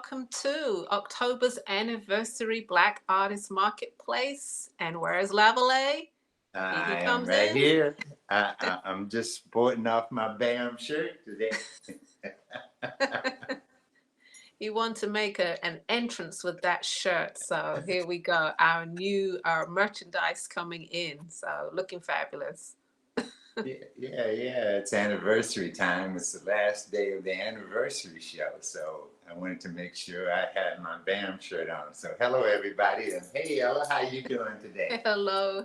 welcome to October's anniversary Black Artist Marketplace. And where's Lavalais? Here he I am comes right in. here. I'm just sporting off my BAM shirt today. You want to make an entrance with that shirt. So here we go. Our merchandise coming in. So looking fabulous. Yeah. It's anniversary time. It's the last day of the anniversary show. So I wanted to make sure I had my BAM shirt on. So hello, everybody. And hey, Ella, how you doing today? Hello.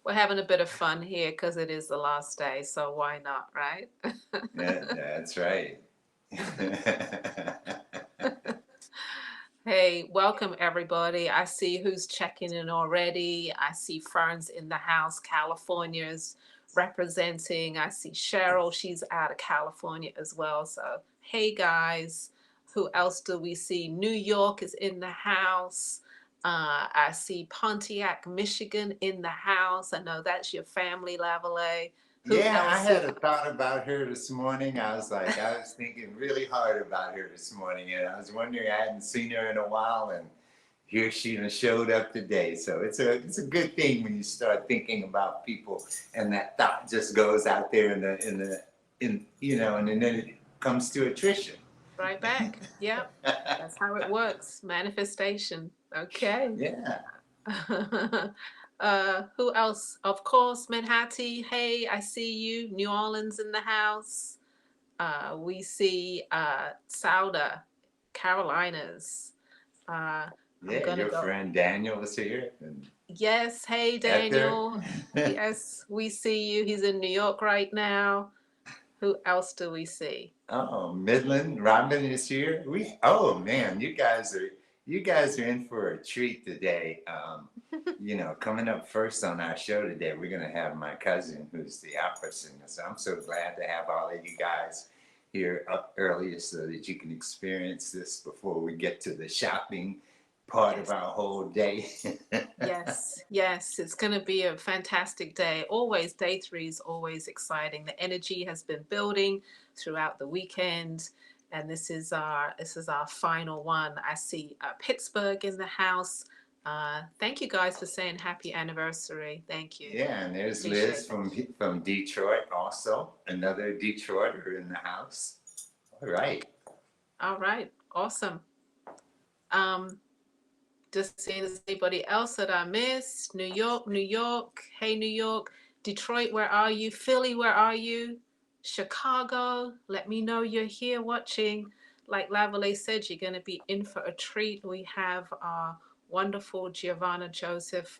We're having a bit of fun here because it is the last day. So why not, right? That's right. Hey, welcome everybody. I see who's checking in already. I see Ferns in the house. California's representing. I see Cheryl. She's out of California as well. So, hey guys. Who else do we see? New York is in the house. I see Pontiac, Michigan in the house. I know that's your family, Lavalais. Who Yeah, I else? had a thought about her this morning. I was thinking really hard about her this morning, and I was wondering, I hadn't seen her in a while, and here she showed up today. So it's a good thing when you start thinking about people, and that thought just goes out there and then it comes to attrition. Right back. Yep. That's how it works. Manifestation. Okay. Yeah. Who else? Of course, Manhattan. Hey, I see you. New Orleans in the house. We see Sauda, Carolinas. Yeah, your friend Daniel is here. And yes, hey Daniel. Yes, we see you. He's in New York right now. Who else do we see? Oh, Midland, Robin is here. Oh man, you guys are in for a treat today. Coming up first on our show today, we're gonna have my cousin who's the opera singer. So I'm so glad to have all of you guys here up early so that you can experience this before we get to the shopping part of our whole day. Yes, it's going to be a fantastic day. Always, day 3 is always exciting. The energy has been building throughout the weekend, and this is our final one. I see Pittsburgh in the house. Thank you guys for saying happy anniversary. Thank you. Yeah, and there's Liz from Detroit also, another Detroiter in the house. All right, awesome. Just seeing if anybody else that I missed. New York. Hey, New York. Detroit, where are you? Philly, where are you? Chicago, let me know you're here watching. Like Lavalais said, you're going to be in for a treat. We have our wonderful Giovanna Joseph,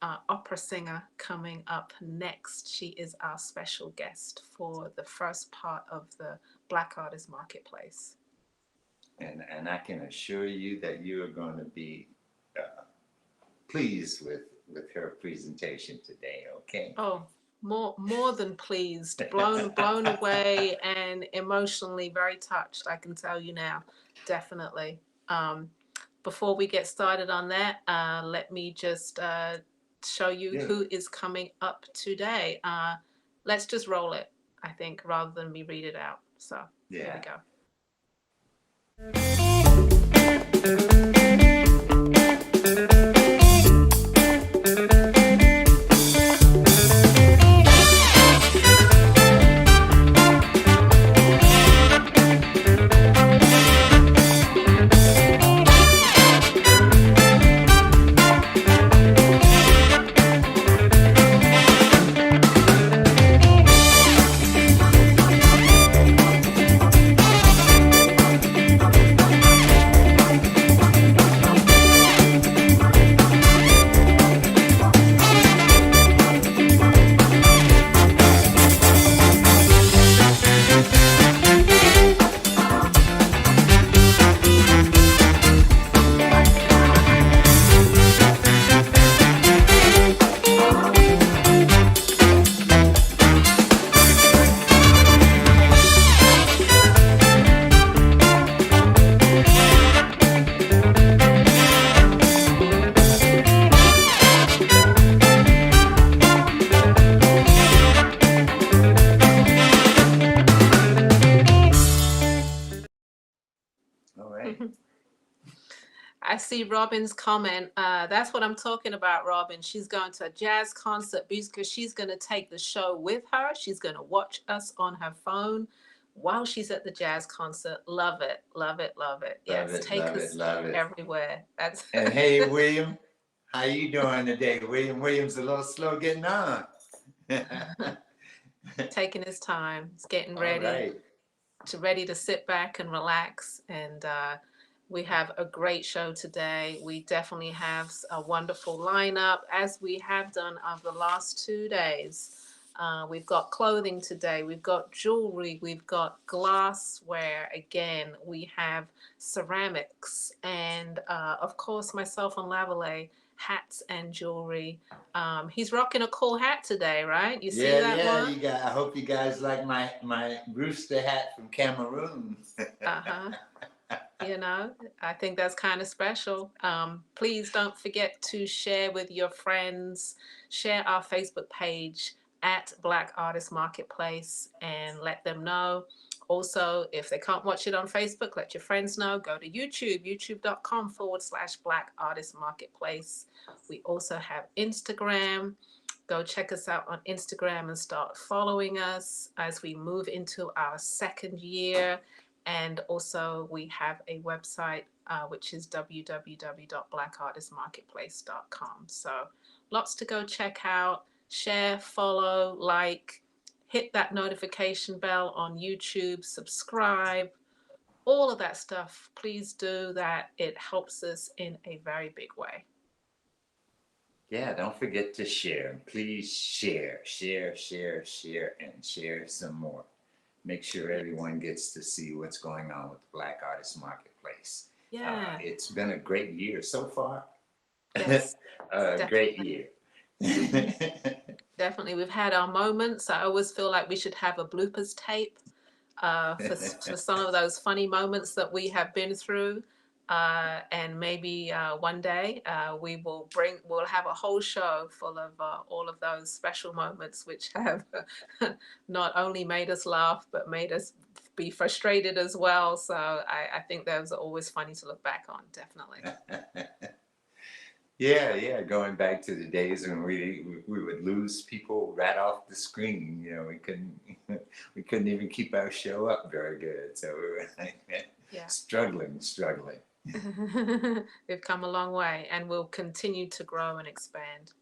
opera singer, coming up next. She is our special guest for the first part of the Black Artist Marketplace. And I can assure you that you are going to be pleased with her presentation today. Okay. Oh, more than pleased, blown away, and emotionally very touched. I can tell you now, definitely. Before we get started on that, let me just show you who is coming up today. Let's just roll it, I think, rather than me read it out. So here we go. I see Robin's comment. That's what I'm talking about, Robin. She's going to a jazz concert because she's going to take the show with her. She's going to watch us on her phone while she's at the jazz concert. Love it, love it, love it. Love Yes, it, take love it, us love it. everywhere. That's And hey, William, how you doing today? William's a little slow getting on. taking his time. He's getting All ready. right. Ready to sit back and relax. And we have a great show today. We definitely have a wonderful lineup, as we have done over the last 2 days. We've got clothing today, we've got jewelry, we've got glassware. Again, we have ceramics, and of course, myself and Lavalais, hats and jewelry. He's rocking a cool hat today, right? You see Yeah, that yeah. one? I hope you guys like my rooster hat from Cameroon. Uh-huh. You know, I think that's kind of special. Please don't forget to share with your friends, share our Facebook page at Black Artist Marketplace and let them know. Also, if they can't watch it on Facebook, let your friends know. Go to YouTube, youtube.com/Black Artist Marketplace. We also have Instagram. Go check us out on Instagram and start following us as we move into our second year. And also, we have a website, which is www.blackartistmarketplace.com. So, lots to go check out. Share, follow, like, hit that notification bell on YouTube, subscribe, all of that stuff. Please do that. It helps us in a very big way. Yeah, don't forget to share. Please share, and share some more. Make sure Yes. everyone gets to see what's going on with the Black Artist Marketplace. Yeah. It's been a great year so far. Yes. A great Definitely. year. Hmm. Definitely. We've had our moments. I always feel like we should have a bloopers tape for some of those funny moments that we have been through. And maybe one day we'll have a whole show full of all of those special moments which have not only made us laugh, but made us be frustrated as well. So I think those are always funny to look back on, definitely. Yeah, yeah. Going back to the days when we would lose people right off the screen. We couldn't even keep our show up very good. So we were Yeah. struggling. We've come a long way and we'll continue to grow and expand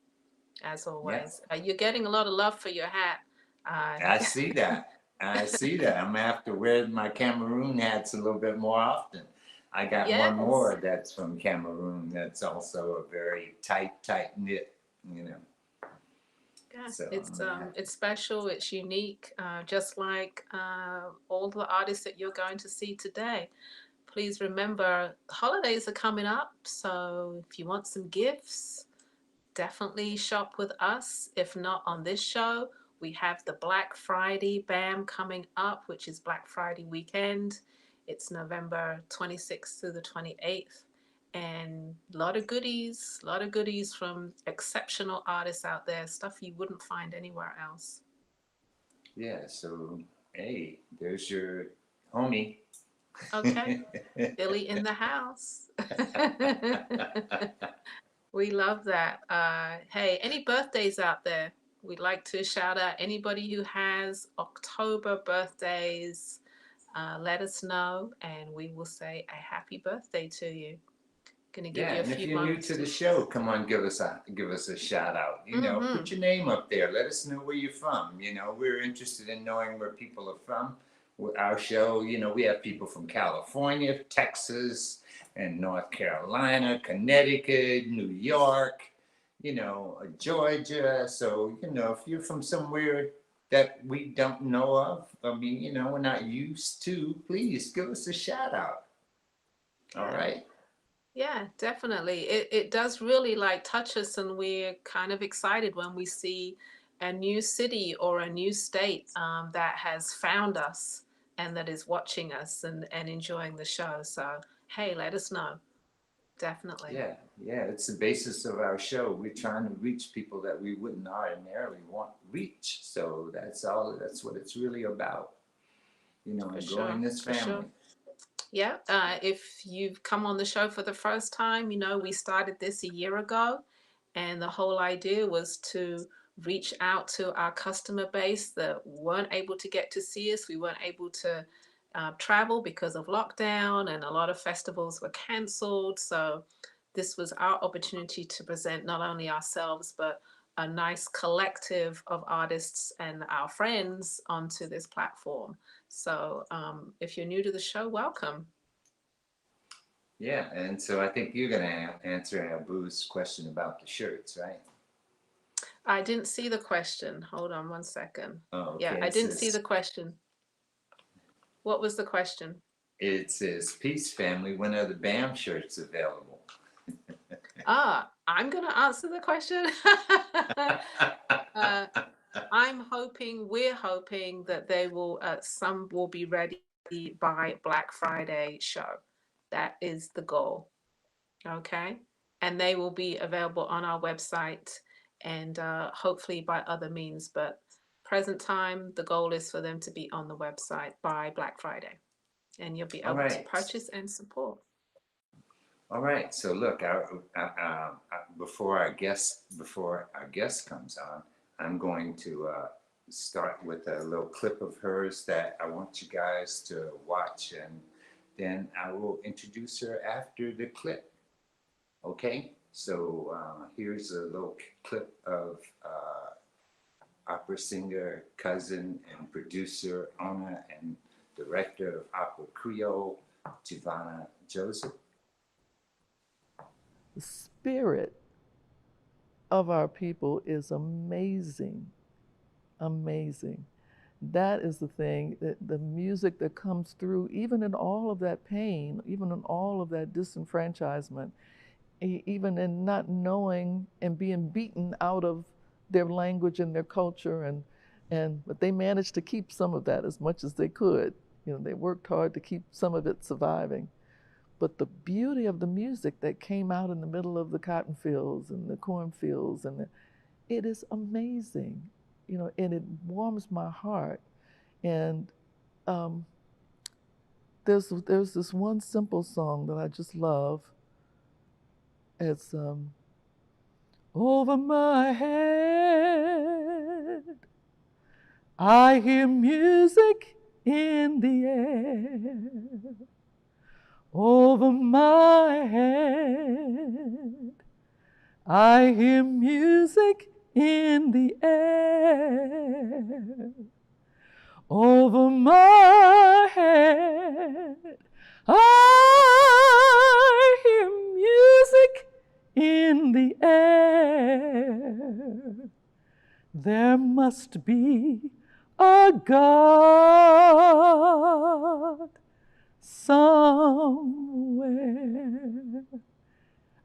as Yeah, always. You're getting a lot of love for your hat. I see that. I see that. I'm gonna have to wear my Cameroon hats a little bit more often. I got one Yes. more that's from Cameroon. That's also a very tight knit. You know. Yeah, So it's I'm gonna have it's special, it's unique, just like all the artists that you're going to see today. Please remember, holidays are coming up, so if you want some gifts, definitely shop with us. If not on this show, we have the Black Friday BAM coming up, which is Black Friday weekend. It's November 26th through the 28th. And a lot of goodies from exceptional artists out there, stuff you wouldn't find anywhere else. Yeah, so hey, there's your homie. Okay, Billy in the house. We love that. Hey, any birthdays out there? We'd like to shout out anybody who has October birthdays. Let us know, and we will say a happy birthday to you. Gonna give Yeah, you a and if few you're new moments to to. the show, come on, give us a shout out. Mm-hmm. Put your name up there. Let us know where you're from. We're interested in knowing where people are from. With our show, we have people from California, Texas, and North Carolina, Connecticut, New York, Georgia. So, if you're from somewhere that we don't know of, I mean, we're not used to, please give us a shout out. All Yeah. right. Yeah, definitely. It does really like touch us, and we're kind of excited when we see a new city or a new state that has found us and that is watching us and enjoying the show. So, hey, let us know. Definitely. Yeah, yeah, it's the basis of our show. We're trying to reach people that we wouldn't ordinarily want to reach. So that's what it's really about, For and growing sure. this For sure. family. Yeah, if you've come on the show for the first time, we started this a year ago, and the whole idea was to reach out to our customer base that weren't able to get to see us. We weren't able to travel because of lockdown, and a lot of festivals were canceled. So, this was our opportunity to present not only ourselves, but a nice collective of artists and our friends onto this platform. So, if you're new to the show, welcome. Yeah, and so I think you're gonna answer Abu's question about the shirts, right? I didn't see the question. Hold on one second. Oh, Yeah, okay. I didn't see the question. What was the question? It says, Peace Family, when are the BAM shirts available? I'm going to answer the question. uh, we're hoping that some will be ready by Black Friday show. That is the goal. Okay. And they will be available on our website and hopefully by other means. But present time, the goal is for them to be on the website by Black Friday. And you'll be All able to right. purchase and support. All right. So look, before our guest comes on, I'm going to start with a little clip of hers that I want you guys to watch, and then I will introduce her after the clip. Okay. So here's a little clip of opera singer, cousin, and producer, owner, and director of Opera Creole, Giovanna Joseph. The spirit of our people is amazing, amazing. That is the thing, that the music that comes through, even in all of that pain, even in all of that disenfranchisement, even in not knowing and being beaten out of their language and their culture, but they managed to keep some of that as much as they could. They worked hard to keep some of it surviving. But the beauty of the music that came out in the middle of the cotton fields and the cornfields, it is amazing, and it warms my heart. And um, there's this one simple song that I just love. It's over my head, I hear music in the air. Over my head, I hear music in the air. Over my head, I hear music in the air. There must be a God somewhere.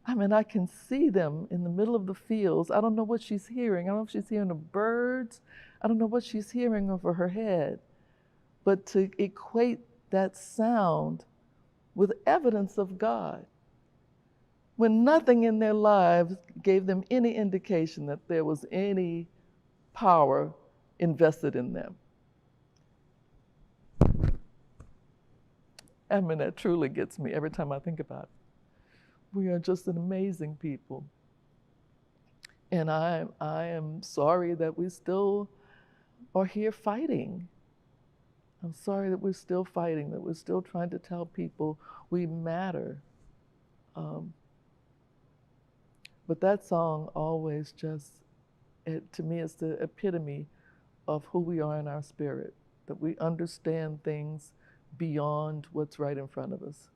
I mean, I can see them in the middle of the fields. I don't know what she's hearing. I don't know if she's hearing the birds. I don't know what she's hearing over her head. But to equate that sound with evidence of God, when nothing in their lives gave them any indication that there was any power invested in them. I mean, that truly gets me every time I think about it. We are just an amazing people. And I am sorry that we still are here fighting. I'm sorry that we're still fighting, that we're still trying to tell people we matter. But that song always to me, is the epitome of who we are in our spirit, that we understand things beyond what's right in front of us,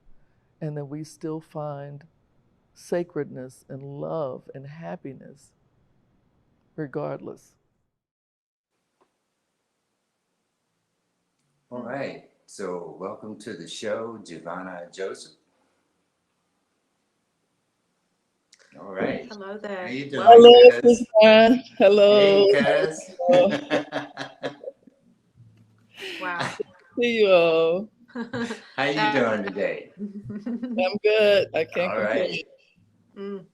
and that we still find sacredness and love and happiness regardless. All right. So welcome to the show, Giovanna Joseph. All right. Hello How there. you doing, Hello, Welcome. cuz? Suzanne. Hey, Hello. cuz. Wow. See you all. How you That doing today? I'm good. I can't All complain. right. mm,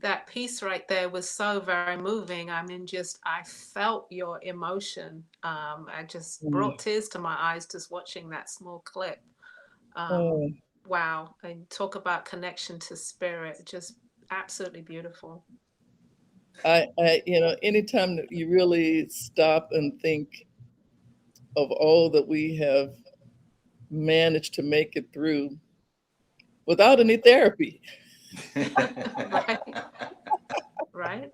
that piece right there was so very moving. I mean, just I felt your emotion. I just brought tears to my eyes just watching that small clip. Um, Oh, wow. And talk about connection to spirit. Just absolutely beautiful. anytime that you really stop and think of all that we have managed to make it through without any therapy. Right. Right.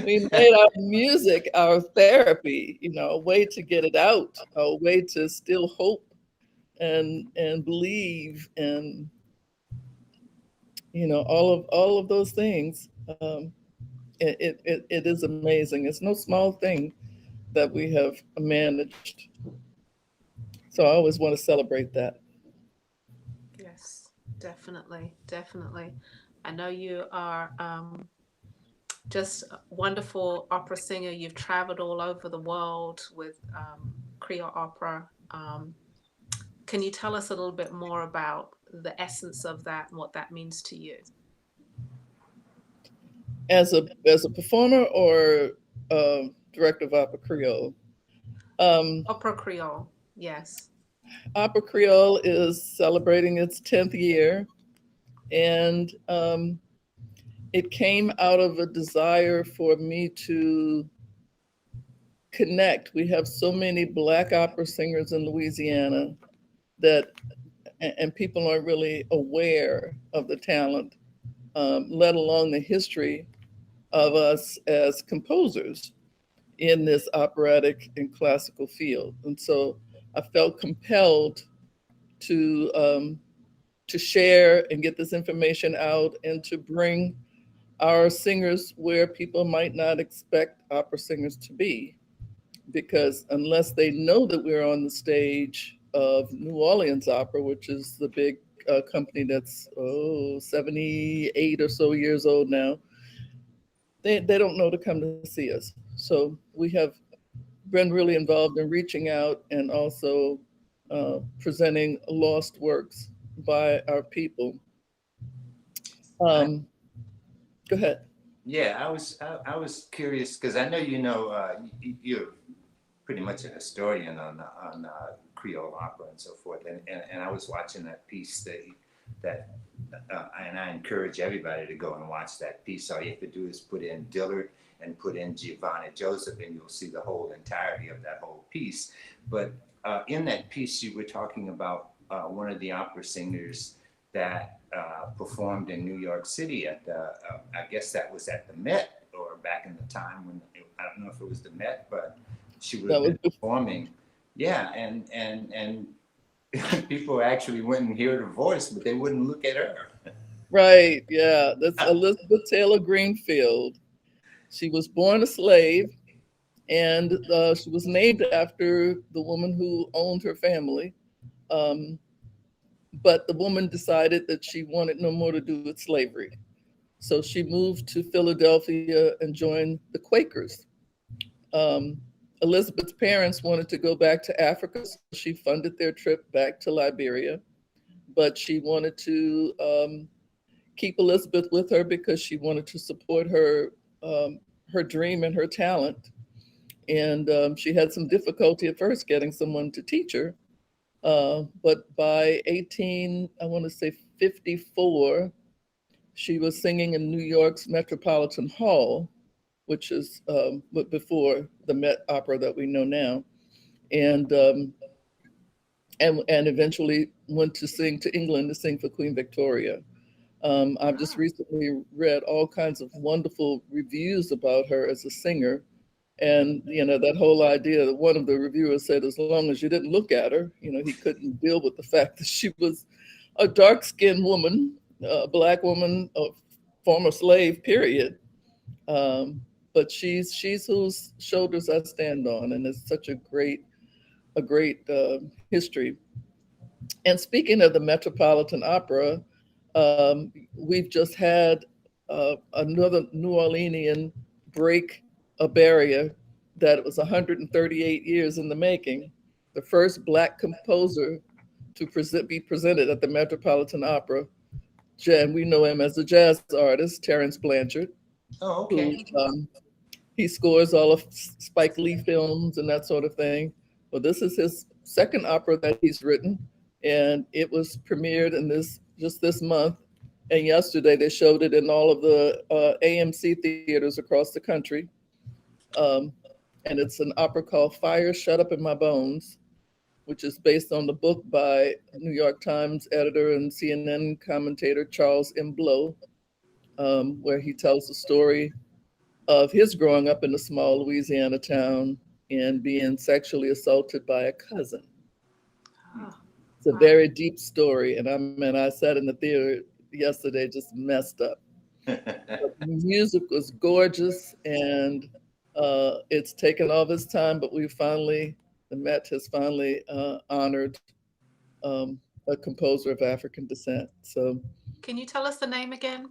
We made our music our therapy, a way to get it out, a way to still hope and believe, and all of those things. It is amazing. It's no small thing that we have managed. So I always want to celebrate that. Yes, definitely. Definitely. I know you are just a wonderful opera singer. You've traveled all over the world with Creole opera. Can you tell us a little bit more about the essence of that and what that means to you? As a performer or director of opera Creole. Um, Opera Creole, yes. Opera Creole is celebrating its 10th year, and it came out of a desire for me to connect. We have so many Black opera singers in Louisiana that, and people aren't really aware of the talent, let alone the history of us as composers in this operatic and classical field. And so I felt compelled to um, to share and get this information out and to bring our singers where people might not expect opera singers to be. Because unless they know that we're on the stage of New Orleans Opera, which is the big company that's 78 or so years old now, they don't know to come to see us. So we have been really involved in reaching out and also presenting lost works by our people. I, Um, Go ahead. yeah, I was curious because I know you know you're pretty much a historian on Creole opera and so forth, and I was watching that piece that and I encourage everybody to go and watch that piece. All you have to do is put in Dillard and put in Giovanni Joseph, and you'll see the whole entirety of that whole piece. But in that piece, you were talking about one of the opera singers that performed in New York City at the, I guess that was at the Met or back in the time when, I don't know if it was the Met, but she would That have was been performing. Yeah, and people actually wouldn't hear the voice, but they wouldn't look at her. right. Yeah, that's Elizabeth Taylor Greenfield. She was born a slave, and she was named after the woman who owned her family. Um, but the woman decided that she wanted no more to do with slavery. So she moved to Philadelphia and joined the Quakers. Um, Elizabeth's parents wanted to go back to Africa, so she funded their trip back to Liberia. But she wanted to keep Elizabeth with her because she wanted to support her dream and her talent. And she had some difficulty at first getting someone to teach her. But by 18, I want to say 54, she was singing in New York's Metropolitan Hall, which is before the Met Opera that we know now, and and eventually went to sing to England to sing for Queen Victoria. I've just Wow. recently read all kinds of wonderful reviews about her as a singer, and that whole idea that one of the reviewers said, as long as you didn't look at her, he couldn't deal with the fact that she was a dark-skinned woman, a black woman, a former slave, period. But she's whose shoulders I stand on, and it's such a great history. And speaking of the Metropolitan Opera, we've just had another New Orleanian break a barrier that was 138 years in the making. The first Black composer to be presented at the Metropolitan Opera, and we know him as a jazz artist, Terence Blanchard, Oh, who okay. he scores all of Spike Lee films and that sort of thing. Well, this is his second opera that he's written, and it was premiered in this just this month. And yesterday they showed it in all of the AMC theaters across the country. Um, and it's an opera called Fire Shut Up in My Bones, which is based on the book by New York Times editor and CNN commentator Charles M. Blow, where he tells the story of his growing up in a small Louisiana town and being sexually assaulted by a cousin. Oh, It's a wow. very deep story. And I mean, I sat in the theater yesterday just messed up. But the music was gorgeous, and it's taken all this time, but the Met has finally honored a composer of African descent. So Can you tell us the name again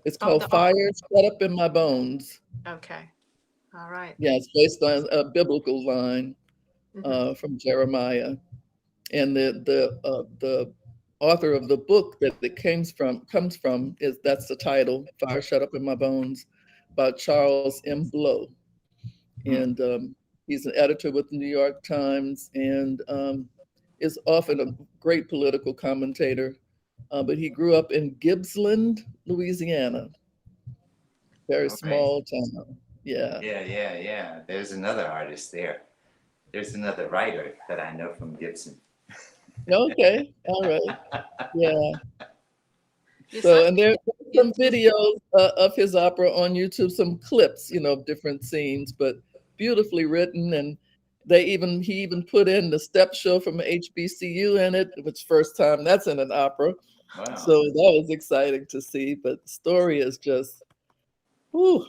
it's of called the Fire opera? Shut Up in My Bones. Okay. All right. Yeah, it's based on a biblical line Mm-hmm. from Jeremiah. And the author of the book that it comes from is that's the title, Fire Shut Up in My Bones, by Charles M. Blow. Hmm. And he's an editor with the New York Times, and is often a great political commentator. But he grew up in Gibbsland, Louisiana, very All right. small town. Yeah. Yeah, yeah, yeah. There's another artist there. There's another writer that I know from Gibson. Okay. All right. Yeah. You're So, such and there's you're, some you're videos of his opera on YouTube, some clips, of different scenes, but beautifully written. And he even put in the step show from HBCU in it, which first time that's in an opera. So Wow. that was exciting to see. But the story is just, whew,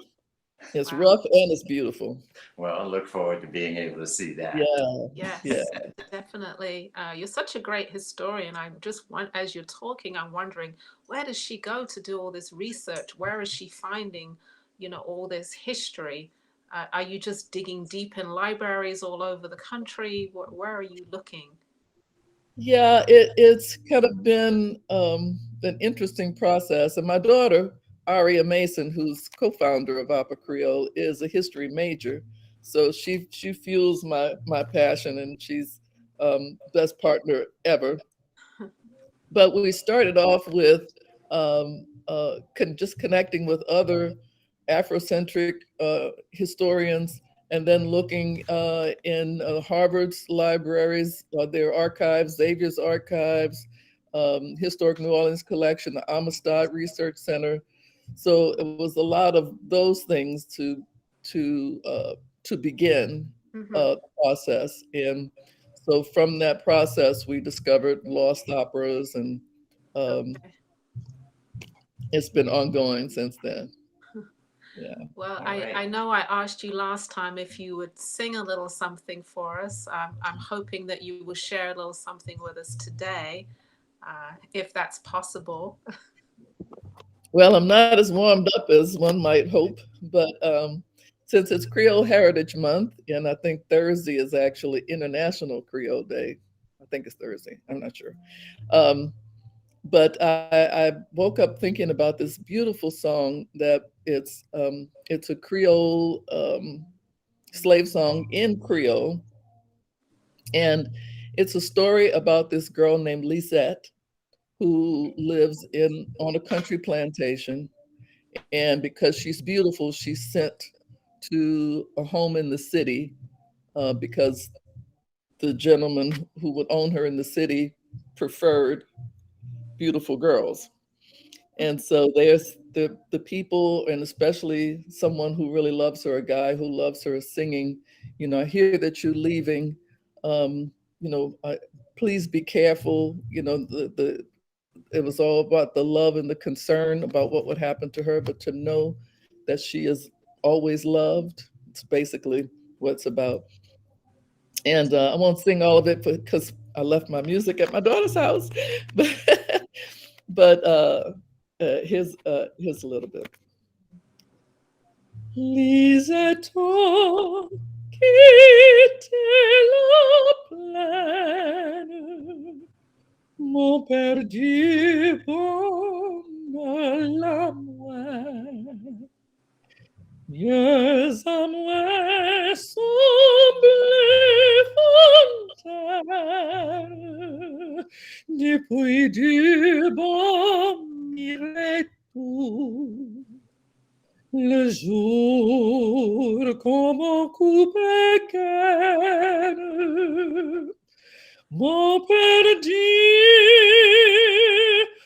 it's wow. rough and it's beautiful. Well, I look forward to being able to see that. Yeah, yeah. Yes, definitely. You're such a great historian. I'm just as you're talking, I'm wondering where does she go to do all this research? Where is she finding, all this history? Are you just digging deep in libraries all over the country? Where are you looking? Yeah, it's kind of been an interesting process. And my daughter, Aria Mason, who's co-founder of Opera Creole, is a history major. So she fuels my passion, and she's best partner ever. But we started off with just connecting with other Afrocentric historians, and then looking in Harvard's libraries, their archives, Xavier's archives, Historic New Orleans Collection, the Amistad Research Center. So it was a lot of those things to to begin Hmm. the process. And so from that process, we discovered lost operas, and um, Okay. it's been ongoing since then. Yeah. Well, All I right. know I asked you last time if you would sing a little something for us. I'm hoping that you will share a little something with us today, if that's possible. Well, I'm not as warmed up as one might hope, but since it's Creole Heritage Month, and I think Thursday is actually International Creole Day. I think it's Thursday. I'm not sure. Um, but I woke up thinking about this beautiful song that it's a Creole slave song in Creole, and it's a story about this girl named Lisette who lives in on a country plantation, and because she's beautiful, she's sent to a home in the city because the gentleman who would own her in the city preferred beautiful girls. And so there's the people, and especially someone who really loves her, a guy who loves her, singing, I hear that you're leaving. Um, please be careful. It was all about the love and the concern about what would happen to her, but to know that she is always loved. It's basically what it's about. And I won't sing all of it because I left my music at my daughter's house, but here's a little bit. Lisette, quitte la plaine, mon perdu bon la moi. Mieux à moi semblait fontaine, depuis du bon retour. Le jour comme un coup précaire, mon perdu,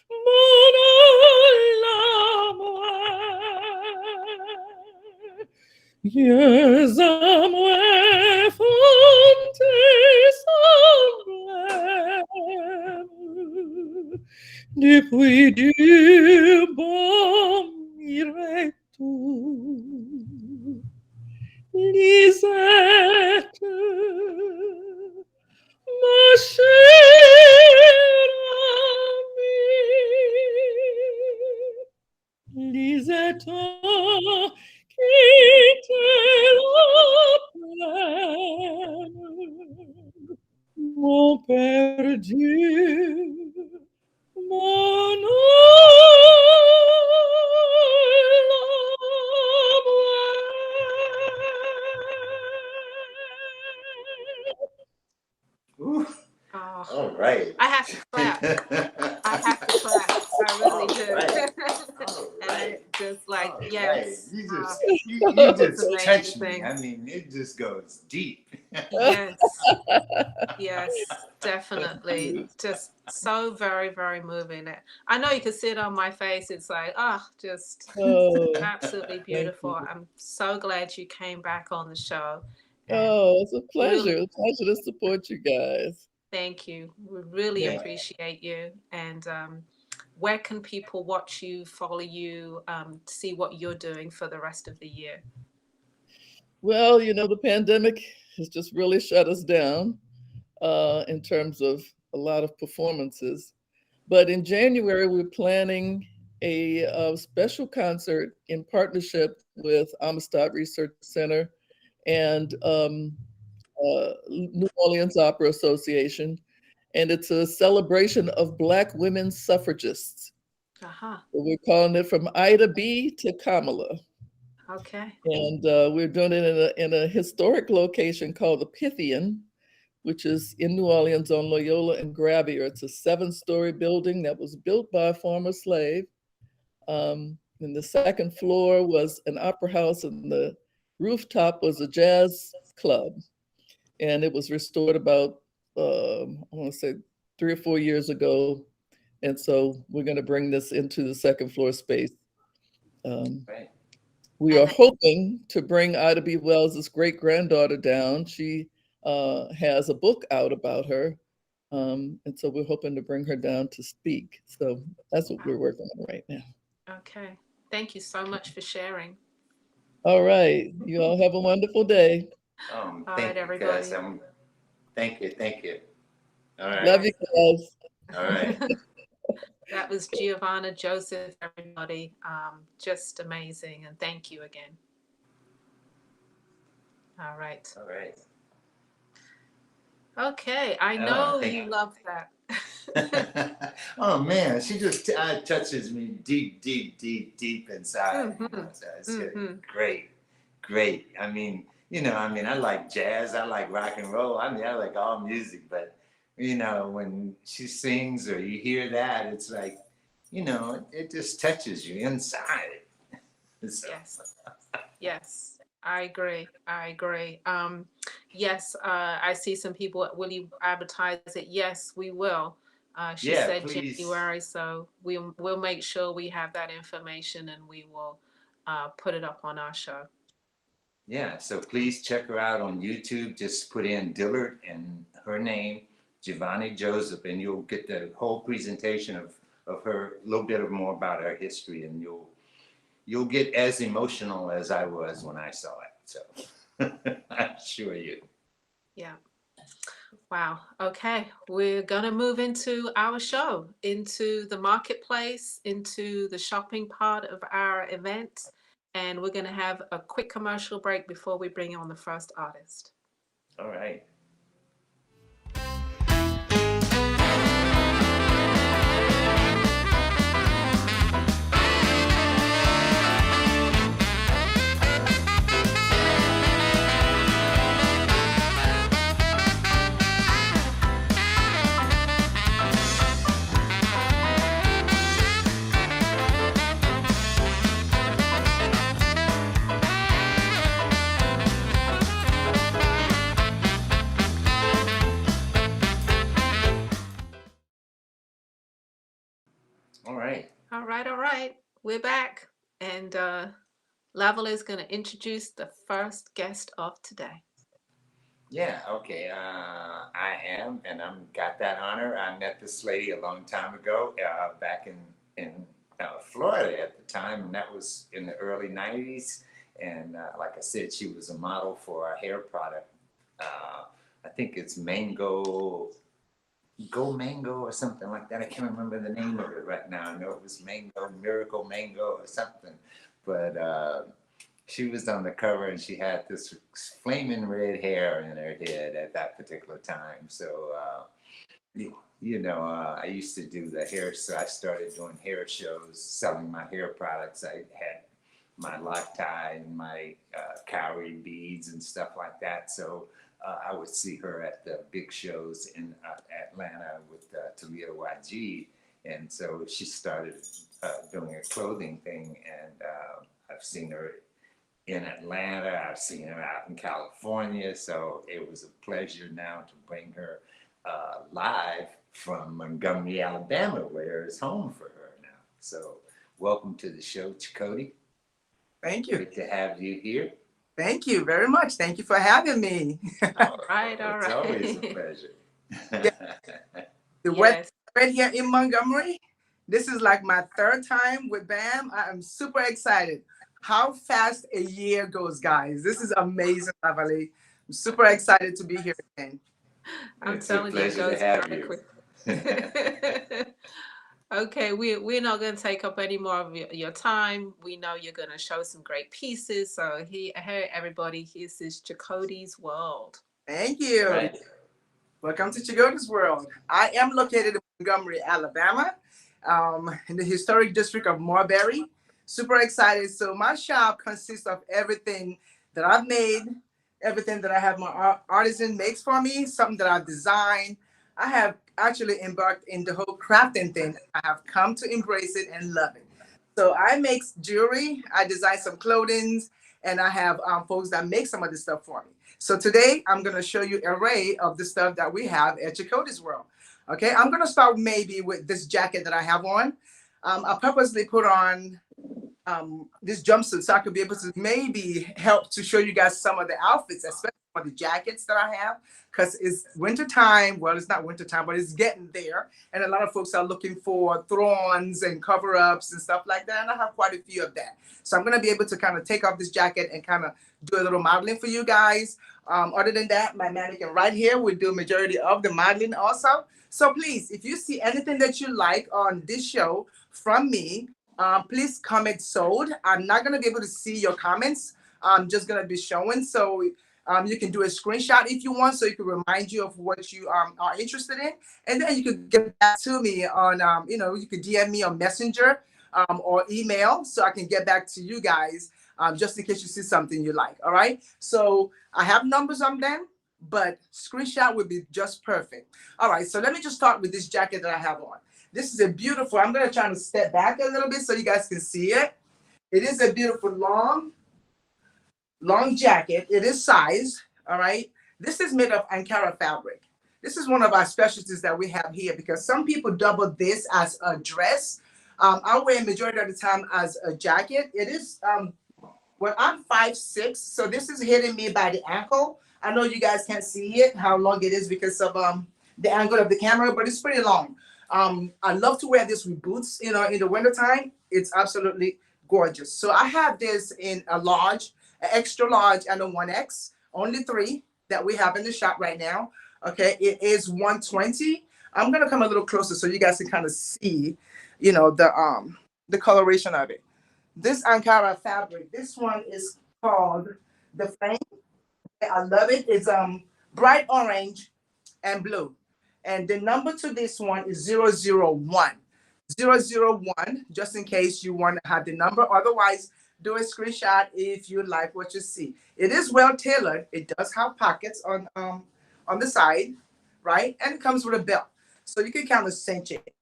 mon âme, viens à moi, fonte semblable, depuis du bon retour. Lisette, ma chère amie, Lisette, quitte la plaine, mon perdu, mon Ooh, Oh, all right. I have to clap. I have to clap. I really do. Alright. And I just like, All right. yes. You It's just touch me. amazing. I mean, it just goes deep. Yes. Yes, definitely. Just so very, very moving. I know you can see it on my face. It's like, oh, just Oh, absolutely thank beautiful. you. I'm so glad you came back on the show. And Oh, it's a really, pleasure. It's a pleasure to support you guys. thank you. We really Yeah. appreciate you. And where can people watch you, follow you, see what you're doing for the rest of the year? Well, the pandemic has just really shut us down in terms of a lot of performances. But in January, we're planning a special concert in partnership with Amistad Research Center and New Orleans Opera Association. And it's a celebration of Black women suffragists. Uh-huh. So we're calling it From Ida B to Kamala. Okay. And we're doing it in a historic location called the Pythian, which is in New Orleans on Loyola and Gravier. It's a 7-story building that was built by a former slave. And the second floor was an opera house, and the rooftop was a jazz club. And it was restored about, I want to say, 3 or 4 years ago. And so we're going to bring this into the second floor space. Right. We are hoping to bring Ida B. Wells' great granddaughter down. She has a book out about her. And so we're hoping to bring her down to speak. So that's what we're working on right now. Okay. Thank you so much for sharing. All right. You all have a wonderful day. All Thank right, you, everybody. guys. Thank you. All right. Love you guys. All right. That was Giovanna Joseph, everybody. Just amazing. And thank you again. All right. All right. Okay. I know thank you you. love that. Oh man, she just touches me deep inside. Mhm. It's Mhm. great. I mean, I like jazz, I like rock and roll. I like all music, but when she sings or you hear that, it's like, it just touches you inside. So, Yes. I agree. Yes, I see some people. Will you advertise it? Yes, we will. She yeah, said please. January, so we'll make sure we have that information and we will put it up on our show. Yeah, so please check her out on YouTube. Just put in Dillard and her name, Giovanni Joseph, and you'll get the whole presentation of her, a little bit more about her history, and you'll get as emotional as I was when I saw it. So I assure you. Yeah. Wow. Okay. We're going to move into our show, into the marketplace, into the shopping part of our event. And we're going to have a quick commercial break before we bring on the first artist. All right. All right. All right, all right. We're back. And Lavalais is going to introduce the first guest of today. Yeah, okay. I am, and I'm got that honor. I met this lady a long time ago, back in Florida at the time, and that was in the early '90s. And like I said, she was a model for a hair product. Uh, I think it's Go Mango or something like that. I can't remember the name of it right now. I know it was Mango, Miracle Mango or something, but. She was on the cover and she had this flaming red hair in her head at that particular time. So, I used to do the hair. So I started doing hair shows, selling my hair products. I had my lock tie and my cowrie beads and stuff like that. So I would see her at the big shows in Atlanta with Talia YG. And so she started doing a clothing thing. And I've seen her in Atlanta. I've seen her out in California. So it was a pleasure now to bring her live from Montgomery, Alabama, where it's home for her now. So welcome to the show, Chakotay. Thank you. Great to have you here. Thank you very much. Thank you for having me. All right, all It's right. always a pleasure. The weather Yes. right here in Montgomery, this is like my third time with BAM. I am super excited. How fast a year goes, guys. This is amazing, Lavalais. I'm super excited to be here again. I'm It's a telling you, it pleasure to goes have very you. quick. Okay, we're not going to take up any more of your time. We know you're going to show some great pieces. So hey, everybody, here's this Chakotay's World. Thank you. Right. Welcome to Chigoda's World. I am located in Montgomery, Alabama, in the historic district of Marbury. Super excited. So my shop consists of everything that I've made, everything that I have my artisan makes for me, something that I've designed. I have actually embarked in the whole crafting thing. I have come to embrace it and love it. So I make jewelry, I design some clothing, and I have folks that make some of this stuff for me. So today I'm gonna show you an array of the stuff that we have at Chakotay's World. Okay, I'm gonna start maybe with this jacket that I have on. I purposely put on this jumpsuit so I could be able to maybe help to show you guys some of the outfits, especially for the jackets that I have, because it's winter time. Well, it's not winter time, but it's getting there, and a lot of folks are looking for throw-ons and cover-ups and stuff like that, and I have quite a few of that. So I'm gonna be able to kind of take off this jacket and kind of do a little modeling for you guys. Other than that, my mannequin right here will do majority of the modeling also. So please, if you see anything that you like on this show from me, please comment sold. I'm not going to be able to see your comments. I'm just going to be showing. So you can do a screenshot if you want, so it can remind you of what you are interested in. And then you can get back to me on, you can DM me on Messenger or email so I can get back to you guys just in case you see something you like. All right. So I have numbers on them, but screenshot would be just perfect. All right. So let me just start with this jacket that I have on. This is a beautiful, I'm going to try to step back a little bit so you guys can see it. It is a beautiful long jacket. It is size, all right? This is made of Ankara fabric. This is one of our specialties that we have here because some people double this as a dress. I wear majority of the time as a jacket. It is, well, I'm 5'6", so this is hitting me by the ankle. I know you guys can't see it, how long it is because of the angle of the camera, but it's pretty long. I love to wear this with boots, in the wintertime. It's absolutely gorgeous. So I have this in a large, an extra large, and a 1X. Only three that we have in the shop right now. Okay, it is 120. I'm gonna come a little closer so you guys can kind of see, the coloration of it. This Ankara fabric, this one is called the Flame. I love it. It's bright orange and blue. And the number to this one is 001. 001, just in case you want to have the number. Otherwise, do a screenshot if you like what you see. It is well tailored. It does have pockets on the side, right? And it comes with a belt. So you can kind of cinch it.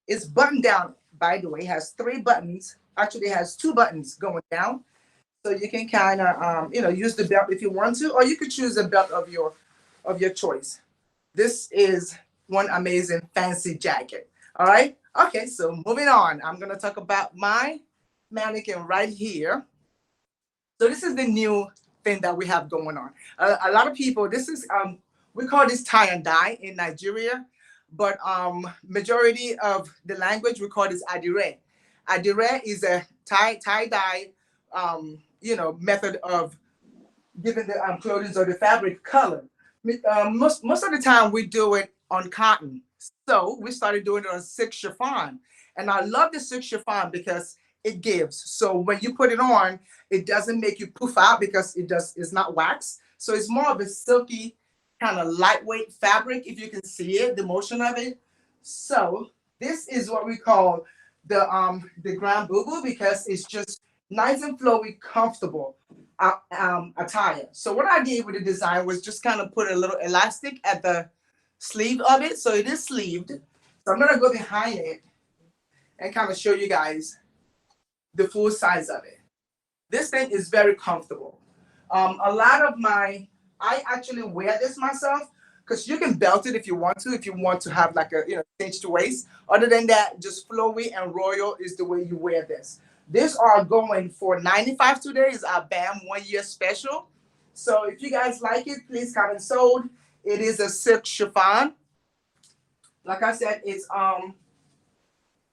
It's buttoned down, by the way. It has 3 buttons. Actually, it has 2 buttons going down. So you can kind of, use the belt if you want to, or you could choose a belt of your choice. This is one amazing fancy jacket. All right. Okay, so moving on. I'm gonna talk about my mannequin right here. So this is the new thing that we have going on. A lot of people, this is we call this tie and dye in Nigeria, but majority of the language we call this adire. Adire is a tie dye method of giving the clothing or the fabric color. Most of the time we do it on cotton. So we started doing it on silk chiffon. And I love the silk chiffon because it gives. So when you put it on, it doesn't make you poof out because it's not wax. So it's more of a silky kind of lightweight fabric, if you can see it, the motion of it. So this is what we call the grand boo because it's just nice and flowy, comfortable attire. So what I did with the design was just kind of put a little elastic at the sleeve of it. So it is sleeved. So I'm gonna go behind it and kind of show you guys the full size of it. This thing is very comfortable. A lot of I actually wear this myself because you can belt it if you want to have like a cinched waist. Other than that, just flowy and royal is the way you wear this. These are going for 95 today. Is our BAM 1 year special. So if you guys like it, please comment sold. It is a silk chiffon. Like I said, it's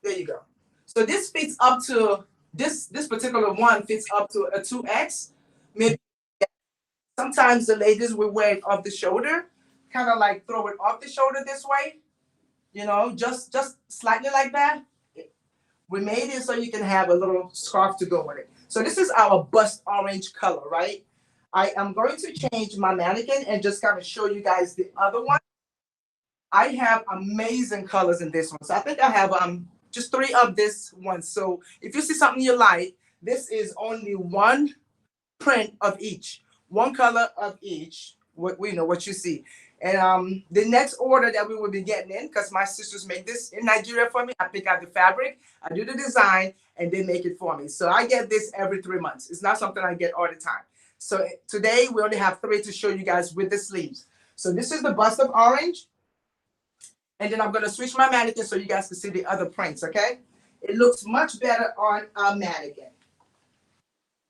there you go. So this fits up to this particular one fits up to a 2X. Maybe sometimes the ladies will wear it off the shoulder, kind of like throw it off the shoulder this way, just slightly like that. We made it so you can have a little scarf to go with it. So this is our bust orange color, right? I am going to change my mannequin and just kind of show you guys the other one. I have amazing colors in this one. So I think I have just 3 of this one. So if you see something you like, this is only one print of each, one color of each. What you see. And the next order that we will be getting in, because my sisters make this in Nigeria for me, I pick out the fabric, I do the design, and they make it for me. So I get this every 3 months. It's not something I get all the time. So today we only have 3 to show you guys with the sleeves. So this is the bust of orange. And then I'm going to switch my mannequin so you guys can see the other prints, okay? It looks much better on a mannequin.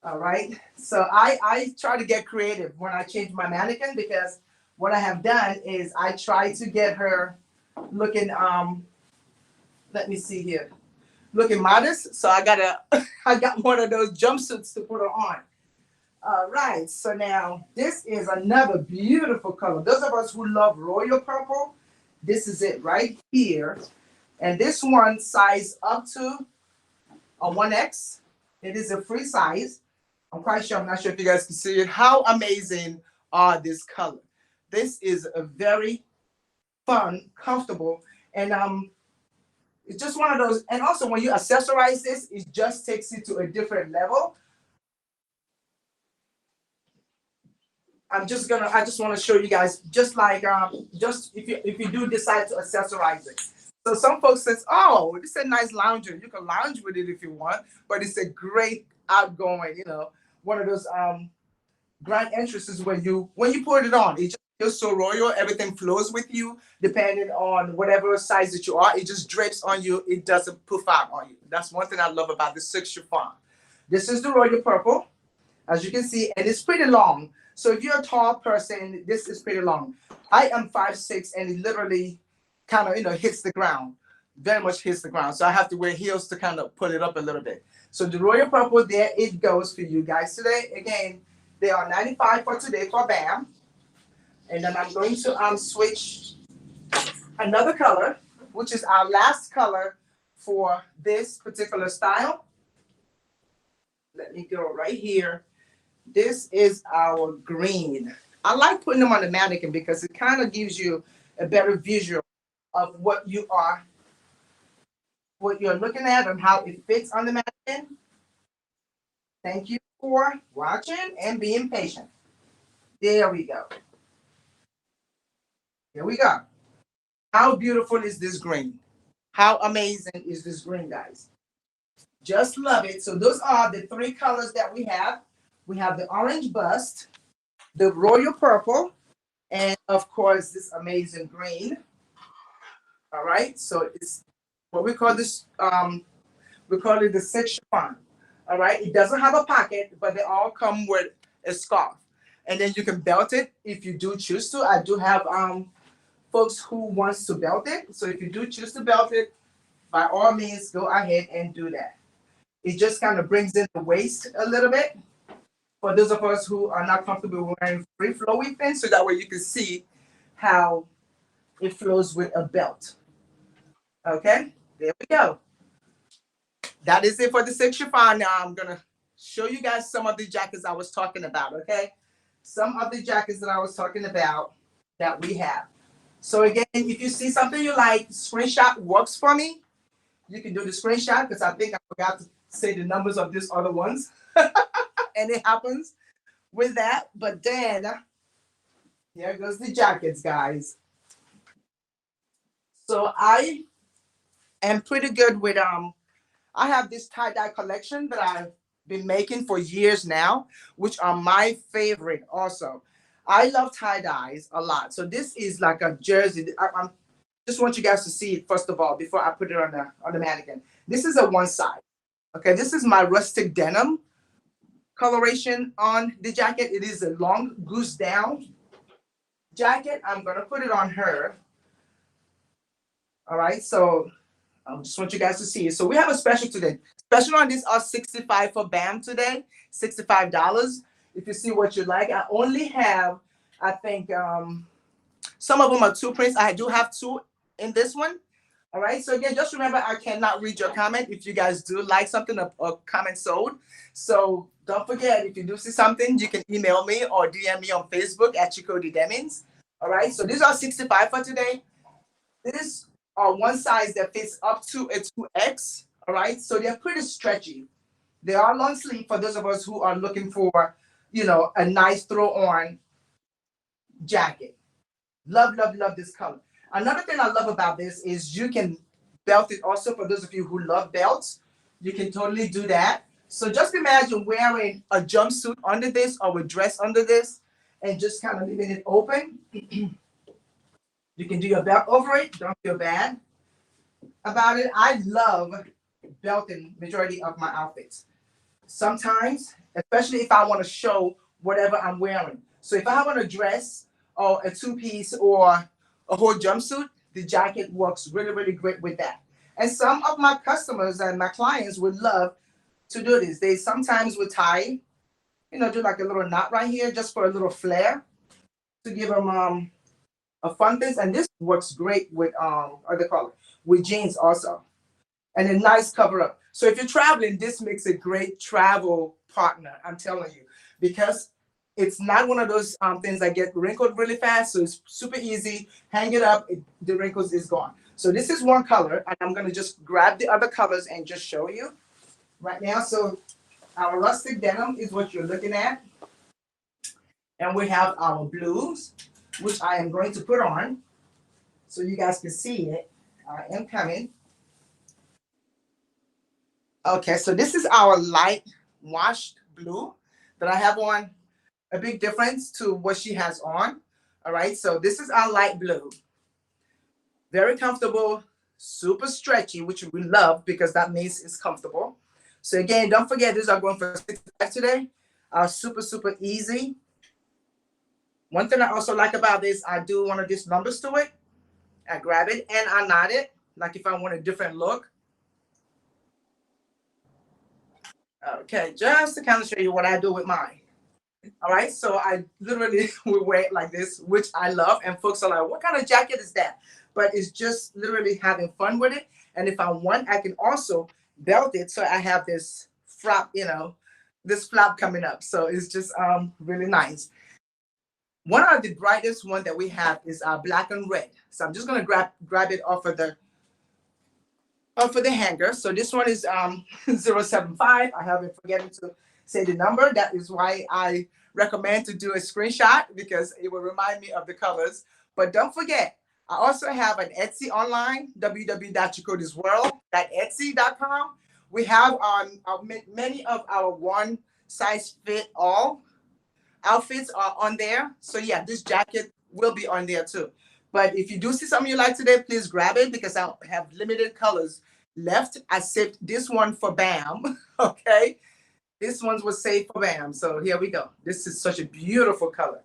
All right. So I try to get creative when I change my mannequin because what I have done is I try to get her looking, let me see here, looking modest. So I got one of those jumpsuits to put her on. All right. So now this is another beautiful color. Those of us who love royal purple, this is it right here. And this one size up to a 1X. It is a free size. I'm quite sure, I'm not sure if you guys can see it. How amazing are this color? This is a very fun, comfortable, and it's just one of those. And also when you accessorize this, it just takes it to a different level. I just want to show you guys, just like just if you do decide to accessorize it. So some folks says, oh, this is a nice lounger. You can lounge with it if you want, but it's a great outgoing, one of those grand entrances when you put it on, it just feels so royal. Everything flows with you, depending on whatever size that you are. It just drapes on you. It doesn't poof out on you. That's one thing I love about the silk chiffon. This is the royal purple, as you can see, and it's pretty long. So if you're a tall person, this is pretty long. I am 5'6", and it literally kind of hits the ground, very much hits the ground. So I have to wear heels to kind of pull it up a little bit. So the royal purple, there it goes for you guys today. Again, they are 95 for today for BAM. And then I'm going to switch another color, which is our last color for this particular style. Let me go right here. This is our green. I like putting them on the mannequin because it kind of gives you a better visual of what you're looking at and how it fits on the mannequin. Thank you for watching and being patient. There we go. Here we go. How beautiful is this green? How amazing is this green, guys? Just love it. So those are the 3 colors that we have. We have the orange bust, the royal purple, and of course this amazing green. All right, so it's what we call this, we call it the six chiffon. All right, it doesn't have a pocket, but they all come with a scarf, and then you can belt it if you do choose to. I do have folks who wants to belt it, so if you do choose to belt it, by all means, go ahead and do that. It just kind of brings in the waist a little bit for those of us who are not comfortable wearing free flowy things, so that way you can see how it flows with a belt. Okay, there we go. That is it for the six chiffon. Now I'm gonna show you guys some of the jackets I was talking about. Okay, some of the jackets that I was talking about that we have. So again, if you see something you like, screenshot works for me. You can do the screenshot because I think I forgot to say the numbers of these other ones, and it happens with that. But then here goes the jackets, guys. So I am pretty good with I have this tie-dye collection that I've been making for years now, which are my favorite also. I love tie-dyes a lot. So this is like a jersey. I'm just want you guys to see it first of all before I put it on the mannequin. This is a one side. Okay, this is my rustic denim coloration on the jacket. It is a long goose down jacket. I'm gonna put it on her. All right, so I just want you guys to see it. So we have a special today. Special on this are 65 for BAM today, $65. If you see what you like, I only have, I think, some of them are two prints. I do have two in this one. All right. So again, just remember, I cannot read your comment. If you guys do like something, a comment sold. So don't forget, if you do see something, you can email me or DM me on Facebook at Chikodi Demings. All right. So these are 65 for today. This are one size that fits up to a 2X. All right. So they're pretty stretchy. They are long sleeve for those of us who are looking for, a nice throw on jacket. Love, love, love this color. Another thing I love about this is you can belt it also for those of you who love belts. You can totally do that. So just imagine wearing a jumpsuit under this or a dress under this and just kind of leaving it open. You can do your belt over it. Don't feel bad about it. I love belting majority of my outfits. Sometimes, especially if I want to show whatever I'm wearing. So if I have on a dress or a two-piece or a whole jumpsuit, the jacket works really, really great with that. And some of my customers and my clients would love to do this. They sometimes would tie, do like a little knot right here just for a little flair to give them a fun thing. And this works great with other color with jeans also, and a nice cover up. So if you're traveling, this makes a great travel partner. I'm telling you, because it's not one of those things that get wrinkled really fast. So it's super easy. Hang it up, the wrinkles is gone. So this is one color, and I'm gonna just grab the other colors and just show you right now. So our rustic denim is what you're looking at. And we have our blues, which I am going to put on so you guys can see it. I am coming. Okay, so this is our light washed blue that I have on. A big difference to what she has on. All right, so this is our light blue. Very comfortable, super stretchy, which we love because that means it's comfortable. So again, don't forget, these are going for $65 today. Super, super easy. One thing I also like about this, I do one of these numbers to it. I grab it and I knot it, like if I want a different look. Okay, just to kind of show you what I do with mine. All right, so I literally will wear it like this, which I love. And folks are like, what kind of jacket is that? But it's just literally having fun with it. And if I want, I can also belt it. So I have this flap, this flap coming up. So it's just really nice. One of the brightest one that we have is black and red. So I'm just gonna grab it off of the hanger. So this one is 075. I haven't forgotten to say the number. That is why I recommend to do a screenshot because it will remind me of the colors. But don't forget, I also have an Etsy online, www.chikodisworld.etsy.com. We have many of our one size fit all outfits are on there. So yeah, this jacket will be on there too. But if you do see something you like today, please grab it because I have limited colors left. I saved this one for BAM. Okay. This one was saved for BAM. So here we go. This is such a beautiful color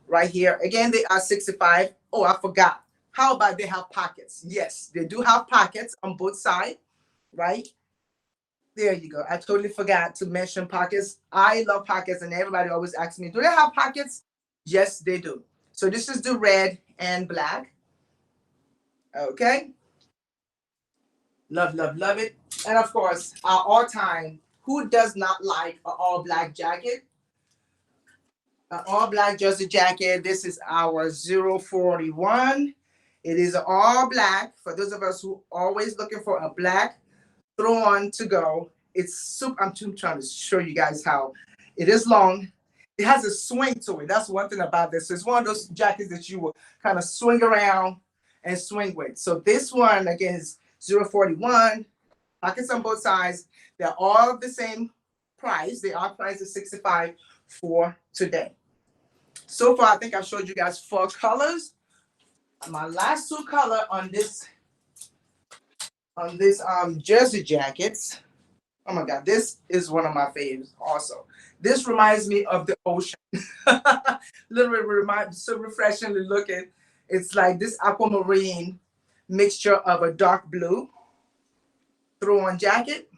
right here. Again, they are 65. Oh, I forgot. How about they have pockets? Yes, they do have pockets on both sides, right? There you go. I totally forgot to mention pockets. I love pockets, and everybody always asks me, do they have pockets? Yes, they do. So this is the red and black. Okay. Love, love, love it. And of course, our all-time, who does not like an all-black jacket? An all-black jersey jacket. This is our 041. It is all black. For those of us who always looking for a black throw-on to go, it's super. I'm trying to show you guys how it is long. It has a swing to it. That's one thing about this. It's one of those jackets that you will kind of swing around and swing with. So this one again is 041. Pockets on both sides. They're all the same price. They are priced at 65 for today. So far, I think I've showed you guys 4 colors. My last 2 color on this jersey jackets. Oh my God, this is one of my favorites also. This reminds me of the ocean. Literally reminds, so refreshingly looking. It's like this aquamarine mixture of a dark blue throw-on jacket.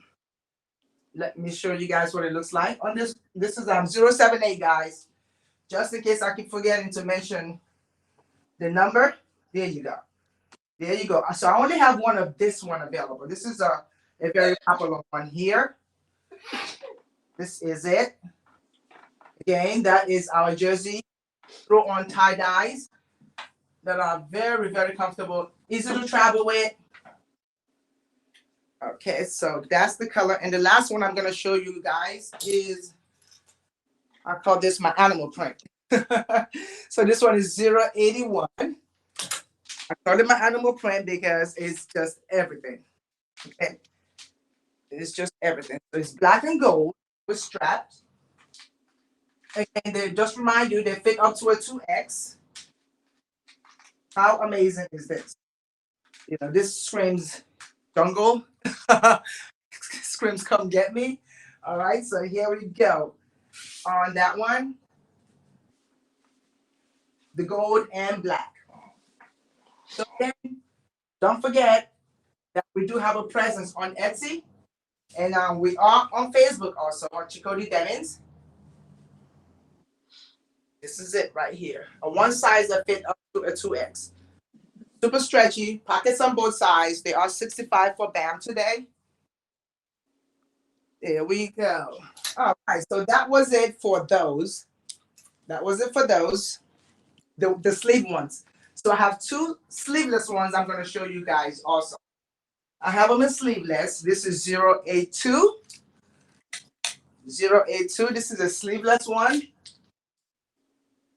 Let me show you guys what it looks like on this. This is 078, guys. Just in case I keep forgetting to mention the number. There you go. There you go. So I only have one of this one available. This is a very popular one here. This is it. Again, that is our jersey throw-on tie-dyes that are very, very comfortable, easy to travel with. Okay, so that's the color. And the last one I'm going to show you guys is, I call this my animal print. So this one is 081. I call it my animal print because it's just everything. Okay, it's just everything. So it's black and gold with straps. And they just remind you they fit up to a 2X. How amazing is this? You know, this screams jungle. Screams come get me. All right, so here we go. On that one, the gold and black. So again, don't forget that we do have a presence on Etsy, and we are on Facebook also on Chakotay Denins. This is it right here. A one size that fit up to a 2X. Super stretchy, pockets on both sides. They are 65 for BAM today. There we go. All right, so that was it for those. That was it for those. The sleeve ones. So I have 2 sleeveless ones I'm going to show you guys also. I have them in sleeveless. This is 082. 082. This is a sleeveless one.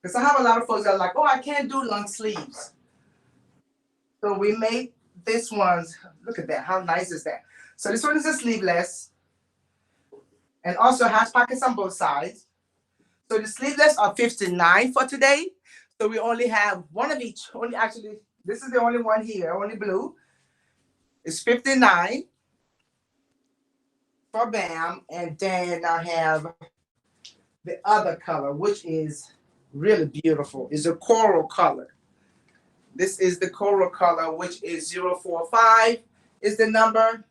Because I have a lot of folks that are like, oh, I can't do long sleeves. So we made this ones. Look at that. How nice is that? So this one is a sleeveless. And also has pockets on both sides. So the sleeveless are 59 for today. So we only have one of each. Only actually, this is the only one here, only blue. It's 59 for BAM. And then I have the other color, which is really beautiful. It's a coral color. This is the coral color, which is 045 is the number.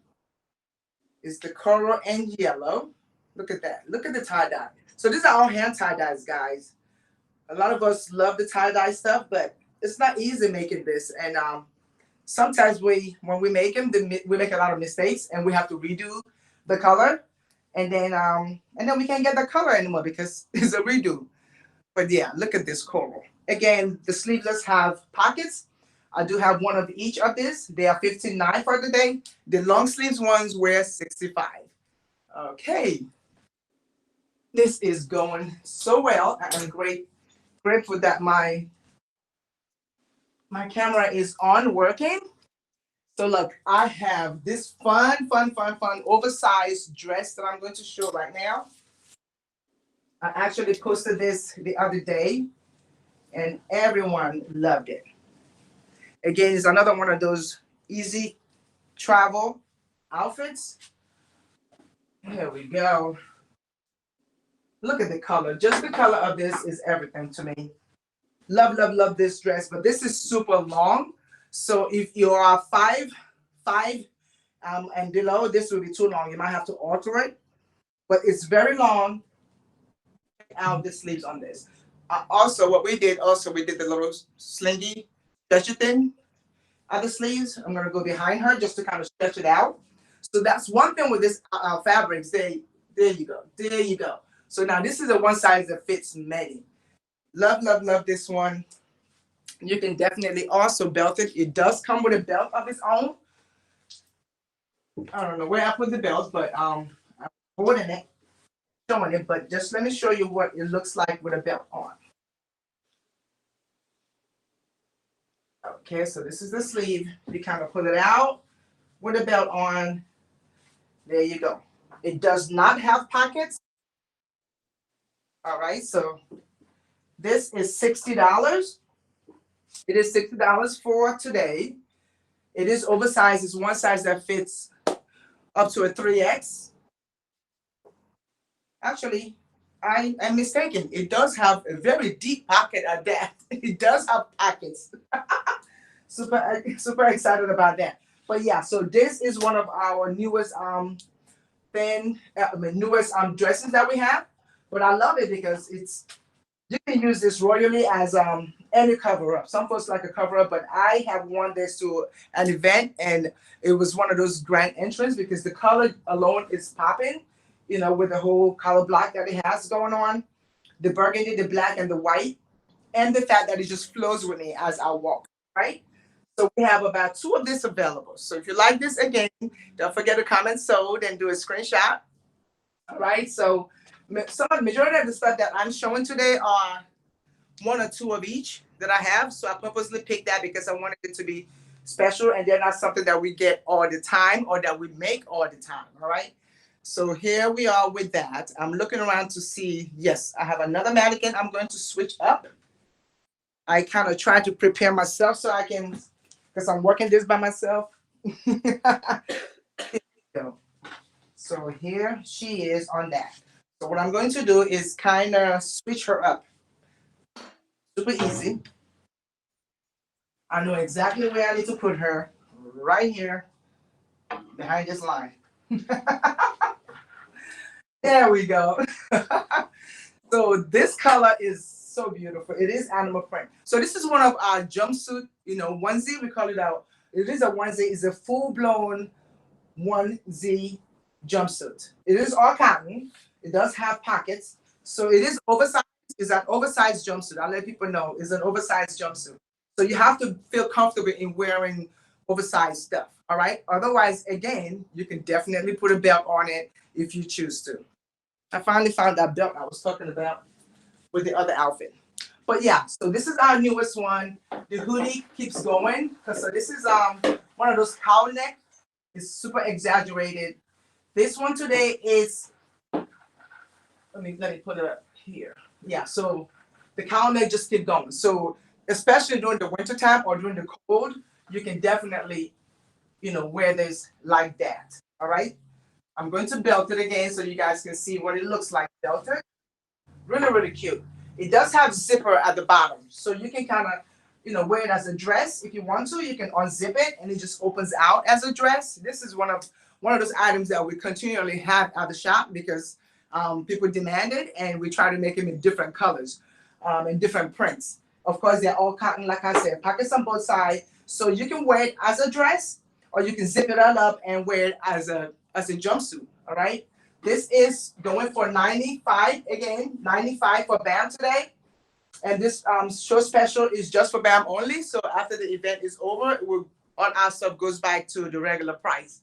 It's the coral and yellow. Look at that. Look at the tie-dye. So these are all hand tie-dyes, guys. A lot of us love the tie-dye stuff, but it's not easy making this. And sometimes when we make them, we make a lot of mistakes, and we have to redo the color. And then we can't get the color anymore because it's a redo. But yeah, look at this coral. Again, the sleeveless have pockets. I do have one of each of this. They are 59 for the day. The long sleeves ones were 65. Okay. This is going so well. I'm grateful that my camera is on working. So look, I have this fun, oversized dress that I'm going to show right now. I actually posted this the other day, and everyone loved it. Again, it's another one of those easy travel outfits. Here we go. Look at the color. Just the color of this is everything to me. Love, love, love this dress, but this is super long. So if you are five and below, this will be too long. You might have to alter it, but it's very long. Check out the sleeves on this. Also, what we did, we did the little slingy stretchy thing at the sleeves. I'm gonna go behind her just to kind of stretch it out. So that's one thing with this fabrics. There you go. There you go. So now this is a one size that fits many. Love, love, love this one. You can definitely also belt it. It does come with a belt of its own. I don't know where I put the belt, but I'm holding it, showing it. But just let me show you what it looks like with a belt on. Okay, so this is the sleeve. You kind of pull it out with a belt on. There you go. It does not have pockets. All right, so this is $60. It is $60 for today. It is oversized. It's one size that fits up to a 3X. Actually, I am mistaken. It does have a very deep pocket at that. It does have pockets. Super excited about that. But yeah, so this is one of our newest dresses that we have. But I love it because you can use this royally as any cover up. Some folks like a cover up, but I have worn this to an event and it was one of those grand entrants because the color alone is popping, with the whole color block that it has going on, the burgundy, the black, and the white, and the fact that it just flows with me as I walk, right? So we have about 2 of this available. So if you like this, again, don't forget to comment sold and do a screenshot. All right. So majority of the stuff that I'm showing today are 1 or 2 of each that I have. So I purposely picked that because I wanted it to be special and they're not something that we get all the time or that we make all the time. All right. So here we are with that. I'm looking around to see. Yes, I have another mannequin. I'm going to switch up. I kind of try to prepare myself so I can, because I'm working this by myself. So here she is on that. So what I'm going to do is kind of switch her up. Super easy. I know exactly where I need to put her. Right here, behind this line. There we go. So this color is so beautiful. It is animal print. So this is one of our jumpsuit, onesie. We call it out. It is a onesie. It's a full-blown onesie jumpsuit. It is all cotton. It does have pockets. So it is oversized. It's an oversized jumpsuit. I'll let people know it's an oversized jumpsuit. So you have to feel comfortable in wearing oversized stuff. All right. Otherwise, again, you can definitely put a belt on it if you choose to. I finally found that belt I was talking about with the other outfit. But yeah, so this is our newest one. The hoodie keeps going. So this is one of those cowl neck. It's super exaggerated. This one today is, let me put it up here. Yeah, so the cowl neck just keep going. So especially during the winter time or during the cold, you can definitely, wear this like that. All right. I'm going to belt it again so you guys can see what it looks like belted. Really, really cute. It does have zipper at the bottom. So you can kind of, wear it as a dress. If you want to, you can unzip it and it just opens out as a dress. This is one of those items that we continually have at the shop because people demand it and we try to make them in different colors and different prints. Of course, they're all cotton, like I said, pockets on both sides. So you can wear it as a dress or you can zip it all up and wear it as a jumpsuit, all right? This is going for $95, again, $95 for BAM today. And this show special is just for BAM only. So after the event is over, all our stuff goes back to the regular price.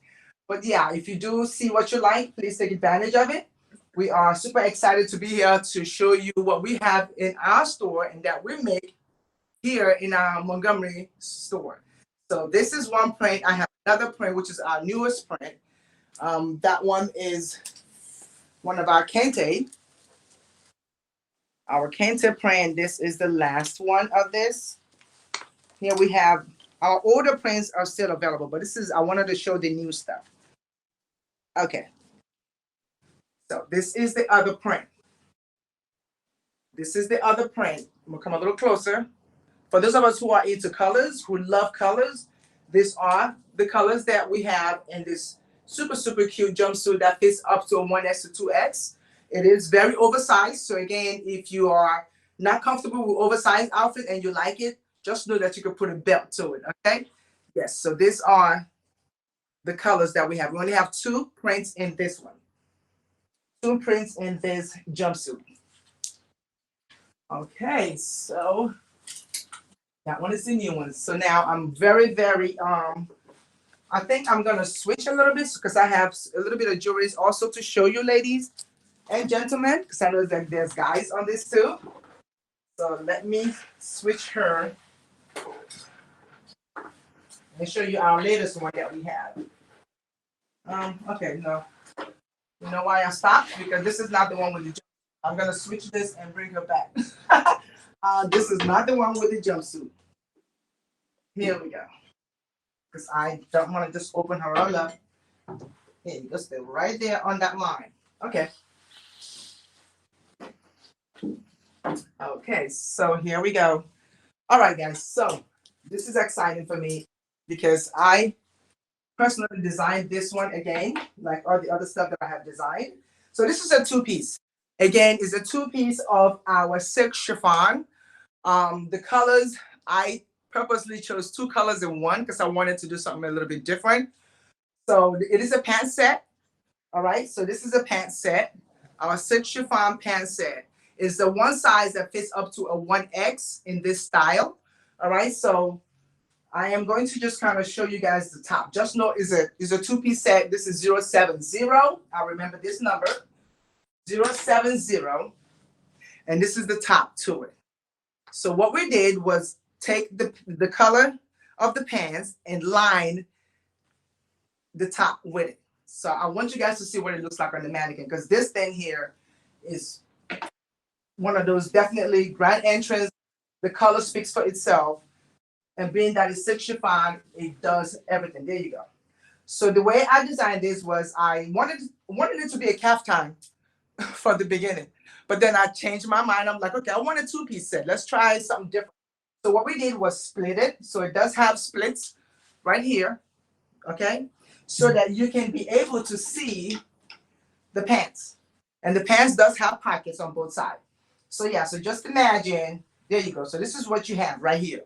But yeah, if you do see what you like, please take advantage of it. We are super excited to be here to show you what we have in our store and that we make here in our Montgomery store. So this is one print. I have another print, which is our newest print. That one is one of our Kente. Our Kente print. This is the last one of this. Here we have Our older prints are still available, but I wanted to show the new stuff. Okay. So this is the other print. This is the other print. I'm gonna come a little closer. For those of us who are into colors, who love colors, these are the colors that we have in this super, super cute jumpsuit that fits up to a 1X to 2X. It is very oversized. So again, if you are not comfortable with oversized outfit and you like it, just know that you can put a belt to it, okay? Yes, so these are the colors that we have. We only have 2 prints in this one. 2 prints in this jumpsuit. Okay, so that one is the new one. So now I'm very, very, I think I'm gonna switch a little bit because I have a little bit of jewelry also to show you, ladies and gentlemen, because I know that there's guys on this too. So let me switch her and show you our latest one that we have. Okay, no. You know why I stopped? Because this is not the one with the jumpsuit. I'm gonna switch this and bring her back. This is not the one with the jumpsuit. Here we go. Because I don't want to just open her all up. Here, you go, stay right there on that line. Okay. Okay, so here we go. All right, guys. So this is exciting for me because I personally designed this one again, like all the other stuff that I have designed. So this is a 2-piece. Again, it's a 2-piece of our silk chiffon. The colors, I purposely chose 2 colors in one because I wanted to do something a little bit different. So it is a pant set. All right, so this is a pant set. Our silk chiffon pant set is the one size that fits up to a 1X in this style. All right, so I am going to just kind of show you guys the top. Just know is a 2-piece set. This is 070. I remember this number, 070, and this is the top to it. So what we did was take the color of the pants and line the top with it. So I want you guys to see what it looks like on the mannequin because this thing here is one of those definitely grand entrance. The color speaks for itself. And being that it's silk chiffon, it does everything. There you go. So the way I designed this was I wanted it to be a caftan from the beginning. But then I changed my mind. I'm like, okay, I want a 2-piece set. Let's try something different. So what we did was split it. So it does have splits right here, okay? So that you can be able to see the pants. And the pants does have pockets on both sides. So yeah, so just imagine, there you go. So this is what you have right here.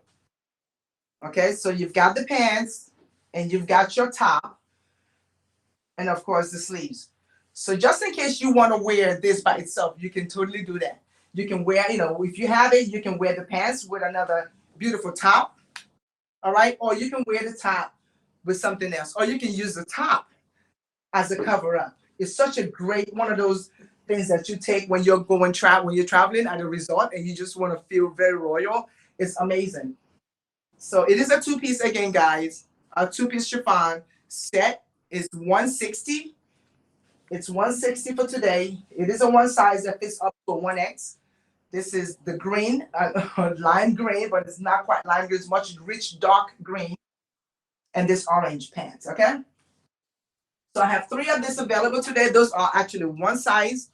Okay, so you've got the pants and you've got your top and of course the sleeves. So just in case you want to wear this by itself, you can totally do that. You can wear, if you have it, you can wear the pants with another beautiful top. All right, or you can wear the top with something else, or you can use the top as a cover up. It's such a great one of those things that you take when you're when you're traveling at a resort and you just want to feel very royal. It's amazing. So it is a 2-piece again, guys. A 2-piece chiffon set is 160. It's 160 for today. It is a one size that fits up to a 1X. This is the green, lime green, but it's not quite lime green. It's much rich, dark green. And this orange pants, okay? So I have 3 of this available today. Those are actually one size,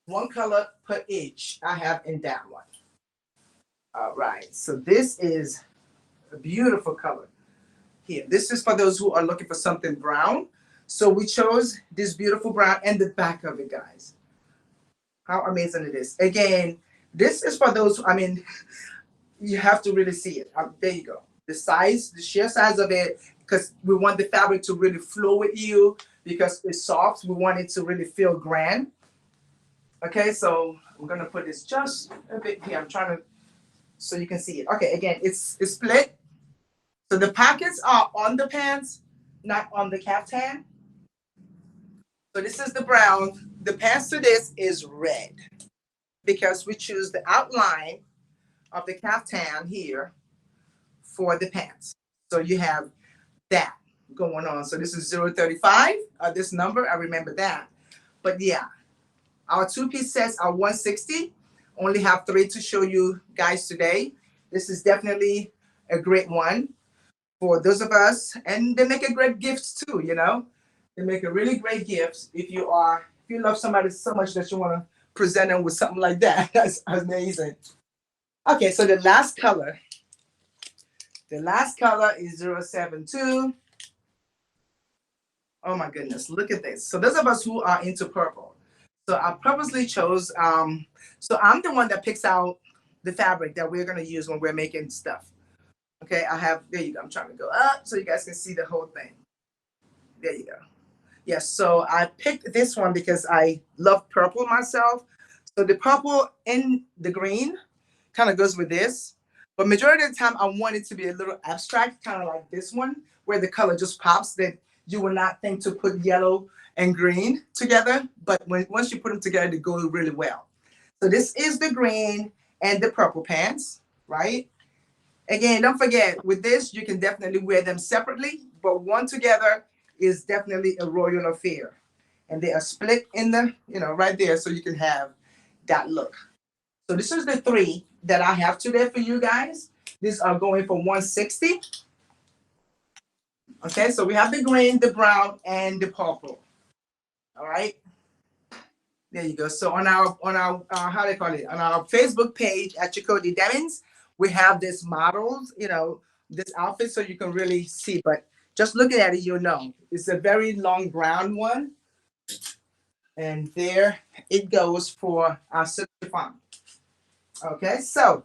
one color per each I have in that one. All right, so this is a beautiful color here. This is for those who are looking for something brown. So we chose this beautiful brown and the back of it, guys. How amazing it is. Again, this is for those, you have to really see it. There you go. The size, the sheer size of it, because we want the fabric to really flow with you because it's soft. We want it to really feel grand. Okay, so I'm going to put this just a bit here. I'm trying to, so you can see it. Okay, again, it's split. So the pockets are on the pants, not on the caftan. So this is the brown. The pants to this is red because we choose the outline of the caftan here for the pants. So you have that going on. So this is 035, this number, I remember that. But yeah, our 2-piece sets are 160. Only have 3 to show you guys today. This is definitely a great one for those of us, and they make a great gifts too. You know, they make a really great gift if you love somebody so much that you want to present them with something like that. That's amazing. Okay, so the last color is 072. Oh my goodness, look at this. So those of us who are into purple. So I purposely chose, so I'm the one that picks out the fabric that we're gonna use when we're making stuff. Okay, there you go. I'm trying to go up so you guys can see the whole thing. There you go. Yes, so I picked this one because I love purple myself. So the purple in the green kind of goes with this. But majority of the time, I want it to be a little abstract, kind of like this one, where the color just pops that you will not think to put yellow and green together. But once you put them together, they go really well. So this is the green and the purple pants, right? Again, don't forget, with this, you can definitely wear them separately, but one together is definitely a royal affair. And they are split in the, right there, so you can have that look. So this is the three that I have today for you guys. These are going for 160. Okay, so we have the green, the brown, and the purple. All right. There you go. So on our how they call it, on our Facebook page at Chakoti Demons, we have this models, this outfit, so you can really see. But just looking at it, you'll know it's a very long brown one, and there it goes for our chiffon. Okay, so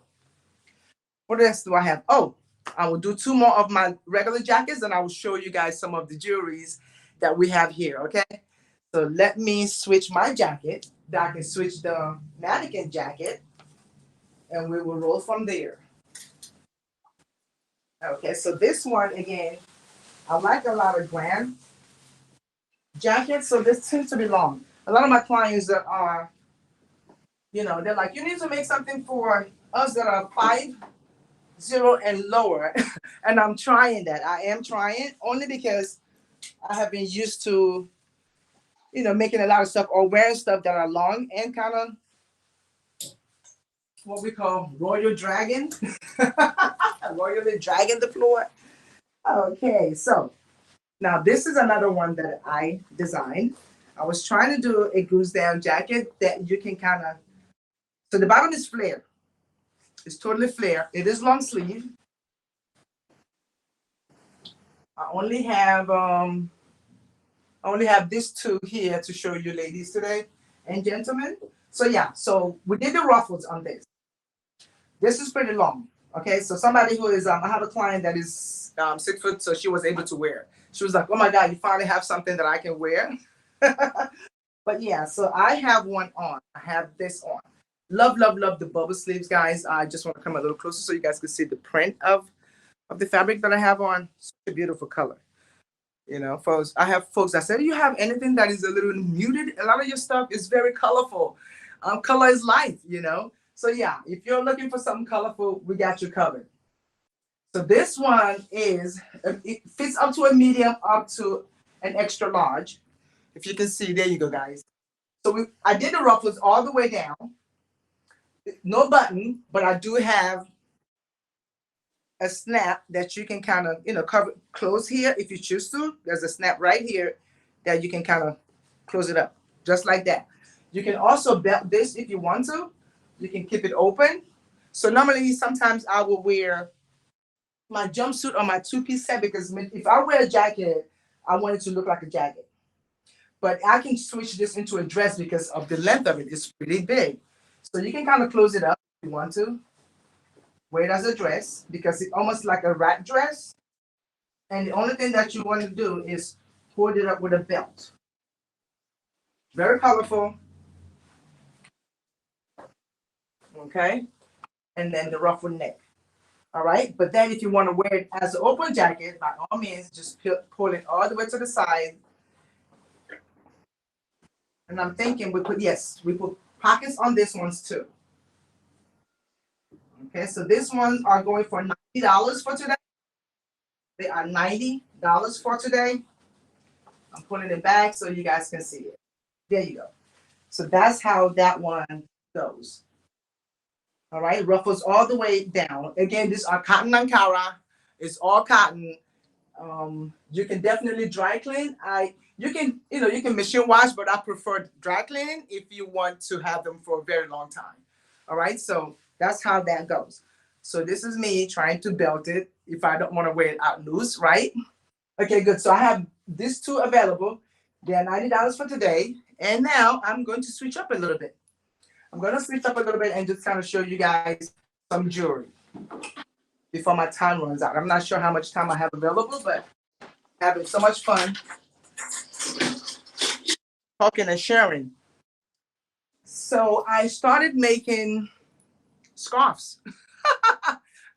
what else do I have? Oh, I will do two more of my regular jackets, and I will show you guys some of the jewelries that we have here. Okay, so let me switch my jacket. That I can switch the mannequin jacket, and we will roll from there. Okay, so this one again, I like a lot of glam jackets, so this tends to be long. A lot of my clients that are, they're like, you need to make something for us that are 5'0" and lower. And I'm trying that. I am trying only because I have been used to, making a lot of stuff or wearing stuff that are long and kind of what we call royal dragon. Royally dragging the floor. Okay, so now this is another one that I designed. I was trying to do a goose down jacket that you can kind of, so the bottom is flare. It's totally flare. It is long sleeve. I only have these two here to show you ladies today and gentlemen. So yeah, so we did the ruffles on this. This is pretty long. Okay, so somebody who is, I have a client that is 6 foot, so she was able to wear. She was like, oh my God, you finally have something that I can wear. But yeah, so I have one on. I have this on. Love, love, love the bubble sleeves, guys. I just want to come a little closer so you guys can see the print of the fabric that I have on. Such a beautiful color. Folks, I have folks that say, do you have anything that is a little muted? A lot of your stuff is very colorful. Color is life, So yeah, if you're looking for something colorful, we got you covered. So this one it fits up to a medium, up to an extra large. If you can see, there you go, guys. So I did the ruffles all the way down. No button, but I do have a snap that you can kind of, close here if you choose to. There's a snap right here that you can kind of close it up, just like that. You can also belt this if you want to. You can keep it open. So normally, sometimes I will wear my jumpsuit or my two-piece set because if I wear a jacket, I want it to look like a jacket. But I can switch this into a dress because of the length of it. It's pretty big. So you can kind of close it up if you want to. Wear it as a dress because it's almost like a wrap dress. And the only thing that you want to do is hold it up with a belt. Very colorful. Okay. And then the ruffled neck. All right. But then if you want to wear it as an open jacket, by all means, just pull it all the way to the side. And I'm thinking we put pockets on this ones too. Okay, so these ones are going for $90 for today. They are $90 for today. I'm putting it back so you guys can see it. There you go. So that's how that one goes. All right, ruffles all the way down. Again, these are cotton Ankara. It's all cotton. You can definitely dry clean. You can you can machine wash, but I prefer dry cleaning if you want to have them for a very long time. All right, so that's how that goes. So this is me trying to belt it if I don't want to wear it out loose, right? Okay, good. So I have these two available. They're $90 for today. And now I'm going to switch up a little bit. I'm going to switch up a little bit and just kind of show you guys some jewelry before my time runs out. I'm not sure how much time I have available, but having so much fun talking and sharing. So I started making scarves.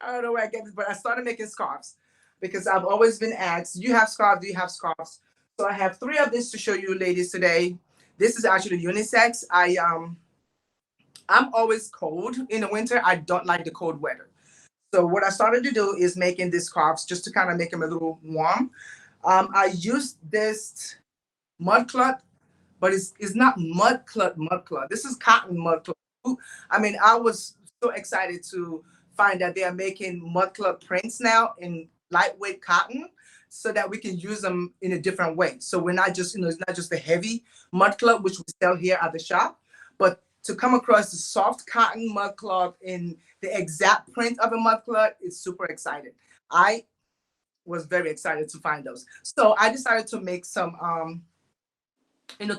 I don't know where I get this, but I started making scarves because I've always been asked, "You have scarves? Do you have scarves?" So I have three of this to show you, ladies, today. This is actually unisex. I'm always cold in the winter. I don't like the cold weather. So what I started to do is making these scarves just to kind of make them a little warm. I used this mud cloth, but it's not mud cloth. This is cotton mud cloth. I mean, I was so excited to find that they are making mud cloth prints now in lightweight cotton so that we can use them in a different way. So we're not just, it's not just the heavy mud cloth, which we sell here at the shop, but to come across the soft cotton mud cloth in the exact print of a mud cloth is super exciting. I was very excited to find those. So I decided to make some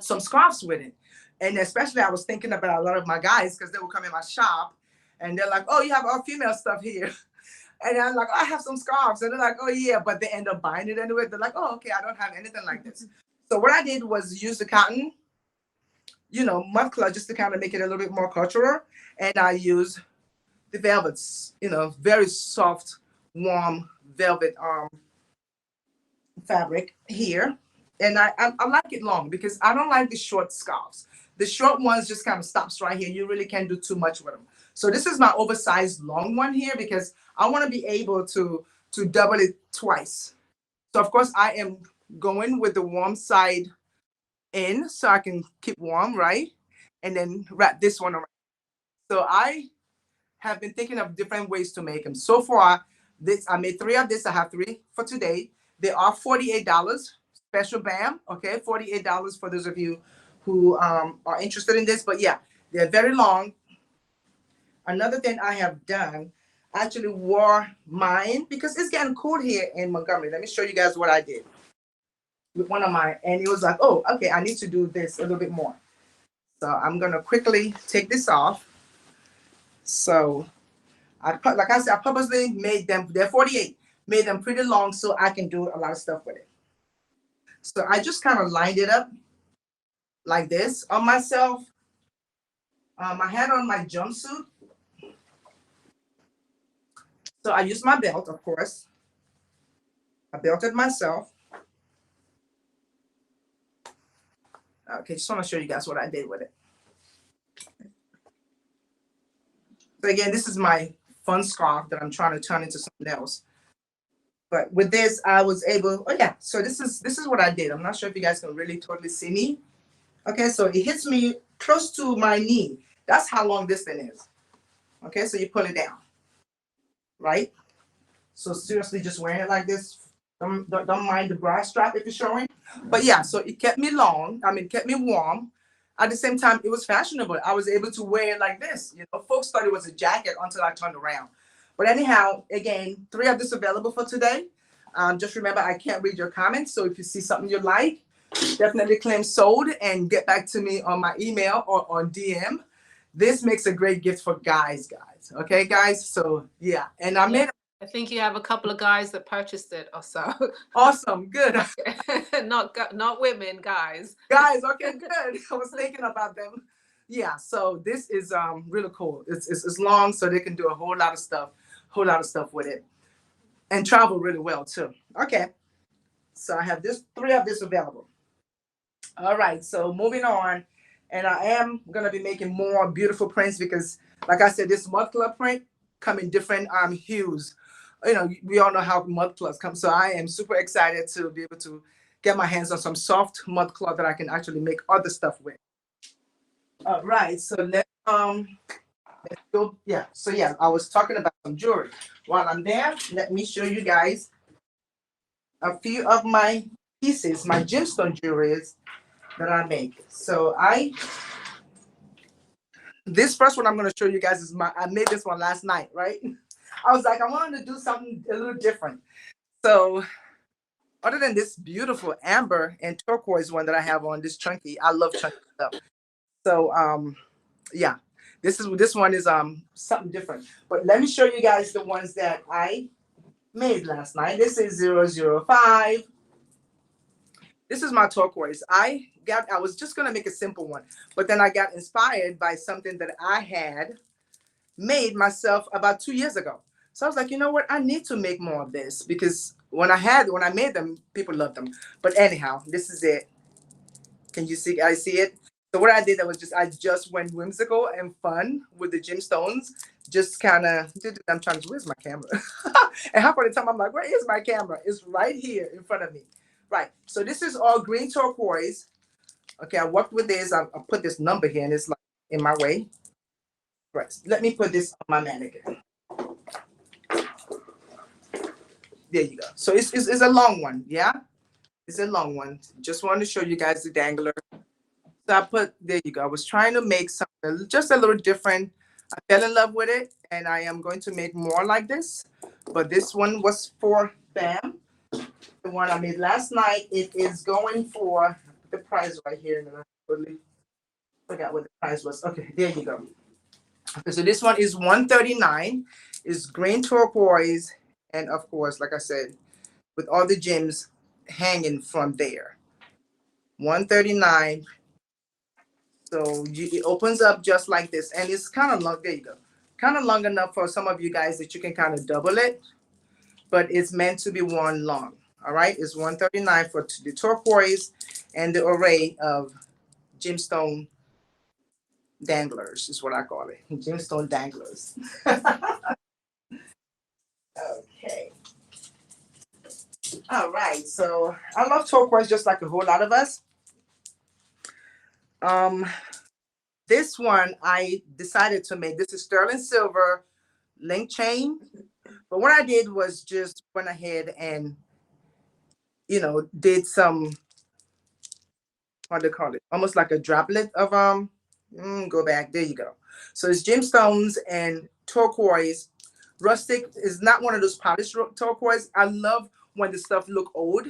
some scarves with it. And especially I was thinking about a lot of my guys because they would come in my shop and they're like, "Oh, you have all female stuff here." And I'm like, "I have some scarves." And they're like, "Oh yeah," but they end up buying it anyway. They're like, "Oh, okay, I don't have anything like this." So what I did was use the cotton, mud cloth just to kind of make it a little bit more cultural. And I use the velvets, very soft, warm velvet fabric here. And I like it long because I don't like the short scarves. The short ones just kind of stops right here. You really can't do too much with them. So this is my oversized long one here because I want to be able to double it twice. So of course I am going with the warm side in so I can keep warm, right? And then wrap this one around. So I have been thinking of different ways to make them. So far, I made three of this. I have three for today. They are $48. Special BAM, okay? $48 for those of you who are interested in this. But yeah, they're very long. Another thing I have done, I actually wore mine because it's getting cold here in Montgomery. Let me show you guys what I did with one of mine. And it was like, oh, okay, I need to do this a little bit more. So I'm going to quickly take this off. So like I said, I purposely made them, they're 48, made them pretty long so I can do a lot of stuff with it. So I just kind of lined it up like this on myself. I had on my jumpsuit. So I used my belt, of course. I belted myself. Okay, just want to show you guys what I did with it. So again, this is my fun scarf that I'm trying to turn into something else. But with this, I was able, oh yeah, so this is what I did. I'm not sure if you guys can really totally see me. Okay, so it hits me close to my knee. That's how long this thing is. Okay, so you pull it down, right? So seriously, just wearing it like this. Don't mind the bra strap if it's showing. But yeah, so it kept me long. I mean, kept me warm. At the same time, it was fashionable. I was able to wear it like this. Folks thought it was a jacket until I turned around. But anyhow, again, three of this available for today. Just remember, I can't read your comments. So if you see something you like, definitely claim sold and get back to me on my email or on DM. This makes a great gift for guys. Okay, guys? So yeah, and I made I think you have a couple of guys that purchased it or so. awesome, good. Not women, guys. Guys, okay, good. I was thinking about them. Yeah, so this is really cool. It's long, so they can do a whole lot of stuff with it, and travel really well too. Okay, so I have three of this available. All right, so moving on, and I am gonna be making more beautiful prints because, like I said, this mud club print come in different hues. We all know how mud clubs come, so I am super excited to be able to get my hands on some soft mud cloth that I can actually make other stuff with. All right, so let's So yeah, so yeah, I was talking about some jewelry. While I'm there, let me show you guys a few of my pieces, my gemstone jewelries that I make. So this first one I'm gonna show you guys is I made this one last night, right? I was like, I wanted to do something a little different. So other than this beautiful amber and turquoise one that I have on, this chunky, I love chunky stuff. So yeah, this one is something different. But let me show you guys the ones that I made last night. This is 005. This is my turquoise. I was just gonna make a simple one, but then I got inspired by something that I had made myself about 2 years ago. So I was like, you know what? I need to make more of this because when I made them, people loved them. But anyhow, this is it. Can you see? I see it. So what I did, I just went whimsical and fun with the gemstones. Just kind of, I'm trying to, where's my camera? And half of the time I'm like, where is my camera? It's right here in front of me. Right. So this is all green turquoise. Okay, I worked with this. I put this number here and it's like in my way. Right. Let me put this on my mannequin. There you go. So it's a long one. Yeah. It's a long one. Just wanted to show you guys the dangler. So I put, there you go. I was trying to make something just a little different. I fell in love with it and I am going to make more like this. But this one was for Bam. The one I made last night, it is going for the price right here. And I totally forgot what the price was. Okay, there you go. Okay, so this one is $139. It's green turquoise. And of course, like I said, with all the gems hanging from there. 139. So it opens up just like this, and it's kind of long. There you go, kind of long enough for some of you guys that you can kind of double it, but it's meant to be worn long. All right, it's 139 for the turquoise and the array of gemstone danglers is what I call it, gemstone danglers. Okay. All right, so I love turquoise just like a whole lot of us. Um, this one I decided to make. This is sterling silver link chain. But what I did was just went ahead and, did some, what do they call it? Almost like a droplet of, go back, there you go. So it's gemstones and turquoise. Rustic is not one of those polished turquoise. I love when the stuff look old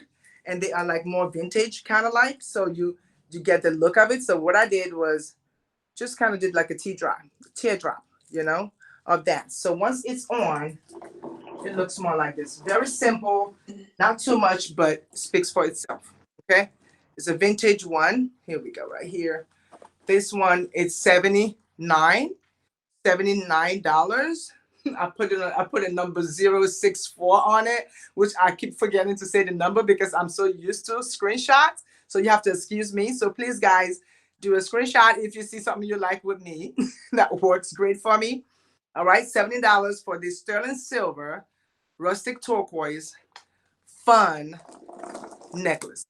and they are like more vintage kind of like. So you get the look of it. So what I did was just kind of did like a teardrop, of that. So once it's on, it looks more like this. Very simple, not too much, but speaks for itself. Okay. It's a vintage one. Here we go, right here. This one is $79. I put a number 064 on it, which I keep forgetting to say the number because I'm so used to screenshots. So you have to excuse me. So please, guys, do a screenshot if you see something you like with me. That works great for me. All right, $70 for this sterling silver rustic turquoise fun necklace.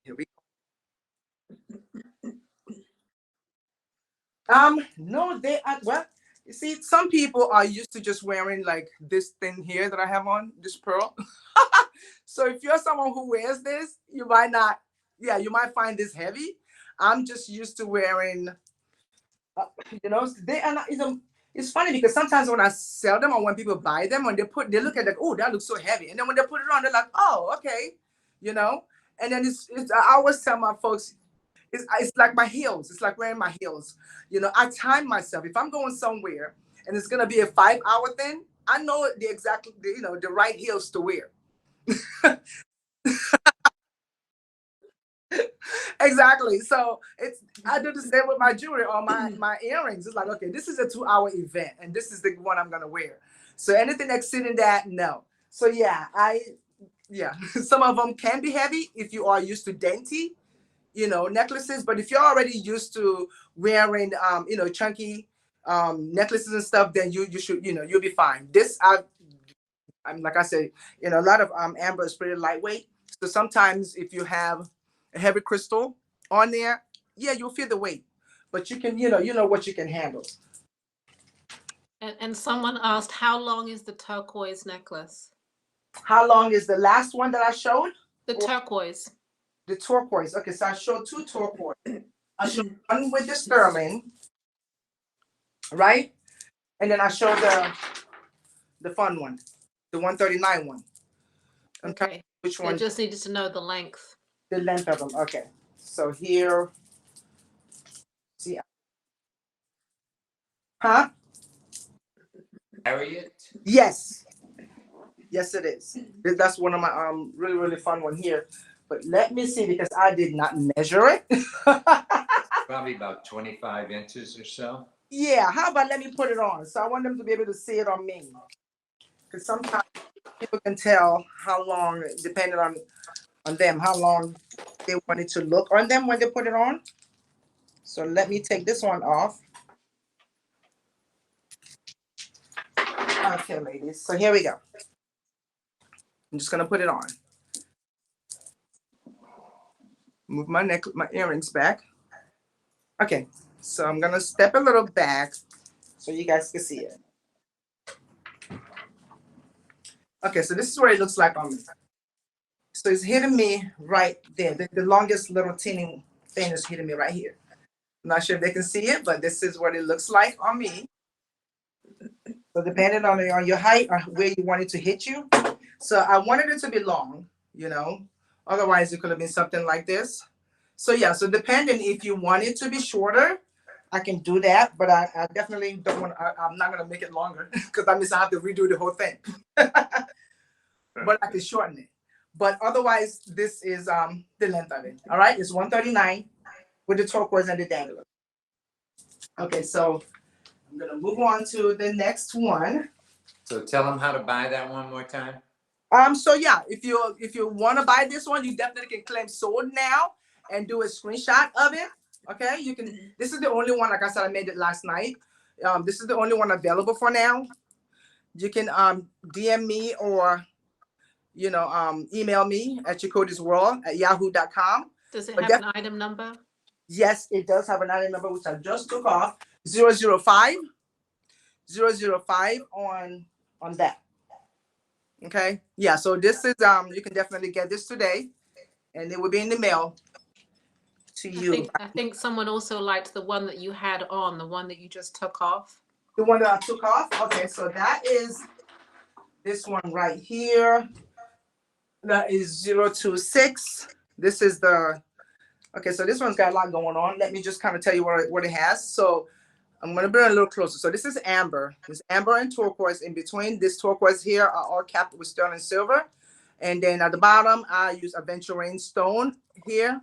Here we go. No, they are, well, you see, some people are used to just wearing like this thing here that I have on, this pearl. So if you're someone who wears this, you might not, yeah, you might find this heavy. I'm just used to wearing, they are not, it's funny because sometimes when I sell them or when people buy them, when they look at it, oh, that looks so heavy. And then when they put it on, they're like, oh, okay, you know? And then I always tell my folks, it's like my heels. It's like wearing my heels. I time myself. If I'm going somewhere and it's going to be a 5-hour thing, I know the right heels to wear. Exactly. So I do the same with my jewelry or my earrings. It's like, okay, this is a 2-hour event and this is the one I'm gonna wear. So anything exceeding that, no. So yeah, some of them can be heavy if you are used to dainty, necklaces. But if you're already used to wearing chunky necklaces and stuff, then you should, you'll be fine. I'm like I said, a lot of amber is pretty lightweight. So sometimes if you have a heavy crystal on there, yeah, you'll feel the weight. But you can, you know what you can handle. And someone asked, how long is the turquoise necklace? How long is the last one that I showed? The turquoise. The turquoise. Okay, so I showed two turquoise. I showed one with the sterling, right? And then I showed the fun one, the 139 one. Okay. Which They one? just needed to know the length. The length of them. Okay. So here, see, huh? Harriet? Yes. Yes, it is. That's one of my really really fun one here. But let me see because I did not measure it. Probably about 25 inches or so. Yeah. How about let me put it on? So I want them to be able to see it on me. Because sometimes people can tell how long, depending on them, how long they want it to look on them when they put it on. So let me take this one off. Okay, ladies. So here we go. I'm just gonna put it on. Move my earrings back. Okay, so I'm gonna step a little back so you guys can see it. Okay, so this is what it looks like on me. So it's hitting me right there. The longest little teeny thing is hitting me right here. I'm not sure if they can see it, but this is what it looks like on me. So depending on your height or where you want it to hit you. So I wanted it to be long, you know. Otherwise, it could have been something like this. So yeah, so depending if you want it to be shorter, I can do that. But I definitely don't want. I'm not gonna make it longer because that means I have to redo the whole thing. But I can shorten it. But otherwise, this is the length of it. All right, it's 139 with the turquoise and the dangler. Okay, so I'm gonna move on to the next one. So tell them how to buy that one more time. So yeah, if you want to buy this one, you definitely can claim sold now and do a screenshot of it. Okay, you can. This is the only one. Like I said, I made it last night. This is the only one available for now. You can DM me or email me at yahoo.com. Does it But have an item number? yes, it does have an item number which I just took off 005 005 on that. Okay, yeah. So this is you can definitely get this today, and it will be in the mail to you. I think someone also liked the one that you had on, the one that you just took off. The one that I took off. Okay, so that is this one right here. That is 026. This is the okay. So this one's got a lot going on. Let me just kind of tell you what it has. So I'm gonna bring it a little closer. So this is amber. There's amber and turquoise in between. This turquoise here are all capped with sterling silver. And then at the bottom, I use aventurine stone here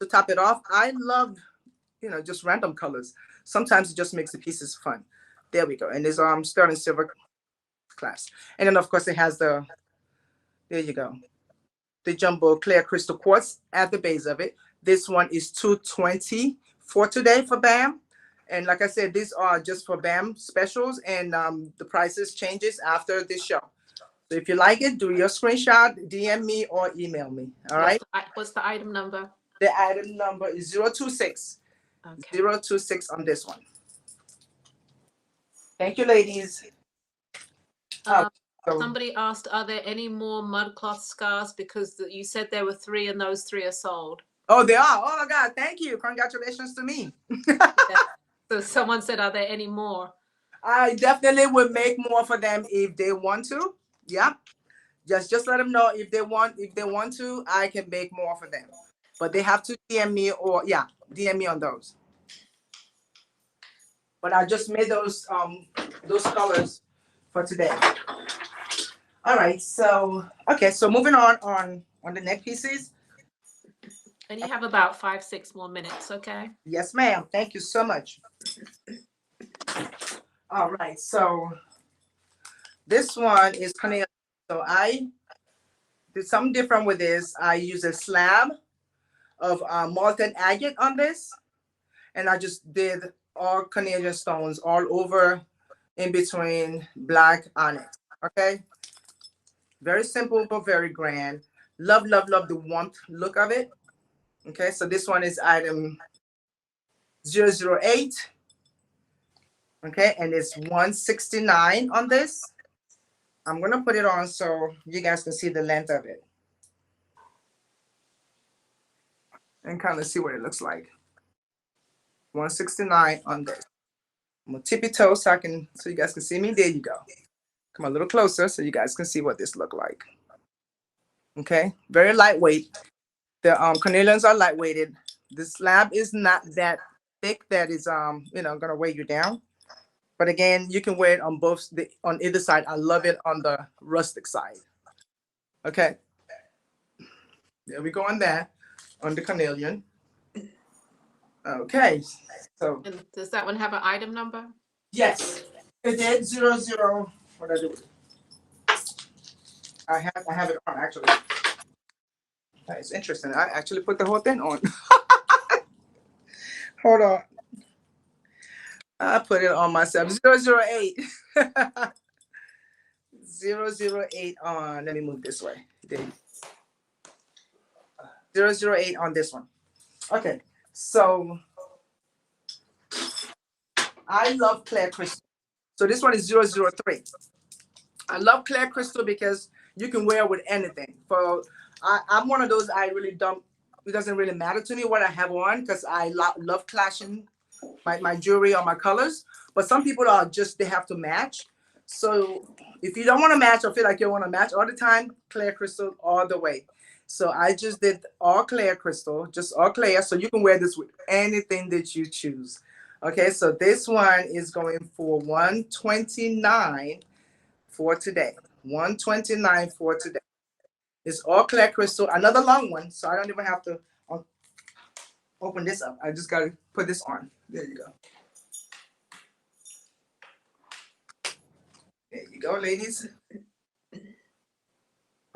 to top it off. I love, just random colors. Sometimes it just makes the pieces fun. There we go. And there's sterling silver clasp. And then of course it has there you go. The jumbo clear crystal quartz at the base of it. This one is $220 for today for BAM. And like I said, these are just for BAM specials, and the prices changes after this show. So if you like it, do your screenshot, DM me or email me. All right. What's the item number? The item number is 026. Okay. 026 on this one. Thank you, ladies. Somebody asked, are there any more mudcloth scarves? Because you said there were 3 and those 3 are sold. Oh, they are? Oh, my God. Thank you. Congratulations to me. So someone said, are there any more? I definitely would make more for them if they want to. Yeah. Just let them know if they want to, I can make more for them. But they have to DM me or DM me on those. But I just made those colors for today. All right, so so moving on the neck pieces. And you have about 5-6 more minutes, okay? Yes, ma'am. Thank you so much. All right, so this one is kind of, so I did something different with this. I use a slab of molten agate on this, and I just did all Canadian stones all over in between black onyx. Okay, very simple but very grand. Love the warmth look of it. Okay, so this one is item 008. Okay, and it's 169 on this. I'm gonna put it on so you guys can see the length of it and kind of see what it looks like. 169 on this. I'm gonna tippy toe so so you guys can see me. There you go. Come a little closer so you guys can see what this look like. Okay, very lightweight. The carnelians are lightweighted. The slab is not that thick that is gonna weigh you down. But again, you can wear it on on either side. I love it on the rustic side. Okay, there we go on that, on the carnelian. Okay, so And does that one have an item number? yes, it did 00. What did I do? I have it on actually. It's interesting. I actually put the whole thing on. Hold on. I put it on myself. 008. 008 on. Let me move this way. 008 on this one. Okay, so I love clear crystal. So this one is 003. I love clear crystal because you can wear it with anything. I'm one of those, I really don't, it doesn't really matter to me what I have on because I love clashing my jewelry or my colors. But some people are just, they have to match. So if you don't want to match or feel like you want to match all the time, clear crystal all the way. So I just did all clear crystal, just all clear. So you can wear this with anything that you choose. Okay, so this one is going for 129 for today. 129 for today. It's all clear crystal. Another long one, so I don't even have to open this up. I just got to put this on. There you go. There you go, ladies.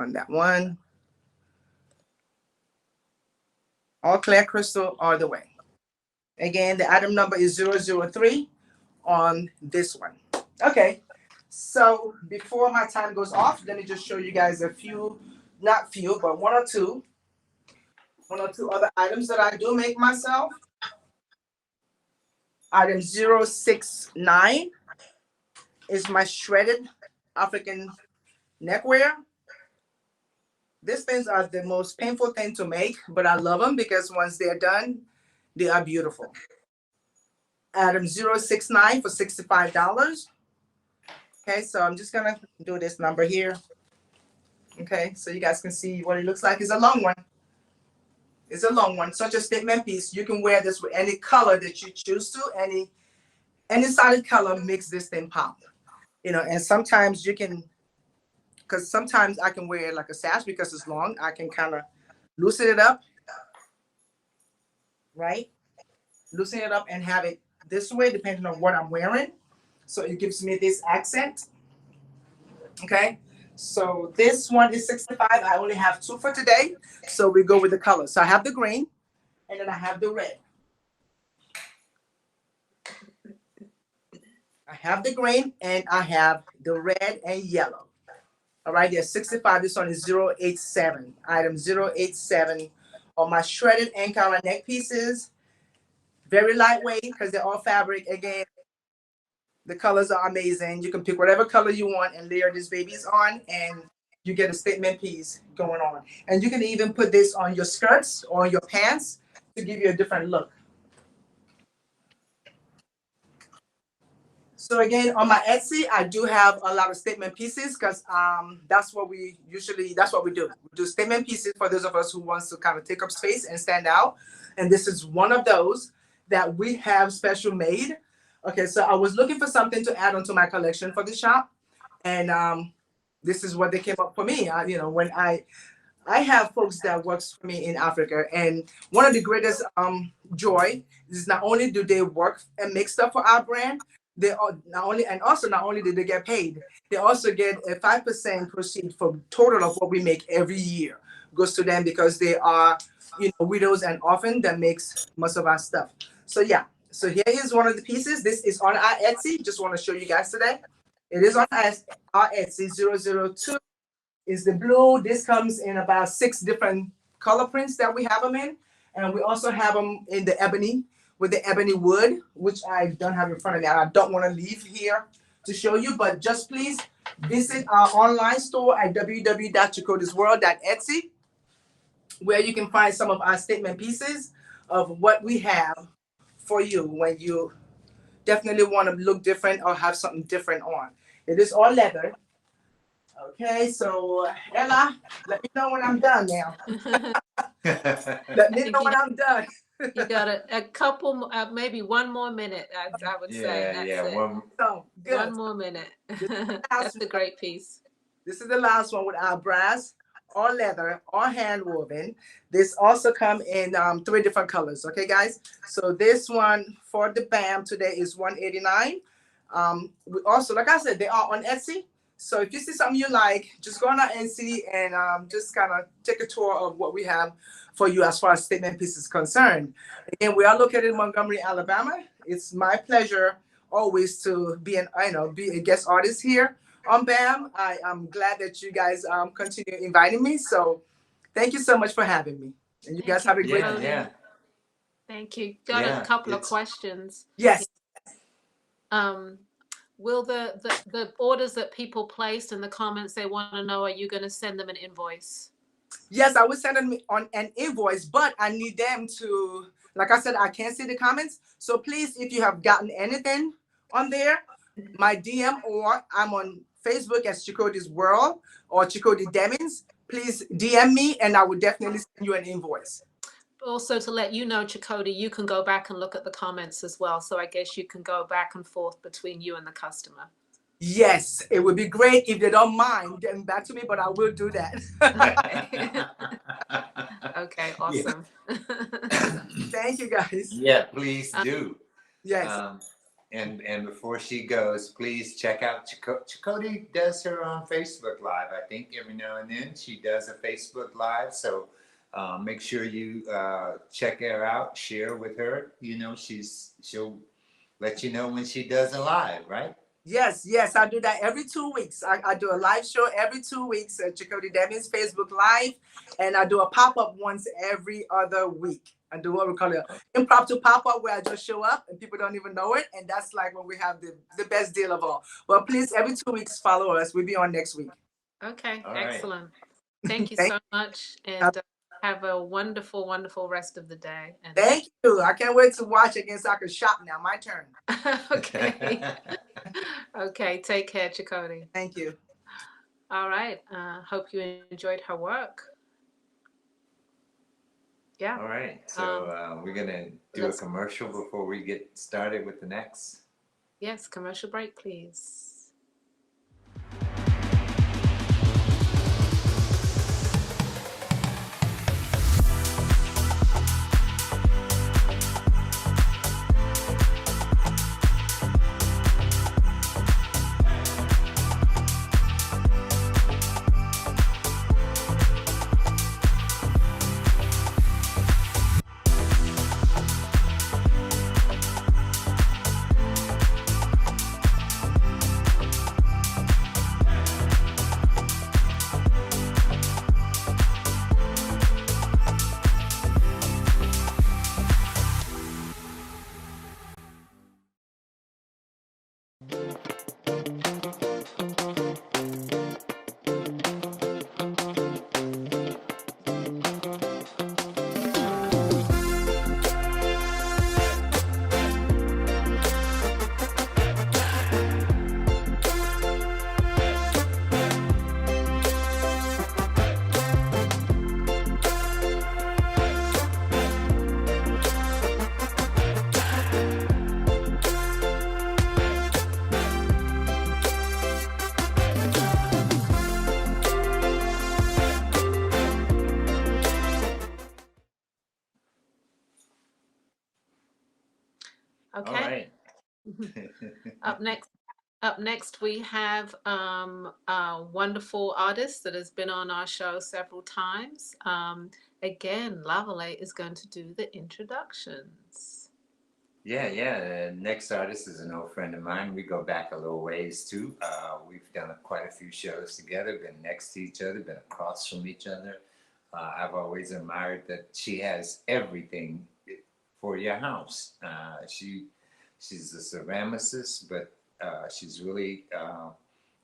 On that one. All clear crystal all the way. Again, the item number is 003 on this one. Okay, so before my time goes off, let me just show you guys a few, not few, but one or two other items that I do make myself. Item 069 is my shredded African neckwear. These things are the most painful thing to make, but I love them because once they're done, they are beautiful. Item 069 for $65. Okay, so I'm just gonna do this number here. Okay, so you guys can see what it looks like. It's a long one. It's a long one, such a statement piece. You can wear this with any color that you choose to. Any solid color makes this thing pop. And sometimes you can, because sometimes I can wear it like a sash because it's long. I can kind of loosen it up, right? Loosen it up and have it this way, depending on what I'm wearing. So it gives me this accent. Okay, so this one is 65. I only have two for today. So we go with the color. So I have the green and then I have the red. I have the green and I have the red and yellow. All right, there's 65. This one is 087. Item 087 on my shredded ankle and neck pieces. Very lightweight because they're all fabric. Again, the colors are amazing. You can pick whatever color you want and layer these babies on, and you get a statement piece going on. And you can even put this on your skirts or your pants to give you a different look. So again, on my Etsy, I do have a lot of statement pieces because that's what we do. We do statement pieces for those of us who wants to kind of take up space and stand out. And this is one of those that we have special made. Okay, so I was looking for something to add onto my collection for the shop. And this is what they came up for me. When I have folks that works for me in Africa, and one of the greatest joy is not only do they work and make stuff for our brand, they are not only do they get paid, they also get a 5% proceed for total of what we make every year goes to them because they are widows and orphans that makes most of our stuff. So yeah, so here is one of the pieces. This is on our Etsy. Just want to show you guys today. It is on our Etsy. 002 is the blue. This comes in about 6 different color prints that we have them in. And we also have them in the ebony, with the ebony wood, which I don't have in front of me. I don't want to leave here to show you, but just please visit our online store at www.chakotysworld.etsy, where you can find some of our statement pieces of what we have for you when you definitely want to look different or have something different on. It is all leather. Okay, so Ella, let me know when I'm done now. Let I me think know when I'm done. you got a couple, maybe one more minute, I would say. Yeah, That's yeah. it. So good. One more minute. This is the That's last a great piece. This is the last one with our brass or leather or hand woven. This also come in 3 different colors. Okay, guys. So this one for the BAM today is $189. We also, like I said, they are on Etsy. So if you see something you like, just go on our Etsy and just kind of take a tour of what we have for you as far as statement piece is concerned. Again, we are located in Montgomery, Alabama. It's my pleasure always to be be a guest artist here on BAM. I am glad that you guys continue inviting me. So thank you so much for having me. And you guys Thank you, have a great Yeah, Cody. yeah, Thank you. Got a yeah. couple of It's questions. Yes. Um, will the orders that people placed in the comments, they want to know, are you going to send them an invoice? Yes, I will send them on an invoice, but I need them to, like I said, I can't see the comments. So please, if you have gotten anything on there, my DM or I'm on Facebook as Chicoty's World or Chicoty Demons, please DM me and I will definitely send you an invoice. Also, to let you know, Chakotay, you can go back and look at the comments as well. So I guess you can go back and forth between you and the customer. Yes, it would be great if they don't mind getting back to me, but I will do that. Okay. Okay, yeah. awesome. Thank you, guys. Yeah, please do. Yes. Um, and before she goes, please check out Chakotay does her on Facebook Live. I think every now and then she does a Facebook Live. So make sure you check her out, share with her. You know, she'll let you know when she does a live, right? Yes, yes, I do that every 2 weeks. I do a live show every 2 weeks at Chicoty Devin's Facebook Live, and I do a pop-up once every other week. I do what we call an impromptu pop-up where I just show up and people don't even know it, and that's like when we have the best deal of all. But please, every 2 weeks, follow us. We'll be on next week. Okay, All right. excellent. Thank you Thank, so much, and have a wonderful, wonderful rest of the day. And thank you. I can't wait to watch again so I can shop now. My turn. okay. Okay, take care, Chakotay. Thank you. All right. Hope you enjoyed her work. Yeah. All right. So we're gonna do a commercial before we get started with the next. Yes, commercial break, please. Okay. All right. Up next, we have a wonderful artist that has been on our show several times. Again, Lavalais is going to do the introductions. Yeah. The next artist is an old friend of mine. We go back a little ways too. We've done quite a few shows together, been next to each other, been across from each other. I've always admired that she has everything for your house. She's a ceramicist, but she's really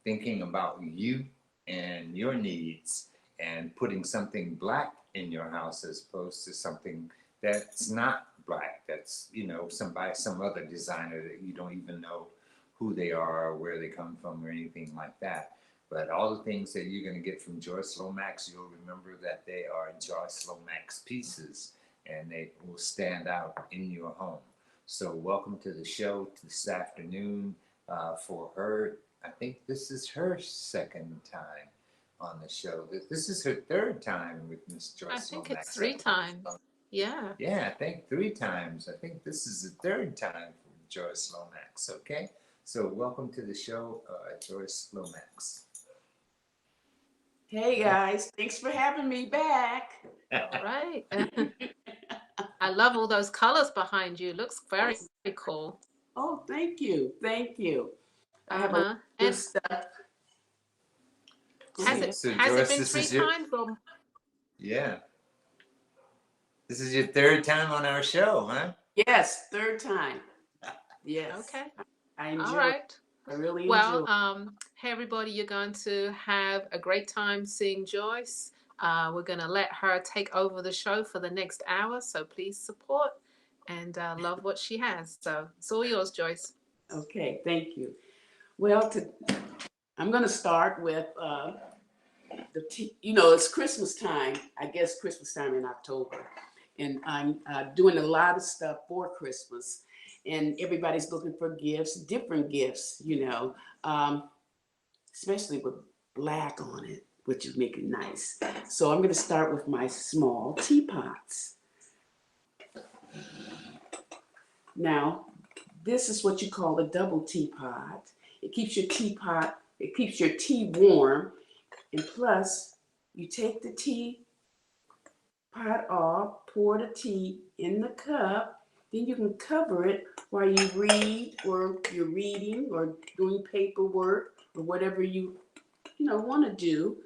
thinking about you and your needs and putting something black in your house as opposed to something that's not black. That's, some other designer that you don't even know who they are or where they come from or anything like that. But all the things that you're going to get from Joyce Lomax, you'll remember that they are Joyce Lomax pieces and they will stand out in your home. So welcome to the show this afternoon for her. I think this is her second time on the show. This is her third time with Miss Joyce Lomax. I think it's 3 times. Yeah. Yeah, I think 3 times. I think this is the third time for Joyce Lomax, okay? So welcome to the show, Joyce Lomax. Hey guys, thanks for having me back. All right. I love all those colors behind you. Looks very, very cool. Oh, thank you. Thank you. I have a lot of And stuff. has it been 3 times? Or... Yeah. This is your third time on our show, huh? Yes, third time. Yes. Okay. I enjoy All right. it. I really well, enjoy hey everybody, you're going to have a great time seeing Joyce. We're going to let her take over the show for the next hour, so please support and love what she has. So it's all yours, Joyce. Okay, thank you. Well, I'm going to start with it's Christmas time. I guess Christmas time in October, and I'm doing a lot of stuff for Christmas. And everybody's looking for gifts, different gifts, especially with black on it, which would make it nice. So I'm going to start with my small teapots. Now, this is what you call a double teapot. It keeps your tea warm, and plus, you take the teapot off, pour the tea in the cup. Then you can cover it while you read, or you're reading, or doing paperwork, or whatever you want to do.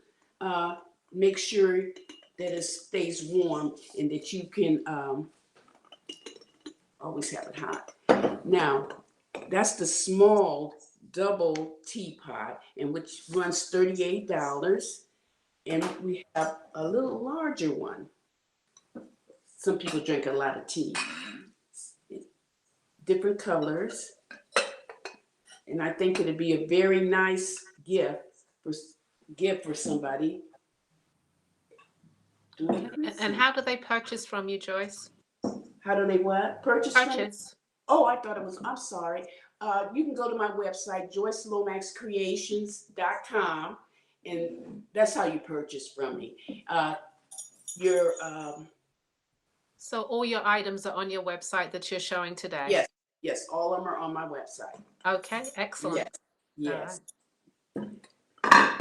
Make sure that it stays warm and that you can always have it hot. Now, that's the small double teapot, and which runs $38. And we have a little larger one. Some people drink a lot of tea. Different colors, and I think it'd be a very nice gift for somebody. And how do they purchase from you, Joyce? How do they what? Purchase. Oh, I thought it was. I'm sorry. You can go to my website, JoyceLomaxCreations.com, and that's how you purchase from me. So all your items are on your website that you're showing today? Yes, all of them are on my website. Okay, excellent. Yes. I'm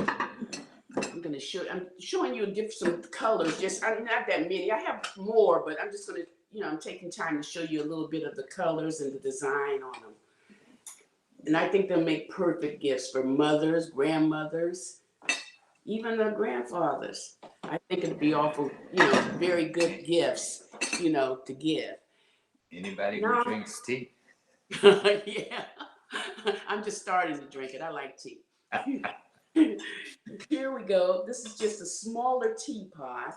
showing you some colors, not that many. I have more, but I'm just gonna, I'm taking time to show you a little bit of the colors and the design on them. And I think they'll make perfect gifts for mothers, grandmothers, even their grandfathers. I think it'd be awful, very good gifts, to give. Anybody who drinks tea. Yeah, I'm just starting to drink it. I like tea. Here we go. This is just a smaller teapot.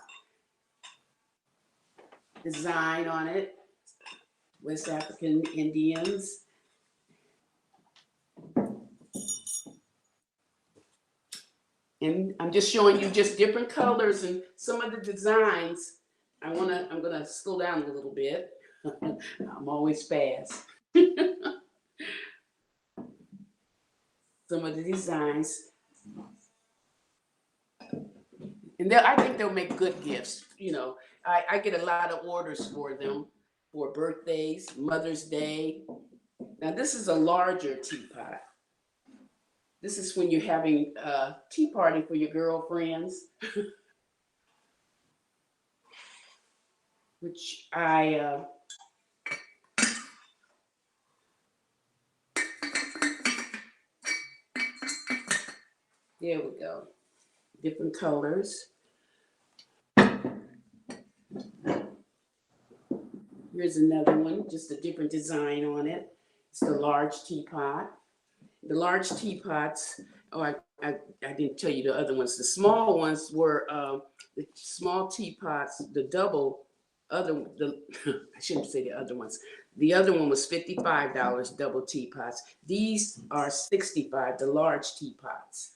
Design on it, West African Indians. And I'm just showing you just different colors and some of the designs. I'm gonna slow down a little bit. I'm always fast. Some of the designs. And I think they'll make good gifts. I get a lot of orders for them for birthdays, Mother's Day. Now this is a larger teapot. This is when you're having a tea party for your girlfriends. Which there we go. Different colors. Here's another one, just a different design on it. It's the large teapot. The large teapots, oh, I didn't tell you the other ones. The small ones were the small teapots, the double, I shouldn't say the other ones. The other one was $55, double teapots. These are $65, the large teapots.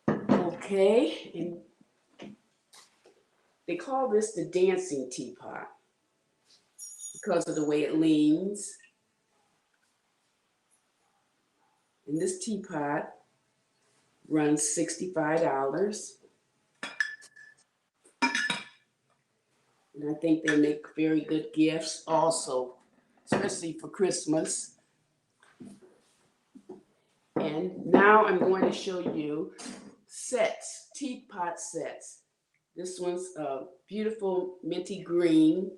Okay, and they call this the dancing teapot because of the way it leans. And this teapot runs $65. And I think they make very good gifts also, especially for Christmas. And now I'm going to show you sets, teapot sets. This one's a beautiful minty green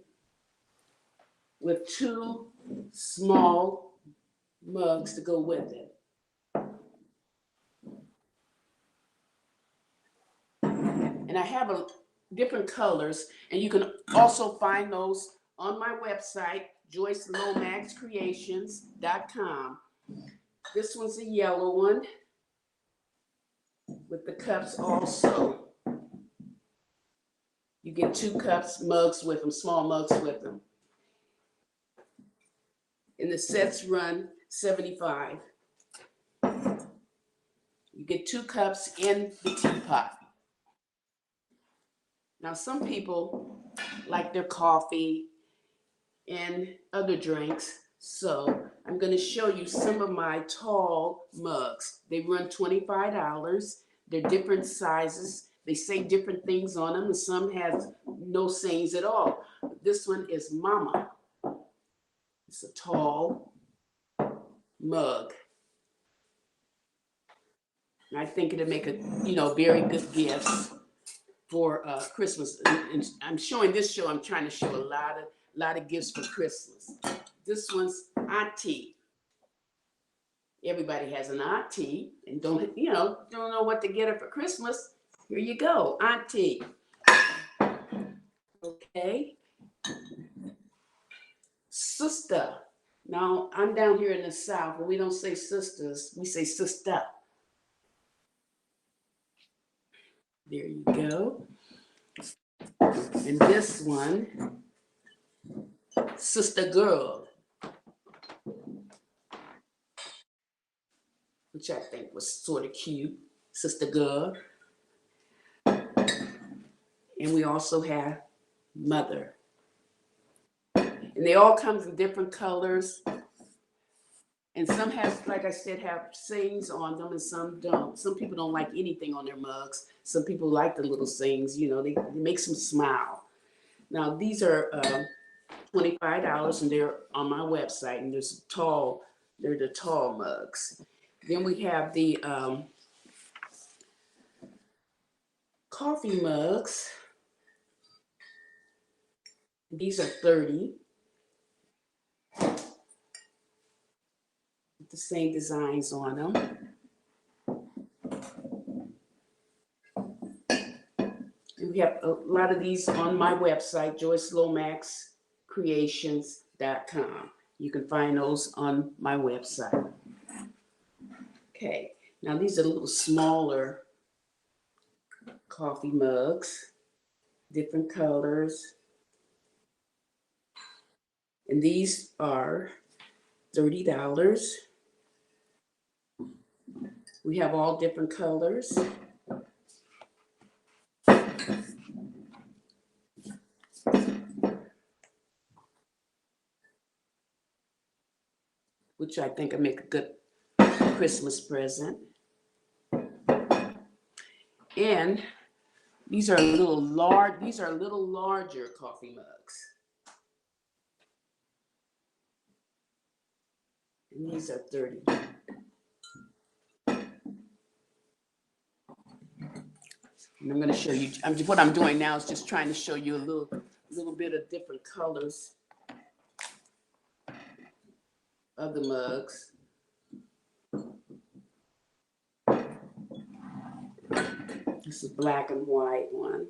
with 2 small mugs to go with it. And I have different colors, and you can also find those on my website, JoyceLomaxCreations.com. This one's a yellow one with the cups also. You get 2 cups, mugs with them, small mugs with them. And the sets run $75. You get 2 cups in the teapot. Now, some people like their coffee and other drinks, so I'm going to show you some of my tall mugs. They run $25. They're different sizes. They say different things on them, and some have no sayings at all. This one is Mama. It's a tall mug. And I think it'll make a very good gifts for Christmas. And I'm showing this show. I'm trying to show a lot of gifts for Christmas. This one's Auntie. Everybody has an auntie and don't know what to get her for Christmas. Here you go, Auntie. Okay. Sister. Now, I'm down here in the South, but we don't say sisters, we say sister. There you go. And this one, Sister Girl, which I think was sort of cute, Sister Girl. And we also have Mother. And they all come in different colors. And some have, like I said, have sayings on them and some don't. Some people don't like anything on their mugs. Some people like the little sayings, they make them smile. Now, these are $25 and they're on my website, and they're the tall mugs. Then we have the coffee mugs. These are $30. With the same designs on them. And we have a lot of these on my website, JoyceLomaxCreations.com. You can find those on my website. Okay, now these are a little smaller coffee mugs, different colors. And these are $30. We have all different colors. Which I think will make a good Christmas present. And these are a little larger coffee mugs. And these are $30. And I'm going to show you, what I'm doing now is just trying to show you a little bit of different colors of the mugs. This is a black and white one.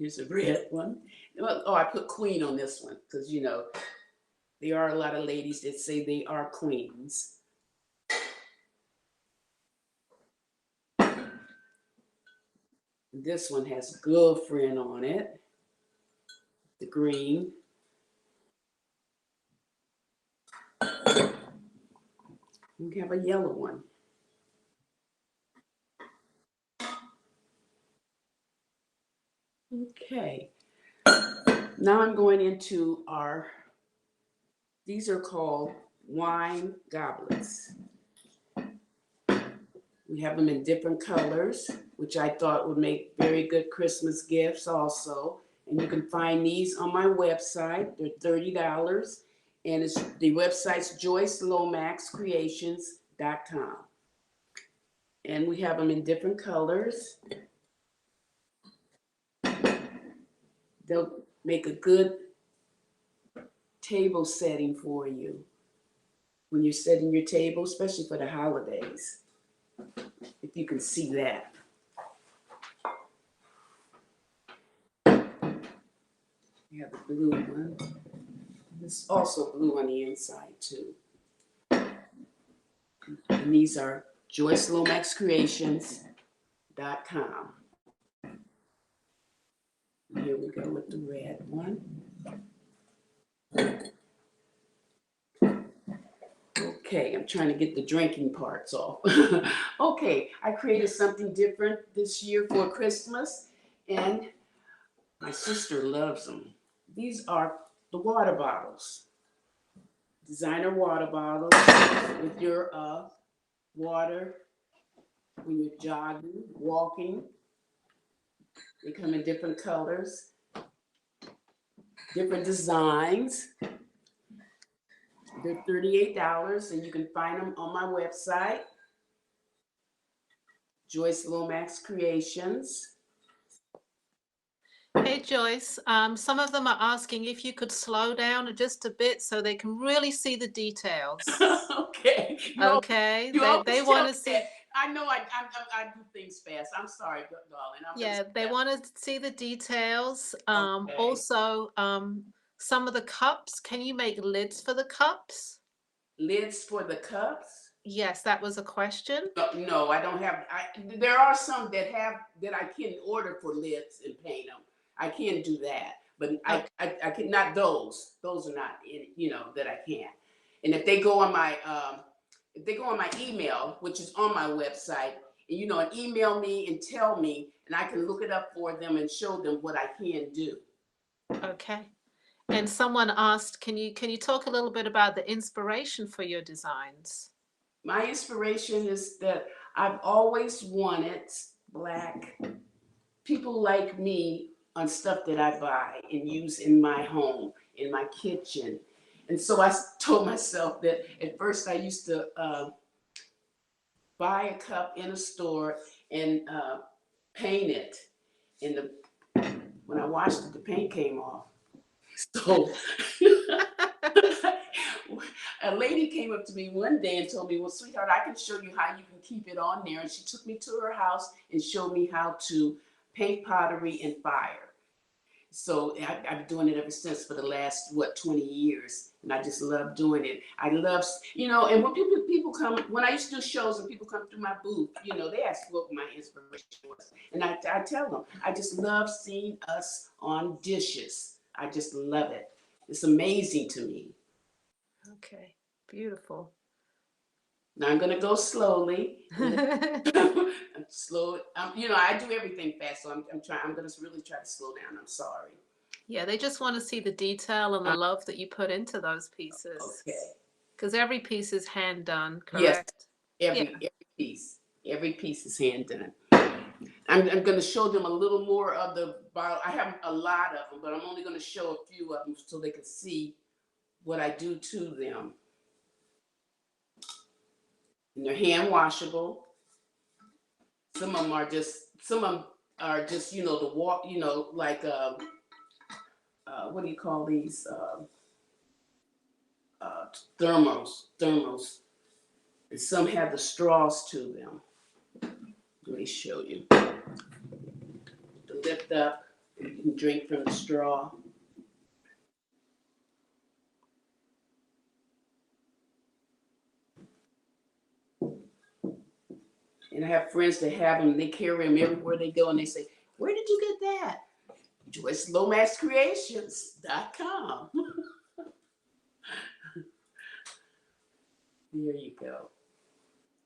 Here's a red one. Oh, I put queen on this one because, you know, there are a lot of ladies that say they are queens. This one has girlfriend on it, the green. We have a yellow one. Okay. Now I'm going into these are called wine goblets. We have them in different colors, which I thought would make very good Christmas gifts also. And you can find these on my website. They're $30. And the website's JoyceLomaxCreations.com. And we have them in different colors. They'll make a good table setting for you when you're setting your table, especially for the holidays. If you can see that. We have the blue one. There's also blue on the inside too. And these are JoyceLomaxCreations.com. Here we go with the red one. Okay, I'm trying to get the drinking parts off. Okay, I created something different this year for Christmas, and my sister loves them. These are the water bottles. Designer water bottles with your water when you're jogging, walking. They come in different colors, different designs. They're $38, and you can find them on my website, Joyce Lomax Creations. Hey Joyce, some of them are asking if you could slow down just a bit so they can really see the details. Okay. Okay, they want to see. I know I do things fast. I'm sorry, darling. Yeah, they want to see the details. Okay. Also, some of the cups. Can you make lids for the cups? Lids for the cups? Yes, that was a question. No, I don't have. There are some that I can order for lids and paint them. I can do that, but I can not those. Those are not in, that I can't. And if they go on my email, which is on my website, and and email me and tell me, and I can look it up for them and show them what I can do. Okay. And someone asked, can you talk a little bit about the inspiration for your designs? My inspiration is that I've always wanted Black people like me on stuff that I buy and use in my home, in my kitchen. And so I told myself that at first I used to buy a cup in a store and paint it. And when I washed it, the paint came off. So a lady came up to me one day and told me, well, sweetheart, I can show you how you can keep it on there. And she took me to her house and showed me how to paint pottery in fire. So I've been doing it ever since for the last, 20 years. And I just love doing it. I love, and when people come, when I used to do shows and people come through my booth, they ask what my inspiration was. And I tell them, I just love seeing us on dishes. I just love it. It's amazing to me. Okay, beautiful. Now I'm gonna go slowly. I'm slow. I do everything fast, so I'm gonna really try to slow down. I'm sorry. Yeah, they just want to see the detail and the love that you put into those pieces. Okay. Because every piece is hand done, correct? Yes. Every piece is hand done. I'm going to show them a little more of the bottle. I have a lot of them, but I'm only going to show a few of them so they can see what I do to them. And they're hand washable. Some of them are just the walk, like what do you call these? Thermos. And some have the straws to them. Let me show you. To lift up You can drink from the straw. And I have friends that have them. They carry them everywhere they go, and they say, "Where did you get that?" JoyceLomaxCreations.com. There you go.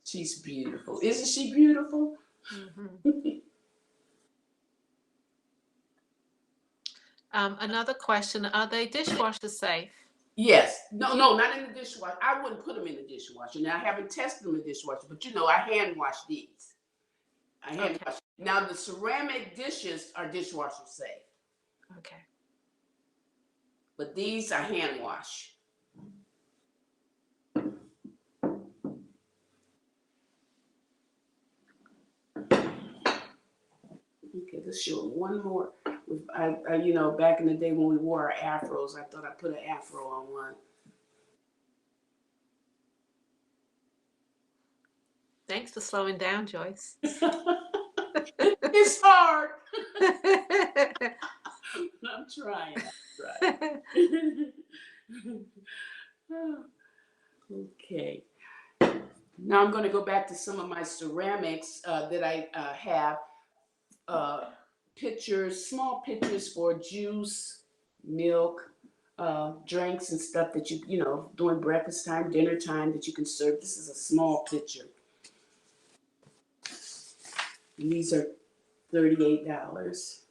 She's beautiful. Isn't she beautiful? Mhm. Another question, are they dishwasher safe? Yes. No, not in the dishwasher. I wouldn't put them in the dishwasher. Now, I haven't tested them in the dishwasher, but I hand wash these. I hand wash. Now, the ceramic dishes are dishwasher safe, Okay. but these I hand wash. Okay, let's show one more. Back in the day when we wore our afros, I thought I'd put an afro on one. Thanks for slowing down, Joyce. It's hard. I'm trying. Okay. Now I'm going to go back to some of my ceramics that I have. Pitchers, small pitchers for juice, milk, drinks and stuff that during breakfast time, dinner time that you can serve. This is a small pitcher. And these are $38.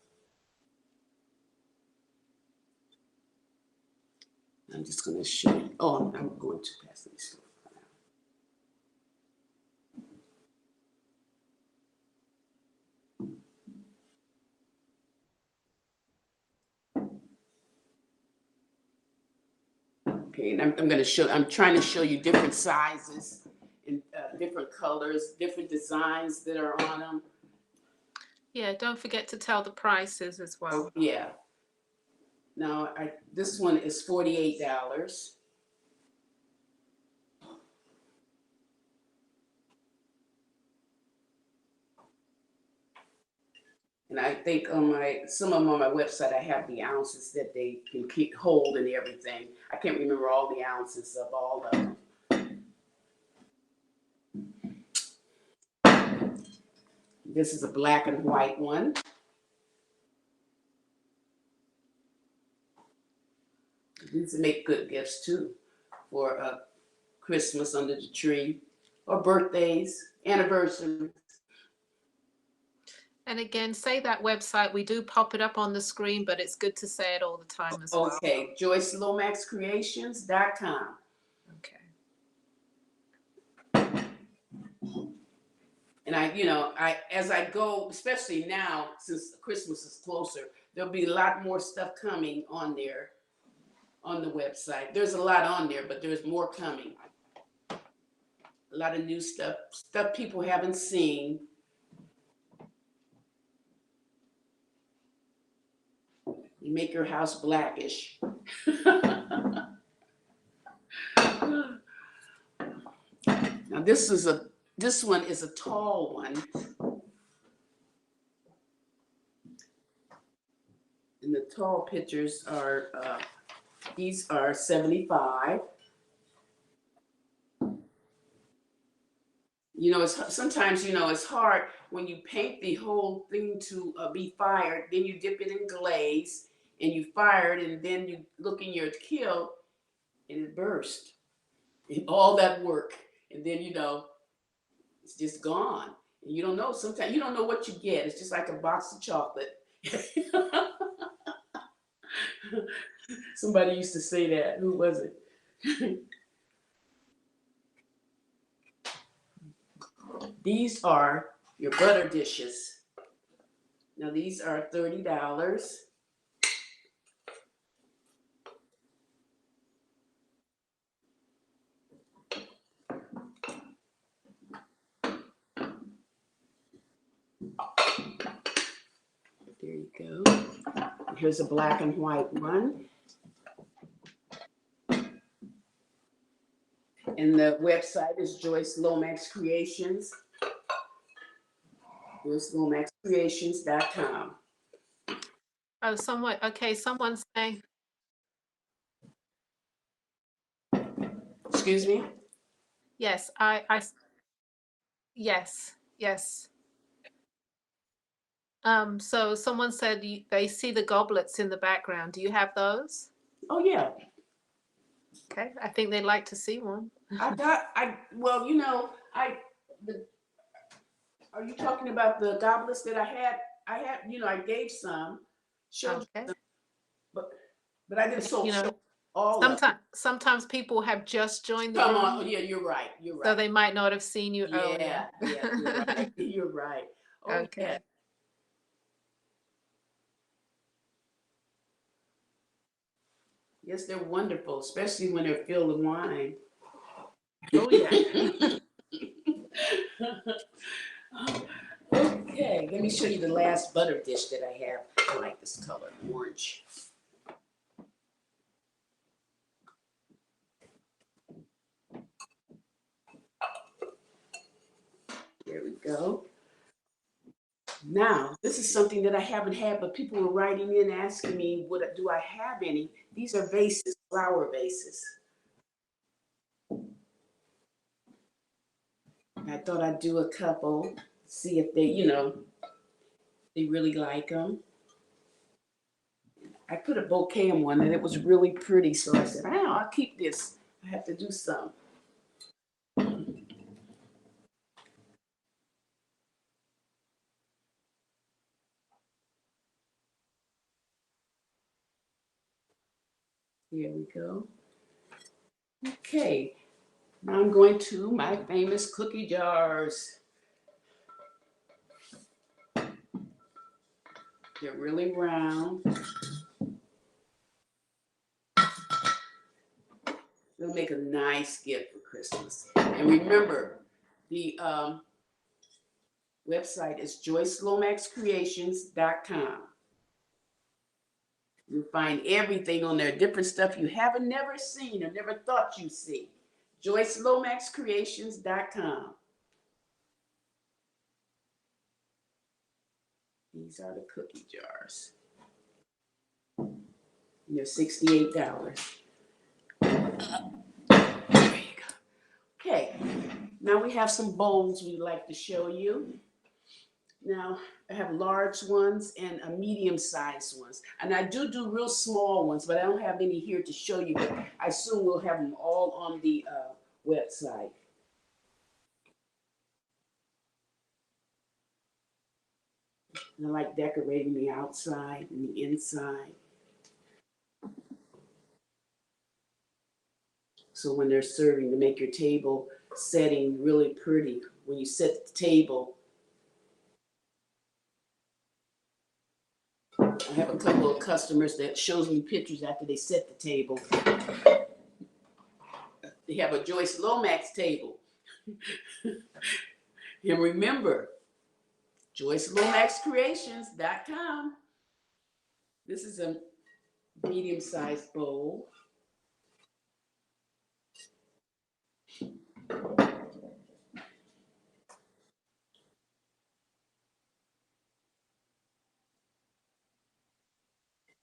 I'm just going to show you. Oh, I'm going too fast. Let me slow down. Okay, and I'm trying to show you different sizes and different colors, different designs that are on them. Yeah, don't forget to tell the prices as well. Oh, yeah. Now, this one is $48. And I think some of them on my website, I have the ounces that they can hold and everything. I can't remember all the ounces of all of them. This is a black and white one. These make good gifts too for Christmas under the tree or birthdays, anniversaries. And again, say that website. We do pop it up on the screen, but it's good to say it all the time as well. Okay, JoyceLomaxCreations.com. Okay. And as I go, especially now since Christmas is closer, there'll be a lot more stuff coming on there, on the website. There's a lot on there, but there's more coming. A lot of new stuff people haven't seen. You make your house blackish. Now this one is a tall one. And the tall pictures are these are $75. Sometimes it's hard when you paint the whole thing to be fired. Then you dip it in glaze and you fire it, and then you look in your kiln and it burst. And all that work, and then it's just gone. And you don't know. Sometimes you don't know what you get. It's just like a box of chocolate. Somebody used to say that. Who was it? These are your butter dishes. Now these are $30. There you go. Here's a black and white one. And the website is Joyce Lomax Creations. JoyceLomaxCreations.com. Oh, someone, okay, someone's saying, Excuse me? yes, yes, yes. So someone said they see the goblets in the background. Do you have those? Oh, yeah. Okay, I think they'd like to see one. Well, the, are you talking about the goblets that I had? I gave some, showed you Okay. some, but, but I didn't You show know, all of them. sometimes people have just joined the Come room, on. Yeah, you're right. You're so right. they might not have seen you earlier. Yeah, yeah, you're right. You're right. Oh, yeah. Okay. Yes, they're wonderful, especially when they're filled with wine. Oh yeah. Okay, let me show you the last butter dish that I have. I like this color, orange. There we go. Now, this is something that I haven't had, but people were writing in asking me, do I have any? These are vases, flower vases. I thought I'd do a couple, see if they really like them. I put a bouquet in one and it was really pretty, so I said, I'll keep this. I have to do some. Here we go. Okay, now I'm going to my famous cookie jars. They're really round. They'll make a nice gift for Christmas. And remember, the website is joycelomaxcreations.com. You'll find everything on there, different stuff you haven't never seen or never thought you'd see. joycelomaxcreations.com. These are the cookie jars. And they're $68. There you go. Okay, now we have some bowls we'd like to show you. Now, I have large ones and a medium-sized ones. And I do real small ones, but I don't have any here to show you. But I assume we'll have them all on the website. And I like decorating the outside and the inside. So when they're serving, to make your table setting really pretty. When you set the table, I have a couple of customers that shows me pictures after they set the table. They have a Joyce Lomax table. And remember, JoyceLomaxCreations.com. This is a medium-sized bowl.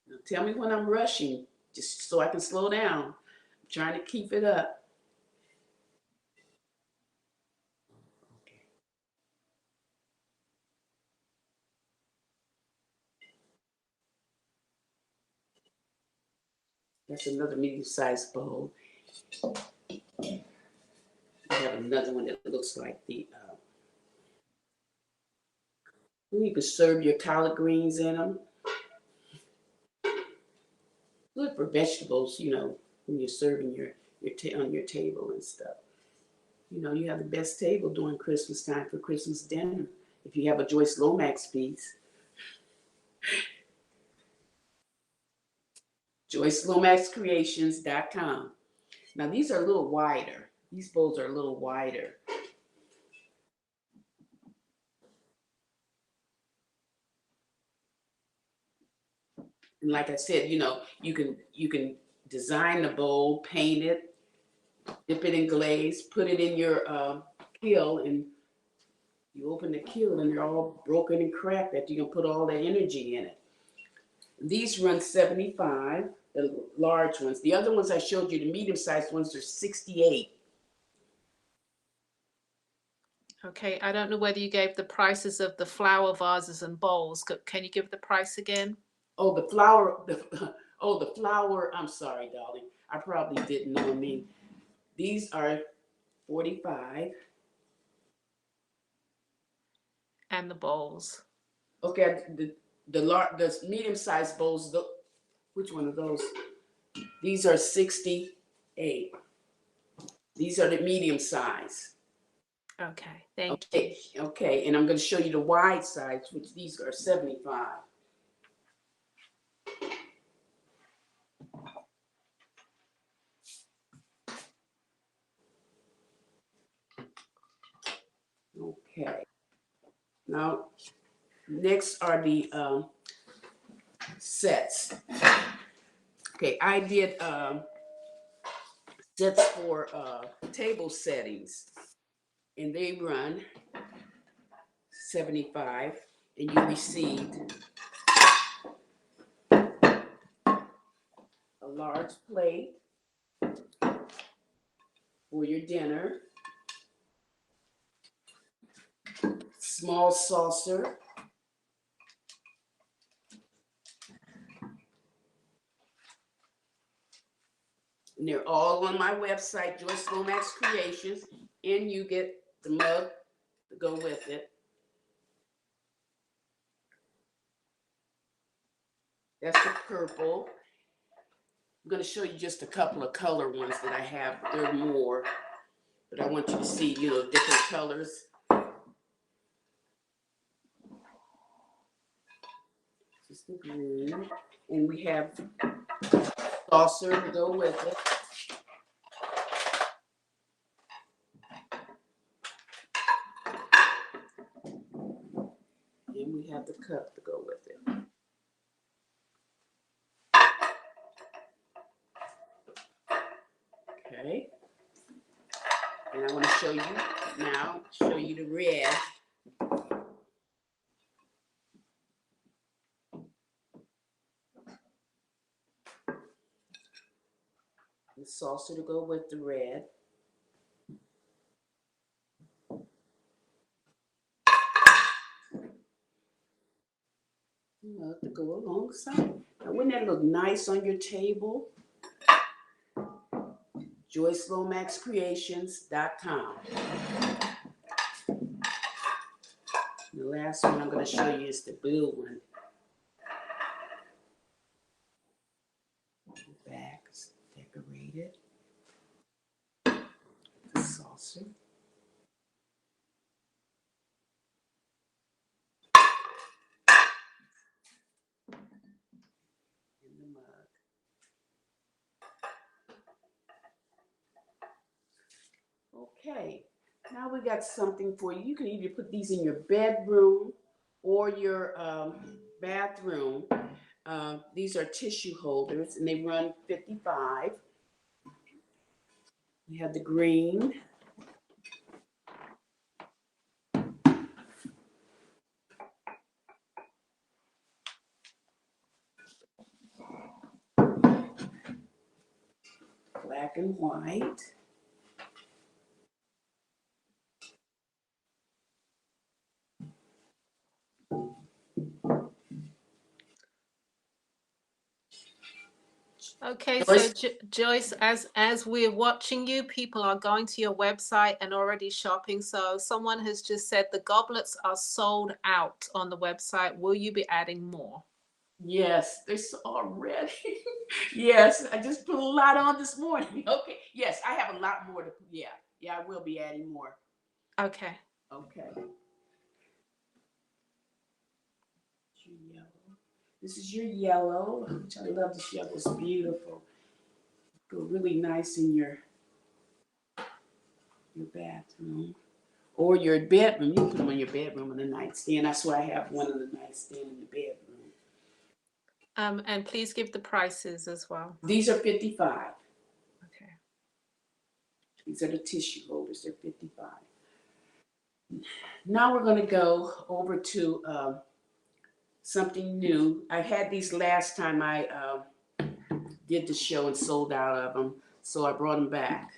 Now tell me when I'm rushing, just so I can slow down. I'm trying to keep it up. Okay. That's another medium-sized bowl. I have another one that looks like the, you can serve your collard greens in them. Good for vegetables, when you're serving on your table and stuff. You have the best table during Christmas time for Christmas dinner if you have a Joyce Lomax piece. JoyceLomaxCreations.com. Now these are a little wider. These bowls are a little wider. And like I said, you can design the bowl, paint it, dip it in glaze, put it in your kiln, and you open the kiln and they're all broken and cracked that you can put all that energy in it. These run 75, the large ones. The other ones I showed you, the medium-sized ones, are 68. Okay, I don't know whether you gave the prices of the flower vases and bowls. Can you give the price again? Oh, the flower, the flower, I'm sorry, darling. I probably didn't know. I mean, these are 45. And the bowls. Okay, the medium-sized bowls, which one of those? These are 68. These are the medium size. Okay, thank you. Okay, okay, and I'm going to show you the wide size, which these are 75. Okay. Now, next are the sets. Okay, I did sets for table settings, and they run 75, and you received a large plate for your dinner, small saucer, and they're all on my website, Joyce Lomax Creations, and you get the mug to go with it. That's the purple. I'm going to show you just a couple of color ones that I have. There are more, but I want you to see, different colors. Just the green, and we have saucer to go with it. And we have the cup to go with it. Okay. And I want to show you the red. The saucer to go with the red. To go alongside. Now, wouldn't that look nice on your table? JoyceLomaxCreations.com. The last one I'm going to show you is the blue one. The back is decorated. The saucer. And the mug. Okay, now we got something for you. You can either put these in your bedroom or your bathroom. These are tissue holders, and they run 55. We have the green. Black and white. Okay, so Joyce? Joyce, as we're watching you, people are going to your website and already shopping. So someone has just said the goblets are sold out on the website. Will you be adding more? Yes, they're already. Yes, I just put a lot on this morning. Okay, yes, I have a lot more to put. Yeah, I will be adding more. Okay. Okay. Your yellow. This is your yellow, which I love. This yellow is beautiful. Go really nice in your bathroom or your bedroom. You can put them on your bedroom on the nightstand. That's why I have one on the nightstand in the bedroom. And please give the prices as well. These are 55. Okay. These are the tissue holders. They're 55. Now we're going to go over to something new. I had these last time I did the show and sold out of them, so I brought them back.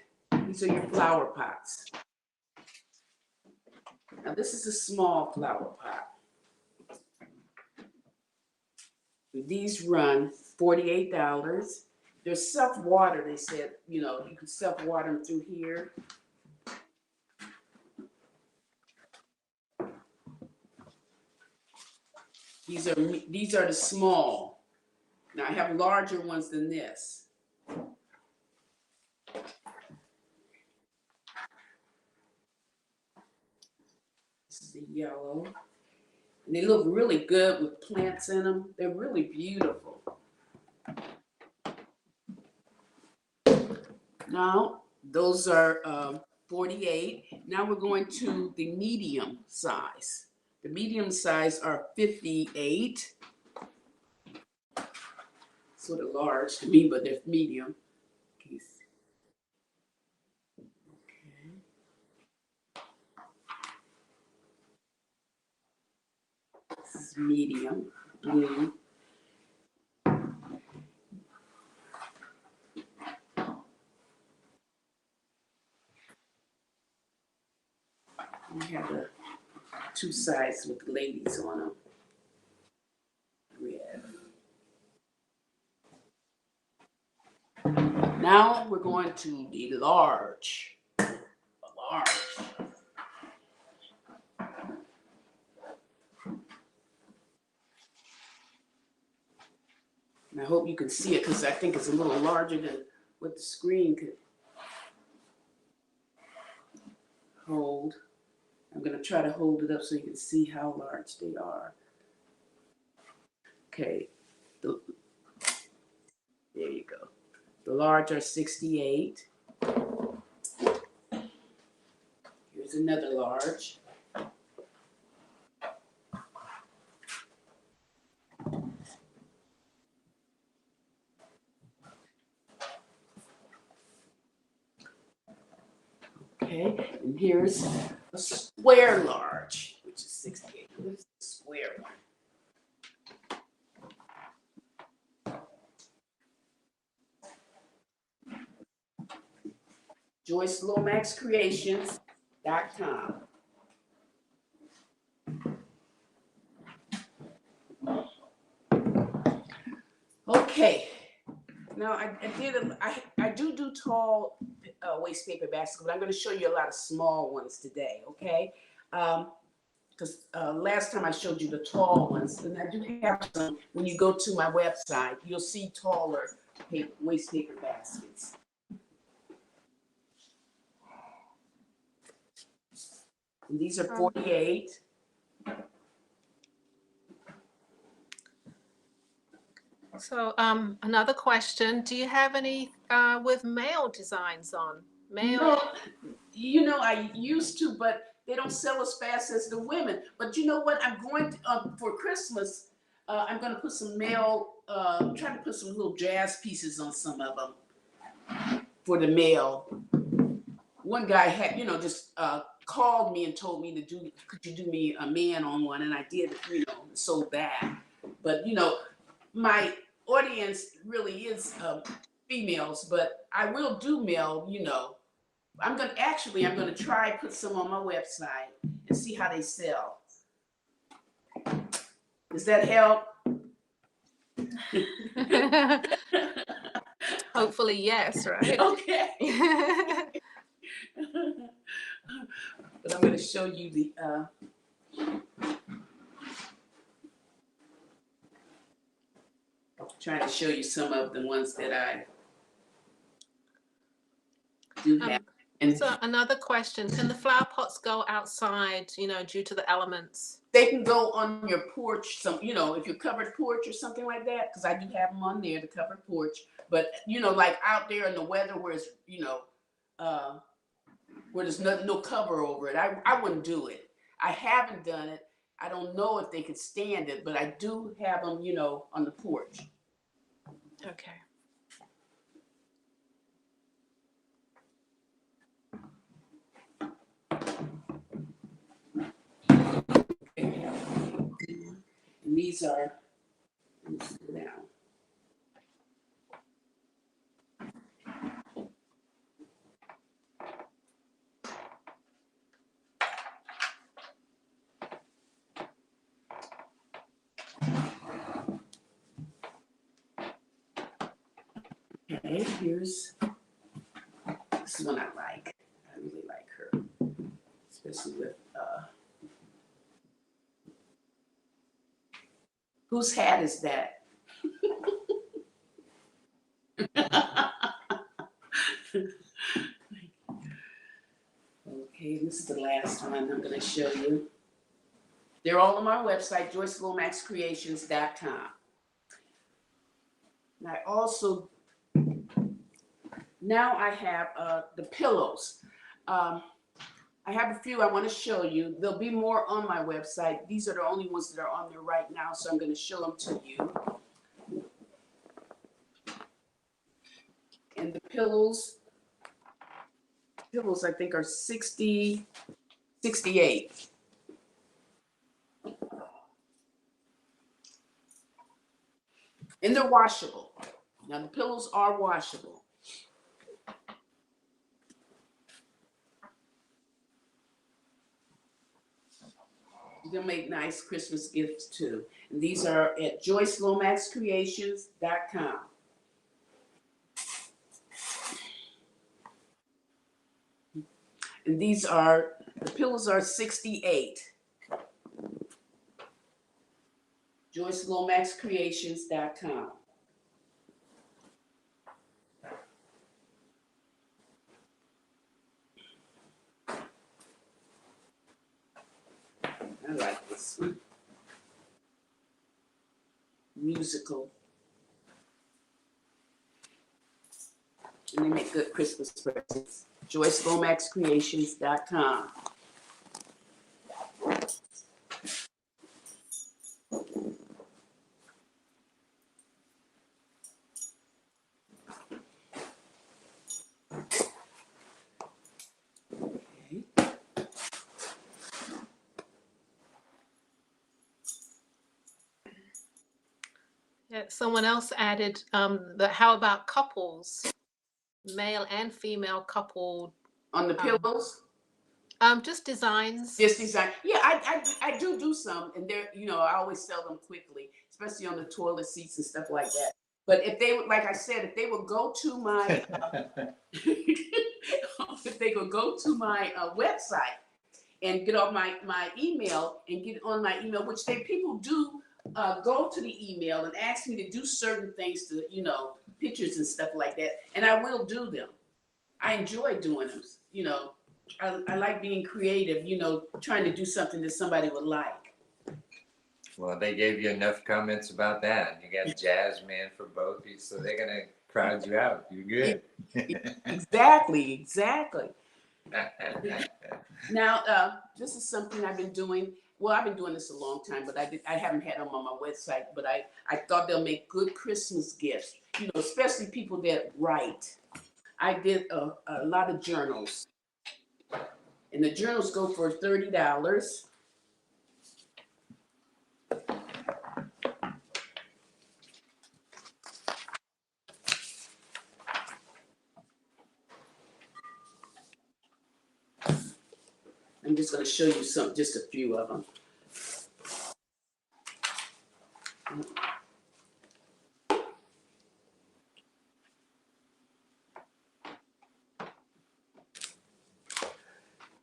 These are your flower pots. Now this is a small flower pot. These run $48. They're self-water, they said, you know, you can self-water them through here. These are the small. Now I have larger ones than this. This is the yellow. And they look really good with plants in them. They're really beautiful. Now, those are 48. Now we're going to the medium size. The medium size are 58. Sort of large to me, but they're medium. Okay. This is medium blue. We have the two sides with the ladies on them. Red. Now we're going to the large. Large. And I hope you can see it because I think it's a little larger than what the screen could hold. I'm going to try to hold it up so you can see how large they are. Okay, there you go. The large are 68. Here's another large. Okay, and here's a square large, which is 68. This is a square one. JoyceLomaxCreations.com. Okay, now I do tall waste paper baskets, but I'm going to show you a lot of small ones today. Okay, because last time I showed you the tall ones, and I do have some. When you go to my website, you'll see taller waste paper baskets. And these are 48. So another question, do you have any with male designs on? Male? No, you know, I used to, but they don't sell as fast as the women. But you know what? I'm going to, for Christmas, I'm going to put some male, trying to put some little jazz pieces on some of them for the male. One guy had, you know, just called me and told me to do, could you do me a man on one? And I did, you know, sold that. But, you know, my audience really is females, but I will do male, you know. I'm gonna try put some on my website and see how they sell. Does that help? Hopefully, yes, right? Okay. But I'm gonna show you the trying to show you some of the ones that I do have. And so another question, can the flower pots go outside, you know, due to the elements? they can go on your porch, some, you know, if you're covered porch or something like that, because I do have them on there, the covered porch. But, you know, like out there in the weather where it's, you know, where there's no cover over it, I wouldn't do it. I haven't done it. I don't know if they could stand it, but I do have them, you know, on the porch. Okay. And these these are, now. Okay, here's, this is one I like. I really like her, especially with, whose hat is that? Okay, this is the last one I'm going to show you. They're all on my website, joycelomaxcreations.com. And I also, now I have the pillows. I have a few I want to show you. There'll be more on my website. These are the only ones that are on there right now, so I'm going to show them to you. And the pillows I think are 68. And they're washable. Now the pillows are washable. They'll make nice Christmas gifts too. And these are at joycelomaxcreations.com. And these are, the pillows are 68. joycelomaxcreations.com. I like this one. Musical. And they make good Christmas presents. joycelomaxcreations.com. Yeah, someone else added how about couples, male and female couple, On the pillows? just designs. This design. Yeah, I do some, and they're, I always sell them quickly, especially on the toilet seats and stuff like that. But if they would, like I said, if they would go to my, if they could go to my website and get on my email and get on my email, which people do go to the email and ask me to do certain things to, pictures and stuff like that, and I will do them. I enjoy doing them, I like being creative, trying to do something that somebody would like. Well, they gave you enough comments about that. You got Jazz Man for both of you, so they're going to crowd you out. You're good. Exactly. Now, this is something I've been doing. Well, I've been doing this a long time, but I haven't had them on my website. But I thought they'll make good Christmas gifts, especially people that write. I did a lot of journals. And the journals go for $30. I'm just going to show you just a few of them.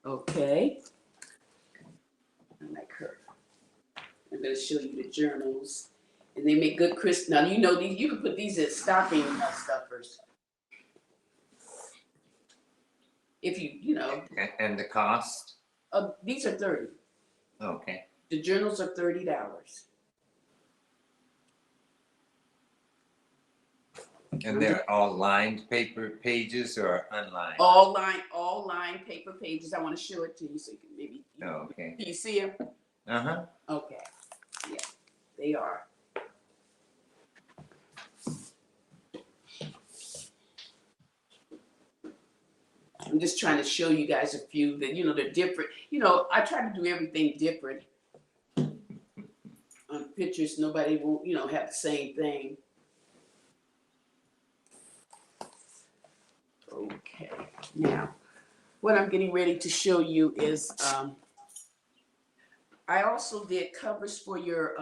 Okay. I like her. I'm going to show you the journals. And they make good Christmas. Now, these, you can put these as stocking stuffers. If And the cost? These are $30. Okay. The journals are $30. And they're all lined paper pages or unlined? All lined paper pages. I want to show it to you so you can maybe. Oh, okay. Can you see them? Uh-huh. Okay. Yeah, they are. I'm just trying to show you guys a few that, they're different. I try to do everything different on pictures, nobody will, have the same thing. Okay, now what I'm getting ready to show you is I also did covers for your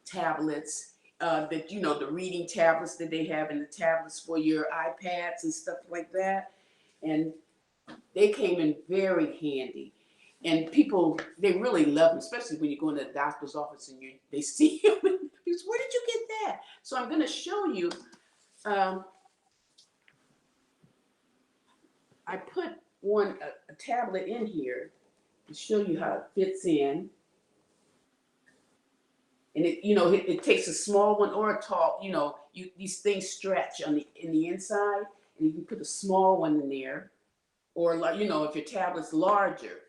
tablets, the reading tablets that they have, and the tablets for your iPads and stuff like that. And they came in very handy. And people, they really love them, especially when you go into the doctor's office and they see them. Where did you get that? So I'm going to show you. I put a tablet in here to show you how it fits in. And it takes a small one or a tall. These things stretch in the inside, and you can put a small one in there, or if your tablet's larger.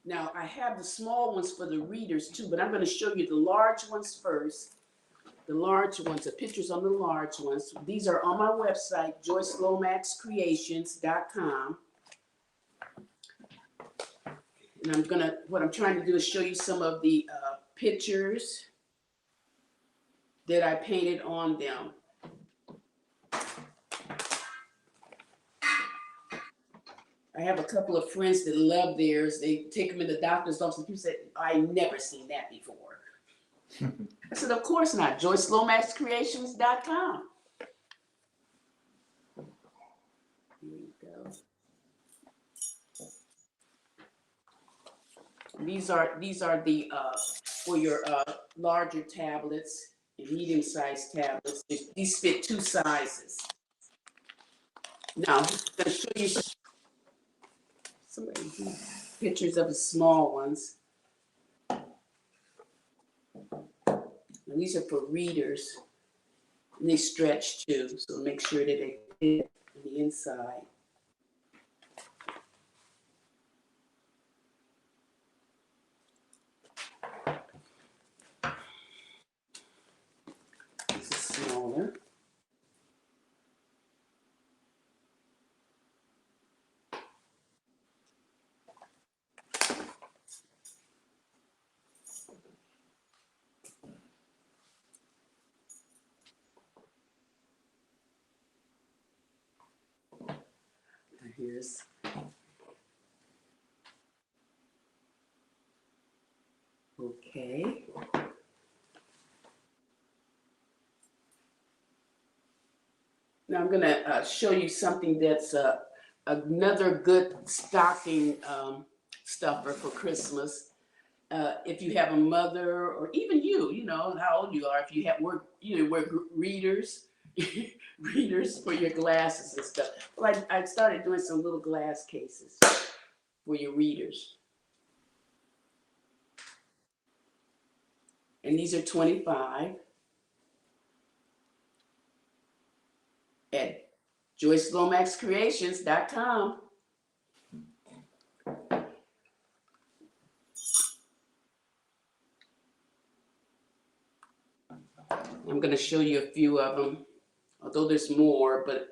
Now I have the small ones for the readers too, but I'm going to show you the large ones first. The large ones, the pictures on the large ones. These are on my website, JoyceLomaxCreations.com. And what I'm trying to do is show you some of the pictures that I painted on them. I have a couple of friends that love theirs. They take them in the doctor's office, and people say, I never seen that before. I said, of course not. JoyceLomaxCreations.com. Here you go. These are the for your larger tablets and medium-sized tablets. These fit 2 sizes. Now, I'm going to show you some pictures of the small ones. And these are for readers, and they stretch too, so make sure that they fit on the inside. This is smaller. Here's okay. Now I'm going to show you something that's another good stocking stuffer for Christmas. If you have a mother, or even you know how old you are, if you wear readers, readers for your glasses and stuff. Well, I started doing some little glass cases for your readers. And these are $25 at JoyceLomaxCreations.com. I'm going to show you a few of them, although there's more, but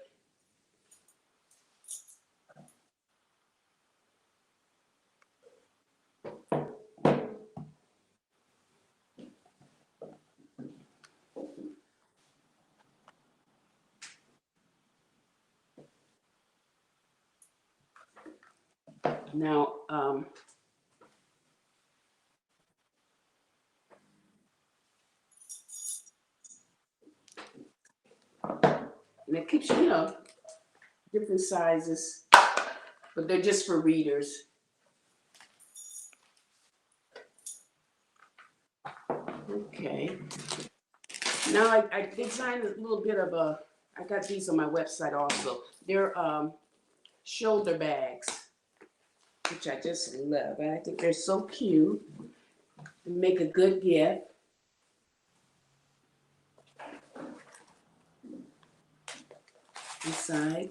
now, and it keeps, different sizes, but they're just for readers. Okay. Now I designed a little bit of I got these on my website also. They're shoulder bags, which I just love. I think they're so cute and make a good gift. Inside.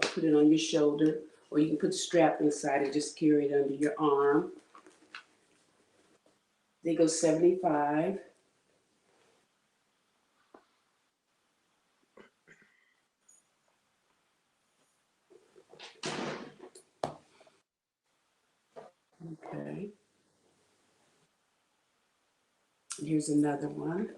Put it on your shoulder, or you can put the strap inside and just carry it under your arm. They go $75. Okay. Here's another one.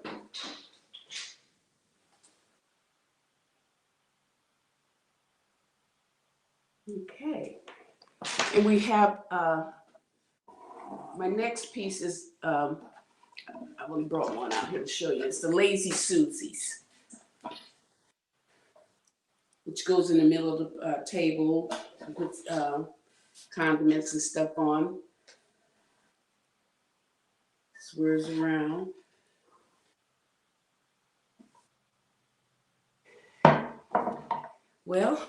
Okay. And we have, my next piece is, I only brought one out here to show you. It's the Lazy Susies, which goes in the middle of the table, with condiments and stuff on. Swirls around. Well,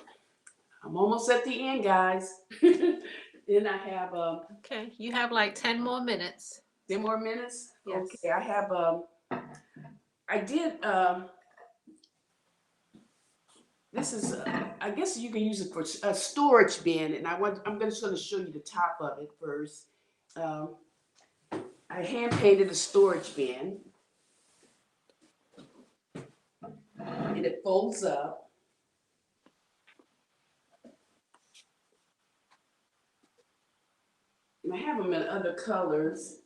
I'm almost at the end, guys. Then I have Okay, you have like 10 more minutes. 10 more minutes. Yes. Okay, I have I did this is I guess you can use it for a storage bin, and I'm just going to show you the top of it first. I hand painted a storage bin, and it folds up. And I have them in other colors,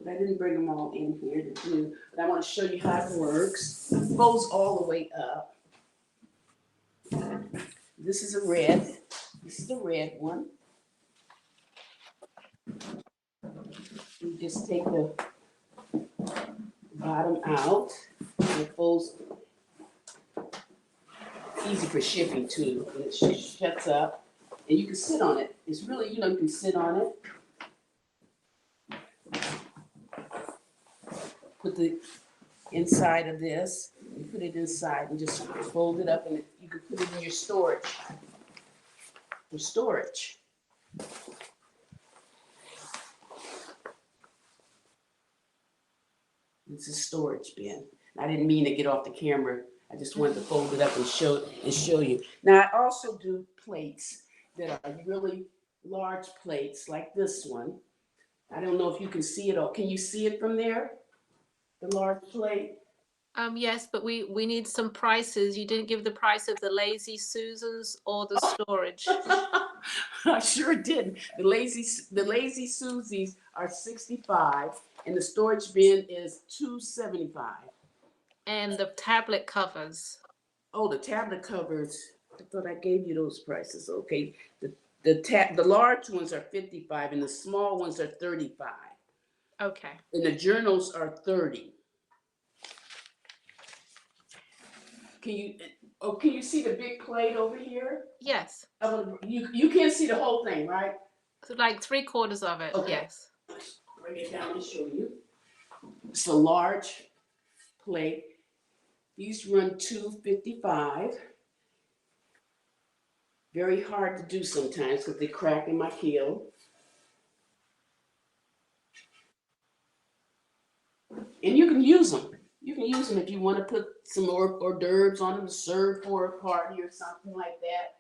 but I didn't bring them all in here to do. But I want to show you how it works. It folds all the way up. This is a red. This is the red one. You just take the bottom out. And it folds. Easy for shipping too. And it shuts up. And you can sit on it. It's really, you can sit on it. Put the inside of this. You put it inside and just fold it up, and you can put it in your storage. For storage. It's a storage bin. I didn't mean to get off the camera. I just wanted to fold it up and show you. Now I also do plates that are really large plates, like this one. I don't know if you can see it all. Can you see it from there? The large plate. Yes, but we need some prices. You didn't give the price of the Lazy Susans or the storage. I sure didn't. The Lazy Susies are $65, and the storage bin is $275. And the tablet covers. Oh, the tablet covers. I thought I gave you those prices. Okay, the large ones are $55, and the small ones are $35. Okay. And the journals are $30. Can you see the big plate over here? Yes. You can't see the whole thing, right? So like 3/4 of it. Okay. Yes. Bring it down and show you. It's a large plate. These run $2.55. Very hard to do sometimes because they crack in my heel. And you can use them. You can use them if you want to put some more hors d'oeuvres on them to serve for a party or something like that.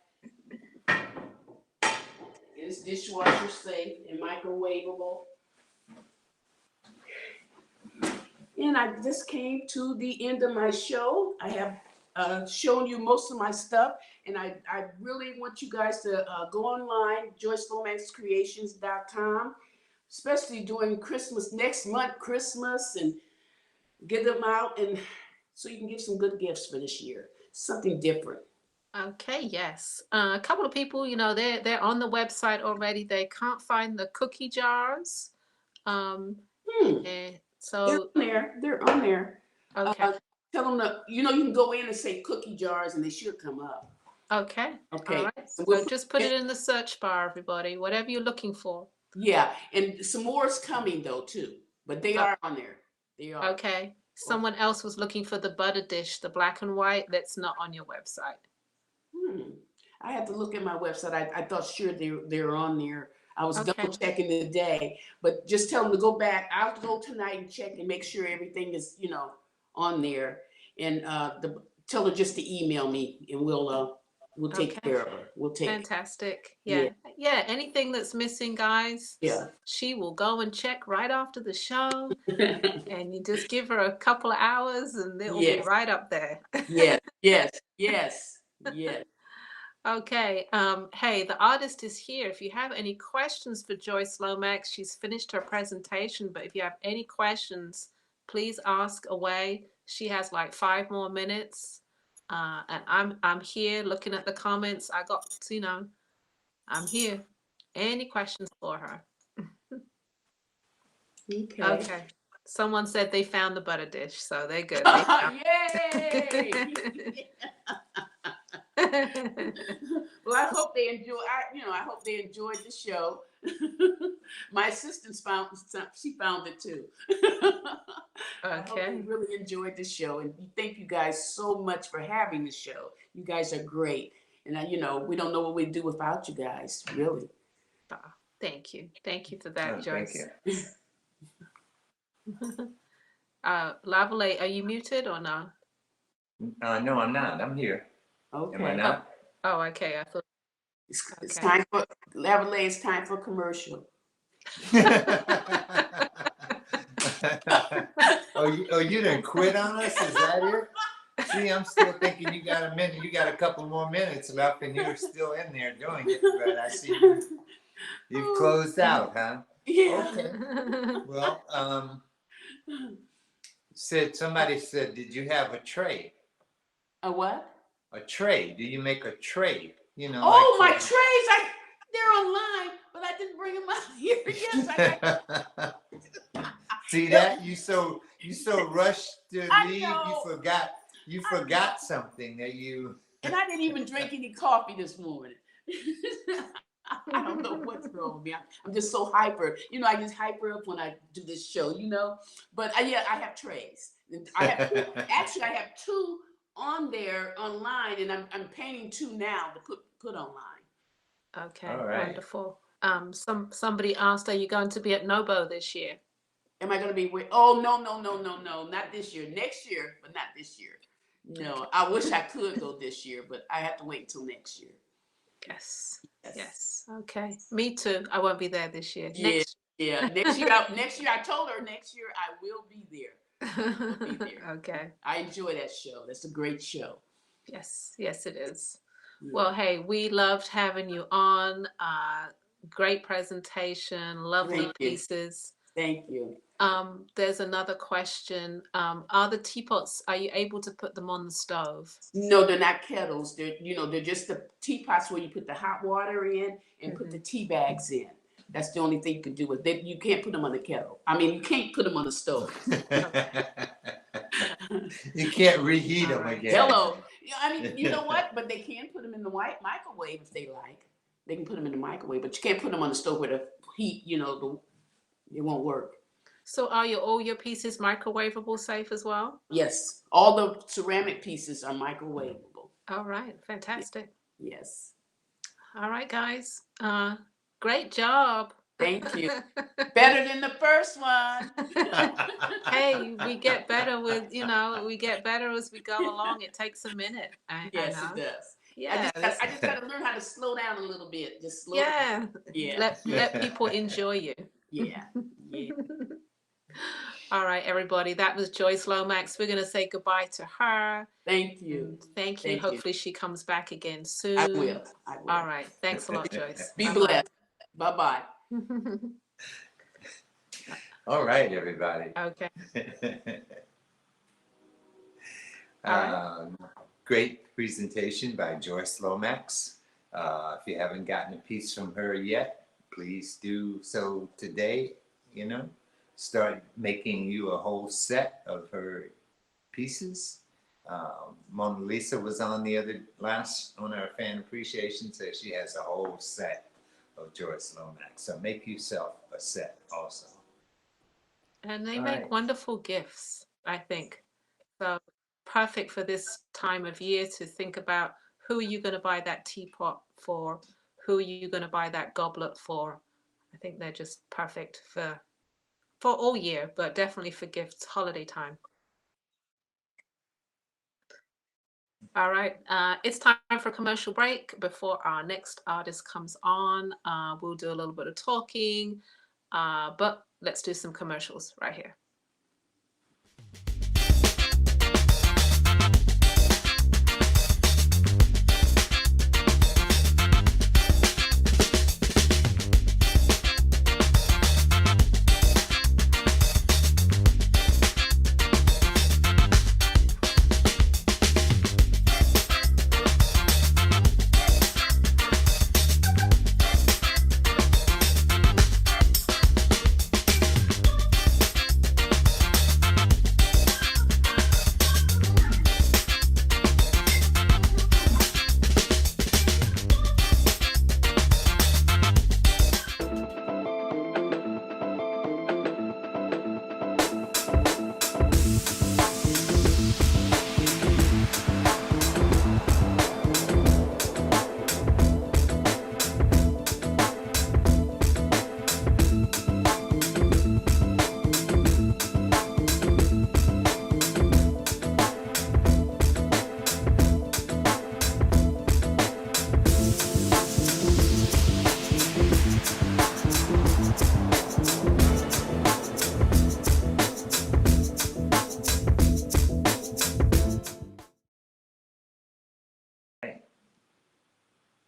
It's dishwasher safe and microwavable. And I just came to the end of my show. I have shown you most of my stuff, and I really want you guys to go online, joycelomaxcreations.com, especially during Christmas, next month, Christmas, and get them out, and so you can give some good gifts for this year. Something different. Okay, yes. A couple of people, they're on the website already. They can't find the cookie jars. And so They're on there. okay. Tell them you can go in and say cookie jars, and they should come up. Okay. Okay. All right. So just put it in the search bar, everybody. Whatever you're looking for. Yeah, and some more is coming though too, but they are on there. They are. Okay. Someone else was looking for the butter dish, the black and white. That's not on your website. I have to look at my website. I thought sure they're on there. I was Okay. double checking today, but just tell them to go back. I'll go tonight and check and make sure everything is on there. And tell her just to email me, and we'll take care of her. We'll take. Fantastic. Yeah. Anything that's missing, guys. Yeah. She will go and check right after the show, and you just give her a couple of hours, and it will be right up there. Yes. Okay. Hey, the artist is here. If you have any questions for Joyce Lomax, she's finished her presentation, but if you have any questions, please ask away. She has like 5 more minutes. And I'm here looking at the comments. I got, I'm here. Any questions for her? Okay. Okay. Someone said they found the butter dish, so they're good. They found Yay! Well, I hope they enjoy. I hope they enjoyed the show. My assistant she found it too. I hope Okay. they really enjoyed the show, and thank you guys so much for having the show. You guys are great, and we don't know what we'd do without you guys, really. Thank you. Thank you for that, Oh, thank Joyce. you. Lavalais, are you muted or no? No, I'm not. I'm here. Okay. Am I not? Oh, okay. I thought. It's Okay. time for Lavalais. It's time for commercial. You didn't quit on us? Is that it? See, I'm still thinking you got a minute. You got a couple more minutes left, and you're still in there doing it. But I see you've closed out, huh? Yeah. Okay. Well, somebody said, did you have a tray? A what? A tray? Do you make a tray? Oh, my trays! They're online, but I didn't bring them out here. Yes, I got. See that? You so rushed to I leave. know. You forgot something that you. And I didn't even drink any coffee this morning. I don't know what's wrong with me. I'm just so hyper. I just hyper up when I do this show. But I have trays. I have actually I have two on there online, and I'm painting two now to put online. Okay, All right. wonderful. Somebody asked, are you going to be at Nobo this year? Am I going to be with? Oh, no, not this year. Next year, but not this year. No, Okay. I wish I could go this year, but I have to wait until next year. Yes. Okay. Me too. I won't be there this year. Yeah. Next Yeah, next year. I told her next year I will be there. Be there. Okay. I enjoy that show. That's a great show. Yes, it is. Yeah. Well, hey, we loved having you on. Great presentation, lovely Thank you. pieces. Thank you. There's another question. Are the teapots, are you able to put them on the stove? No, they're not kettles. They're just the teapots where you put the hot water in and put the tea bags in. That's the only thing you can do with it. You can't put them on the kettle. I mean, you can't put them on the stove. You can't reheat them again. Hello. I mean, you know what? But they can put them in the microwave if they like. They can put them in the microwave, but you can't put them on the stove where the heat, it won't work. So are all your pieces microwavable safe as well? Yes. All the ceramic pieces are microwavable. All right. Fantastic. Yes. All right, guys. Great job. Thank you. Better than the first one. Hey, we get better we get better as we go along. It takes a minute. Yes, it does. Yeah. I just got to learn how to slow down a little bit. Just slow Yeah. down. Yeah. Let people enjoy you. Yeah. Yeah. All right, everybody. That was Joyce Lomax. We're going to say goodbye to her. Thank you. Thank you. Thank you. Hopefully she comes back again soon. I will. All right. Thanks a lot, Joyce. Be blessed. Bye-bye. All right, everybody. Okay. Great presentation by Joyce Lomax. If you haven't gotten a piece from her yet, please do so today. Start making you a whole set of her pieces. Mona Lisa was on on our fan appreciation, so she has a whole set of Joyce Lomax. So make yourself a set also. And they All make right. wonderful gifts, I think. So perfect for this time of year to think about who are you going to buy that teapot for? Who are you going to buy that goblet for? I think they're just perfect for all year, but definitely for gifts, holiday time. All right, it's time for a commercial break before our next artist comes on. We'll do a little bit of talking, but let's do some commercials right here.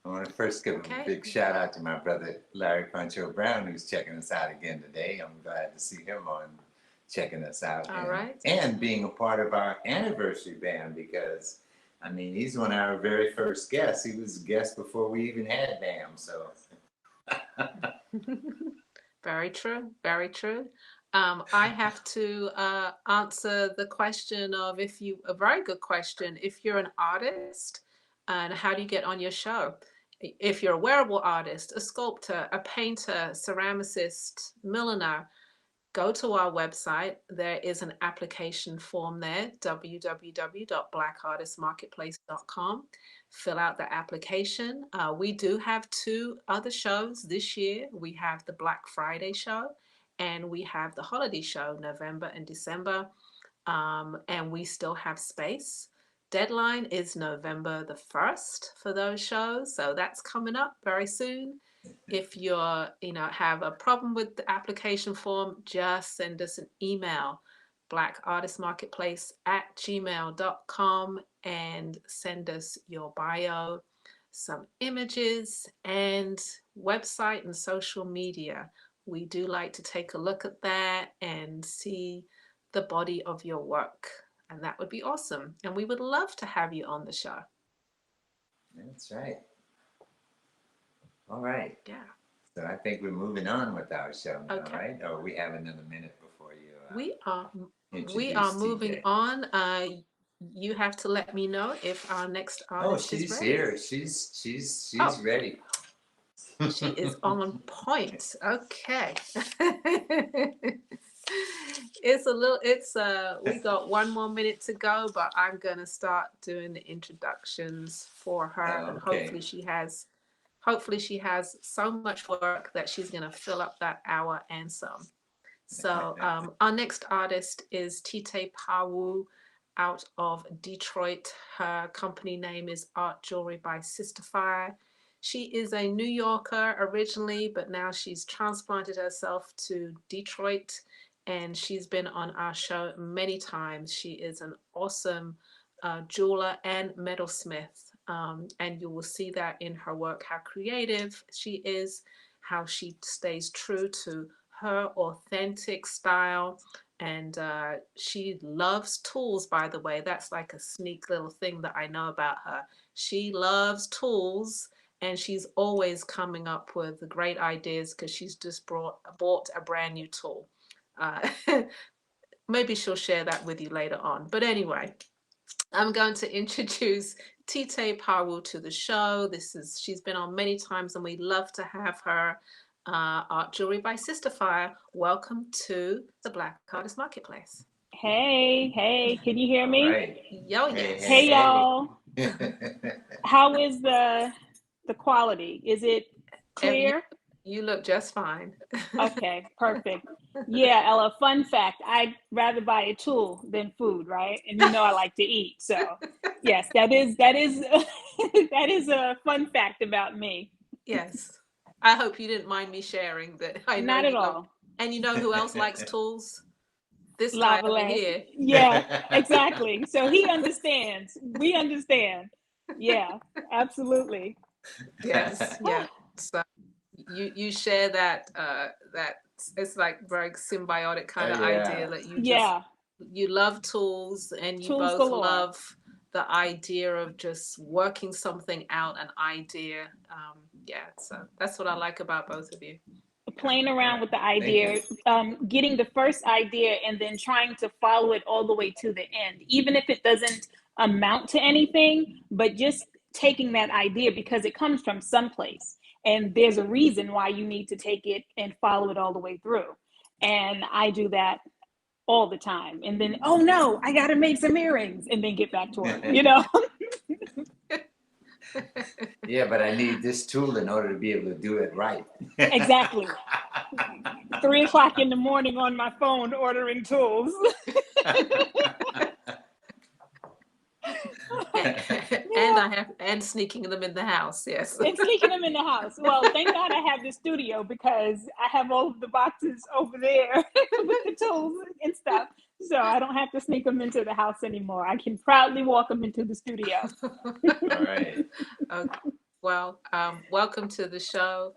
I want to first give a Okay. big shout out to my brother Larry Pancho Brown, who's checking us out again today. I'm glad to see him on checking us out. All right. And being a part of our anniversary band, because I mean, he's one of our very first guests. He was a guest before we even had BAM. So Very true. Very true. I have to answer the question of a very good question. If you're an artist, and how do you get on your show? If you're a wearable artist, a sculptor, a painter, ceramicist, milliner, go to our website. There is an application form there, www.blackartistmarketplace.com. Fill out the application. We do have 2 other shows this year. We have the Black Friday show and we have the holiday show, November and December. And we still have space. Deadline is November the 1st for those shows. So that's coming up very soon. If you're, have a problem with the application form, just send us an email, blackartistmarketplace@gmail.com, and send us your bio, some images, and website and social media. We do like to take a look at that and see the body of your work. And that would be awesome. And we would love to have you on the show. that's right. All right. Yeah. So I think we're moving on with our show now, Okay. right? Or we have another minute before you We are introduce moving TJ. on. You have to let me know if our next Oh, artist is she's ready. here. She's Oh. ready. She is on point. Okay. We got 1 more minute to go, but I'm gonna start doing the introductions for her, and Okay. hopefully she has so much work that she's gonna fill up that hour and some. So our next artist is Tite Pawu out of Detroit. Her company name is Art Jewelry by Sister Fire. She is a New Yorker originally, but now she's transplanted herself to Detroit, and she's been on our show many times. She is an awesome jeweler and metalsmith, and you will see that in her work, how creative she is, how she stays true to her authentic style. And she loves tools, by the way. That's like a sneak little thing that I know about her. She loves tools, and she's always coming up with great ideas because she's just bought a brand new tool. Maybe she'll share that with you later on. But anyway, I'm going to introduce Tite Pawu to the show. She's been on many times, and we love to have her. Art Jewelry by Sister Fire. Welcome to the Black Artist Marketplace. Hey, can you hear me? All right. Yo, yes. Hey, y'all. How is the quality? Is it clear? You look just fine. Okay, perfect. Yeah, Ella, fun fact, I'd rather buy a tool than food, right? And you know I like to eat. So yes, that is that is a fun fact about me. Yes. I hope you didn't mind me sharing that. I know Not at all. And you know who else likes tools? This guy over Lavalais. here. Yeah, exactly. So he understands. We understand. Yeah, absolutely. Yes. Yeah. So you share that it's like very symbiotic kind of idea that you love tools, and you Tools both galore. love the idea of just working something out, an idea. So that's what I like about both of you. Playing around with the idea, getting the first idea and then trying to follow it all the way to the end, even if it doesn't amount to anything, but just taking that idea because it comes from someplace and there's a reason why you need to take it and follow it all the way through. And I do that all the time. And then, oh no, I got to make some earrings, and then get back to work, you know? Yeah, but I need this tool in order to be able to do it right. Exactly. 3 o'clock in the morning on my phone ordering tools. and sneaking them in the house, yes. And sneaking them in the house. Well, thank God I have the studio because I have all of the boxes over there with the tools and stuff. So I don't have to sneak them into the house anymore. I can proudly walk them into the studio. All right. Okay. Well, welcome to the show.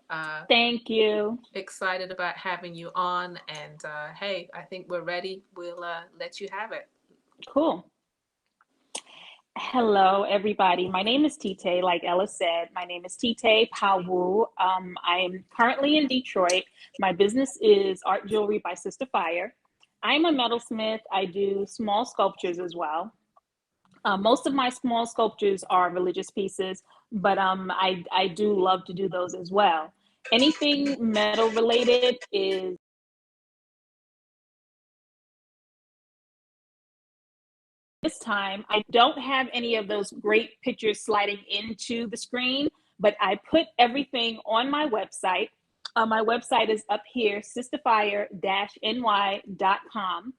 Thank you. Excited about having you on. And hey, I think we're ready. We'll let you have it. Cool. Hello, everybody. My name is Tite. Like Ella said, my name is Tite Pawu. I'm currently in Detroit. My business is art jewelry by Sister Fire. I'm a metalsmith. I do small sculptures as well. Most of my small sculptures are religious pieces, but I do love to do those as well. Anything metal related is this time. I don't have any of those great pictures sliding into the screen, but I put everything on my website. My website is up here, sisterfire-ny.com.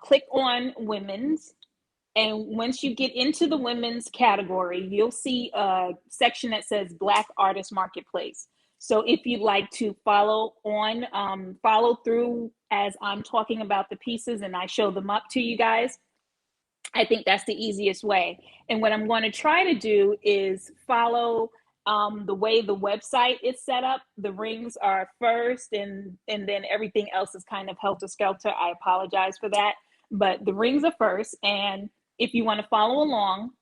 Click on women's. And once you get into the women's category, you'll see a section that says Black Artist Marketplace. So if you'd like to follow through as I'm talking about the pieces and I show them up to you guys, I think that's the easiest way. And what I'm going to try to do is follow the way the website is set up. The rings are first, and then everything else is kind of helter-skelter. I apologize for that. But the rings are first, and if you want to follow along,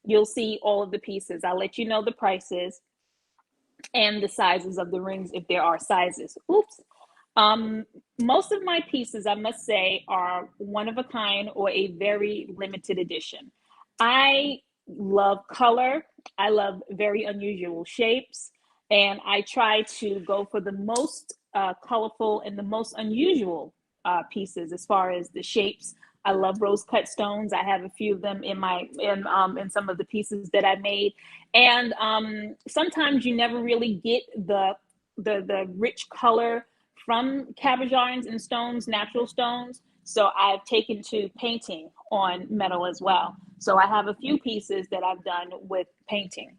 you'll see all of the pieces. I'll let you know the prices and the sizes of the rings if there are sizes. Oops. Most of my pieces, I must say, are one of a kind or a very limited edition. I love color. I love very unusual shapes. And I try to go for the most colorful and the most unusual pieces as far as the shapes. I love rose cut stones. I have a few of them in some of the pieces that I made. And sometimes you never really get the rich color from cabochons and stones, natural stones. So I've taken to painting on metal as well. So I have a few pieces that I've done with painting.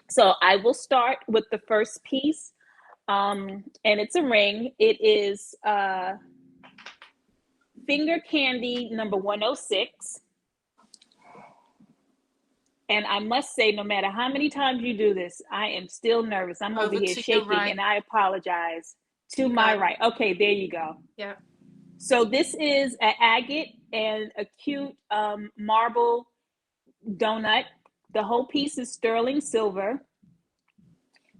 So I will start with the first piece, and it's a ring. It is Finger Candy number 106. And I must say, no matter how many times you do this, I am still nervous. I'm over here shaking, right. And I apologize. To my right. Okay, there you go. Yeah. So this is an agate and a cute marble donut. The whole piece is sterling silver.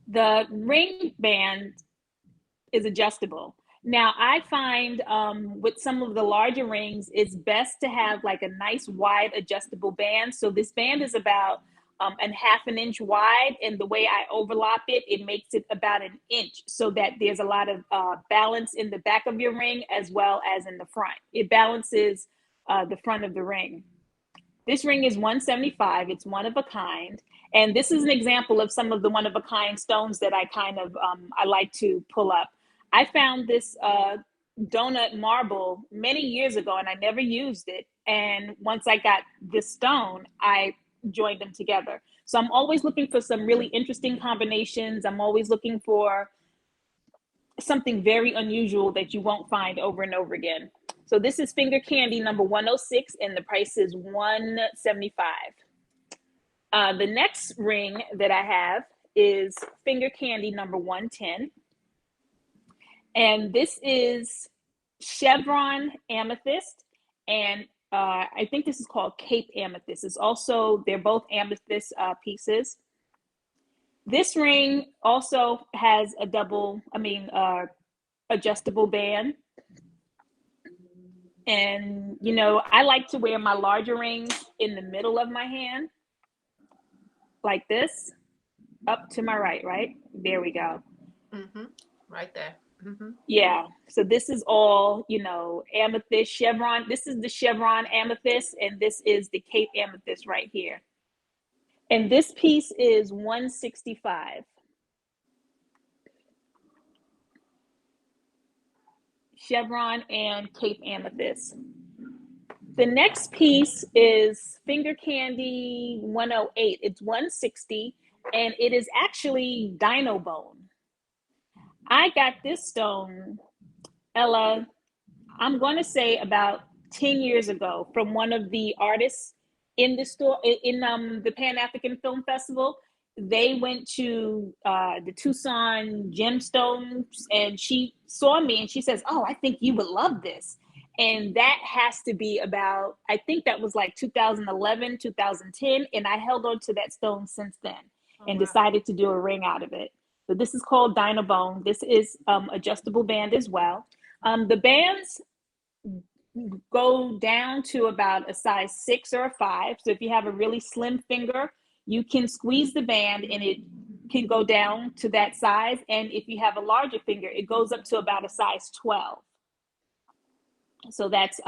The ring band is adjustable. Now, I find with some of the larger rings, it's best to have like a nice wide adjustable band. So this band is about and half an inch wide, and the way I overlap it, it makes it about an inch so that there's a lot of balance in the back of your ring as well as in the front. It balances the front of the ring. This ring is $175. It's one of a kind. And this is an example of some of the one of a kind stones that I kind of, I like to pull up. I found this donut marble many years ago and I never used it. And once I got this stone, I joined them together. So I'm always looking for some really interesting combinations. I'm always looking for something very unusual that you won't find over and over again. So this is Finger Candy number 106 and the price is $175. The next ring that I have is Finger Candy number 110. And this is chevron amethyst, and I think this is called Cape amethyst. It's also, they're both amethyst pieces. This ring also has a adjustable band. And, you know, I like to wear my larger rings in the middle of my hand, like this, up to my right? There we go. Mm-hmm. Right there. Mm-hmm. Yeah, so this is all, you know, amethyst, chevron. This is the chevron amethyst, and this is the Cape amethyst right here. And this piece is $165. Chevron and Cape amethyst. The next piece is Finger Candy 108. It's $160, and it is actually dino bone. I got this stone, Ella, I'm going to say about 10 years ago from one of the artists in the store, in the Pan-African Film Festival. they went to the Tucson gemstones, and she saw me and she says, "Oh, I think you would love this." And that has to be about, I think that was like 2011, 2010. And I held on to that stone since then and decided to do a ring out of it. So this is called Dynabone. This is adjustable band as well. The bands go down to about a size 6 or a 5. So if you have a really slim finger, you can squeeze the band and it can go down to that size. And if you have a larger finger, it goes up to about a size 12. So that's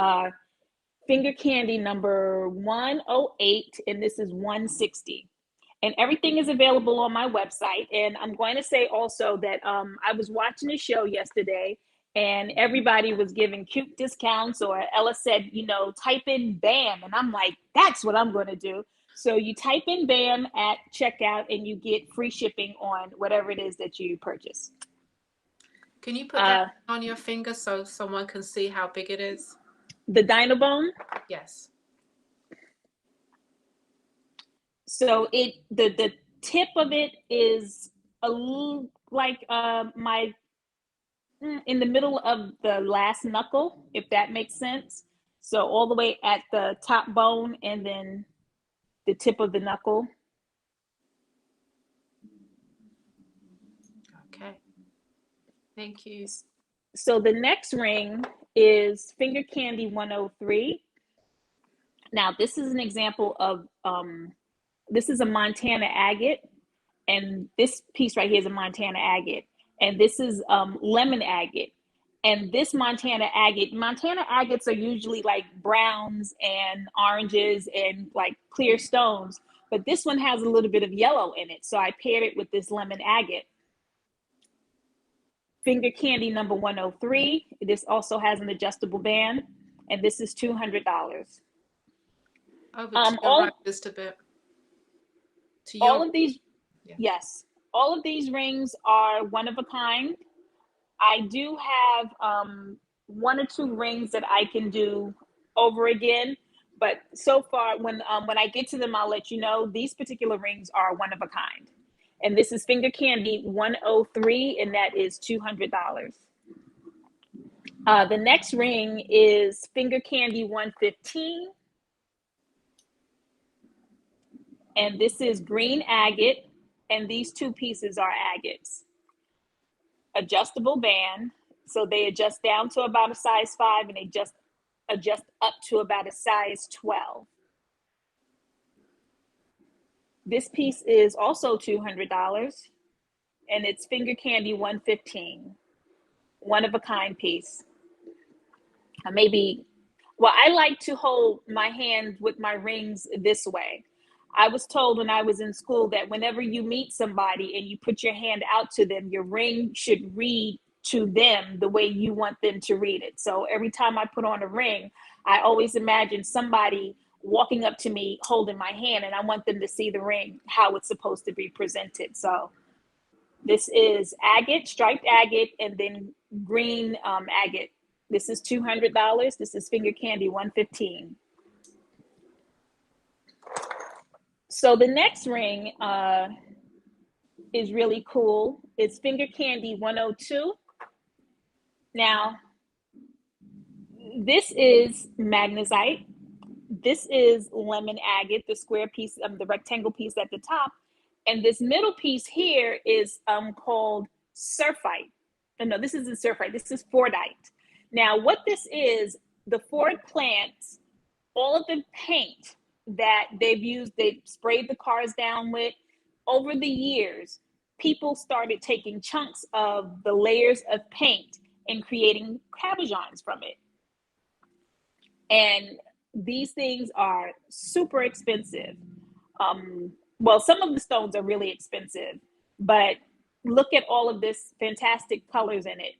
finger candy number 108, and this is 160. And everything is available on my website. And I'm going to say also that I was watching a show yesterday, and everybody was giving cute discounts, or Ella said, you know, type in BAM. And I'm like, that's what I'm going to do. So you type in BAM at checkout and you get free shipping on whatever it is that you purchase. Can you put that on your finger so someone can see how big it is? The Dynabone? Yes. So the tip of it is a little like my in the middle of the last knuckle, if that makes sense. So all the way at the top bone and then the tip of the knuckle. Okay. Thank you. So the next ring is Finger Candy 103. Now this is an example of this is a Montana agate, and this piece right here is a Montana agate, and this is lemon agate. And this Montana agates are usually like browns and oranges and like clear stones, but this one has a little bit of yellow in it. So I paired it with this lemon agate. Finger Candy number 103. This also has an adjustable band, and this is $200. Over to your right just a bit. To your All of these, yes, all of these rings are one of a kind. I do have 1 or 2 rings that I can do over again, but so far when I get to them, I'll let you know. These particular rings are one of a kind, and this is Finger Candy 103, and that is $200. The next ring is Finger Candy 115, and this is green agate, and these 2 pieces are agates. Adjustable band, so they adjust down to about a size 5 and they just adjust up to about a size 12. This piece is also $200, and it's Finger Candy 115, one of a kind piece. I like to hold my hand with my rings this way. I was told when I was in school that whenever you meet somebody and you put your hand out to them, your ring should read to them the way you want them to read it. So every time I put on a ring, I always imagine somebody walking up to me holding my hand, and I want them to see the ring, how it's supposed to be presented. So this is agate, striped agate, and then green agate. This is $200. This is Finger Candy 115. So the next ring is really cool. It's Finger Candy 102. Now, this is magnesite. This is lemon agate, the square piece, the rectangle piece at the top. And this middle piece here is called surfite. No, this isn't surfite. This is fordite. Now, what this is, the Ford plants all of the paint that they've sprayed the cars down with. Over the years, people started taking chunks of the layers of paint and creating cabochons from it. And these things are super expensive. Well, some of the stones are really expensive, but look at all of this fantastic colors in it.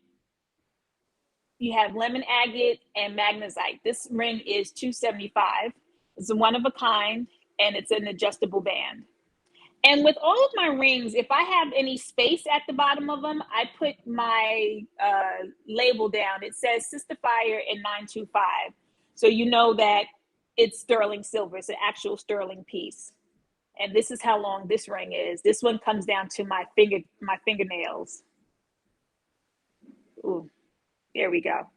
You have lemon agate and magnesite. This ring is $275. It's one of a kind, and it's an adjustable band. And with all of my rings, if I have any space at the bottom of them, I put my label down. It says Sister Fire in 925. So you know that it's sterling silver. It's an actual sterling piece. And this is how long this ring is. This one comes down to my fingernails. Ooh, there we go.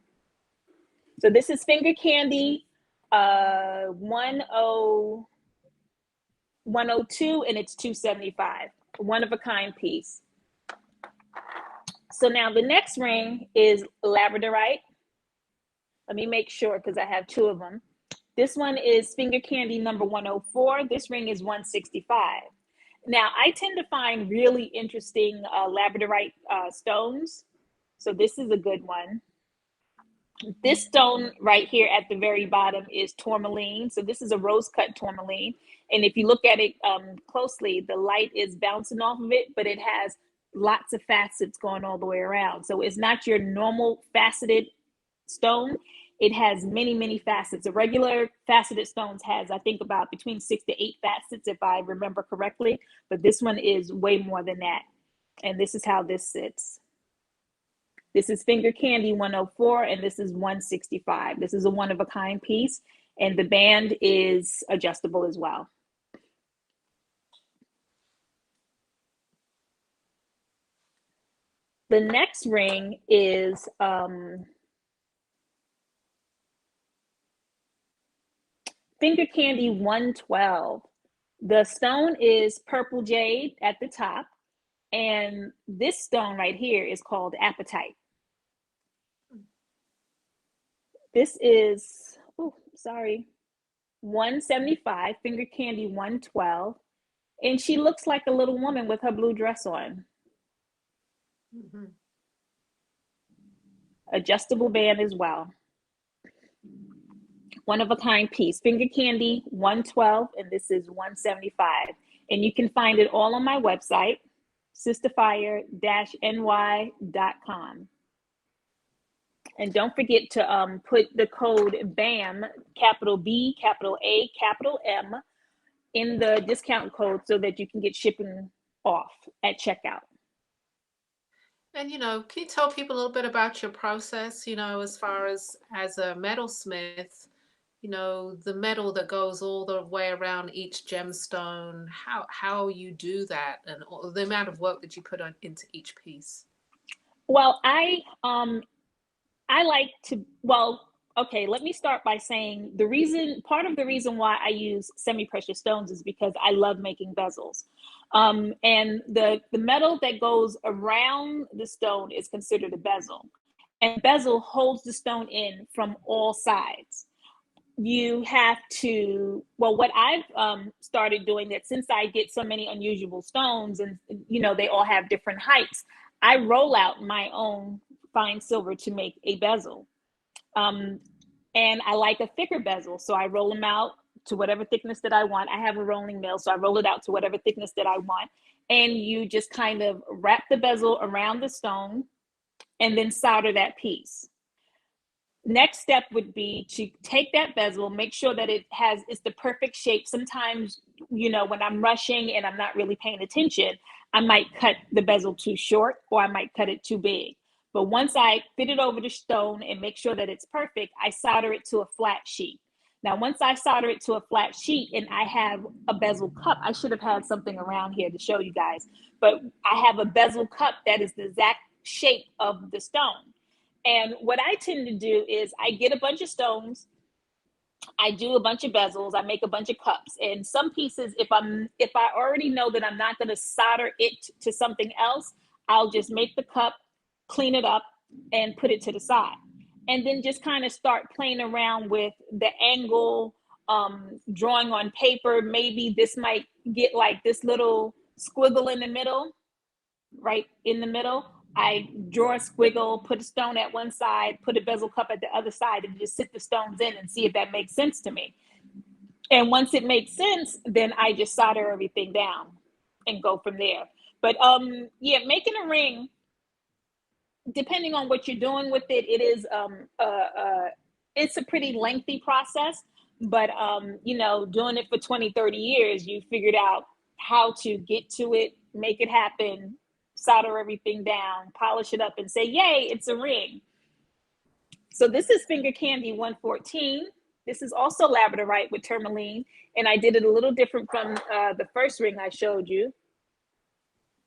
So this is Finger Candy 102, and it's $275. One of a kind piece. So now the next ring is labradorite. Let me make sure because I have two of them. This one is Finger Candy number 104. This ring is $165. Now I tend to find really interesting labradorite stones. So this is a good one. This stone right here at the very bottom is tourmaline. So this is a rose cut tourmaline. And if you look at it closely, the light is bouncing off of it, but it has lots of facets going all the way around. So it's not your normal faceted stone. It has many, many facets. A regular faceted stones has, I think, about between 6 to 8 facets, if I remember correctly. But this one is way more than that. And this is how this sits. This is Finger Candy 104, and this is 165. This is a one-of-a-kind piece, and the band is adjustable as well. The next ring is Finger Candy 112. The stone is purple jade at the top, and this stone right here is called apatite. This is, oh, sorry, 175, Finger Candy 112. And she looks like a little woman with her blue dress on. Mm-hmm. Adjustable band as well. One of a kind piece. Finger Candy 112, and this is 175. And you can find it all on my website, sisterfire-ny.com. And don't forget to put the code BAM, capital B, capital A, capital M, in the discount code so that you can get shipping off at checkout. And, can you tell people a little bit about your process, as far as a metalsmith, the metal that goes all the way around each gemstone, how you do that, and the amount of work that you put into each piece? Well, I like to, okay, let me start by saying part of the reason why I use semi-precious stones is because I love making bezels. And the metal that goes around the stone is considered a bezel. And bezel holds the stone in from all sides. You have to, what I've started doing, that since I get so many unusual stones and, they all have different heights, I roll out my own fine silver to make a bezel. And I like a thicker bezel, so I roll them out to whatever thickness that I want. I have a rolling mill, so I roll it out to whatever thickness that I want. And you just kind of wrap the bezel around the stone and then solder that piece. Next step would be to take that bezel, make sure that it's the perfect shape. Sometimes, when I'm rushing and I'm not really paying attention, I might cut the bezel too short or I might cut it too big. But once I fit it over the stone and make sure that it's perfect, I solder it to a flat sheet. Now, once I solder it to a flat sheet and I have a bezel cup, I should have had something around here to show you guys, but I have a bezel cup that is the exact shape of the stone. And what I tend to do is I get a bunch of stones, I do a bunch of bezels, I make a bunch of cups. And some pieces, if I already know that I'm not going to solder it to something else, I'll just make the cup, clean it up, and put it to the side. And then just kind of start playing around with the angle, drawing on paper. Maybe this might get like this little squiggle in the middle, right in the middle. I draw a squiggle, put a stone at one side, put a bezel cup at the other side, and just sit the stones in and see if that makes sense to me. And once it makes sense, then I just solder everything down and go from there. But making a ring, depending on what you're doing with it, it is it's a pretty lengthy process. But doing it for 20, 30 years, you figured out how to get to it, make it happen, solder everything down, polish it up, and say, yay, it's a ring. So this is Finger Candy 114. This is also labradorite with tourmaline, and I did it a little different from the first ring I showed you.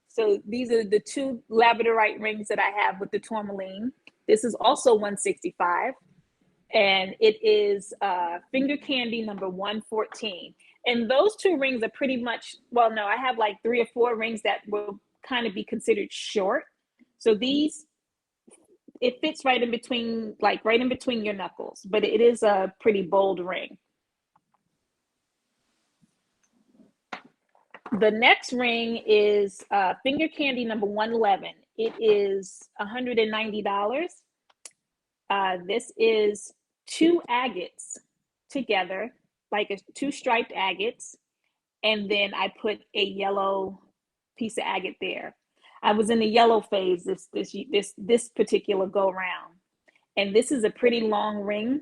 So these are the two labradorite rings that I have with the tourmaline. This is also 165, and it is finger candy number 114. And those two rings are pretty much, well, no, I have like 3 or 4 rings that will kind of be considered short. So these, it fits right in between, like right in between your knuckles, but it is a pretty bold ring. The next ring is finger candy number 111. It is $190. This is 2 agates together, like 2 striped agates, and then I put a yellow piece of agate there. I was in the yellow phase this particular go round, and this is a pretty long ring,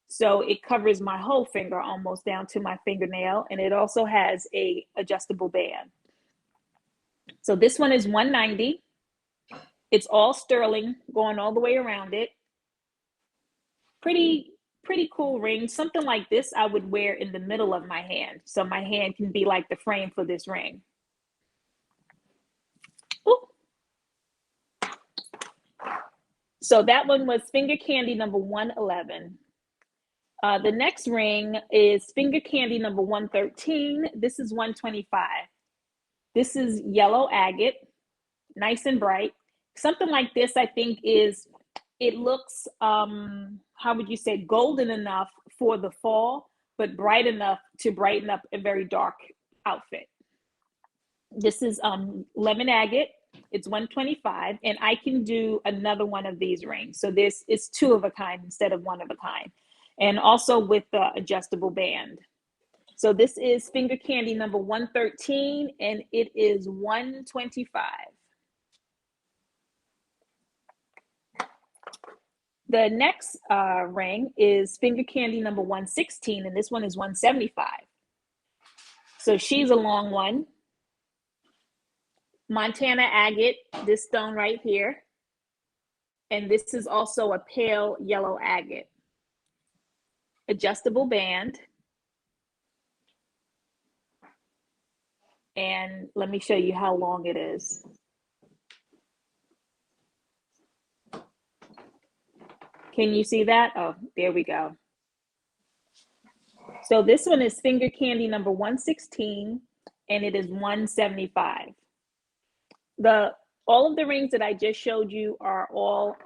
so it covers my whole finger almost down to my fingernail, and it also has a adjustable band. So this one is $190. It's all sterling going all the way around it. Pretty cool ring. Something like this I would wear in the middle of my hand, so my hand can be like the frame for this ring. Ooh. So that one was finger candy number 111. The next ring is finger candy number 113. This is 125. This is yellow agate, nice and bright. Something like this, I think, is, it looks, how would you say, golden enough for the fall, but bright enough to brighten up a very dark outfit. This is lemon agate. It's 125, and I can do another one of these rings. So this is 2 of a kind instead of 1 of a kind, and also with the adjustable band. So this is finger candy number 113, and it is 125. The next ring is finger candy number 116, and this one is 175. So she's a long one. Montana agate, this stone right here. And this is also a pale yellow agate. Adjustable band. And let me show you how long it is. Can you see that? Oh, there we go. So this one is finger candy number 116, and it is 175. All of the rings that I just showed you are all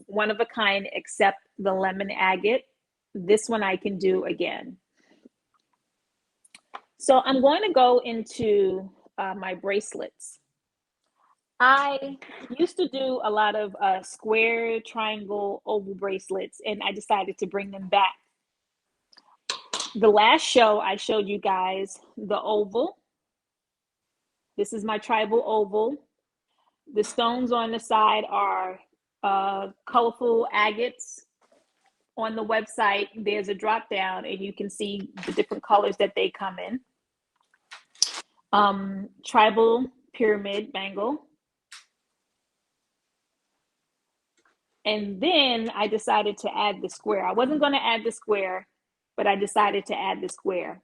1 of a kind, except the lemon agate. This one I can do again. So I'm going to go into my bracelets. I used to do a lot of square, triangle, oval bracelets, and I decided to bring them back. The last show I showed you guys the oval. This is my tribal oval. The stones on the side are colorful agates. On the website, there's a drop down, and you can see the different colors that they come in. Tribal pyramid bangle. And then I decided to add the square. I wasn't going to add the square, but I decided to add the square.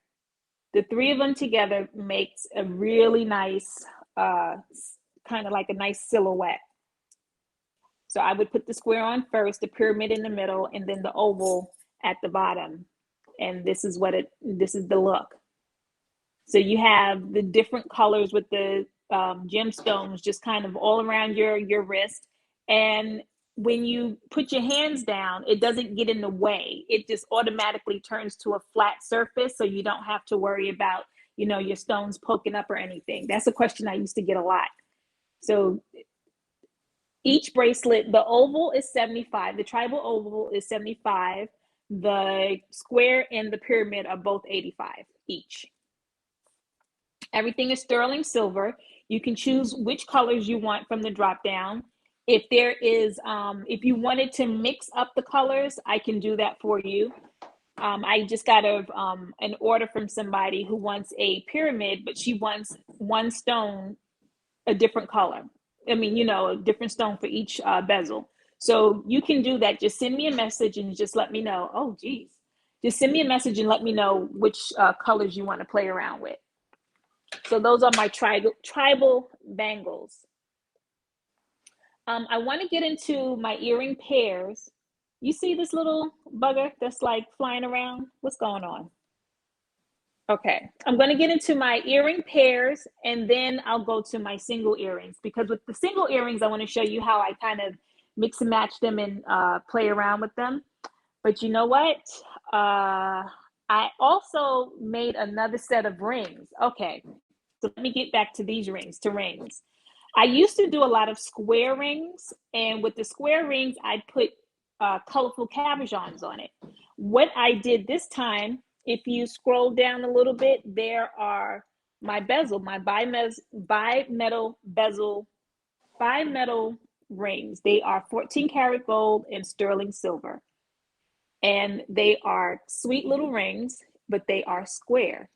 The 3 of them together makes a really nice, kind of like a nice silhouette. So I would put the square on first, the pyramid in the middle, and then the oval at the bottom. And this is this is the look. So you have the different colors with the gemstones just kind of all around your wrist. And when you put your hands down, it doesn't get in the way. It just automatically turns to a flat surface, so you don't have to worry about, your stones poking up or anything. That's a question I used to get a lot. So each bracelet, the oval is 75, the tribal oval is 75, the square and the pyramid are both 85 each. Everything is sterling silver. You can choose which colors you want from the drop down. If there is, if you wanted to mix up the colors, I can do that for you. I just got an order from somebody who wants a pyramid, but she wants one stone a different color. I mean, a different stone for each bezel. So you can do that. Just send me a message and just let me know. Oh, geez. just send me a message and let me know which colors you want to play around with. So those are my tribal bangles. I want to get into my earring pairs. You see this little bugger that's like flying around? What's going on? Okay, I'm going to get into my earring pairs, and then I'll go to my single earrings, because with the single earrings, I want to show you how I kind of mix and match them and play around with them. But you know what? I also made another set of rings. Okay, so let me get back to these rings, I used to do a lot of square rings, and with the square rings, I'd put colorful cabochons on it. What I did this time, if you scroll down a little bit, there are my bezel, my bimetal rings. They are 14 karat gold and sterling silver. And they are sweet little rings, but they are square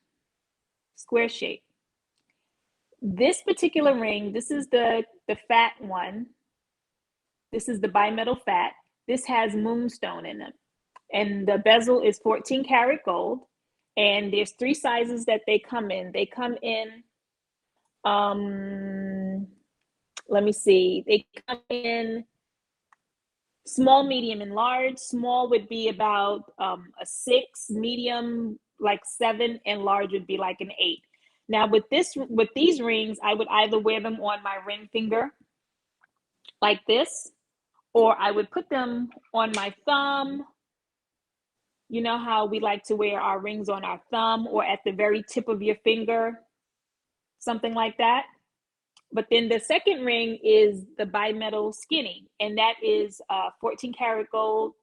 shape. This particular ring, this is the fat one. This is the bimetal fat. This has moonstone in it. And the bezel is 14 karat gold. And there's 3 sizes that they come in. They come in, let me see. They come in small, medium, and large. Small would be about a 6, medium like 7, and large would be like an 8. Now with these rings, I would either wear them on my ring finger like this, or I would put them on my thumb. You know how we like to wear our rings on our thumb or at the very tip of your finger, something like that. But then the second ring is the bimetal skinny, and that is 14 karat gold,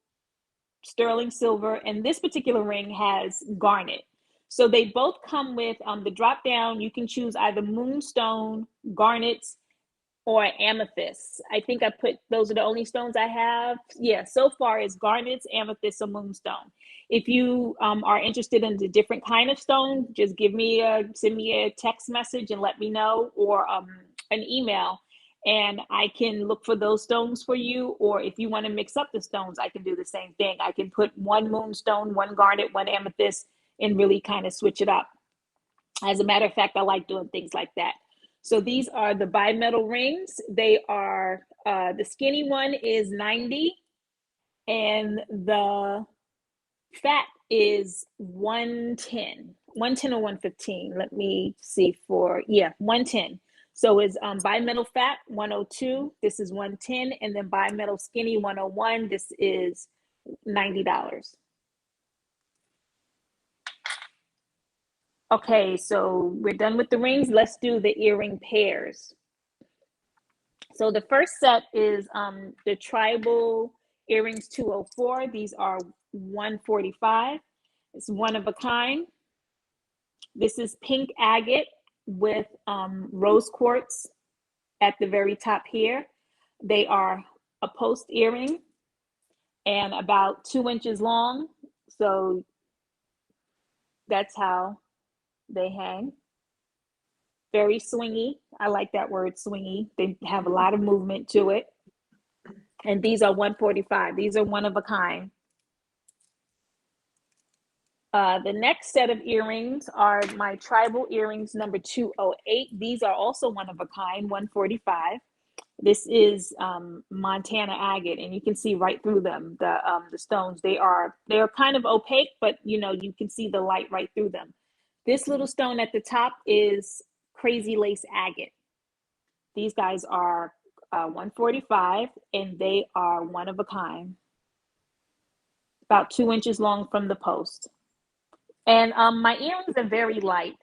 sterling silver, and this particular ring has garnet. So they both come with the drop down. You can choose either moonstone, garnets, or amethyst. I think I put, those are the only stones I have. Yeah, so far is garnets, amethyst, or moonstone. If you are interested in the different kind of stone, just send me a text message and let me know, or an email, and I can look for those stones for you. Or if you want to mix up the stones, I can do the same thing. I can put one moonstone, one garnet, one amethyst, and really kind of switch it up. As a matter of fact, I like doing things like that. So these are the bimetal rings. They are, the skinny one is 90, and the fat is 110 or 115. Let me see 110. So is bimetal fat 102. This is 110, and then bimetal skinny 101. This is $90. Okay, so we're done with the rings. Let's do the earring pairs. So the first set is the tribal earrings 204. These are 145. It's one of a kind. This is pink agate with rose quartz at the very top here. They are a post earring and about 2 inches long. So that's how they hang. Very swingy. I like that word, swingy. They have a lot of movement to it. And these are 145. These are one of a kind. The next set of earrings are my tribal earrings number 208. These are also one of a kind, 145. This is Montana agate, and you can see right through them, the stones. They are kind of opaque, but you can see the light right through them. This little stone at the top is crazy lace agate. These guys are 145, and they are one of a kind, about 2 inches long from the post. And my earrings are very light.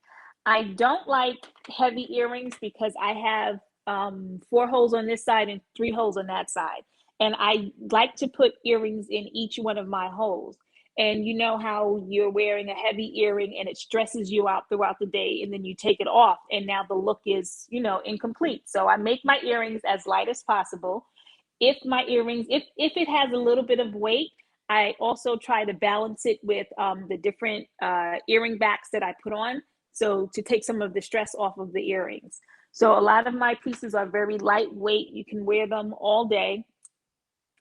I don't like heavy earrings because I have 4 holes on this side and 3 holes on that side. And I like to put earrings in each one of my holes. And you know how you're wearing a heavy earring and it stresses you out throughout the day, and then you take it off and now the look is, incomplete. So I make my earrings as light as possible. If my earrings, if it has a little bit of weight, I also try to balance it with the different earring backs that I put on, so to take some of the stress off of the earrings. So a lot of my pieces are very lightweight. You can wear them all day,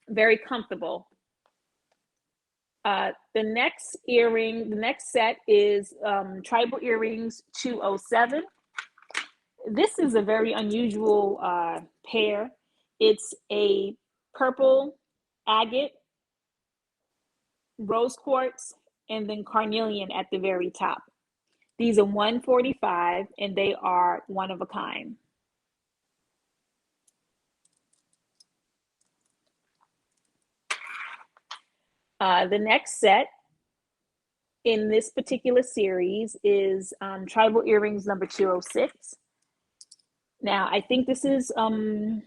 very comfortable. The next earring, the next set is Tribal Earrings 207. This is a very unusual pair. It's a purple agate, rose quartz, and then carnelian at the very top. These are $145 and they are one of a kind. The next set in this particular series is Tribal Earrings number 206. Now, I think this is also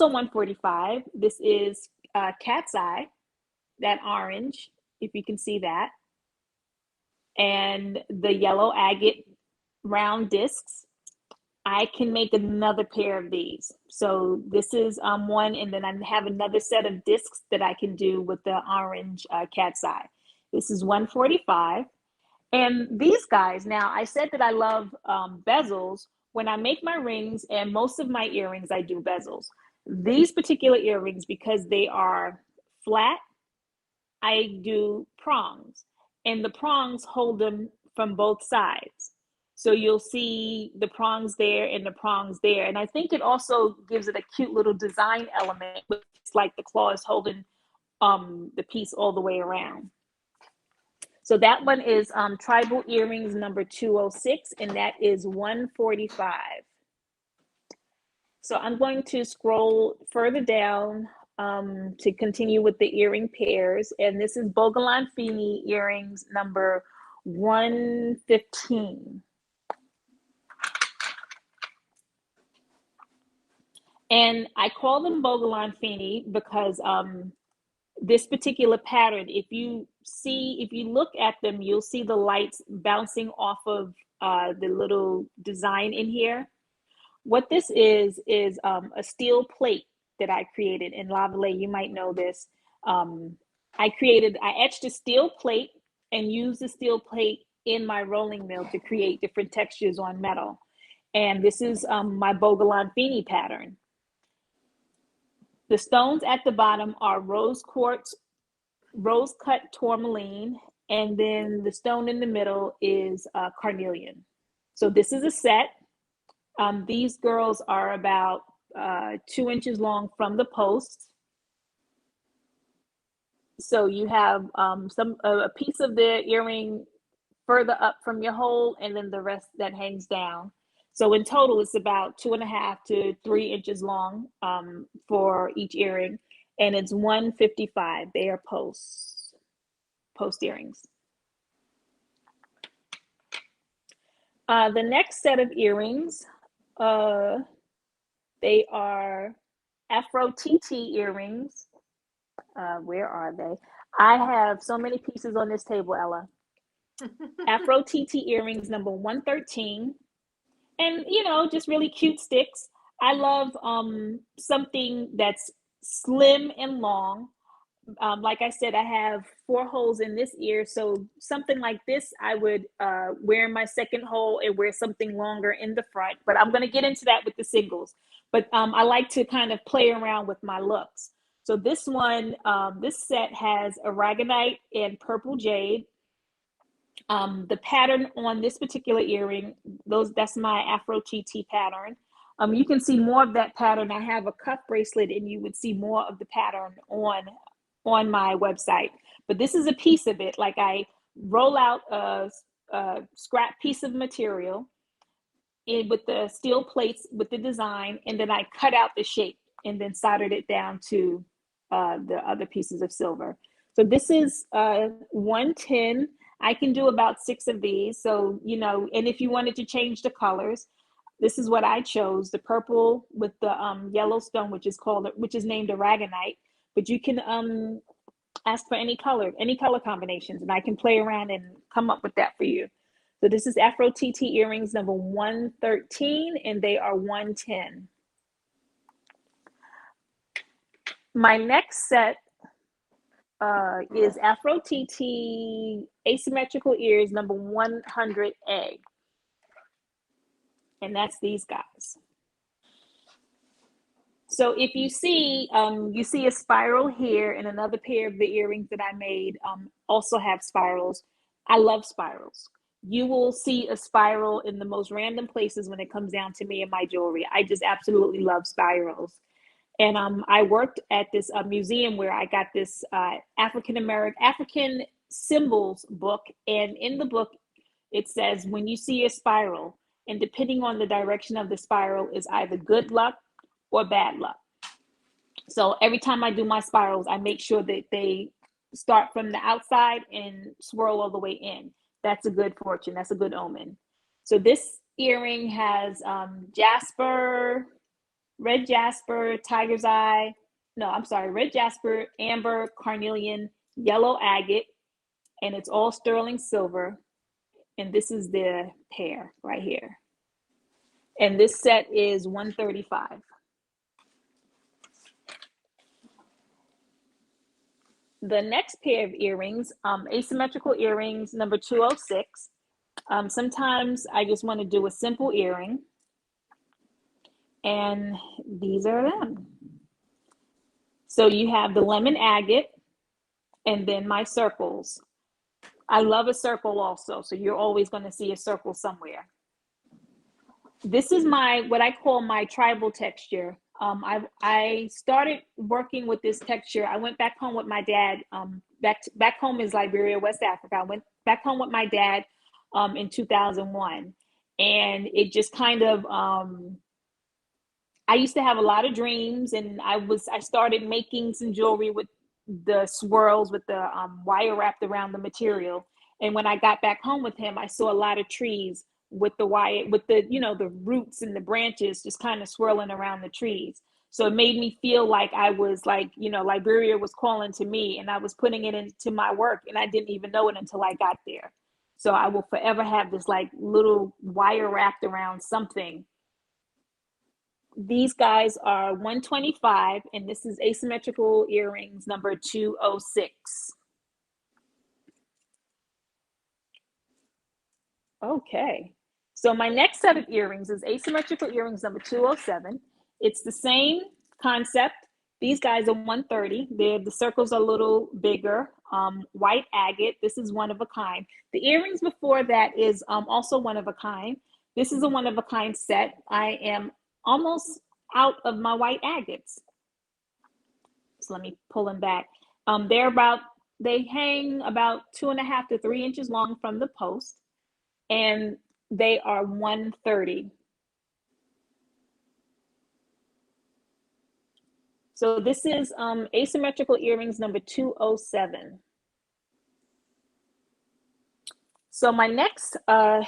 $145. This is cat's eye, that orange, if you can see that, and the yellow agate round discs. I can make another pair of these. So this is one, and then I have another set of discs that I can do with the orange cat's eye. This is $145. And these guys, now I said that I love bezels. When I make my rings and most of my earrings, I do bezels. These particular earrings, because they are flat, I do prongs. And the prongs hold them from both sides. So you'll see the prongs there and the prongs there. And I think it also gives it a cute little design element. It's like the claw is holding the piece all the way around. So that one is Tribal Earrings number 206, and that is $145. So I'm going to scroll further down to continue with the earring pairs. And this is Bogolon Fini earrings number 115. And I call them Bogolon Fini because this particular pattern, if you look at them, you'll see the lights bouncing off of the little design in here. What this is a steel plate that I created in Lavalais. You might know this. I etched a steel plate and used the steel plate in my rolling mill to create different textures on metal. And this is my Bogolon Fini pattern. The stones at the bottom are rose quartz, rose cut tourmaline, and then the stone in the middle is carnelian. So this is a set. These girls are about 2 inches long from the post. So you have a piece of the earring further up from your hole, and then the rest that hangs down. So in total, it's about 2.5 to 3 inches long for each earring, and it's $155. They are post earrings. The next set of earrings, they are Afro TT earrings. Where are they? I have so many pieces on this table, Ella. Afro TT earrings number 113. And, just really cute sticks. I love something that's slim and long. Like I said, I have 4 holes in this ear. So something like this, I would wear in my second hole and wear something longer in the front. But I'm going to get into that with the singles. But I like to kind of play around with my looks. So this one, this set has aragonite and purple jade. The pattern on this particular earring, that's my Afro TT pattern. You can see more of that pattern. I have a cuff bracelet, and you would see more of the pattern on my website. But this is a piece of it. Like, I roll out a scrap piece of material with the steel plates with the design, and then I cut out the shape and then soldered it down to the other pieces of silver. So this is 110. I can do about 6 of these. So, and if you wanted to change the colors, this is what I chose, the purple with the yellow stone, which is named aragonite. But you can ask for any color combinations, and I can play around and come up with that for you. So this is Afro TT earrings number 113, and they are 110. My next set is Afro TT asymmetrical ears number 100A. And that's these guys. So if you see a spiral here, and another pair of the earrings that I made also have spirals. I love spirals. You will see a spiral in the most random places when it comes down to me and my jewelry. I just absolutely love spirals. And I worked at this museum where I got this African symbols book, and in the book it says when you see a spiral, and depending on the direction of the spiral is either good luck or bad luck. So every time I do my spirals, I make sure that they start from the outside and swirl all the way in. That's a good fortune. That's a good omen. So this earring has jasper, red jasper, tiger's eye. No, I'm sorry, red jasper, amber, carnelian, yellow agate, and it's all sterling silver. And this is the pair right here. And this set is $135. The next pair of earrings, asymmetrical earrings, number 206. Sometimes I just want to do a simple earring. And these are them. So you have the lemon agate and then my circles. I love a circle also. So you're always going to see a circle somewhere. This is what I call my tribal texture. I started working with this texture. I went back home with my dad. Back home is Liberia, West Africa. I went back home with my dad in 2001, and it just kind of. I used to have a lot of dreams, and I started making some jewelry with the swirls with the wire wrapped around the material. And when I got back home with him, I saw a lot of trees with the wire, with the the roots and the branches just kind of swirling around the trees. So it made me feel like I was like, Liberia was calling to me, and I was putting it into my work, and I didn't even know it until I got there. So I will forever have this like little wire wrapped around something. These guys are $125, and this is asymmetrical earrings number 206. Okay, so my next set of earrings is asymmetrical earrings number 207. It's the same concept. These guys are 130. The circles are a little bigger. White agate. This is one of a kind. The earrings before that is also one of a kind. This is a one of a kind set. I am almost out of my white agates. So let me pull them back. They hang about 2.5 to 3 inches long from the post, and they are 130. So this is asymmetrical earrings number 207. So my next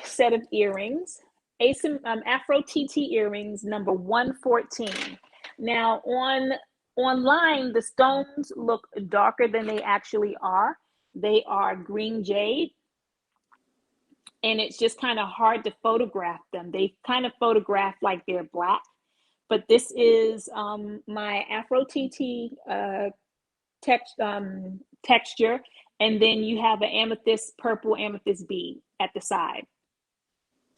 set of earrings, Afro TT earrings number 114. Now online, the stones look darker than they actually are. They are green jade, and it's just kind of hard to photograph them. They kind of photograph like they're black, but this is my Afro TT texture, and then you have an purple amethyst bead at the side.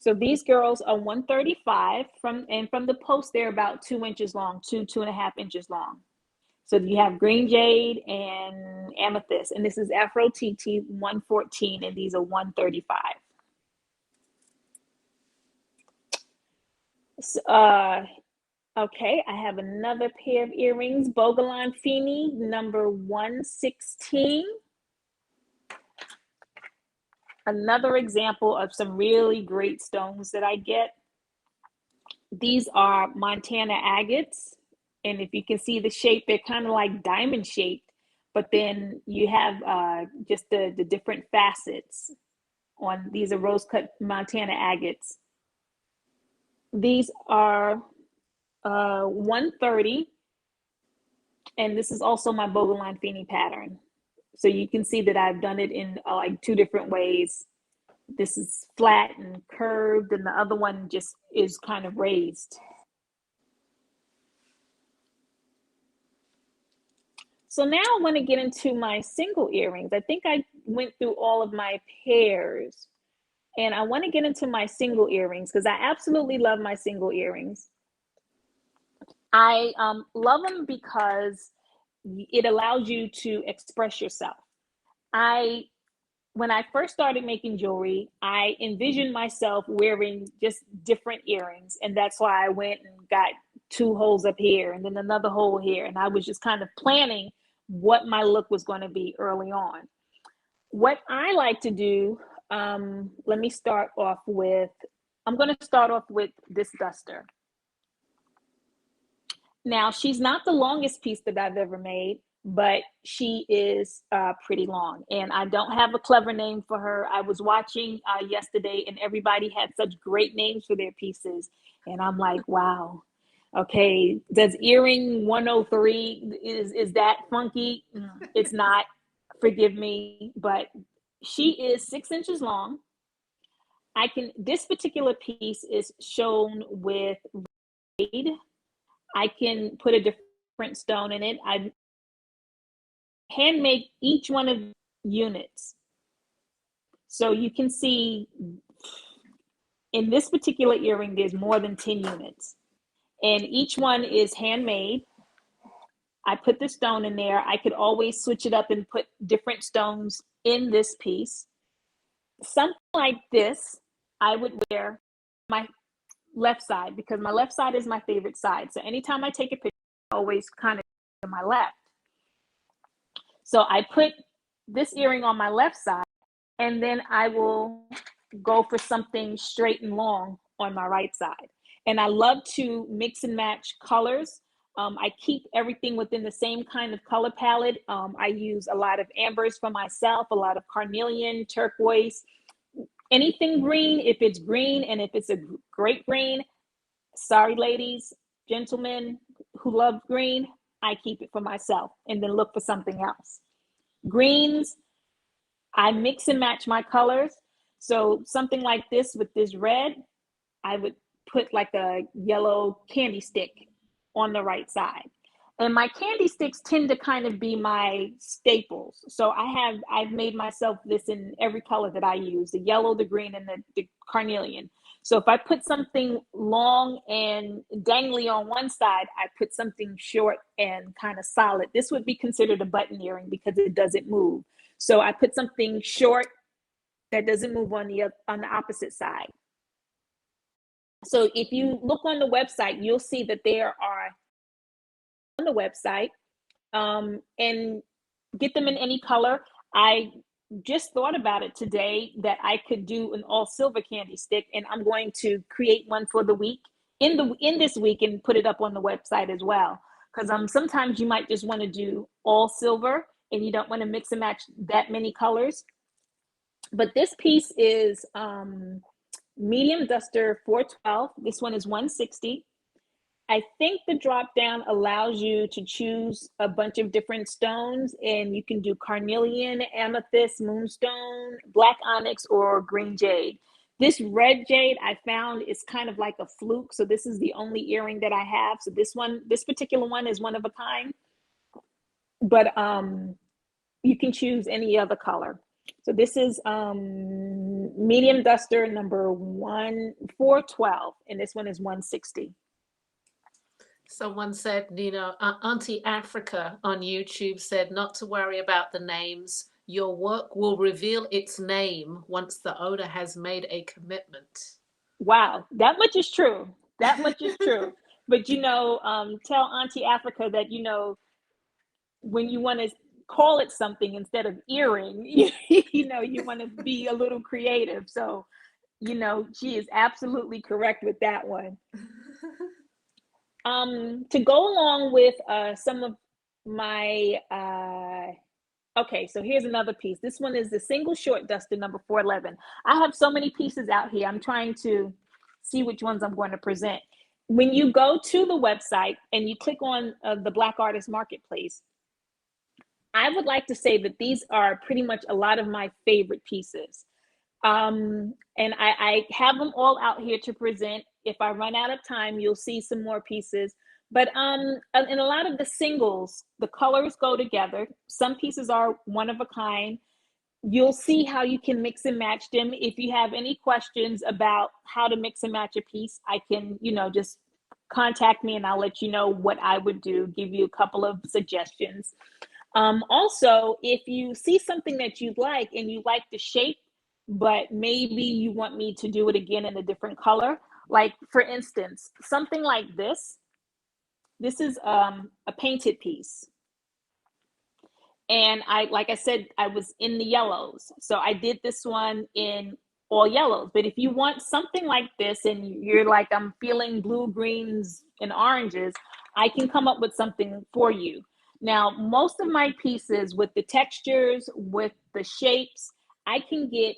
So these girls are 135 from the post. They're about 2 inches long, 2.5 inches long. So you have green jade and amethyst, and this is Afro TT 114, and these are 135. So, okay, I have another pair of earrings, Bogolon Fini number 116. Another example of some really great stones that I get. These are Montana agates. And if you can see the shape, they're kind of like diamond shaped, but then you have just the different facets on these are rose cut Montana agates. These are 130, and this is also my Bogolon Fini pattern. So you can see that I've done it in like 2 different ways. This is flat and curved, and the other one just is kind of raised. So now I want to get into my single earrings. I think I went through all of my pairs, and I want to get into my single earrings because I absolutely love my single earrings. I love them because it allows you to express yourself. When I first started making jewelry, I envisioned myself wearing just different earrings. And that's why I went and got 2 holes up here and then another hole here. And I was just kind of planning what my look was going to be early on. What I like to do, let me start off with, I'm going to start off with this duster. Now, she's not the longest piece that I've ever made, but she is pretty long. And I don't have a clever name for her. I was watching yesterday and everybody had such great names for their pieces. And I'm like, wow, okay, does earring 103, is that funky? It's not, forgive me, but she is 6 inches long. This particular piece is shown with jade. I can put a different stone in it. I hand make each one of the units. So you can see in this particular earring, there's more than 10 units. And each one is handmade. I put the stone in there. I could always switch it up and put different stones in this piece. Something like this, I would wear my left side because my left side is my favorite side. So anytime I take a picture, I always kind of to my left. So I put this earring on my left side and then I will go for something straight and long on my right side. And I love to mix and match colors. I keep everything within the same kind of color palette. I use a lot of ambers for myself, a lot of carnelian, turquoise, anything green. If it's green and if it's a great green, sorry, ladies, gentlemen who love green, I keep it for myself and then look for something else. Greens, I mix and match my colors. So something like this with this red, I would put like a yellow candy stick on the right side. And my candy sticks tend to kind of be my staples. So I've made myself this in every color that I use, the yellow, the green, and the carnelian. So if I put something long and dangly on one side, I put something short and kind of solid. This would be considered a button earring because it doesn't move. So I put something short that doesn't move on the opposite side. So if you look on the website, you'll see that there are on the website and get them in any color. I just thought about it today that I could do an all silver candy stick, and I'm going to create one for the week in this week and put it up on the website as well. Because sometimes you might just want to do all silver and you don't want to mix and match that many colors. But this piece is medium duster 412. This one is 160. I think the drop down allows you to choose a bunch of different stones, and you can do carnelian, amethyst, moonstone, black onyx, or green jade. This red jade I found is kind of like a fluke. So this is the only earring that I have. So this particular one is one of a kind, but you can choose any other color. So this is medium duster number 412, and this one is 160. Someone said, Auntie Africa on YouTube said not to worry about the names. Your work will reveal its name once the owner has made a commitment. Wow, that much is true. That much is true. But tell Auntie Africa that when you want to call it something instead of earring, you want to be a little creative. So, she is absolutely correct with that one. To go along with some of my, okay, so here's another piece. This one is the single short duster number 411. I have so many pieces out here. I'm trying to see which ones I'm going to present. When you go to the website and you click on the Black Artist Marketplace, I would like to say that these are pretty much a lot of my favorite pieces. And I have them all out here to present. If I run out of time, you'll see some more pieces. But in a lot of the singles, the colors go together. Some pieces are one of a kind. You'll see how you can mix and match them. If you have any questions about how to mix and match a piece, I can, just contact me and I'll let you know what I would do, give you a couple of suggestions. Also, if you see something that you like and you like the shape, but maybe you want me to do it again in a different color, like for instance, something like this. This is a painted piece. And like I said, I was in the yellows. So I did this one in all yellows. But if you want something like this and you're like, I'm feeling blue, greens, and oranges, I can come up with something for you. Now, most of my pieces with the textures, with the shapes, I can get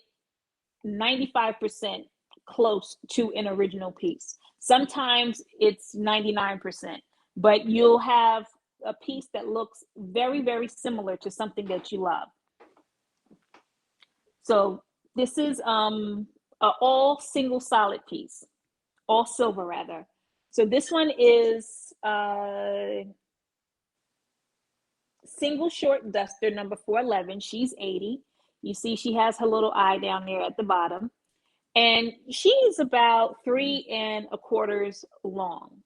95% close to an original piece. Sometimes it's 99%, but you'll have a piece that looks very, very similar to something that you love. So this is a all single solid piece, all silver rather. So this one is single short duster number 411. She's 80. You see she has her little eye down there at the bottom. And she's about 3 1/4 long.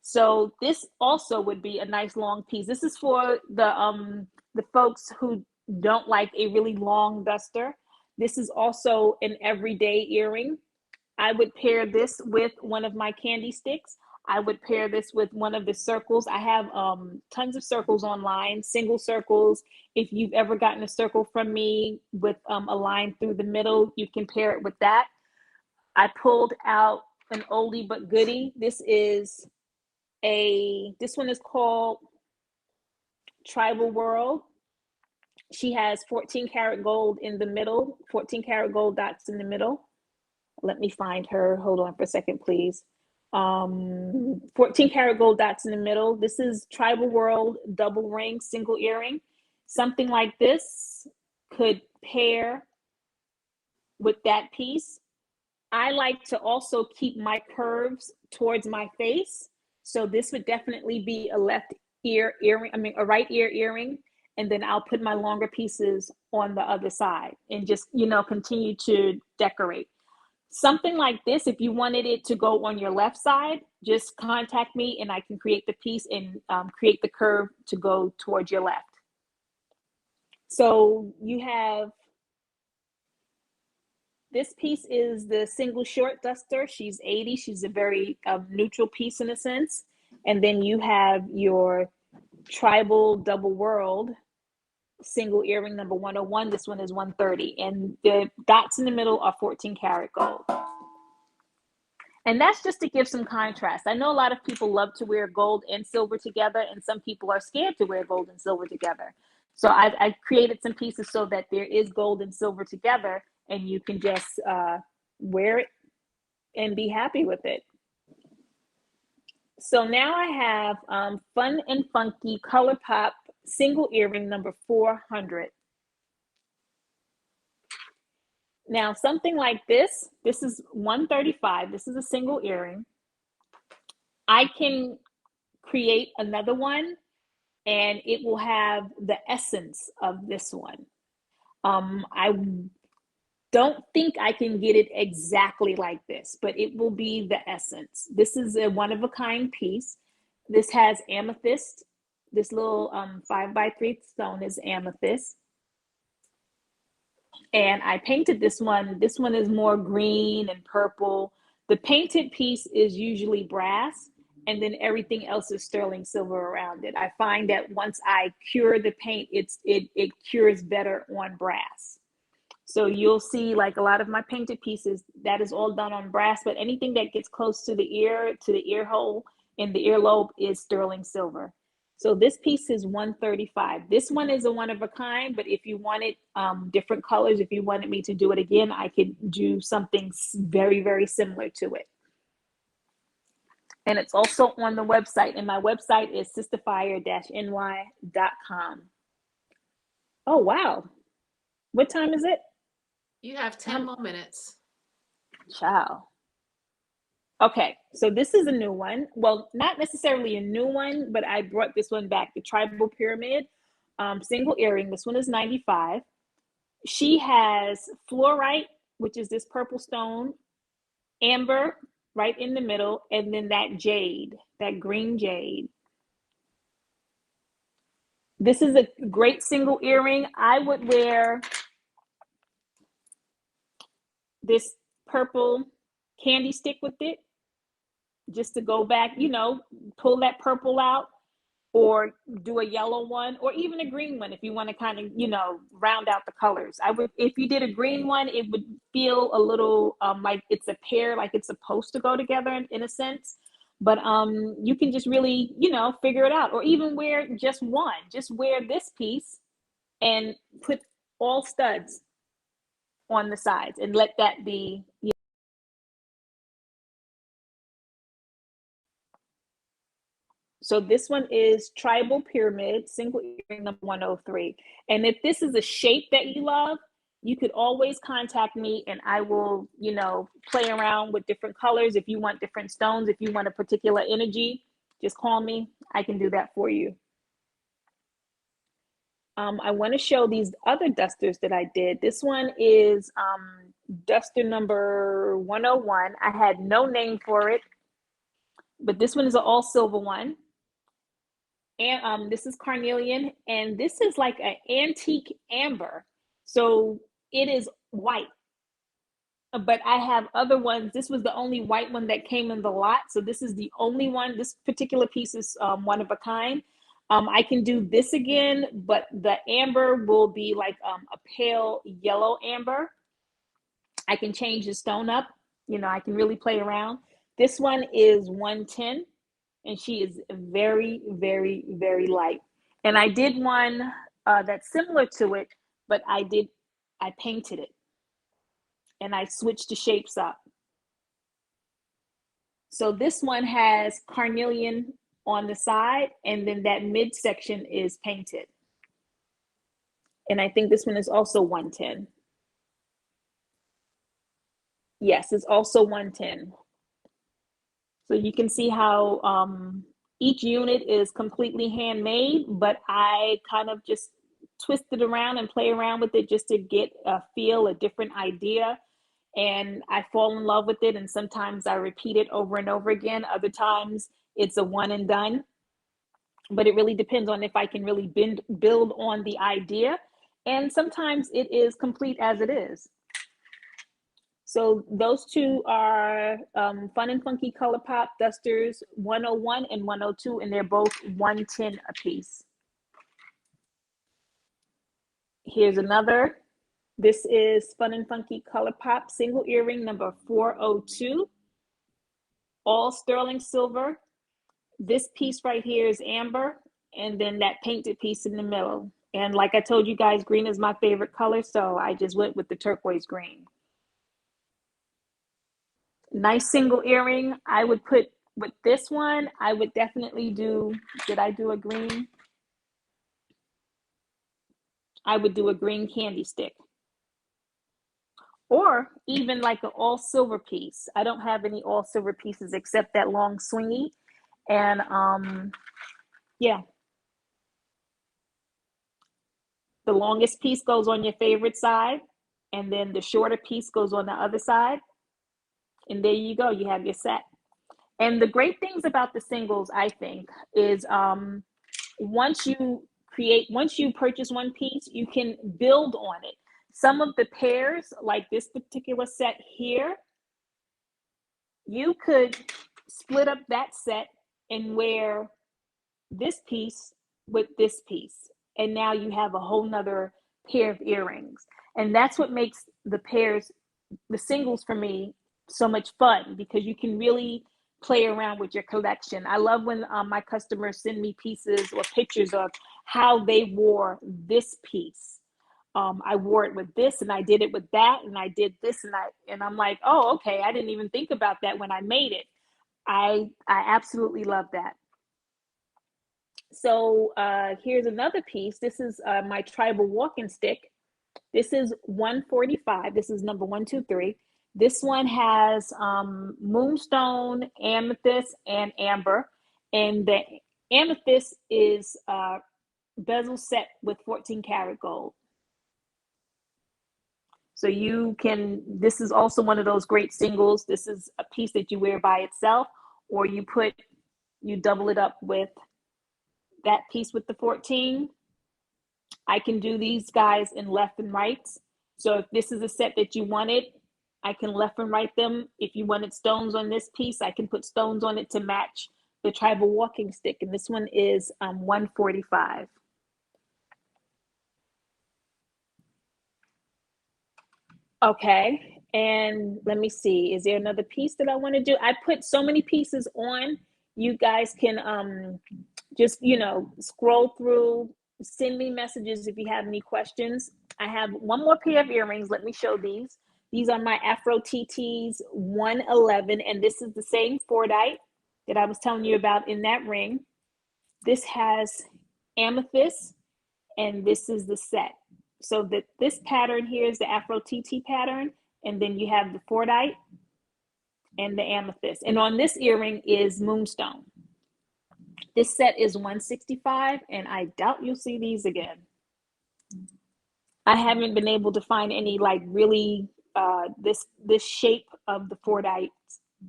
So this also would be a nice long piece. This is for the folks who don't like a really long duster. This is also an everyday earring. I would pair this with one of my candy sticks. I would pair this with one of the circles. I have tons of circles online, single circles. If you've ever gotten a circle from me with a line through the middle, you can pair it with that. I pulled out an oldie but goodie. This one is called Tribal World. She has 14 karat gold in the middle, 14 karat gold dots in the middle. Let me find her. Hold on for a second, please. 14 karat gold dots in the middle. This is Tribal World double ring, single earring. Something like this could pair with that piece. I like to also keep my curves towards my face. So this would definitely be a left ear earring, a right ear earring. And then I'll put my longer pieces on the other side and just, continue to decorate. Something like this, if you wanted it to go on your left side, just contact me and I can create the piece and create the curve to go towards your left. So you have, this piece is the single short duster. She's 80. She's a very neutral piece in a sense. And then you have your Tribal Double World single earring number 101. This one is 130. And the dots in the middle are 14 karat gold. And that's just to give some contrast. I know a lot of people love to wear gold and silver together, and some people are scared to wear gold and silver together. So I created some pieces so that there is gold and silver together, and you can just wear it and be happy with it. So now I have Fun and Funky Color Pop single earring number 400. Now, something like this is 135. This is a single earring. I can create another one and it will have the essence of this one. I don't think I can get it exactly like this, but it will be the essence. This is a one-of-a-kind piece. This has amethyst. This little 5x3 stone is amethyst. And I painted this one. This one is more green and purple. The painted piece is usually brass, and then everything else is sterling silver around it. I find that once I cure the paint, it cures better on brass. So you'll see like a lot of my painted pieces, that is all done on brass, but anything that gets close to the ear hole in the earlobe is sterling silver. So this piece is 135. This one is a one of a kind, but if you wanted different colors, if you wanted me to do it again, I could do something very, very similar to it. And it's also on the website, and my website is sisterfire-ny.com. Oh, wow. What time is it? You have 10 more minutes. Ciao. Okay, so this is a new one. Well, not necessarily a new one, but I brought this one back, the Tribal Pyramid single earring. This one is 95. She has fluorite, which is this purple stone, amber, right in the middle, and then that jade, that green jade. This is a great single earring. I would wear this purple candy stick with it, just to go back, you know, pull that purple out, or do a yellow one, or even a green one if you want to kind of, you know, round out the colors. I would, if you did a green one, it would feel a little like it's a pair, like it's supposed to go together in a sense. But you can just really, you know, figure it out, or even wear just one. Just wear this piece and put all studs on the sides, and let that be, you know. So this one is Tribal Pyramid, single earring number 103. And if this is a shape that you love, you could always contact me and I will, you know, play around with different colors. If you want different stones, if you want a particular energy, just call me. I can do that for you. I want to show these other dusters that I did. This one is duster number 101. I had no name for it, but this one is an all silver one. And this is carnelian, and this is like an antique amber. So it is white, but I have other ones. This was the only white one that came in the lot. So this is the only one. This particular piece is one of a kind. I can do this again, but the amber will be like a pale yellow amber. I can change the stone up. You know, I can really play around. This one is 110. And she is very, very, very light. And I did one that's similar to it, but I painted it and I switched the shapes up. So this one has carnelian on the side, and then that midsection is painted. And I think this one is also 110. Yes, it's also 110. So you can see how each unit is completely handmade, but I kind of just twist it around and play around with it just to get a feel, a different idea. And I fall in love with it. And sometimes I repeat it over and over again. Other times it's a one and done. But it really depends on if I can really build on the idea. And sometimes it is complete as it is. So those two are Fun and Funky Color Pop Dusters 101 and 102, and they're both 110 a piece. Here's another. This is Fun and Funky Color Pop single earring number 402, all sterling silver. This piece right here is amber, and then that painted piece in the middle. And like I told you guys, green is my favorite color, so I just went with the turquoise green. Nice single earring. I would put with this one, I would definitely do, did I do a green? I would do a green candy stick. Or even like an all silver piece. I don't have any all silver pieces except that long swingy. And yeah. The longest piece goes on your favorite side, and then the shorter piece goes on the other side. And there you go, you have your set. And the great things about the singles, I think, is once you purchase one piece, you can build on it. Some of the pairs, like this particular set here, you could split up that set and wear this piece with this piece. And now you have a whole nother pair of earrings. And that's what makes the pairs, the singles for me, so much fun, because you can really play around with your collection. I love when my customers send me pieces or pictures of how they wore this piece. I wore it with this, and I did it with that, and I did this, and I'm like, oh, okay, I didn't even think about that when I made it. I absolutely love that. So here's another piece. This is my tribal walking stick. This is 145. This is number 123. This one has moonstone, amethyst, and amber. And the amethyst is bezel set with 14 karat gold. So this is also one of those great singles. This is a piece that you wear by itself, or you double it up with that piece with the 14. I can do these guys in left and rights. So if this is a set that you wanted, I can left and right them. If you wanted stones on this piece, I can put stones on it to match the tribal walking stick. And this one is $145. Okay, and let me see. Is there another piece that I want to do? I put so many pieces on. You guys can just, scroll through, send me messages if you have any questions. I have one more pair of earrings. Let me show these. These are my Afro TTs 111, and this is the same Fordite that I was telling you about in that ring. This has amethyst, and this is the set. So this pattern here is the Afro TT pattern, and then you have the Fordite and the amethyst. And on this earring is moonstone. This set is $165, and I doubt you'll see these again. I haven't been able to find any like really this shape of the Fordite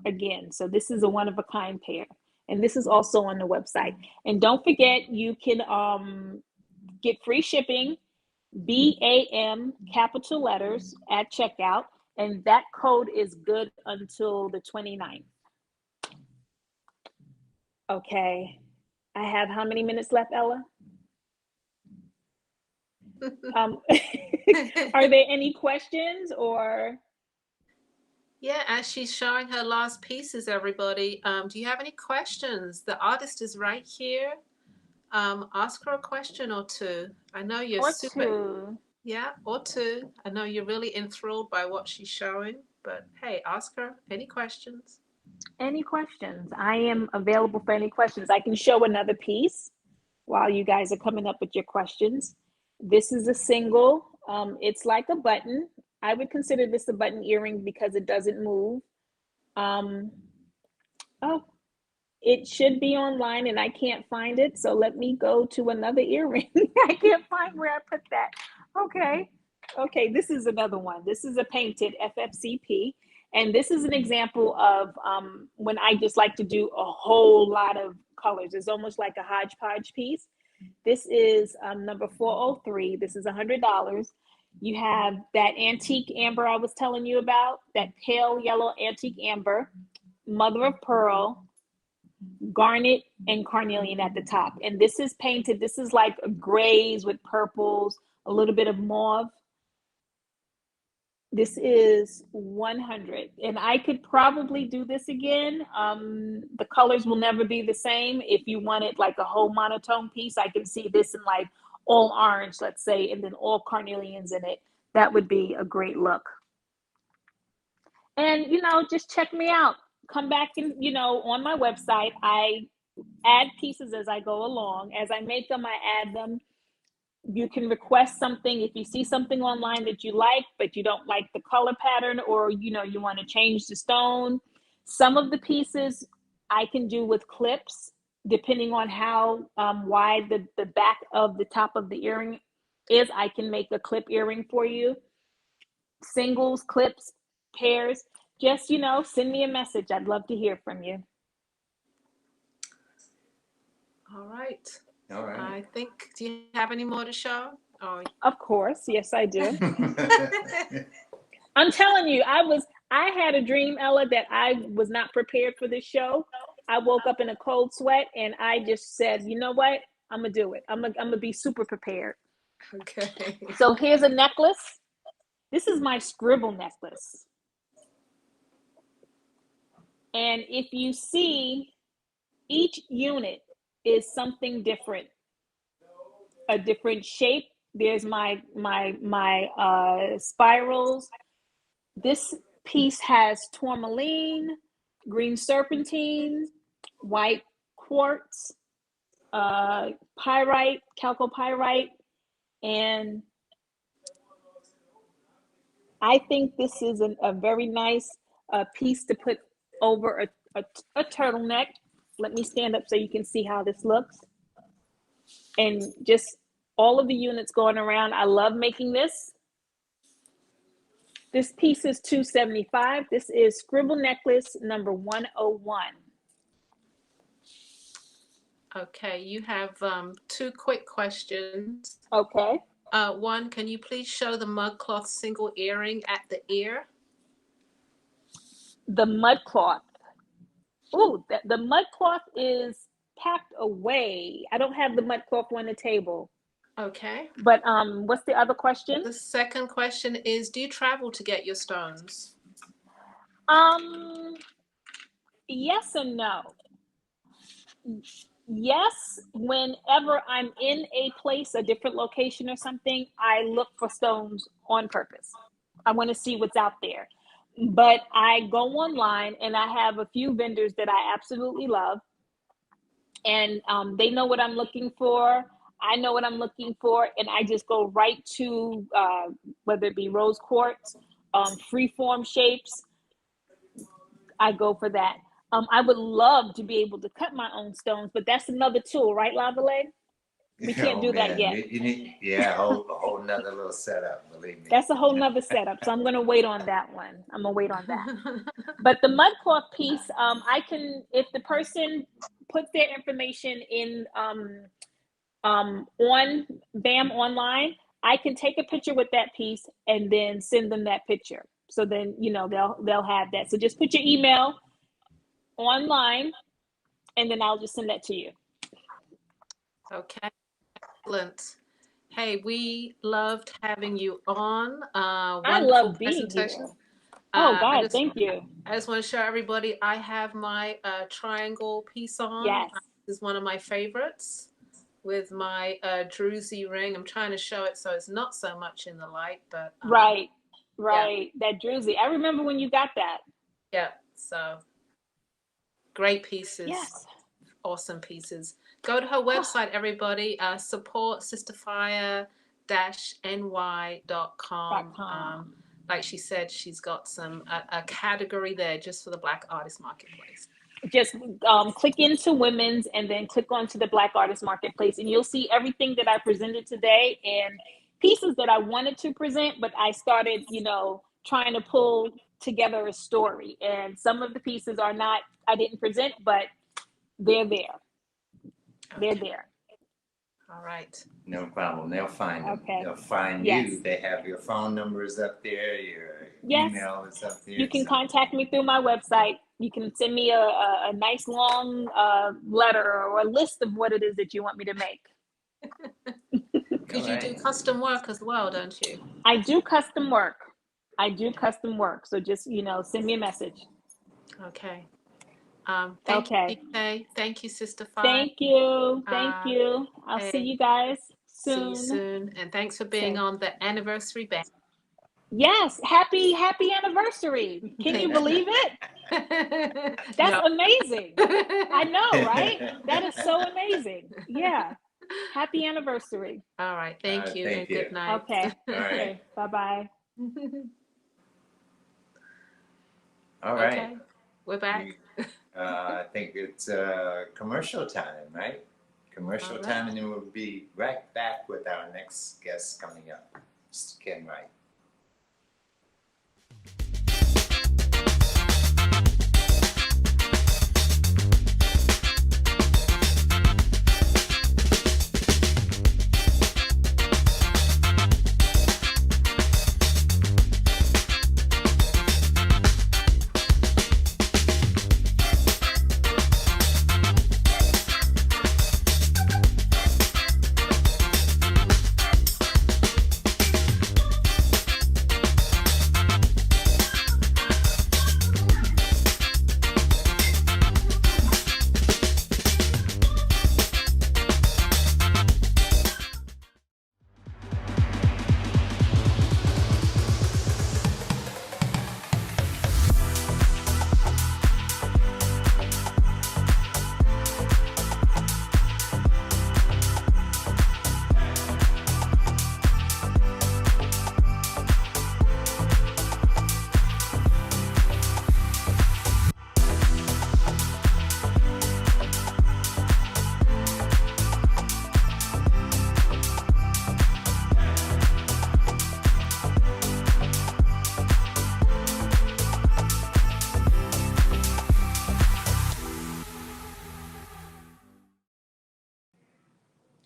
again. So this is a one-of-a-kind pair, and this is also on the website. And don't forget, you can get free shipping, BAM capital letters at checkout, and that code is good until the 29th. Okay, I have how many minutes left, Ella? Are there any questions or? Yeah, as she's showing her last pieces, everybody, do you have any questions? The artist is right here. Ask her a question or two. I know you're Or super. two. Yeah, or two. I know you're really enthralled by what she's showing, but hey, ask her any questions. Any questions? I am available for any questions. I can show another piece while you guys are coming up with your questions. This is a single. It's like a button. I would consider this a button earring because it doesn't move. Oh, it should be online and I can't find it. So let me go to another earring. I can't find where I put that. Okay, this is another one. This is a painted FFCP. And this is an example of when I just like to do a whole lot of colors. It's almost like a hodgepodge piece. This is number 403. This is $100. You have that antique amber I was telling you about, that pale yellow antique amber, mother of pearl, garnet, and carnelian at the top. And this is painted. This is like grays with purples, a little bit of mauve. This is 100, and I could probably do this again. The colors will never be the same. If you wanted like a whole monotone piece, I can see this in like all orange, let's say, and then all carnelians in it. That would be a great look. And just check me out. Come back and on my website, I add pieces as I go along. As I make them, I add them. You can request something if you see something online that you like, but you don't like the color pattern, or you want to change the stone. Some of the pieces I can do with clips, depending on how wide the back of the top of the earring is. I can make a clip earring for you. Singles, clips, pairs. Just send me a message. I'd love to hear from you. All right. All right. I think, do you have any more to show? Oh. Of course. Yes, I do. I'm telling you, I had a dream, Ella, that I was not prepared for this show. I woke up in a cold sweat and I just said, you know what? I'm going to do it. I'm going to be super prepared. Okay. So here's a necklace. This is my scribble necklace. And if you see, each unit is something different, a different shape. There's my spirals. This piece has tourmaline, green serpentine, white quartz, pyrite, chalcopyrite, and I think this is a very nice piece to put over a turtleneck. Let me stand up so you can see how this looks. And just all of the units going around. I love making this. This piece is $275. This is Scribble Necklace number 101. Okay, you have two quick questions. Okay. One, can you please show the mud cloth single earring at the ear? The mud cloth. Oh, the mud cloth is packed away. I don't have the mud cloth on the table. Okay. But what's the other question? The second question is, do you travel to get your stones? Yes and no. Yes, whenever I'm in a place, a different location or something, I look for stones on purpose. I want to see what's out there. But I go online and I have a few vendors that I absolutely love. And they know what I'm looking for. I know what I'm looking for. And I just go right to whether it be rose quartz, freeform shapes. I go for that. I would love to be able to cut my own stones, but that's another tool, right, Lavalais? We can't do that yet. You need, yeah, a whole nother little setup, believe me. That's a whole nother setup. So I'm going to wait on that one. I'm going to wait on that. But the mud cloth piece, I can, if the person puts their information in on BAM online, I can take a picture with that piece and then send them that picture. So then, you know, they'll have that. So just put your email online and then I'll just send that to you. Okay, excellent. Hey, we loved having you on. I love being here. Oh God, thank you. I just want to show everybody I have my triangle piece on. Yes. This is one of my favorites with my druzy ring. I'm trying to show it so it's not so much in the light, but right. Yeah. That druzy. I remember when you got that. Yeah, so great pieces. Yes. Awesome pieces. Go to her website, everybody. Support sisterfire-ny.com. Like she said, she's got a category there just for the Black Artist Marketplace. Just click into women's and then click onto the Black Artist Marketplace, and you'll see everything that I presented today and pieces that I wanted to present, but I started, you know, trying to pull together a story. And some of the pieces I didn't present, but they're there. Okay. They're there. All right. No problem. They'll find them. Okay. They'll find Yes. you. They have your phone numbers up there. Your Yes. email is up there. You can contact me through my website. You can send me a nice long letter or a list of what it is that you want me to make. Because you do custom work as well, don't you? I do custom work. So just, you know, send me a message. Okay. Thank you, PK. Thank you, Sister Fire. Thank you. I'll see you guys soon. See you soon. And thanks for being on the anniversary band. Yes. Happy anniversary. Can you believe it? That's amazing. I know, right? That is so amazing. Yeah. Happy anniversary. All right. Thank you. Thank and you. Good night. Okay. All right. Okay. Bye-bye. All right. Okay. We're back. I think it's commercial time, right? Commercial time, and then we'll be right back with our next guest coming up, Mr. Ken Wright.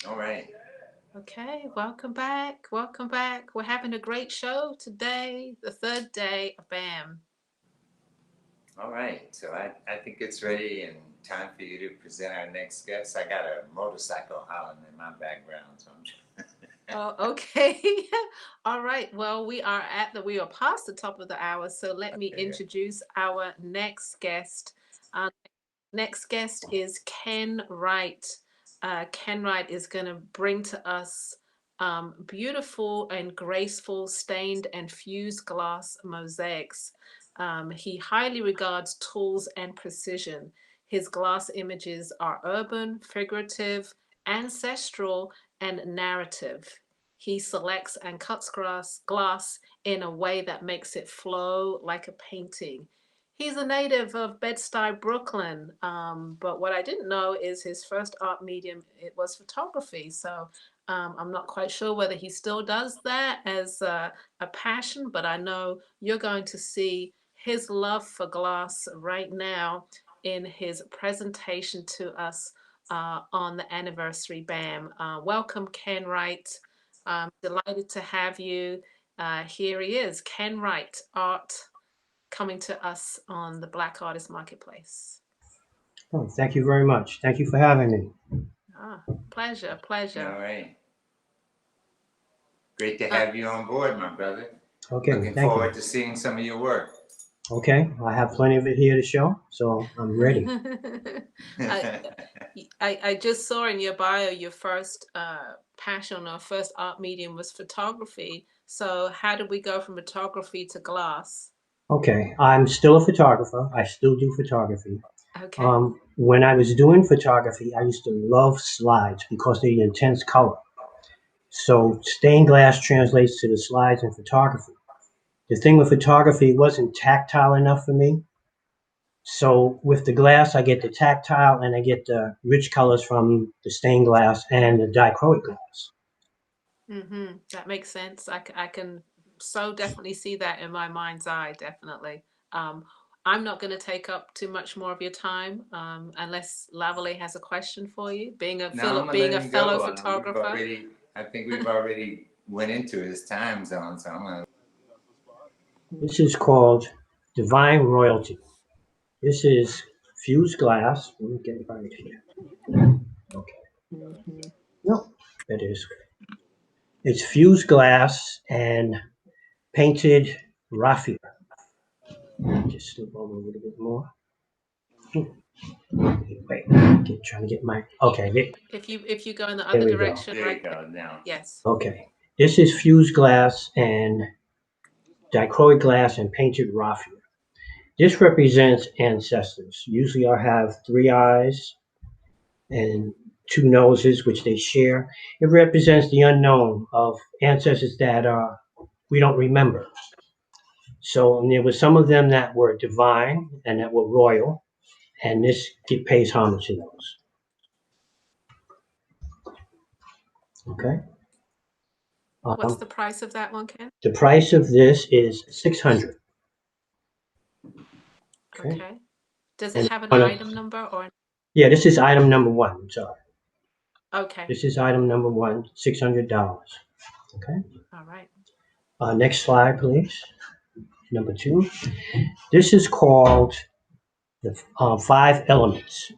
All right. Okay, welcome back. Welcome back. We're having a great show today, the third day of BAM. All right. So I think it's ready and time for you to present our next guest. I got a motorcycle howling in my background, so I'm Oh, okay. All right. Well, we are past the top of the hour, so let me okay. introduce our next guest. Uh, Next guest is Ken Wright. Ken Wright is going to bring to us beautiful and graceful stained and fused glass mosaics. He highly regards tools and precision. His glass images are urban, figurative, ancestral, and narrative. He selects and cuts glass in a way that makes it flow like a painting. He's a native of Bed-Stuy, Brooklyn. But what I didn't know is his first art medium, it was photography. So I'm not quite sure whether he still does that as a passion, but I know you're going to see his love for glass right now in his presentation to us on the anniversary BAM. Welcome, Ken Wright. Delighted to have you. Here he is, Ken Wright, art coming to us on the Black Artist Marketplace. Oh, thank you very much. Thank you for having me. Pleasure, All pleasure. right. Great to Uh, have you on board, my brother. Okay, Looking thank forward you. to seeing some of your work. Okay, I have plenty of it here to show, so I'm ready. I, I just saw in your bio your first passion or first art medium was photography. So how did we go from photography to glass? Okay, I'm still a photographer. I still do photography. Okay. When I was doing photography, I used to love slides because of the intense color. So stained glass translates to the slides in photography. The thing with photography, it wasn't tactile enough for me. So with the glass, I get the tactile and I get the rich colors from the stained glass and the dichroic glass. That makes sense. I can so definitely see that in my mind's eye, definitely. Um, I'm not going to take up too much more of your time unless Lavalais has a question for you. Now I'm gonna Being let a him fellow go. photographer. I think we've already went into his time zone, so I'm gonna. This is called Divine Royalty. This is fused glass. Let me get it right here. Okay. Mhm. No, it is. It's fused glass and painted raffia. Just slip over a little bit more. Wait, trying to get my. Okay, If you go in the there other we go. direction, There right? you go. Now. Yes. Okay, this is fused glass and dichroic glass and painted raffia. This represents ancestors. Usually, I have three eyes and two noses, which they share. It represents the unknown of ancestors that we don't remember. So and there were some of them that were divine and that were royal, and this pays homage to those. Okay. What's Um, the price of that one, Ken? the price of this is 600. Okay. Okay. Does it And have an item number or? yeah, this is item number one. I'm sorry. Okay. This is item number one, $600. Okay. All right. Next slide, please. Number two. This is called the five elements.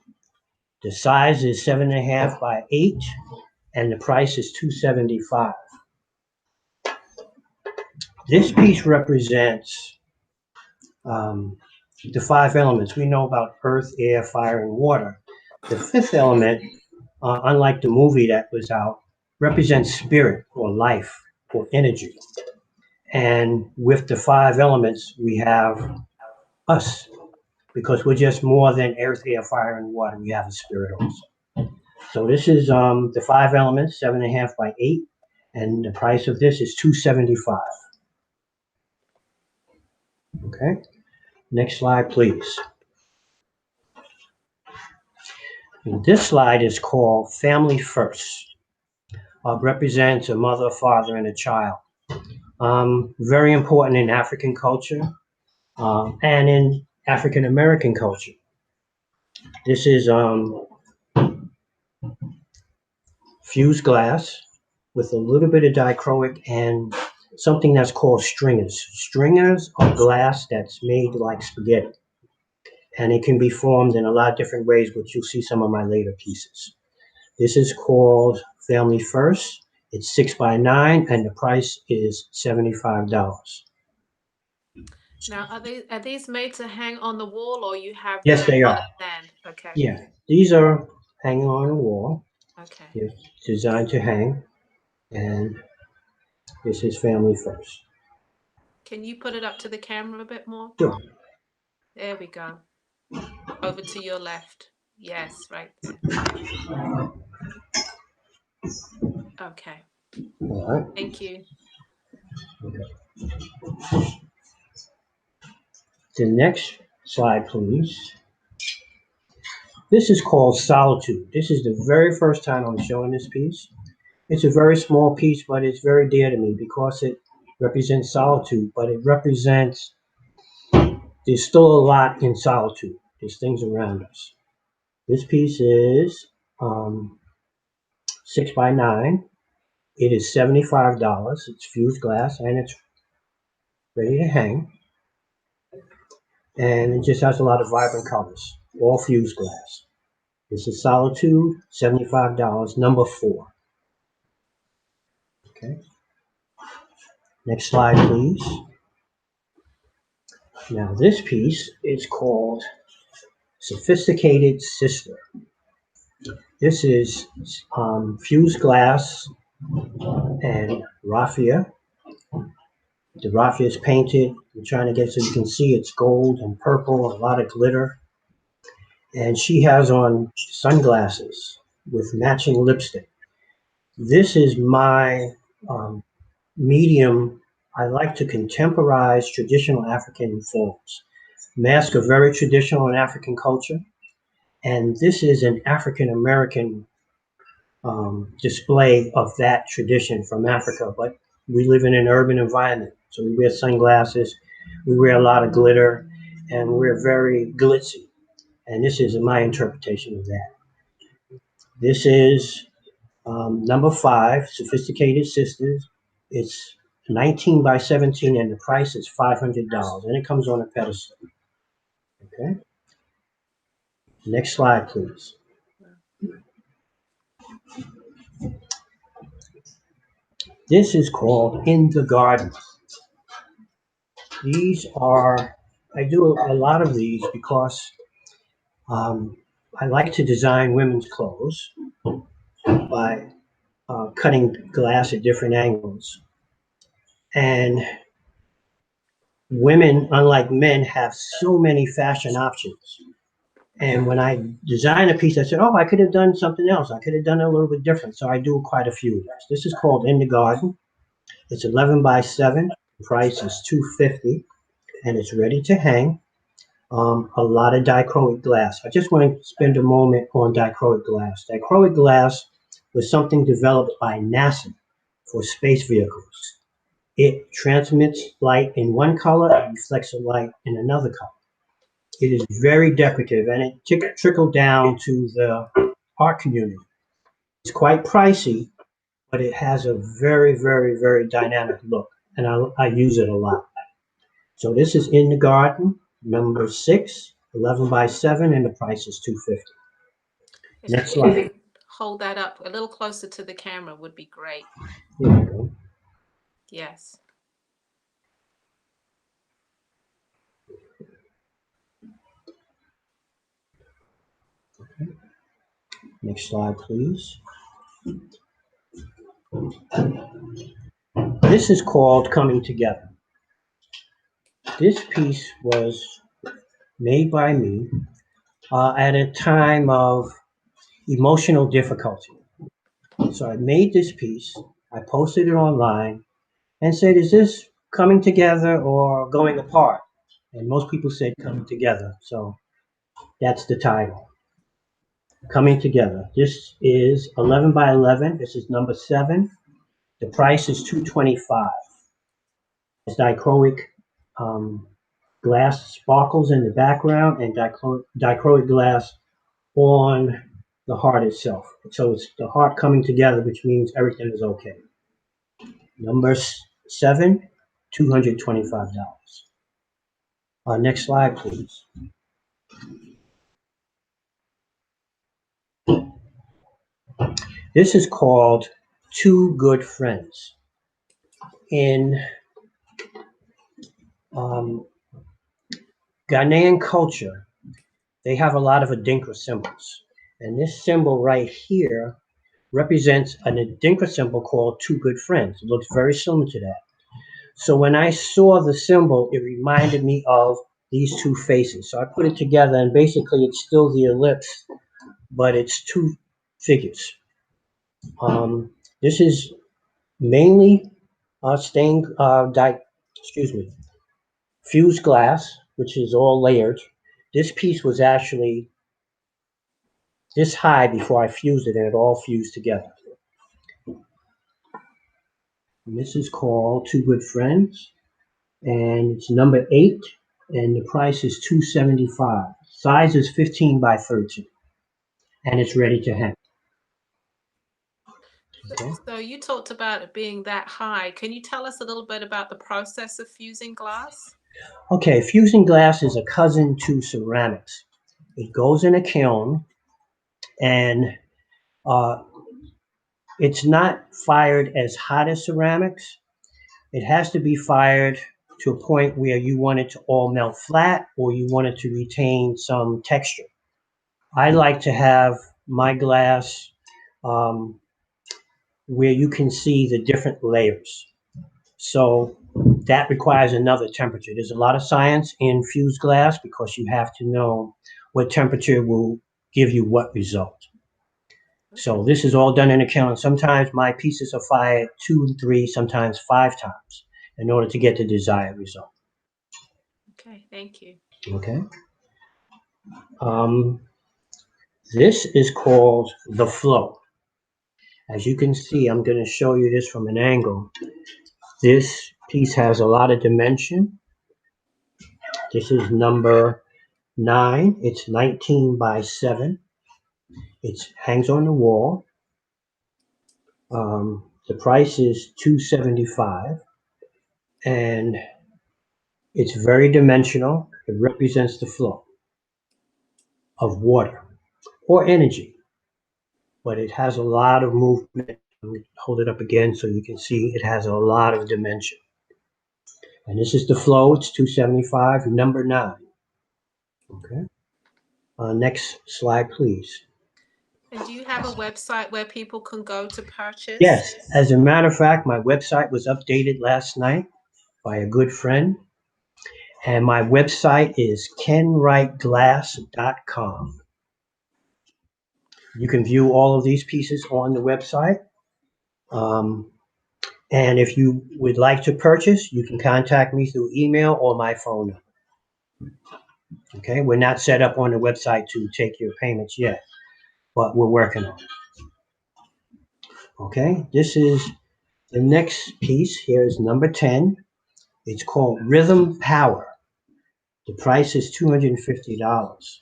The size is 7.5 by 8, and the price is $275. This piece represents um, the five elements. We know about earth, air, fire, and water. The fifth element, unlike the movie that was out, represents spirit or life or energy. And with the five elements, we have us because we're just more than earth, air, fire, and water. We have a spirit also. So this is the five elements, 7.5 by 8, and the price of this is $275. Okay. Next slide, please. And this slide is called Family First. Represents a mother, father, and a child. Very important in African culture and in African American culture. This is fused glass with a little bit of dichroic and something that's called stringers. Stringers are glass that's made like spaghetti. And it can be formed in a lot of different ways, but you'll see some of my later pieces. This is called Family First. It's 6x9 and the price is $75. Now, are these made to hang on the wall, or you have Yes, them they on are. a stand? Okay. Yeah, these are hanging on the wall. Okay. They're designed to hang, and this is Family First. Can you put it up to the camera a bit more? Sure. There we go. Over to your left. Yes, right there. Okay. All right. Thank you. The next slide, please. This is called Solitude. This is the very first time I'm showing this piece. It's a very small piece, but it's very dear to me because it represents solitude, but it represents there's still a lot in solitude. There's things around us. This piece is 6x9. It is $75. It's fused glass and it's ready to hang. And it just has a lot of vibrant colors, all fused glass. This is Solitude, $75, number 4. Okay. Next slide, please. Now this piece is called Sophisticated Sister. This is fused glass and raffia. The raffia is painted. I'm trying to get so you can see it's gold and purple, a lot of glitter. And she has on sunglasses with matching lipstick. This is my medium. I like to contemporize traditional African forms. Masks are very traditional in African culture. And this is an African American display of that tradition from Africa. But we live in an urban environment, so we wear sunglasses, we wear a lot of glitter, and we're very glitzy. And this is my interpretation of that. This is number 5, Sophisticated Sisters. It's 19x17, and the price is $500, and it comes on a pedestal. Okay. Next slide, please. This is called In the Garden. These are, I do a lot of these because I like to design women's clothes by cutting glass at different angles. And women, unlike men, have so many fashion options. And when I design a piece, I said, oh, I could have done something else. I could have done it a little bit different. So I do quite a few of these. This is called In the Garden. It's 11x7. The price is $250, and it's ready to hang. A lot of dichroic glass. I just want to spend a moment on dichroic glass. Dichroic glass was something developed by NASA for space vehicles. It transmits light in one color and reflects the light in another color. It is very decorative, and it trickled down to the art community. It's quite pricey, but it has a very, very, very dynamic look, and I use it a lot. So this is In the Garden, number 6, 11x7, and the price is $250. If Next you slide. could hold that up a little closer to the camera would be great. Here we go. Yes. Next slide, please. This is called Coming Together. This piece was made by me at a time of emotional difficulty. So I made this piece, I posted it online, and said, is this coming together or going apart? And most people said coming together. So that's the title. Coming Together. This is 11x11. This is number 7. The price is $225. It's dichroic glass sparkles in the background and dichroic glass on the heart itself. So it's the heart coming together, which means everything is okay. Number 7, $225. Next slide, please. This is called Two Good Friends. In Ghanaian culture, they have a lot of Adinkra symbols. And this symbol right here represents an Adinkra symbol called Two Good Friends. It looks very similar to that. So when I saw the symbol, it reminded me of these two faces. So I put it together, and basically it's still the ellipse, but it's two figures. This is mainly fused glass, which is all layered. This piece was actually this high before I fused it, and it all fused together. And this is called Two Good Friends, and it's number 8, and the price is $275. Size is 15 by 13, and it's ready to hang. Okay. So you talked about it being that high. Can you tell us a little bit about the process of fusing glass? Okay, fusing glass is a cousin to ceramics. It goes in a kiln, and it's not fired as hot as ceramics. It has to be fired to a point where you want it to all melt flat, or you want it to retain some texture. I like to have my glass where you can see the different layers. So that requires another temperature. There's a lot of science in fused glass because you have to know what temperature will give you what result. So this is all done in a kiln. Sometimes my pieces are fired 2, 3, sometimes 5 times in order to get the desired result. Okay, thank you. Okay. This is called the flow. As you can see, I'm going to show you this from an angle. This piece has a lot of dimension. This is number 9. It's 19 by 7. It hangs on the wall. The price is $275, and it's very dimensional. It represents the flow of water or energy, but it has a lot of movement. Let me hold it up again so you can see it has a lot of dimension. And this is the flow. It's $275, number 9. Okay. Next slide, please. And do you have a website where people can go to purchase? Yes, as a matter of fact, my website was updated last night by a good friend, and my website is kenwrightglass.com. You can view all of these pieces on the website. And if you would like to purchase, you can contact me through email or my phone number. Okay, we're not set up on the website to take your payments yet, but we're working on it. Okay, this is the next piece. Here is number 10. It's called Rhythm Power. The price is $250.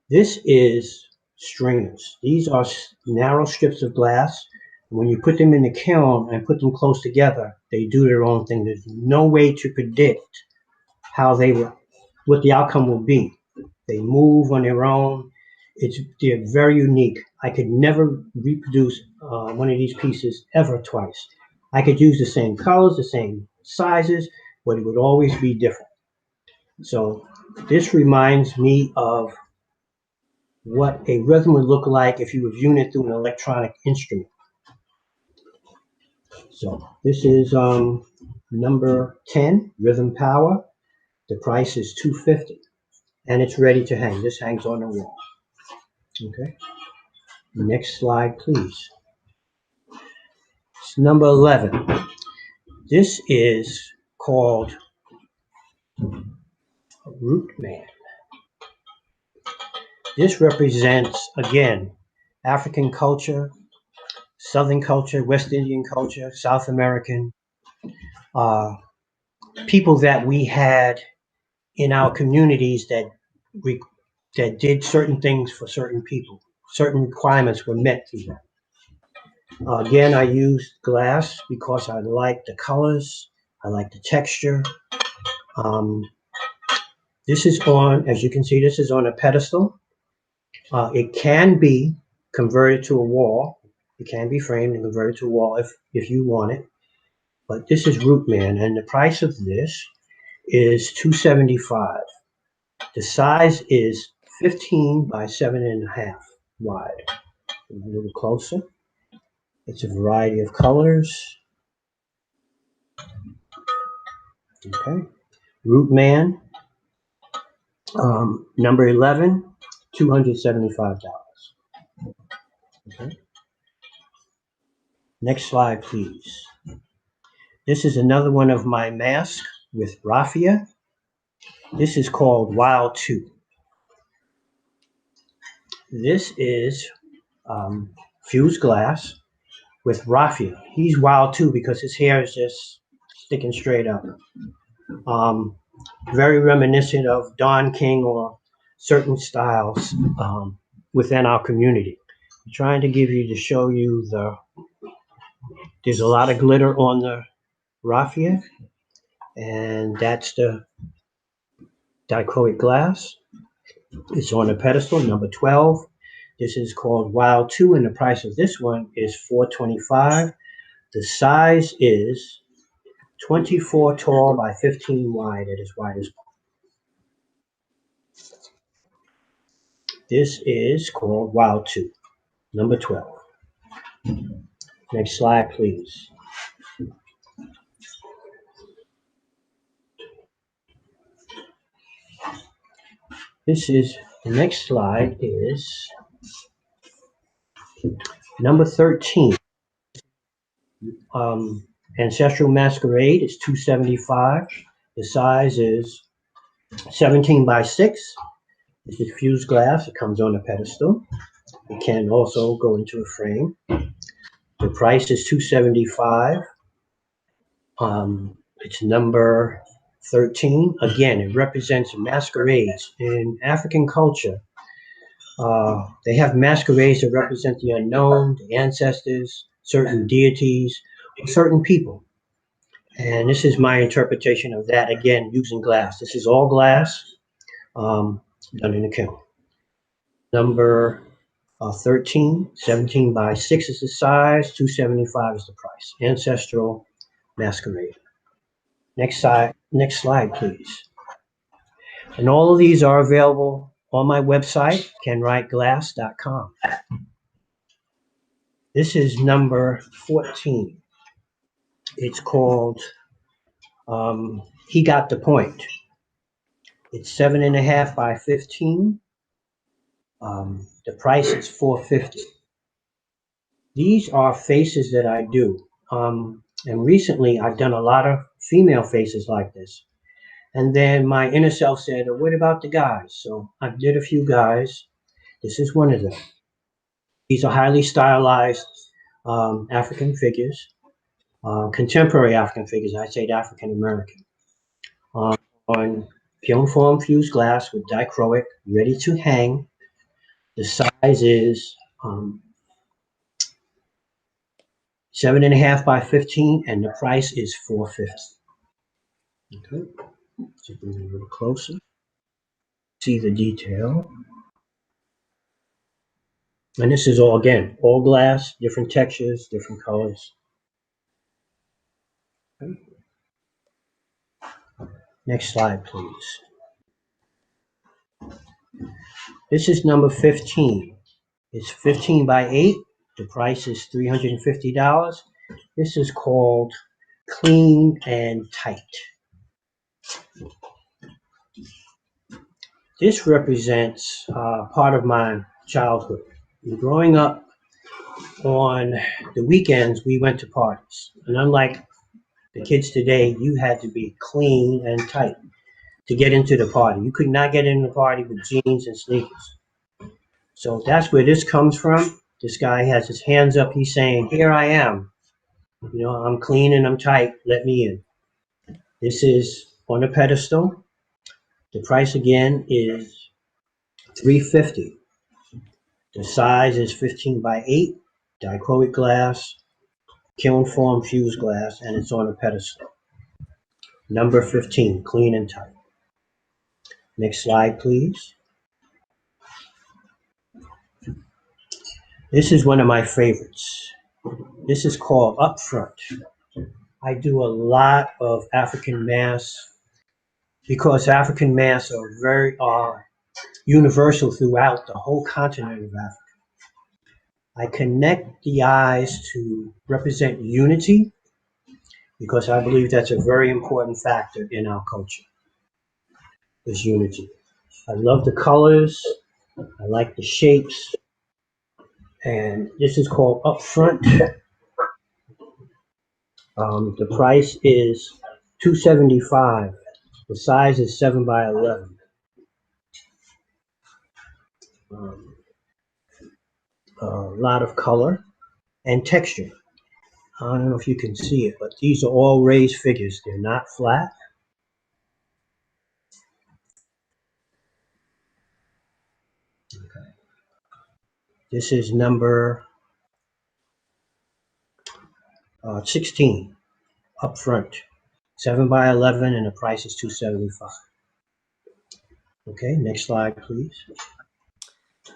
This is stringers. These are narrow strips of glass. When you put them in the kiln and put them close together, they do their own thing. There's no way to predict how what the outcome will be. They move on their own. They're very unique. I could never reproduce one of these pieces ever twice. I could use the same colors, the same sizes, but it would always be different. So this reminds me of what a rhythm would look like if you were viewing it through an electronic instrument. So this is number 10, Rhythm Power. The price is $250, and it's ready to hang. This hangs on the wall. Okay. Next slide, please. It's number 11. This is called Root Man. This represents, again, African culture, Southern culture, West Indian culture, South American, people that we had in our communities that did certain things for certain people. certain requirements were met through that. Again, I used glass because I like the colors, I like the texture. This is on, as you can see, this is on a pedestal. It can be converted to a wall. It can be framed and converted to a wall if you want it. But this is Root Man, and the price of this is $275. The size is 15 by 7.5 wide. A little closer. It's a variety of colors. Okay. Root Man, number 11, $275. Okay. Next slide, please. This is another one of my masks with raffia. This is called Wild 2. This is fused glass with raffia. He's wild too because his hair is just sticking straight up. Very reminiscent of Don King or certain styles within our community. I'm trying to give you to show you there's a lot of glitter on the raffia, and that's the dichroic glass. It's on a pedestal, number 12. This is called Wild 2, and the price of this one is $425. The size is 24 tall by 15 wide at its widest point. This is called Wild 2, number 12. Next slide, please. The next slide is number 13. Ancestral Masquerade is $275. The size is 17 by 6. This is fused glass. It comes on a pedestal. It can also go into a frame. The price is $275. It's number 13. Again, it represents masquerades. In African culture, they have masquerades that represent the unknown, the ancestors, certain deities, or certain people. And this is my interpretation of that, again, using glass. This is all glass done in a kiln. Number 13, 17 by 6 is the size, $275 is the price. Ancestral Masquerade. Next slide, please. And all of these are available on my website, kenwriteglass.com. This is number 14. It's called He Got the Point. It's 7.5 by 15. The price is $450. These are faces that I do. And recently I've done a lot of female faces like this. And then my inner self said, oh, what about the guys? So I did a few guys. This is one of them. These are highly stylized African figures, contemporary African figures. I say African American. On kiln form fused glass with dichroic, ready to hang. The size is 7.5 by 15, and the price is $450. Okay, so bring it a little closer. See the detail. And this is all, again, all glass, different textures, different colors. Okay. Next slide, please. This is number 15. It's 15 by 8. The price is $350. This is called Clean and Tight. This represents part of my childhood. Growing up, on the weekends, we went to parties. And unlike the kids today, you had to be clean and tight to get into the party. You could not get into the party with jeans and sneakers. So that's where this comes from. This guy has his hands up. He's saying, here I am. You know, I'm clean and I'm tight. Let me in. This is on a pedestal. The price again is $350. The size is 15 by 8, dichroic glass, kiln form fused glass, and it's on a pedestal. Number 15, clean and tight. Next slide, please. This is one of my favorites. This is called Upfront. I do a lot of African masks because African masks are universal throughout the whole continent of Africa. I connect the eyes to represent unity because I believe that's a very important factor in our culture, is unity. I love the colors, I like the shapes, and this is called Upfront. The price is $275. The size is 7 by 11. A lot of color and texture. I don't know if you can see it, but these are all raised figures. They're not flat. Okay. This is number 16 up front. 7 by 11 and the price is $275. Okay, next slide, please.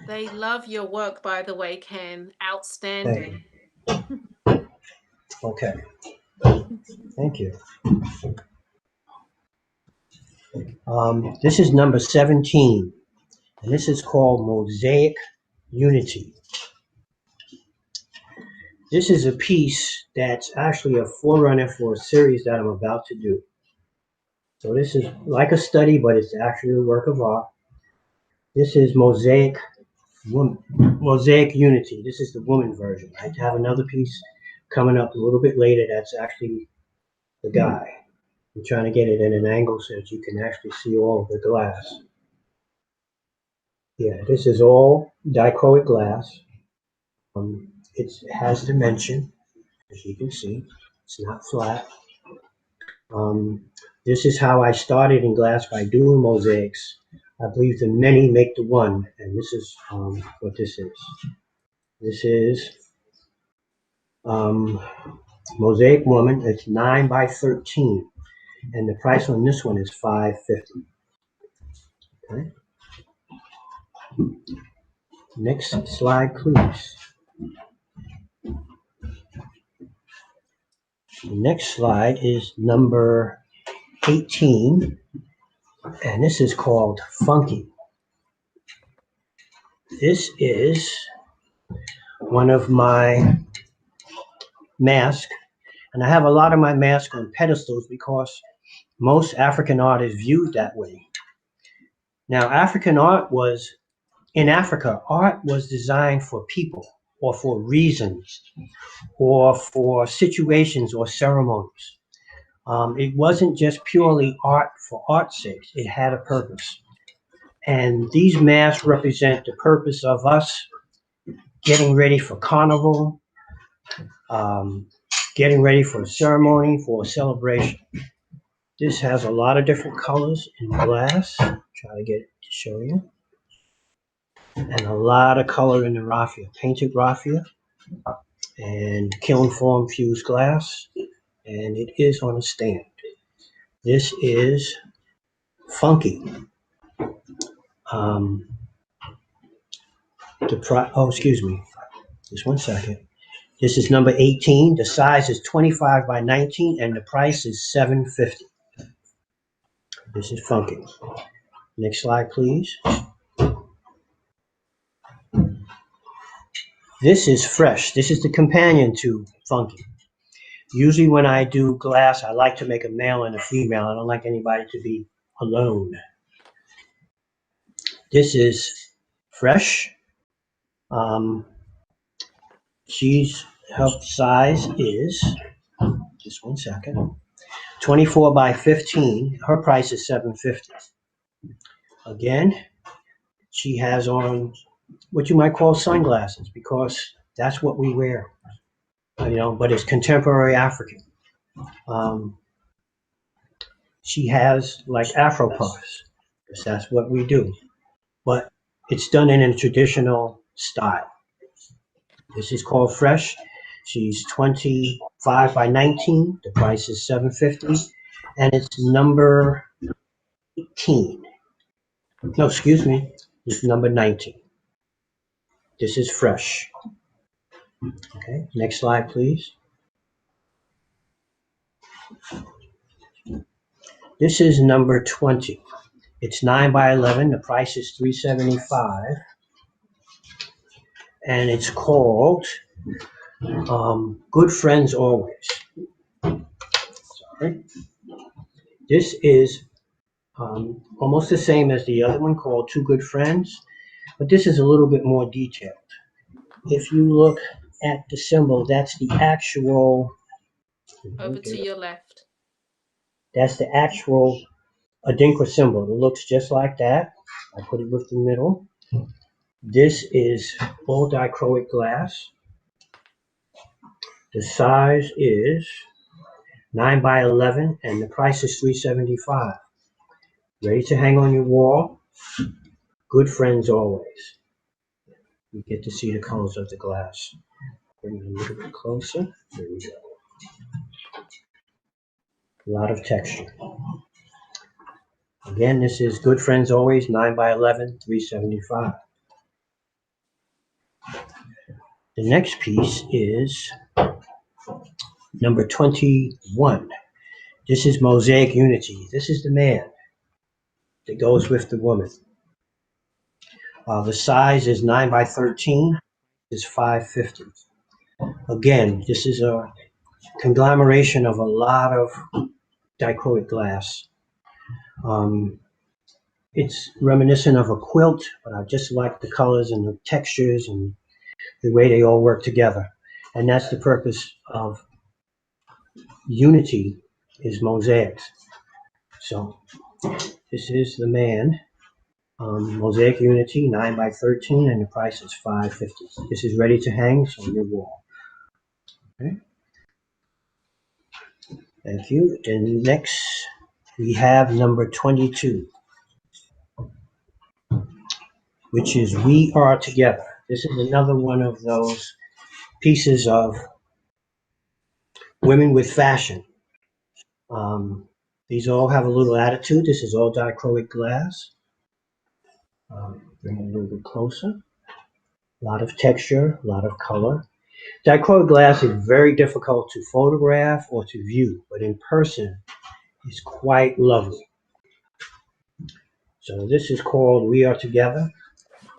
They love your work, by the way, Ken. Outstanding. Okay, thank you. This is number 17, and this is called Mosaic Unity. This is a piece that's actually a forerunner for a series that I'm about to do. So this is like a study, but it's actually a work of art. This is Mosaic Unity. This is the woman version. I have another piece coming up a little bit later that's actually the guy. I'm trying to get it in an angle so that you can actually see all of the glass. Yeah, this is all dichroic glass. It has dimension, as you can see. It's not flat. This is how I started in glass, by doing mosaics. I believe the many make the one, and this is what this is. This is Mosaic Woman. It's 9 by 13, and the price on this one is $550. Okay. Next slide, please. The next slide is number 18, and this is called Funky. This is one of my masks, and I have a lot of my masks on pedestals because most African art is viewed that way. Now, in Africa, art was designed for people or for reasons or for situations or ceremonies. It wasn't just purely art for art's sake. It had a purpose. And these masks represent the purpose of us getting ready for carnival, getting ready for a ceremony, for a celebration. This has a lot of different colors in glass. Try to get it to show you. And a lot of color in the raffia, painted raffia, and kiln form fused glass, and it is on a stand. This is Funky. Excuse me, just 1 second. This is number 18. The size is 25 by 19, and the price is $750. This is Funky. Next slide, please. This is Fresh. This is the companion to Funky. Usually when I do glass, I like to make a male and a female. I don't like anybody to be alone. This is Fresh. Her size is, just 1 second, 24 by 15. Her price is $750. Again, she has on what you might call sunglasses because that's what we wear, but it's contemporary African. She has like Afro puffs because that's what we do, but it's done in a traditional style. This is called Fresh. She's 25 by 19. The price is $7.50, and it's number 18. No, excuse me. It's number 19. This is Fresh. Okay, next slide, please. This is number 20. It's 9 by 11. The price is $3.75, and it's called Good Friends Always. Sorry. This is almost the same as the other one called Two Good Friends, but this is a little bit more detailed. If you look at the symbol, that's the actual. Over to your left. That's the actual Adinkra symbol. It looks just like that. I put it with the middle. This is all dichroic glass. The size is 9 by 11, and the price is $3.75. Ready to hang on your wall. Good friends always. You get to see the colors of the glass. Bring it a little bit closer. There we go. A lot of texture. Again, this is Good Friends Always, 9 by 11, $3.75. The next piece is number 21. This is Mosaic Unity. This is the man that goes with the woman. The size is 9 by 13. It's $5.50. Again, this is a conglomeration of a lot of dichroic glass. It's reminiscent of a quilt, but I just like the colors and the textures and the way they all work together. And that's the purpose of Unity, is mosaics. So this is the man, Mosaic Unity, 9 by 13, and the price is $5.50. This is ready to hang on your wall. Okay. Thank you. And next we have number 22, which is We Are Together. This is another one of those pieces of women with fashion. These all have a little attitude. This is all dichroic glass. Bring it a little bit closer. A lot of texture, a lot of color. Dichroic glass is very difficult to photograph or to view, but in person, it's quite lovely. So this is called We Are Together.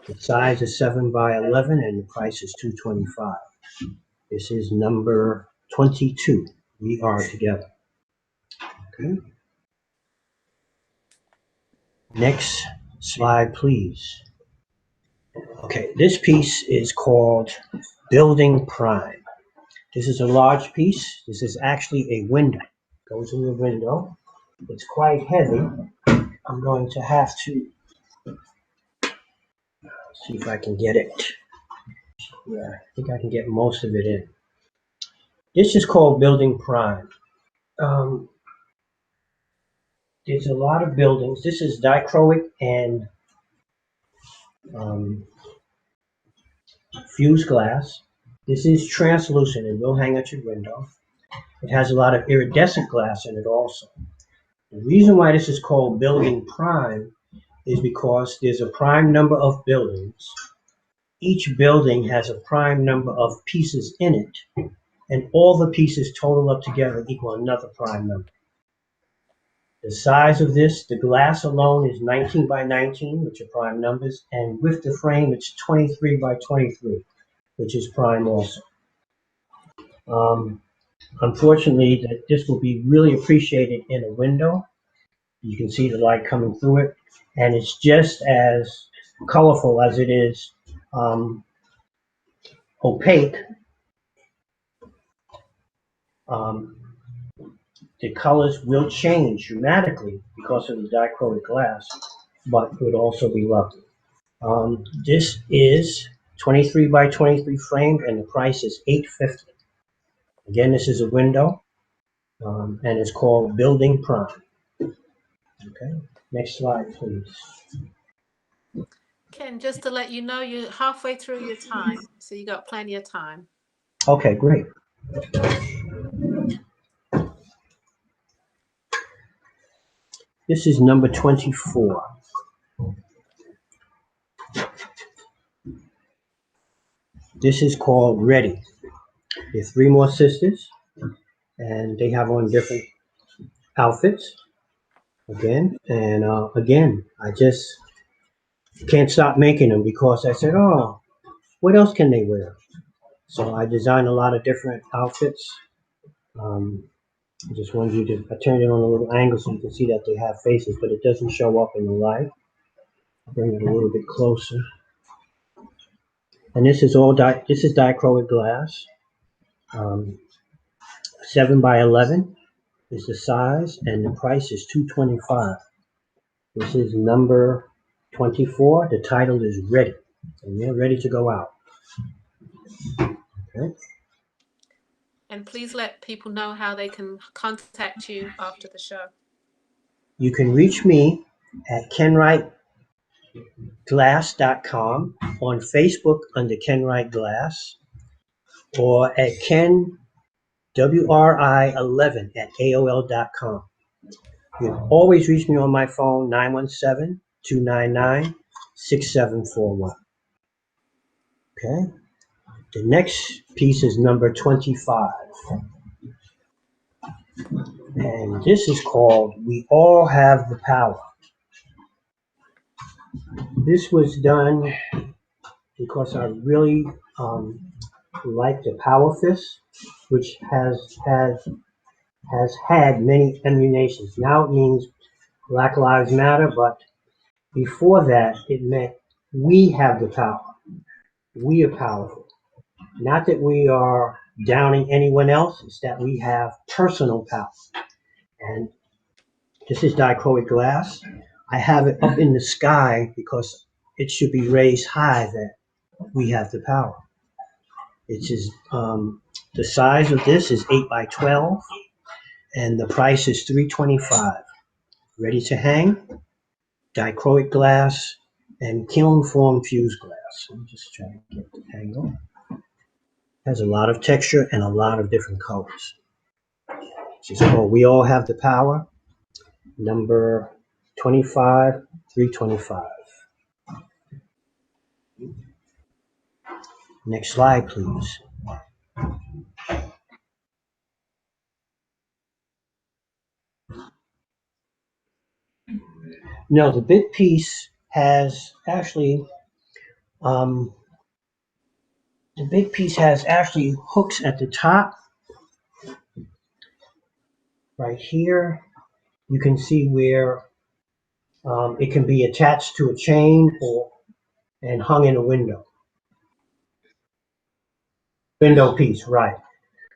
The size is 7 by 11, and the price is $2.25. This is number 22. We Are Together. Okay. Next slide, please. Okay, this piece is called Building Prime. This is a large piece. This is actually a window. Goes in the window. It's quite heavy. I'm going to have to see if I can get it. Yeah, I think I can get most of it in. This is called Building Prime. There's a lot of buildings. This is dichroic and fused glass. This is translucent and will hang at your window. It has a lot of iridescent glass in it also. The reason why this is called Building Prime is because there's a prime number of buildings. Each building has a prime number of pieces in it, and all the pieces total up together equal another prime number. The size of this, the glass alone is 19 by 19, which are prime numbers, and with the frame, it's 23 by 23, which is prime also. Unfortunately, this will be really appreciated in a window. You can see the light coming through it, and it's just as colorful as it is opaque. The colors will change dramatically because of the dichroic glass, but it would also be lovely. This is 23 by 23 framed, and the price is $8.50. Again, this is a window, and it's called Building Prime. Okay, next slide, please. Ken, just to let you know, you're halfway through your time, so you got plenty of time. Okay, great. This is number 24. This is called Ready. There's three more sisters, and they have on different outfits again. And again, I just can't stop making them because I said, oh, what else can they wear? So I designed a lot of different outfits. I just wanted you to, I turned it on a little angle so you can see that they have faces, but it doesn't show up in the light. I'll bring it a little bit closer. And this is all, this is dichroic glass. 7 by 11 is the size, and the price is $225. This is number 24. The title is Ready, and they're ready to go out. Okay. And please let people know how they can contact you after the show. You can reach me at kenwrightglass.com, on Facebook under Ken Wright Glass, or at kenwri11 at AOL.com. You can always reach me on my phone, 917-299-6741. Okay. The next piece is number 25. And this is called We All Have the Power. This was done because I really like the Power Fist, which has had many emulations. Now it means Black Lives Matter, but before that it meant we have the power. We are powerful. Not that we are downing anyone else, it's that we have personal power. And this is dichroic glass. I have it up in the sky because it should be raised high that we have the power. It is the size of this is 8 by 12, and the price is $325. Ready to hang, dichroic glass, and kiln form fused glass. Let me just try to get the angle. Has a lot of texture and a lot of different colors. This is called We All Have the Power, number 25, 325. Next slide, please. No, the big piece has actually, the big piece has actually hooks at the top. Right here, you can see where it can be attached to a chain and hung in a window. Window piece, right.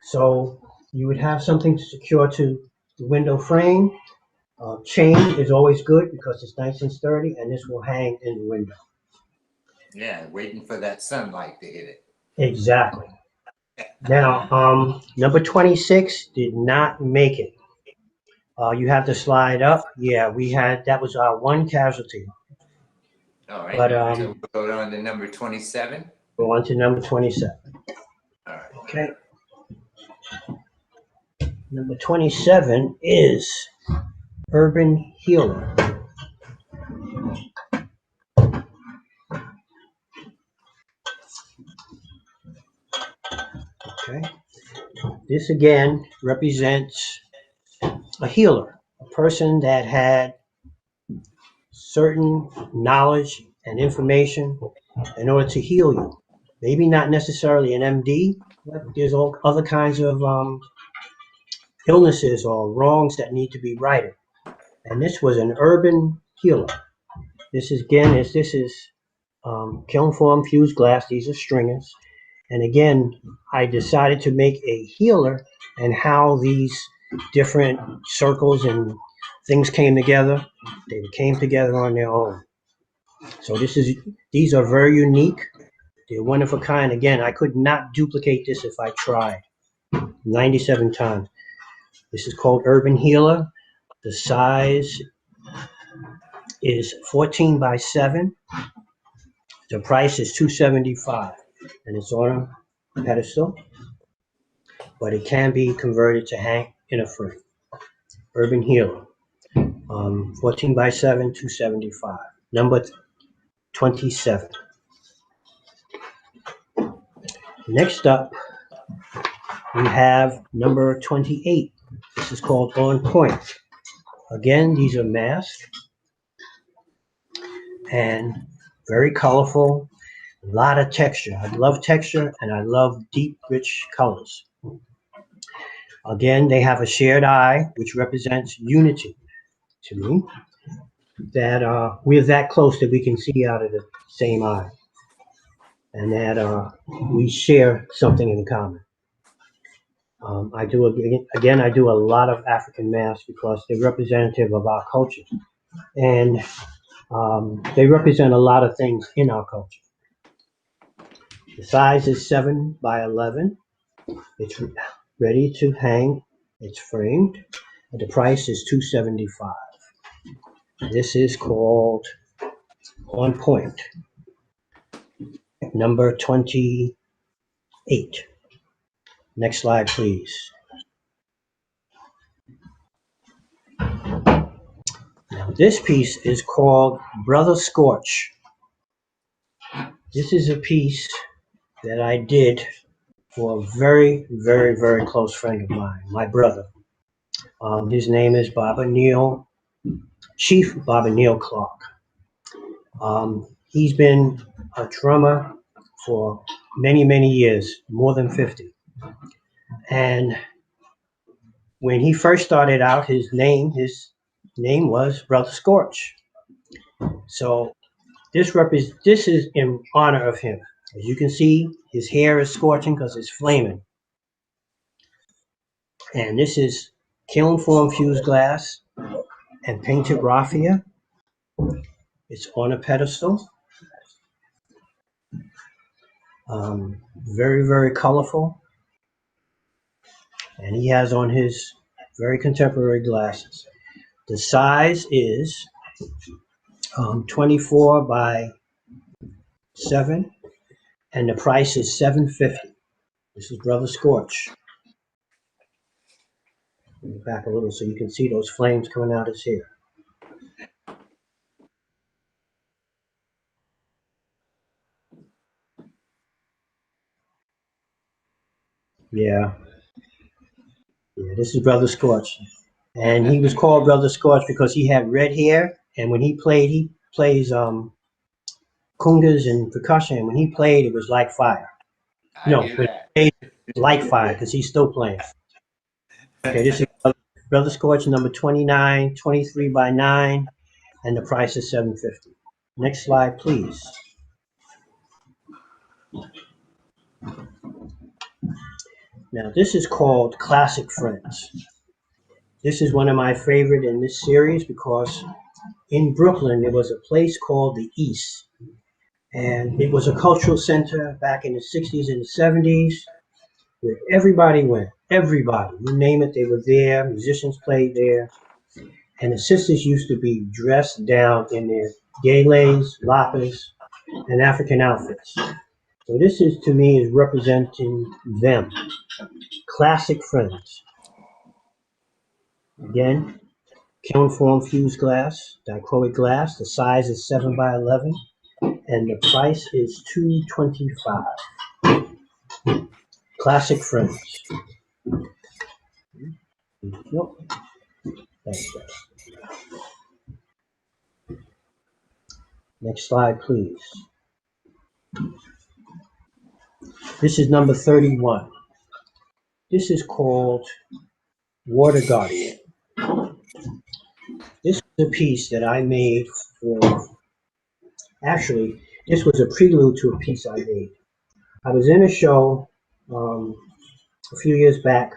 So you would have something to secure to the window frame. Chain is always good because it's nice and sturdy, and this will hang in the window. Yeah, waiting for that sunlight to hit it. Exactly. Now, number 26 did not make it. You have to slide up. Yeah, that was our one casualty. All right. But so we'll go on to number 27. Go on to number 27. All right. Okay. Number 27 is Urban Healer. Okay. This again represents a healer, a person that had certain knowledge and information in order to heal you. Maybe not necessarily an MD, but there's all other kinds of illnesses or wrongs that need to be righted. And this was an urban healer. This is kiln form fused glass. These are stringers. And again, I decided to make a healer and how these different circles and things came together. They came together on their own. So these are very unique. They're one of a kind. Again, I could not duplicate this if I tried 97 times. This is called Urban Healer. The size is 14 by 7. The price is $275, and it's on a pedestal, but it can be converted to hang in a frame. Urban Healer, 14 by 7, $275. Number 27. Next up, we have number 28. This is called On Point. Again, these are masked and very colorful. A lot of texture. I love texture and I love deep, rich colors. Again, they have a shared eye, which represents unity to me. That we're that close that we can see out of the same eye, and that we share something in common. I do a lot of African masks because they're representative of our culture, and they represent a lot of things in our culture. The size is 7 by 11. It's ready to hang. It's framed. And the price is $275. This is called On Point, number 28. Next slide, please. Now, this piece is called Brother Scorch. This is a piece that I did for a very, very, very close friend of mine, my brother. His name is Chief Baba Neil Clark. He's been a drummer for many, many years, more than 50. And when he first started out, his name was Brother Scorch. So this is in honor of him. As you can see, his hair is scorching because it's flaming. And this is kiln form fused glass and painted raffia. It's on a pedestal. Very, very colorful. And he has on his very contemporary glasses. The size is 24 by 7, and the price is $750. This is Brother Scorch. Back a little so you can see those flames coming out of his hair. Yeah, this is Brother Scorch. And he was called Brother Scorch because he had red hair, and when he plays congas and percussion, and when he played, it was like fire. No, but it like fire because he's still playing. Okay, this is Brother Scorch number 29, 23 by 9, and the price is $750. Next slide, please. Now, this is called Classic Friends. This is one of my favorite in this series because in Brooklyn, there was a place called the East. And it was a cultural center back in the 60s and the 70s where everybody went. Everybody, you name it, they were there. Musicians played there. And the sisters used to be dressed down in their gaylays, lapas, and African outfits. So this is, to me, is representing them. Classic Friends. Again, kiln form fused glass, dichroic glass. The size is 7 by 11, and the price is $225. Classic Friends. Nope. Thanks, guys. Next slide, please. This is number 31. This is called Water Guardian. This is a piece that I made actually, this was a prelude to a piece I made. I was in a show a few years back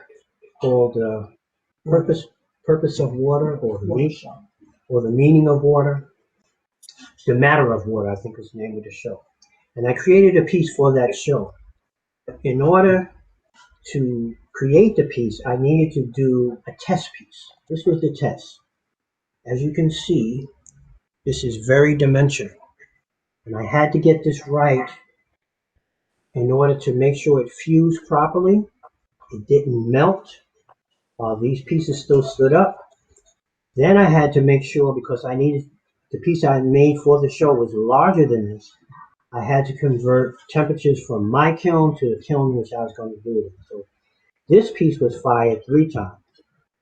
called Purpose of Water, or the Meaning of Water. The Matter of Water, I think is the name of the show. And I created a piece for that show. In order to create the piece, I needed to do a test piece. This was the test. As you can see, this is very dimensional. And I had to get this right in order to make sure it fused properly. It didn't melt while these pieces still stood up. Then I had to make sure, because I needed the piece I made for the show was larger than this, I had to convert temperatures from my kiln to the kiln which I was going to do it. So this piece was fired 3 times.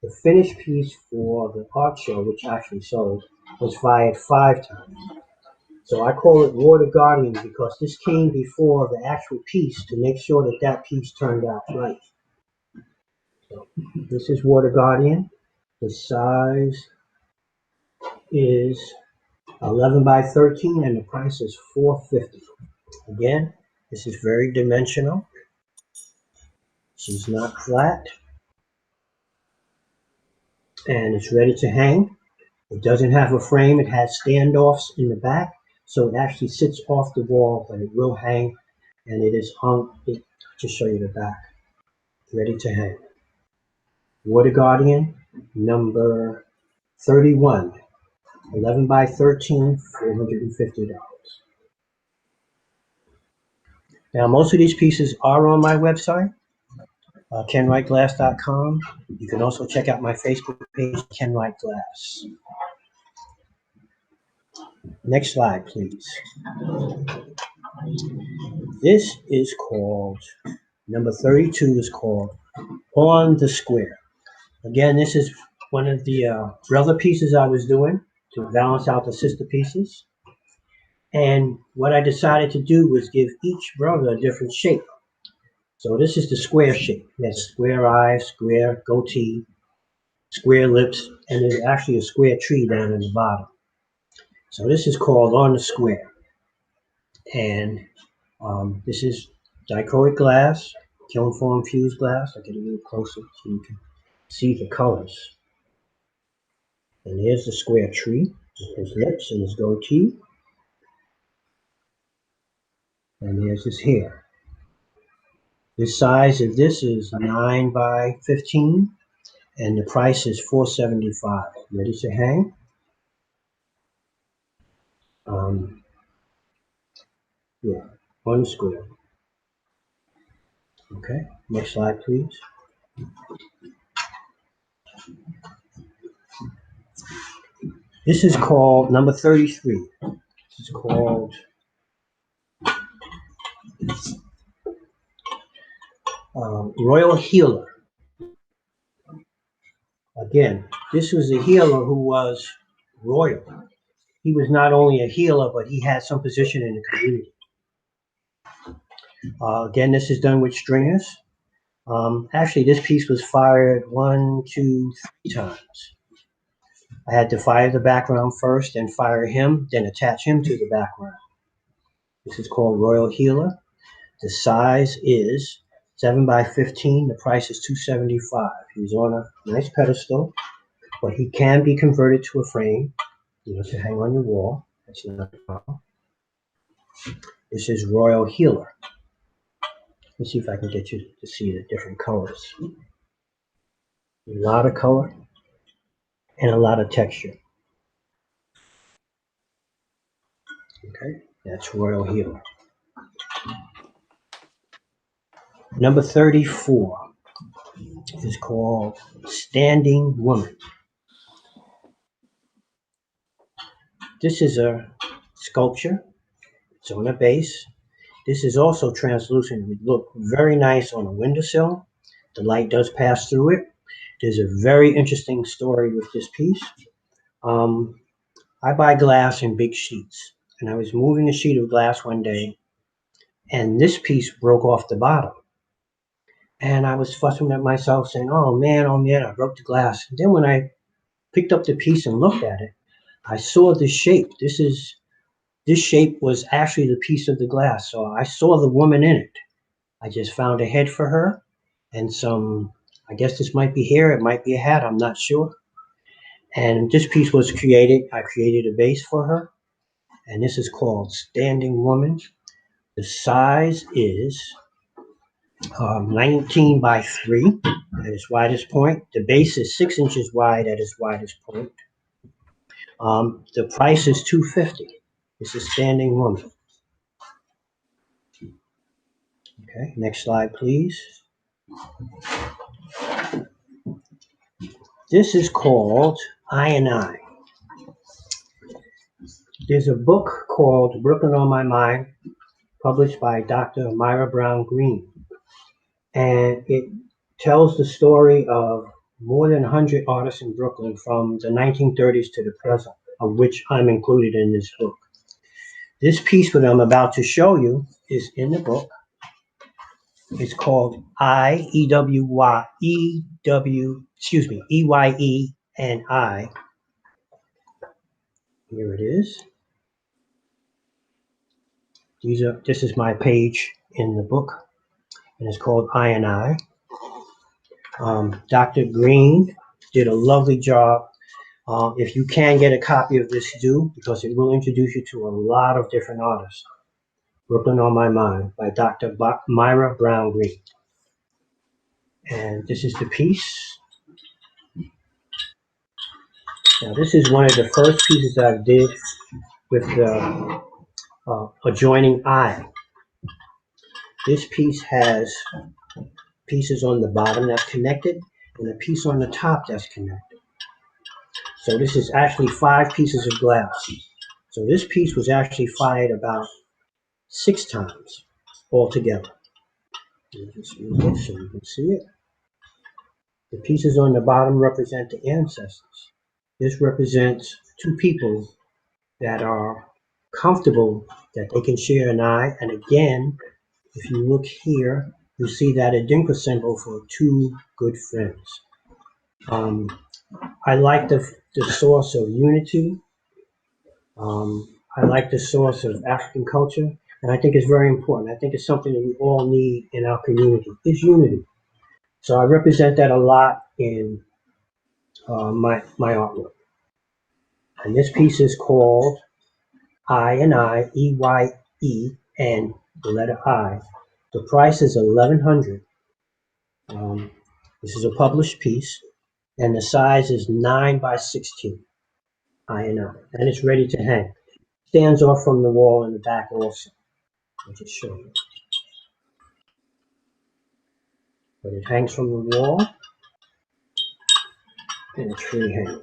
The finished piece for the art show, which actually sold, was fired 5 times. So I call it Water Guardian because this came before the actual piece to make sure that that piece turned out right. So this is Water Guardian. The size is 11 by 13 and the price is $4.50. Again, this is very dimensional. She's not flat. And it's ready to hang. It doesn't have a frame. It has standoffs in the back. So it actually sits off the wall, but it will hang. And it is hung. To show you the back. Ready to hang. Water Guardian, number 31. 11 by 13, $450. Now, most of these pieces are on my website, kenwrightglass.com. You can also check out my Facebook page, Ken Wright Glass. Next slide, please. This is called, number 32 is called On the Square. Again, this is one of the brother pieces I was doing to balance out the sister pieces. And what I decided to do was give each brother a different shape. So this is the square shape. It has square eyes, square goatee, square lips, and there's actually a square tree down in the bottom. So this is called On the Square. And this is dichroic glass, kiln form fused glass. I'll get a little closer so you can see the colors. And here's the square tree, his lips and his goatee. And here's his hair. The size of this is 9 by 15, and the price is $4.75. Ready to hang? Yeah, on the square. Okay, next slide, please. This is called number 33. This is called Royal Healer. Again, this was a healer who was royal. He was not only a healer, but he had some position in the community. Again, this is done with stringers. Actually, this piece was fired 1, 2, 3 times. I had to fire the background first, then fire him, then attach him to the background. This is called Royal Healer. The size is 7 by 15. The price is $2.75. He's on a nice pedestal, but he can be converted to a frame, to hang on your wall. That's not a problem. This is Royal Healer. Let's see if I can get you to see the different colors. A lot of color and a lot of texture. Okay, that's Royal Healer. Number 34 is called Standing Woman. This is a sculpture. It's on a base. This is also translucent. It would look very nice on a windowsill. The light does pass through it. There's a very interesting story with this piece. I buy glass in big sheets, and I was moving a sheet of glass one day, and this piece broke off the bottom. And I was fussing at myself, saying, oh man, I broke the glass. And then when I picked up the piece and looked at it, I saw this shape. This shape was actually the piece of the glass. So I saw the woman in it. I just found a head for her and some, I guess this might be hair, it might be a hat, I'm not sure. And this piece was created, I created a base for her. And this is called Standing Woman. The size is 19 by 3 at its widest point. The base is 6 inches wide at its widest point. The price is $2.50. This is Standing Woman. Okay, next slide, please. This is called I and I. There's a book called Brooklyn on My Mind, published by Dr. Myra Brown Green. And it tells the story of more than 100 artists in Brooklyn from the 1930s to the present, of which I'm included in this book. This piece that I'm about to show you is in the book. It's called EYE and I. Here it is. This is my page in the book, and it's called I and I. Dr. Green did a lovely job. If you can get a copy of this, do, because it will introduce you to a lot of different artists. Brooklyn on My Mind by Dr. Myra Brown Green. And this is the piece. Now, this is one of the first pieces that I did with the adjoining I. This piece has pieces on the bottom that's connected and a piece on the top that's connected. So this is actually 5 pieces of glass. So this piece was actually fired about 6 times altogether. Let me just move this so you can see it. The pieces on the bottom represent the ancestors. This represents 2 people that are comfortable that they can share an eye. And again, if you look here, you see that Adinka symbol for 2 good friends. I like the source of unity. I like the source of African culture, and I think it's very important. I think it's something that we all need in our community, is unity. So I represent that a lot in my artwork. And this piece is called I and I, EYE, and the letter I. The price is $1,100. This is a published piece, and the size is 9 by 16. I and I, and it's ready to hang. Stands off from the wall in the back also. I'll just show you. But it hangs from the wall, and it's freehand.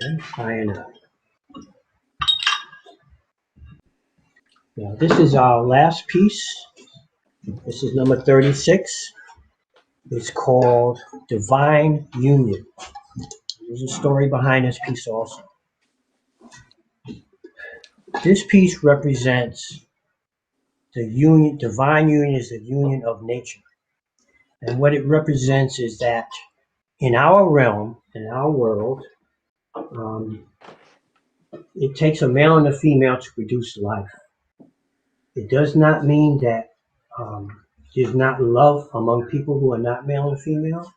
Okay, I and I. Now this is our last piece. This is number 36. It's called Divine Union. There's a story behind this piece also. This piece represents the union. Divine union is the union of nature. And what it represents is that in our realm, in our world, it takes a male and a female to produce life. It does not mean that there's not love among people who are not male and female.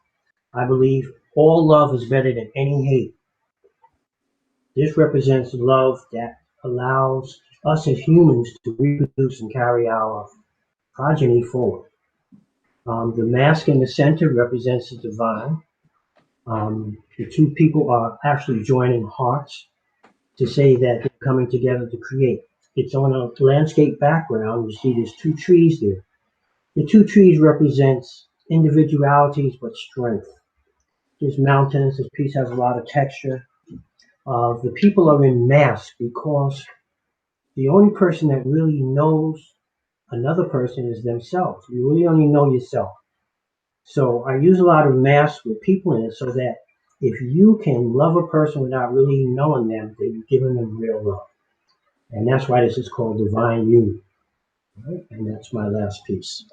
I believe all love is better than any hate. This represents love that allows us as humans to reproduce and carry our progeny forward. The mask in the center represents the divine. The 2 people are actually joining hearts to say that they're coming together to create. It's on a landscape background. You see there's 2 trees there. The 2 trees represents individualities but strength. There's mountains. This piece has a lot of texture. The people are in masks because the only person that really knows another person is themselves. You really only know yourself. So I use a lot of masks with people in it so that if you can love a person without really knowing them, then you're giving them real love. And that's why this is called Divine Union. Right? And that's my last piece.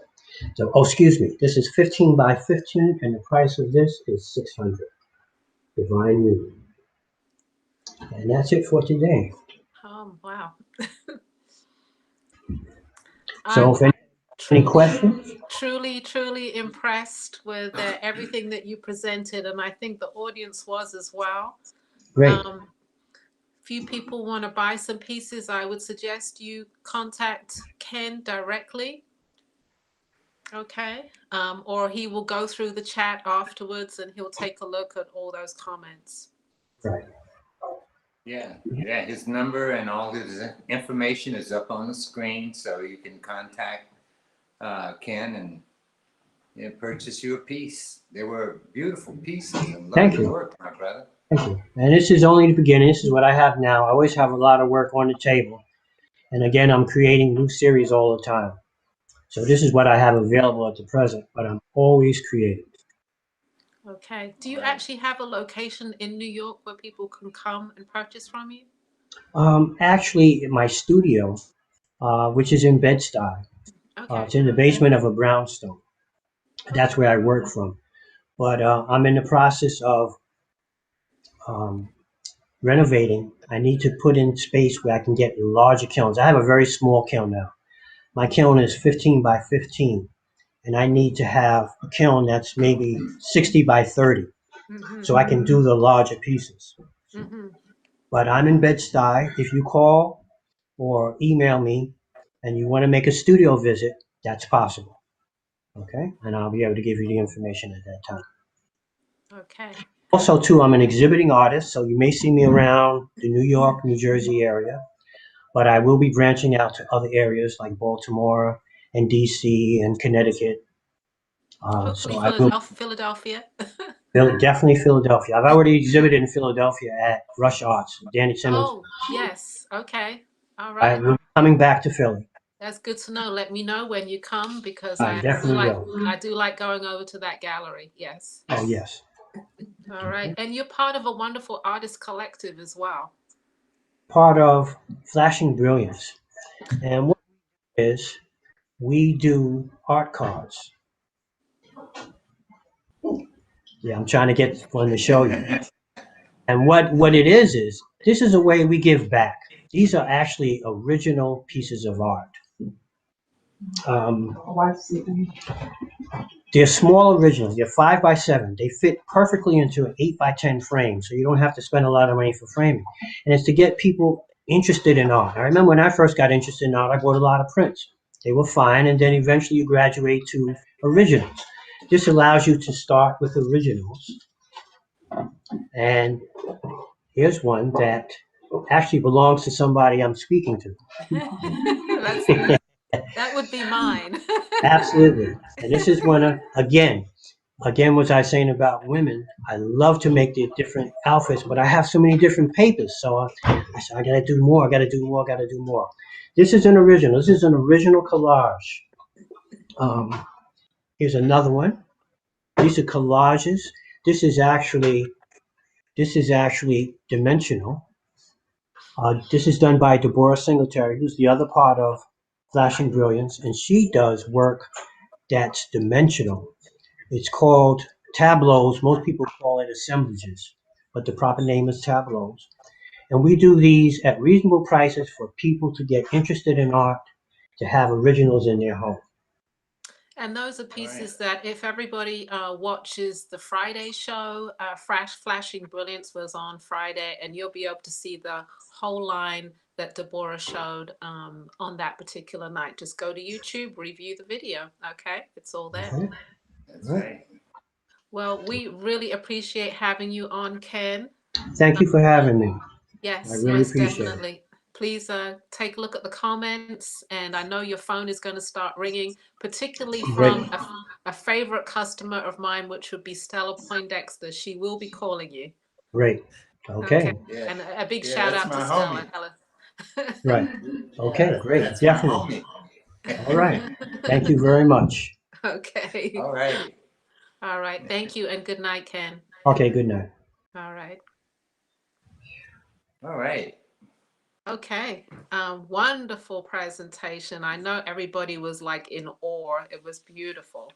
So, excuse me, this is 15 by 15, and the price of this is $600. Divine Union. And that's it for today. Wow. So, if any questions? Truly impressed with everything that you presented, and I think the audience was as well. Great. Few people want to buy some pieces. I would suggest you contact Ken directly. Okay. Or he will go through the chat afterwards and he'll take a look at all those comments. Right. Yeah. His number and all his information is up on the screen, so you can contact Ken, and purchase you a piece. They were beautiful pieces and Thank lovely you. work, my brother. Thank you. And this is only the beginning. This is what I have now. I always have a lot of work on the table. And again, I'm creating new series all the time. So this is what I have available at the present, but I'm always creating. Okay. Do you Right. actually have a location in New York where people can come and purchase from you? Actually, my studio, which is in Bed-Stuy, Okay. it's in the basement of a brownstone. That's where I work from. But I'm in the process of um, renovating. I need to put in space where I can get larger kilns. I have a very small kiln now. My kiln is 15 by 15, and I need to have a kiln that's maybe 60 by 30, Mm-hmm. so I can do the larger pieces. Mm-hmm. But I'm in Bed-Stuy. If you call or email me and you want to make a studio visit, that's possible. Okay? And I'll be able to give you the information at that time. Okay. Also, too, I'm an exhibiting artist, so you may see me around the New York, New Jersey area, but I will be branching out to other areas like Baltimore and DC and Connecticut. Hopefully So I will Philadelphia. definitely Philadelphia. I've already exhibited in Philadelphia at Rush Arts, Danny Simmons. Oh, yes. Okay. All I right. will be coming back to Philly. That's good to know. Let me know when you come because I definitely will. I do like going over to that gallery. Yes. Oh, yes. All right. And you're part of a wonderful artist collective as well. Part of Flashing Brilliance. And what it is, we do art cards. Yeah, I'm trying to get one to show you. And what it is this is a way we give back. These are actually original pieces of art. Um, they're small originals. They're 5 by 7. They fit perfectly into an 8 by 10 frame, so you don't have to spend a lot of money for framing. And it's to get people interested in art. I remember when I first got interested in art, I bought a lot of prints. They were fine, and then eventually you graduate to originals. This allows you to start with originals. And here's one that actually belongs to somebody I'm speaking to. That's that would be mine. Absolutely. And this is one of, again, what I was saying about women, I love to make the different outfits, but I have so many different papers. So I said, I gotta do more, I gotta do more, I gotta do more. This is an original. This is an original collage. Here's another one. These are collages. This is actually dimensional. This is done by Deborah Singletary, who's the other part of Flashing Brilliance, and she does work that's dimensional. It's called tableaus. Most people call it assemblages, but the proper name is tableaus. And we do these at reasonable prices for people to get interested in art, to have originals in their home. And those are Right. pieces that if everybody watches the Friday show, Flashing Brilliance was on Friday, and you'll be able to see the whole line that Deborah showed on that particular night. Just go to YouTube, review the video. Okay, it's all there. Okay. That's right. Well, we really appreciate having you on, Ken. Thank you for having me. I Yes, really most appreciate it. definitely. Please take a look at the comments, and I know your phone is going to start ringing, particularly Great. from a favorite customer of mine, which would be Stella Poindexter. She will be calling you. Great. Okay. Okay. Yeah. And a big Yeah, shout that's out to my Stella. homie. Helen. Right. Okay. Great. That's my Definitely. homie. All right. Thank you very much. Okay. All right. All right. Thank you, and good night, Ken. Okay. Good night. All right. All right. Okay. Wonderful presentation. I know everybody was like in awe. It was beautiful.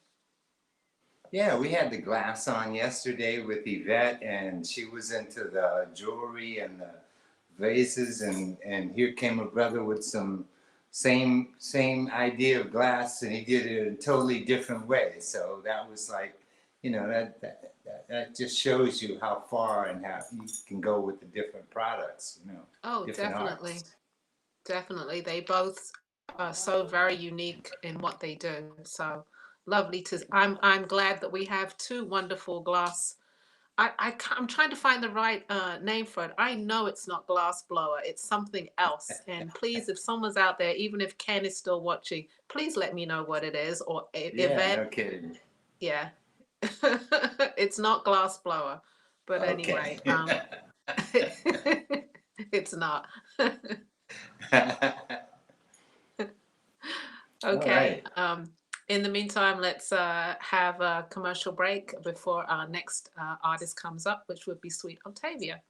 Yeah, we had the glass on yesterday with Yvette, and she was into the jewelry and the vases, and here came a brother with some same idea of glass, and he did it in a totally different way. So that was like, that just shows you how far and how you can go with the different products, Oh, different definitely. arts. Definitely. They both are so very unique in what they do. So lovely to I'm glad that we have two wonderful glass I'm trying to find the right name for it. I know it's not glass blower. It's something else. And please, if someone's out there, even if Ken is still watching, please let me know what it is. Or Yeah, Yvette. no kidding. Yeah. It's not glass blower. But Okay. anyway, it's not. All Okay. right. In the meantime, let's have a commercial break before our next artist comes up, which would be Sweet Octavia.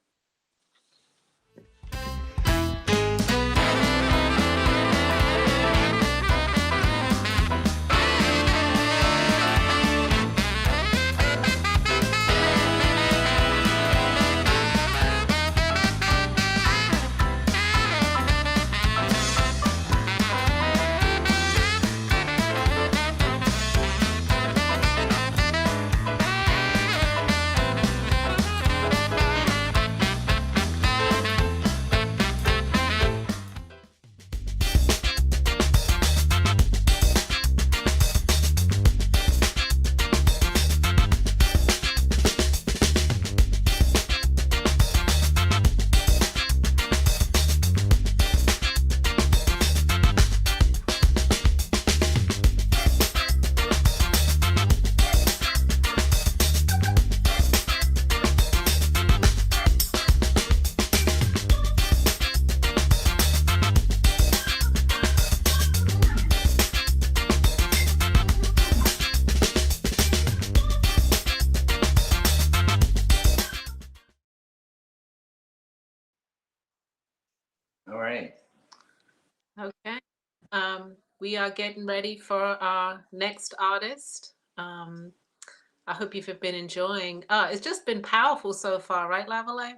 All right. Okay. We are getting ready for our next artist. I hope you've been enjoying. It's just been powerful so far, right, Lavalais?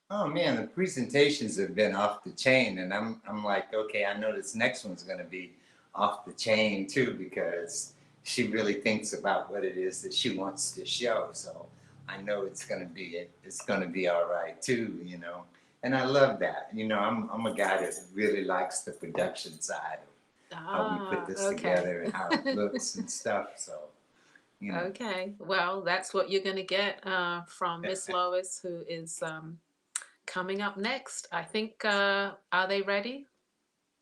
Oh man, the presentations have been off the chain, and I'm like, okay, I know this next one's gonna be off the chain too, because she really thinks about what it is that she wants to show. So I know it's gonna be all right too, you know. And I love that. You know, I'm a guy that really likes the production side of how we put this Okay. together and how it looks and stuff. So, you know. Okay. Well, that's what you're going to get from Miss Lois, who is coming up next. I think, are they ready?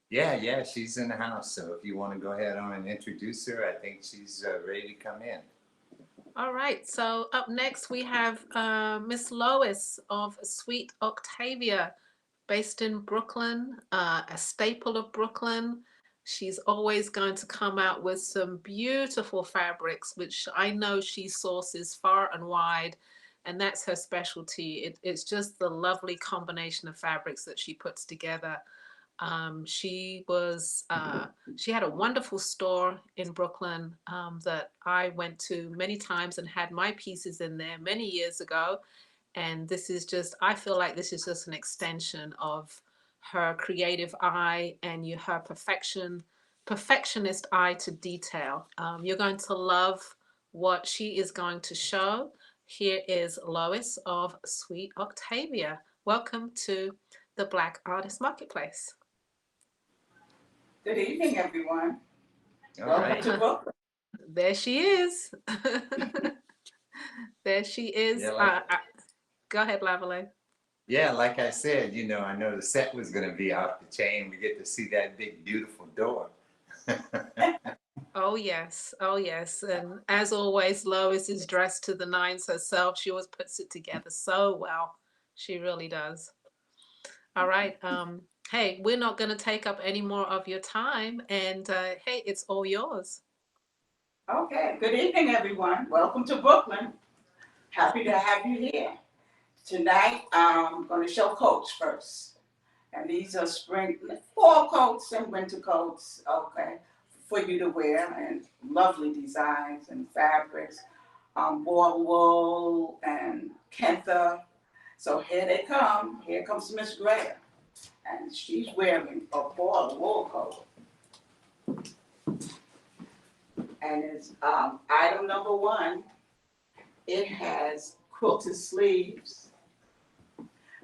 Yeah, she's in the house. So if you want to go ahead on and introduce her, I think she's ready to come in. All right. So up next, we have Miss Lois of Sweet Octavia, based in Brooklyn, a staple of Brooklyn. She's always going to come out with some beautiful fabrics, which I know she sources far and wide, and that's her specialty. It's just the lovely combination of fabrics that she puts together. She had a wonderful store in Brooklyn that I went to many times and had my pieces in there many years ago. And this is just, I feel like this is just an extension of her creative eye and her perfectionist eye to detail. You're going to love what she is going to show. Here is Lois of Sweet Octavia. Welcome to the Black Artist Marketplace. Good evening, everyone. All Welcome right. to Brooklyn. There she is. There she is. Yeah, Go ahead, Lavalais. Yeah, like I said, you know, I know the set was going to be off the chain. We get to see that big, beautiful door. Oh, yes. Oh, yes. And as always, Lois is dressed to the nines herself. She always puts it together so well. She really does. All right. Hey, we're not going to take up any more of your time. And hey, it's all yours. Okay, good evening, everyone. Welcome to Brooklyn. Happy to have you here. Tonight, I'm going to show coats first. And these are fall coats and winter coats, okay, for you to wear, and lovely designs and fabrics, boar wool and kentha. So here they come. Here comes Miss Graham. And she's wearing a boar wool coat. And it's item number 1. It has quilted sleeves,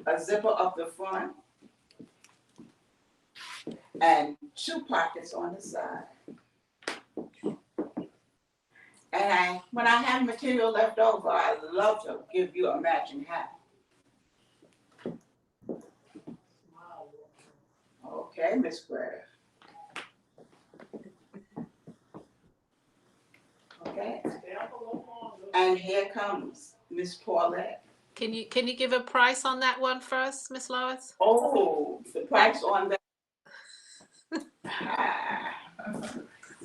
a zipper up the front, and 2 pockets on the side. And when I have material left over, I love to give you a matching hat. Okay, Miss Greta. Okay. And here comes Miss Paulette. Can you give a price on that one first, Miss Lois? Oh, the price on that.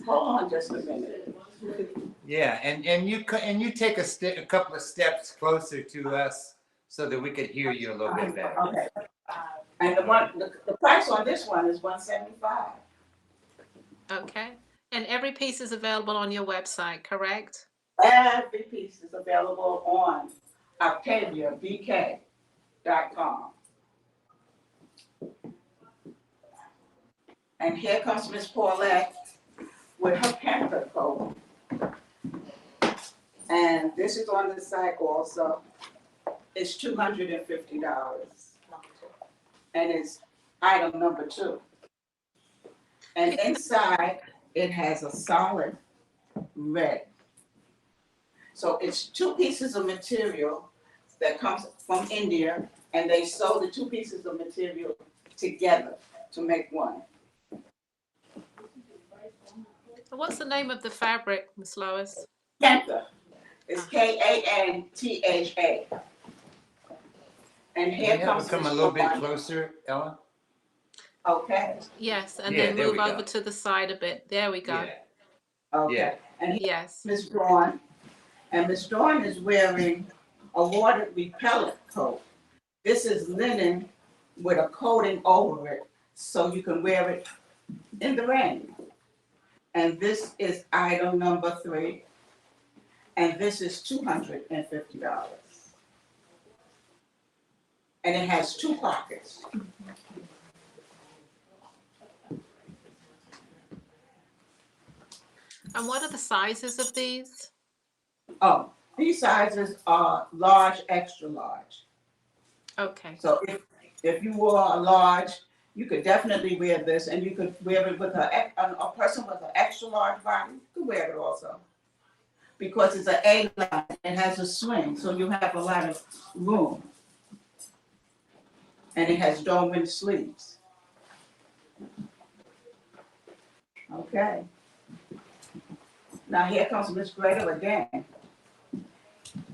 Hold on just a minute. Yeah, and you take a couple of steps closer to us so that we could hear you a little bit better. Okay. And the price on this one is $175. Okay. And every piece is available on your website, correct? Every piece is available on OctaviaBK.com. And here comes Miss Paulette with her pamper coat. And this is on the site also. It's $250. And it's item number 2. And inside, it has a solid red. So it's 2 pieces of material that comes from India, and they sew the 2 pieces of material together to make one. What's the name of the fabric, Miss Lois? Kantha. It's Kantha. And here Can you comes come a Miss little bit Dawn. closer, Ella? Okay. Yes, and Yeah, then there move we go. over to the side a bit. There we go. Yeah. Okay. Yeah. And here's Yes. Miss Dawn. And Miss Dawn is wearing a water repellent coat. This is linen with a coating over it, so you can wear it in the rain. And this is item number 3. And this is $250. And it has 2 pockets. And what are the sizes of these? Oh, these sizes are large, extra large. Okay. So if you wore a large, you could definitely wear this, and you could wear it with a person with an extra large body. You could wear it also, because it's an A-line. It has a swing, so you have a lot of room, and it has dome sleeves. Okay. Now here comes Miss Greta again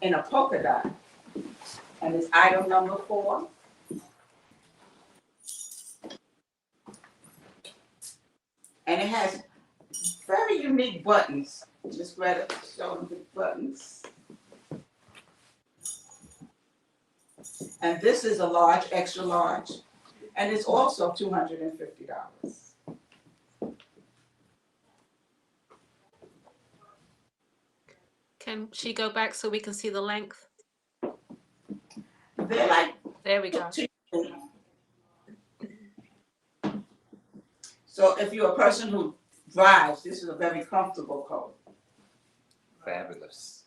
in a polka dot, and it's item number 4. And it has very unique buttons. Miss Greta, show them the buttons. And this is a large, extra large, and it's also $250. Can she go back so we can see the length? They're like, There we go. so if you're a person who drives, this is a very comfortable coat. Fabulous.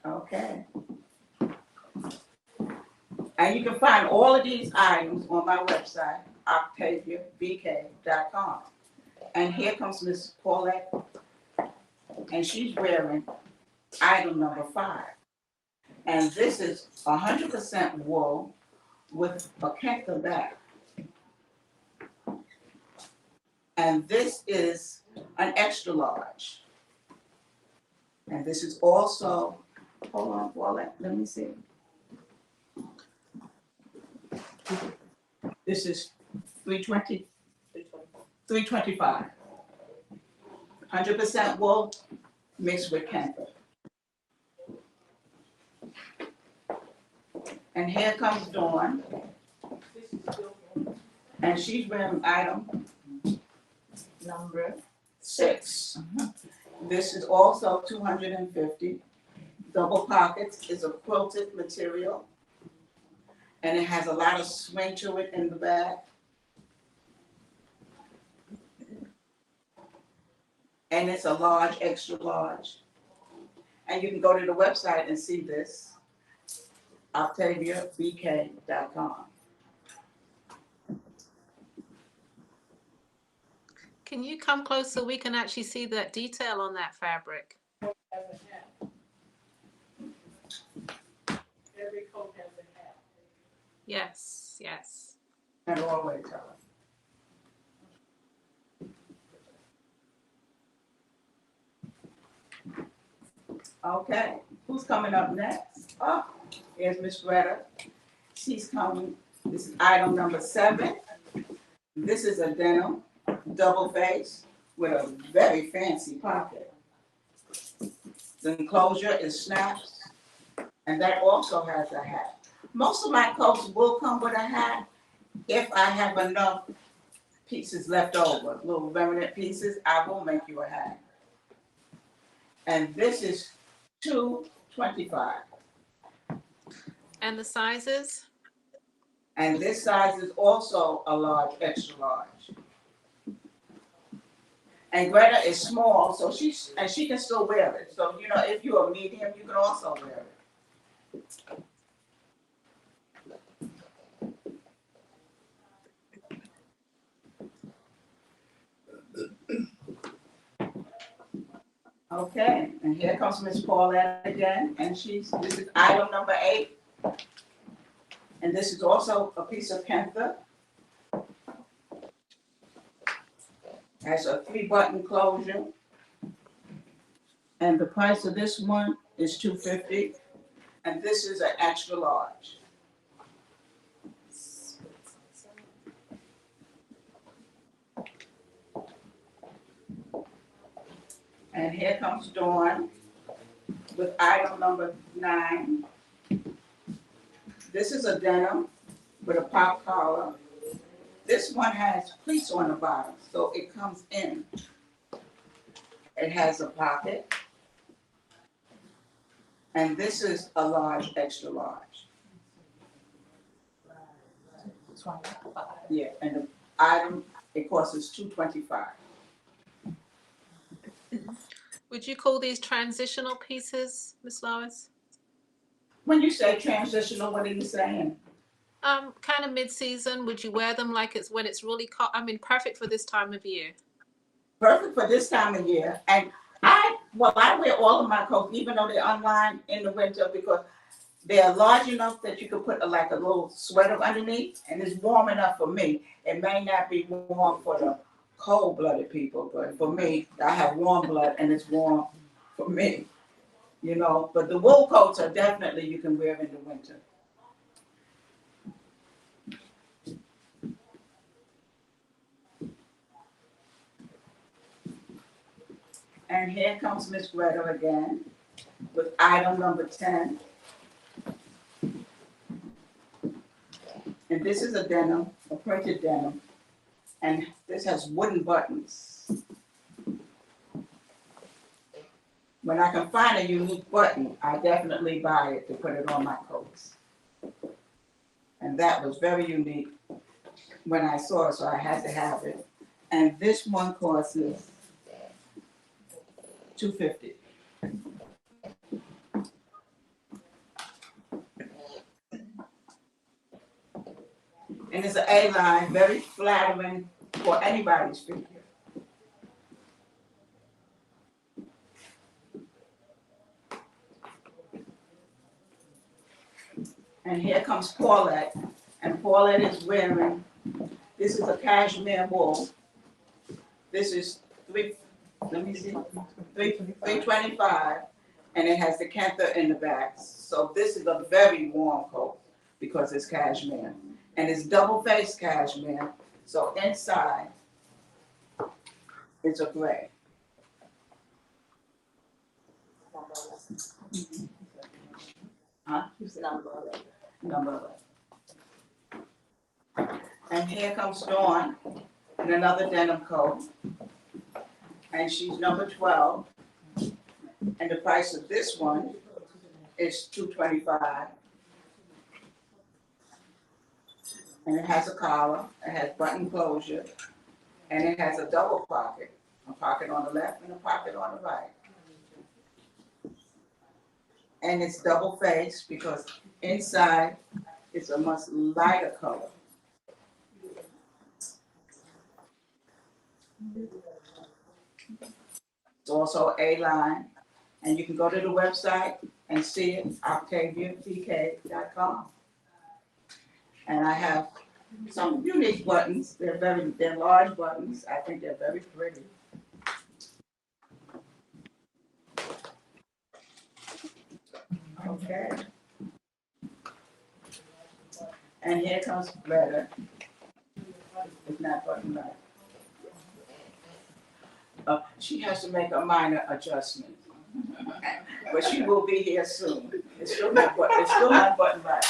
Okay. And you can find all of these items on my website, OctaviaBK.com. And here comes Miss Paulette, and she's wearing item number 5. And this is 100% wool with a kenta back. And this is an extra large. And this is also, hold on, Paulette, let me see. This is $325. 100% wool mixed with kenta. And here comes Dawn. And she's wearing item number 6. This is also $250. Double pockets is a quilted material. And it has a lot of swing to it in the back. And it's a large, extra large. And you can go to the website and see this, OctaviaBK.com. Can you come close so we can actually see that detail on that fabric? Every coat has a hat. Yes, yes. And always color. Okay, who's coming up next? Oh, here's Miss Greta. She's coming. This is item number 7. This is a denim double face with a very fancy pocket. The enclosure is snaps, and that also has a hat. Most of my coats will come with a hat if I have enough pieces left over, little remnant pieces. I will make you a hat. And this is $2.25. And the sizes? And this size is also a large, extra large. And Greta is small, so she can still wear it. So, you know, if you're a medium, you can also wear it. Okay, and here comes Miss Paulette again, and this is item number 8. And this is also a piece of Kentha. Has a 3-button closure. And the price of this one is $2.50. And this is an extra large. And here comes Dawn with item number 9. This is a denim with a pop collar. This one has pleats on the bottom, so it comes in. It has a pocket. And this is a large, extra large. Yeah, and the item, it costs us $2.25. Would you call these transitional pieces, Miss Lois? When you say transitional, what are you saying? Kind of mid-season. Would you wear them like it's when it's really cold? I mean, perfect for this time of year. Perfect for this time of year. And I wear all of my coats, even though they're online in the winter, because they're large enough that you can put a little sweater underneath, and it's warm enough for me. It may not be warm for the cold-blooded people, but for me, I have warm blood, and it's warm for me. You know, but the wool coats are definitely you can wear in the winter. And here comes Miss Greta again with item number 10. And this is a denim, a printed denim. And this has wooden buttons. When I can find a unique button, I definitely buy it to put it on my coats. And that was very unique when I saw it, so I had to have it. And this one costs $2.50. And it's an A-line, very flattering for anybody's figure. And here comes Paulette, and Paulette is wearing, this is a cashmere wool. This is $3.25, and it has the Kentha in the back. So this is a very warm coat because it's cashmere. And it's double-faced cashmere, so inside it's a gray. Huh? Number 11. And here comes Dawn in another denim coat. And she's number 12. And the price of this one is $2.25. And it has a collar, it has button closure, and it has a double pocket. A pocket on the left and a pocket on the right. And it's double faced because inside it's a much lighter color. It's also A-line. And you can go to the website and see it, octaviapk.com. And I have some unique buttons. They're large buttons. I think they're very pretty. Okay. And here comes Greta. It's not button right. She has to make a minor adjustment, but she will be here soon. It's still not button right.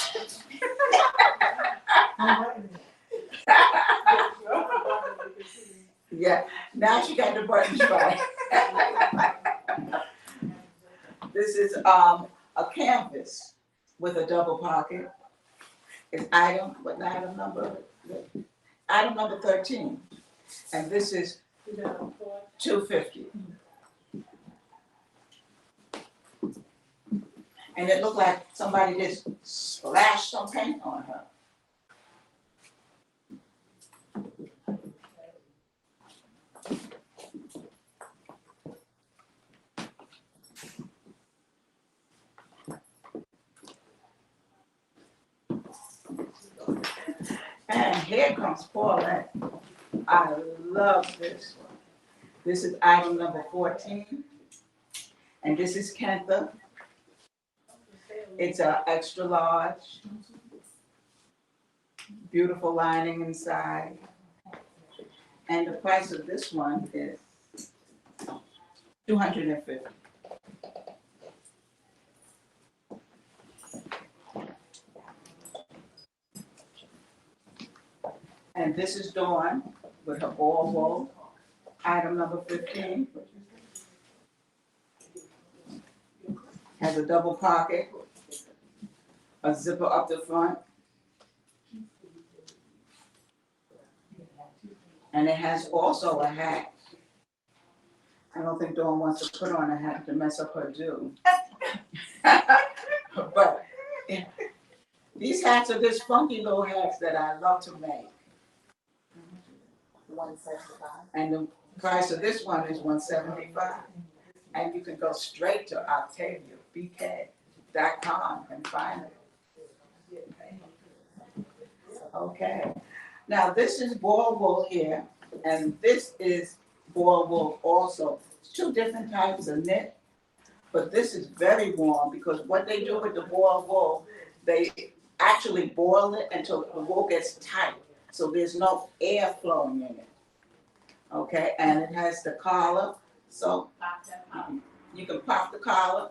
Yeah, now she got the buttons right. This is a canvas with a double pocket. It's item number 13, and this is $250. And it looked like somebody just splashed some paint on her. And here comes Paulette. I love this one. This is item number 14. And this is Kentha. It's an extra large. Beautiful lining inside. And the price of this one is $250. And this is Dawn with her ball roll, item number 15. Has a double pocket, a zipper up the front, and it has also a hat. I don't think Dawn wants to put on a hat to mess up her do. But these hats are just funky little hats that I love to make. $175. And the price of this one is $175. And you can go straight to octaviapk.com and find it. Okay. Now this is ball wool here, and this is ball wool also. It's two different types of knit, but this is very warm because what they do with the ball wool, they actually boil it until the wool gets tight, so there's no air flowing in it. Okay, and it has the collar, so you can pop the collar.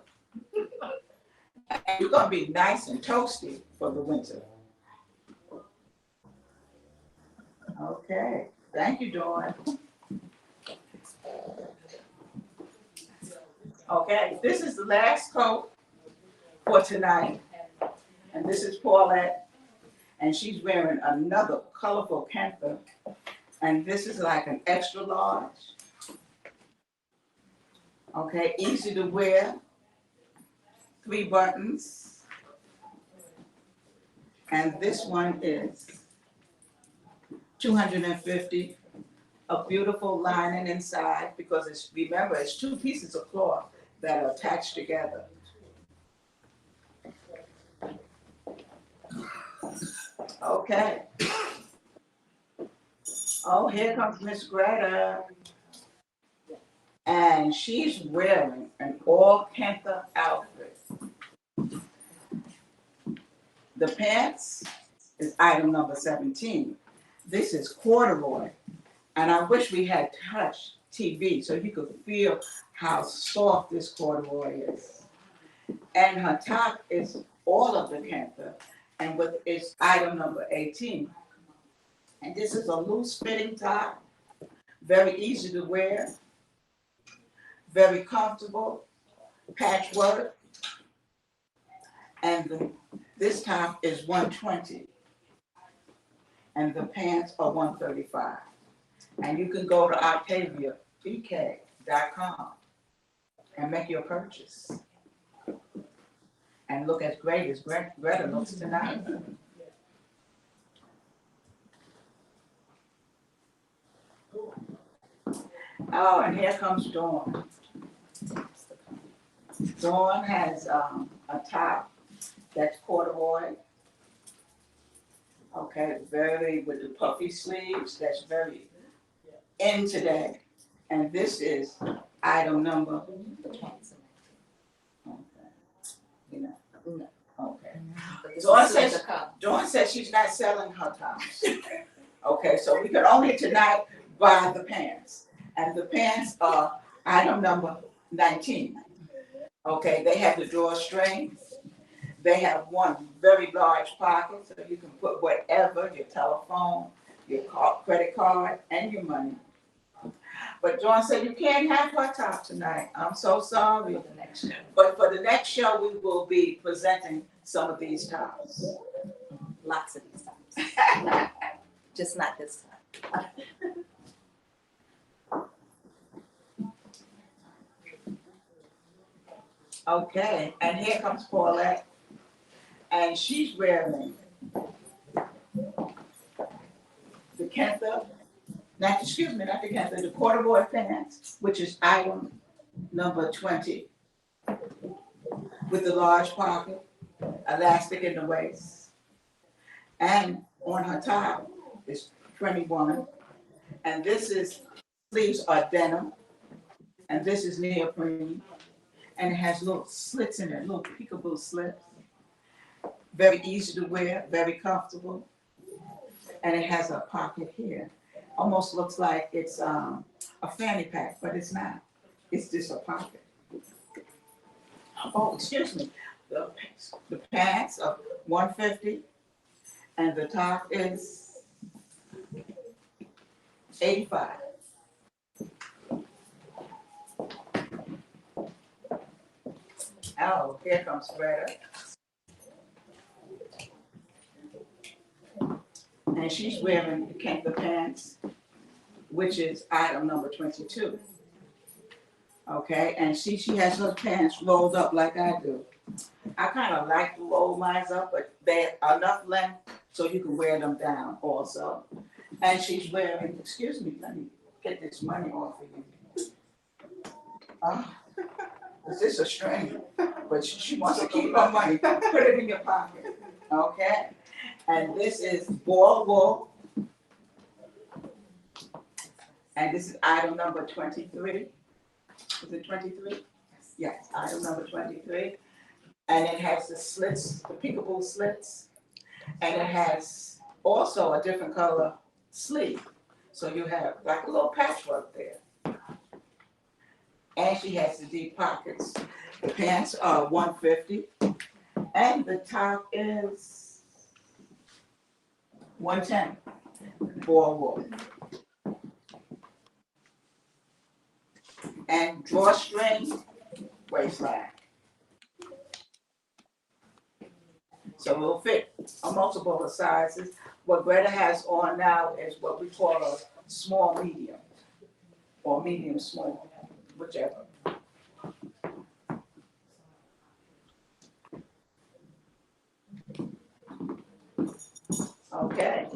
And you're gonna be nice and toasty for the winter. Okay, thank you, Dawn. Okay, this is the last coat for tonight. And this is Paulette. And she's wearing another colorful Kentha. And this is like an extra large. Okay, easy to wear. 3 buttons. And this one is $250. A beautiful lining inside because remember, it's 2 pieces of cloth that are attached together. Okay. Oh, here comes Miss Greta. And she's wearing an all Kentha outfit. The pants is item number 17. This is corduroy. And I wish we had touch TV so you could feel how soft this corduroy is. And her top is all of the Kentha, and with its item number 18. And this is a loose fitting top, very easy to wear, very comfortable, patchwork. And this top is $120, and the pants are $135. And you can go to octaviapk.com and make your purchase. And look as great as Greta looks tonight. Oh, and here comes Dawn. Dawn has a top that's corduroy. Okay, very with the puffy sleeves. That's very in today. And this is item number. Okay. You know. No. Okay. Dawn Dawn says she's not selling her tops. Okay, so we could only tonight buy the pants. And the pants are item number 19. Okay, they have the drawstring. They have one very large pocket, so you can put whatever, your telephone, your credit card, and your money. But Dawn said you can't have her top tonight. I'm so sorry. the next show. But for the next show, we will be presenting some of these tops. Lots of these times. Just not this time. Okay, and here comes Paulette, and she's wearing the Kentha, not the Kentha, the corduroy pants, which is item number 20, with the large pocket, elastic in the waist, and on her top is 21, and this is, sleeves are denim, and this is neoprene, and it has little slits in it, little peekaboo slits. Very easy to wear, very comfortable. And it has a pocket here. Almost looks like it's a fanny pack, but it's not. It's just a pocket. Oh, excuse me. The pants are $150, and the top is $85. Oh, here comes Greta. And she's wearing the Kentha pants, which is item number 22. Okay, and she has her pants rolled up like I do. I kind of like to roll mine up, but they're enough length so you can wear them down also. And she's wearing, excuse me, let me get this money off of you. Is this a string? But she wants to keep her money. Put it in your pocket. Okay? And this is ball wool. And this is item number 23. Is it 23? Yes, item number 23. And it has the slits, the peekaboo slits. And it has also a different color sleeve. So you have like a little patchwork there. And she has the deep pockets. The pants are $150. And the top is $110. Ball wool. And drawstring waistline. So it will fit a multiple of sizes. What Greta has on now is what we call a small medium or medium small, whichever. Okay.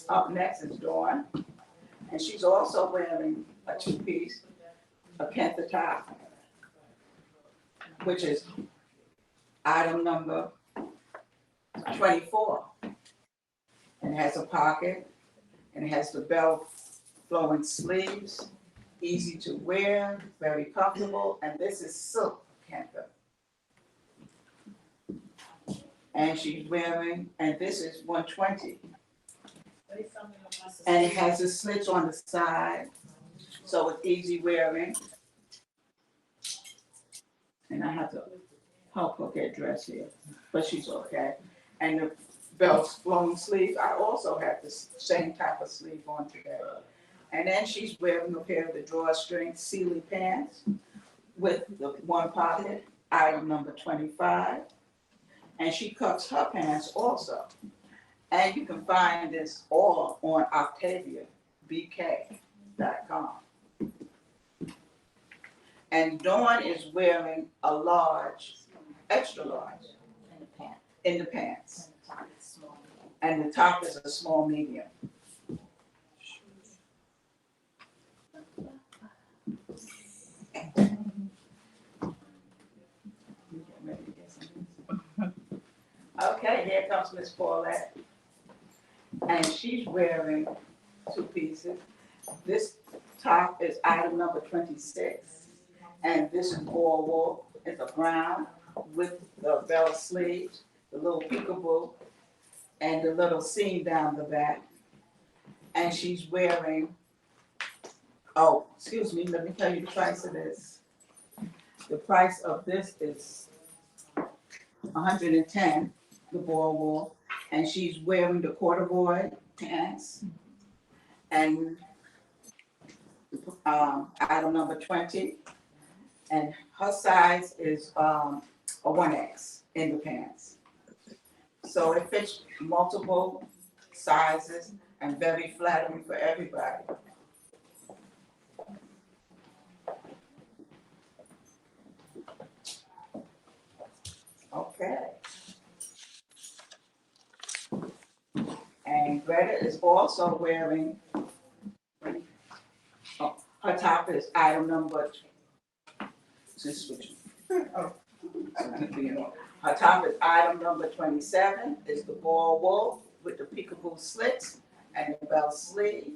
Up next is Dawn, and she's also wearing a two-piece, a Kentha top, which is item number 24. And it has a pocket, and it has the belt flowing sleeves, easy to wear, very comfortable, and this is silk Kentha. And she's wearing, and this is $120. And it has the slits on the side, so it's easy wearing. And I have to help her get dressed here, but she's okay. And the belt's flowing sleeve, I also have the same type of sleeve on today. And then she's wearing a pair of the drawstring Sealy pants with the one pocket, item number 25. And she cuts her pants also. And you can find this all on OctaviaBK.com. And Dawn is wearing a large, extra large in the pants. And the top is a small medium. here comes Miss Paulette. And she's wearing two pieces. This top is item number 26. And this is ball wool. It's a brown with the bell sleeves, the little peekaboo, and the little seam down the back. And she's wearing, oh, excuse me, let me tell you the price of this. The price of this is 110, the ball wool, and she's wearing the corduroy pants. And item number 20, and her size is a 1X in the pants. So it fits multiple sizes and very flattering for everybody. Okay. And Greta is also wearing, oh, her top is item number, her top is item number 27, is the ball wool with the peekaboo slits and the bell sleeve.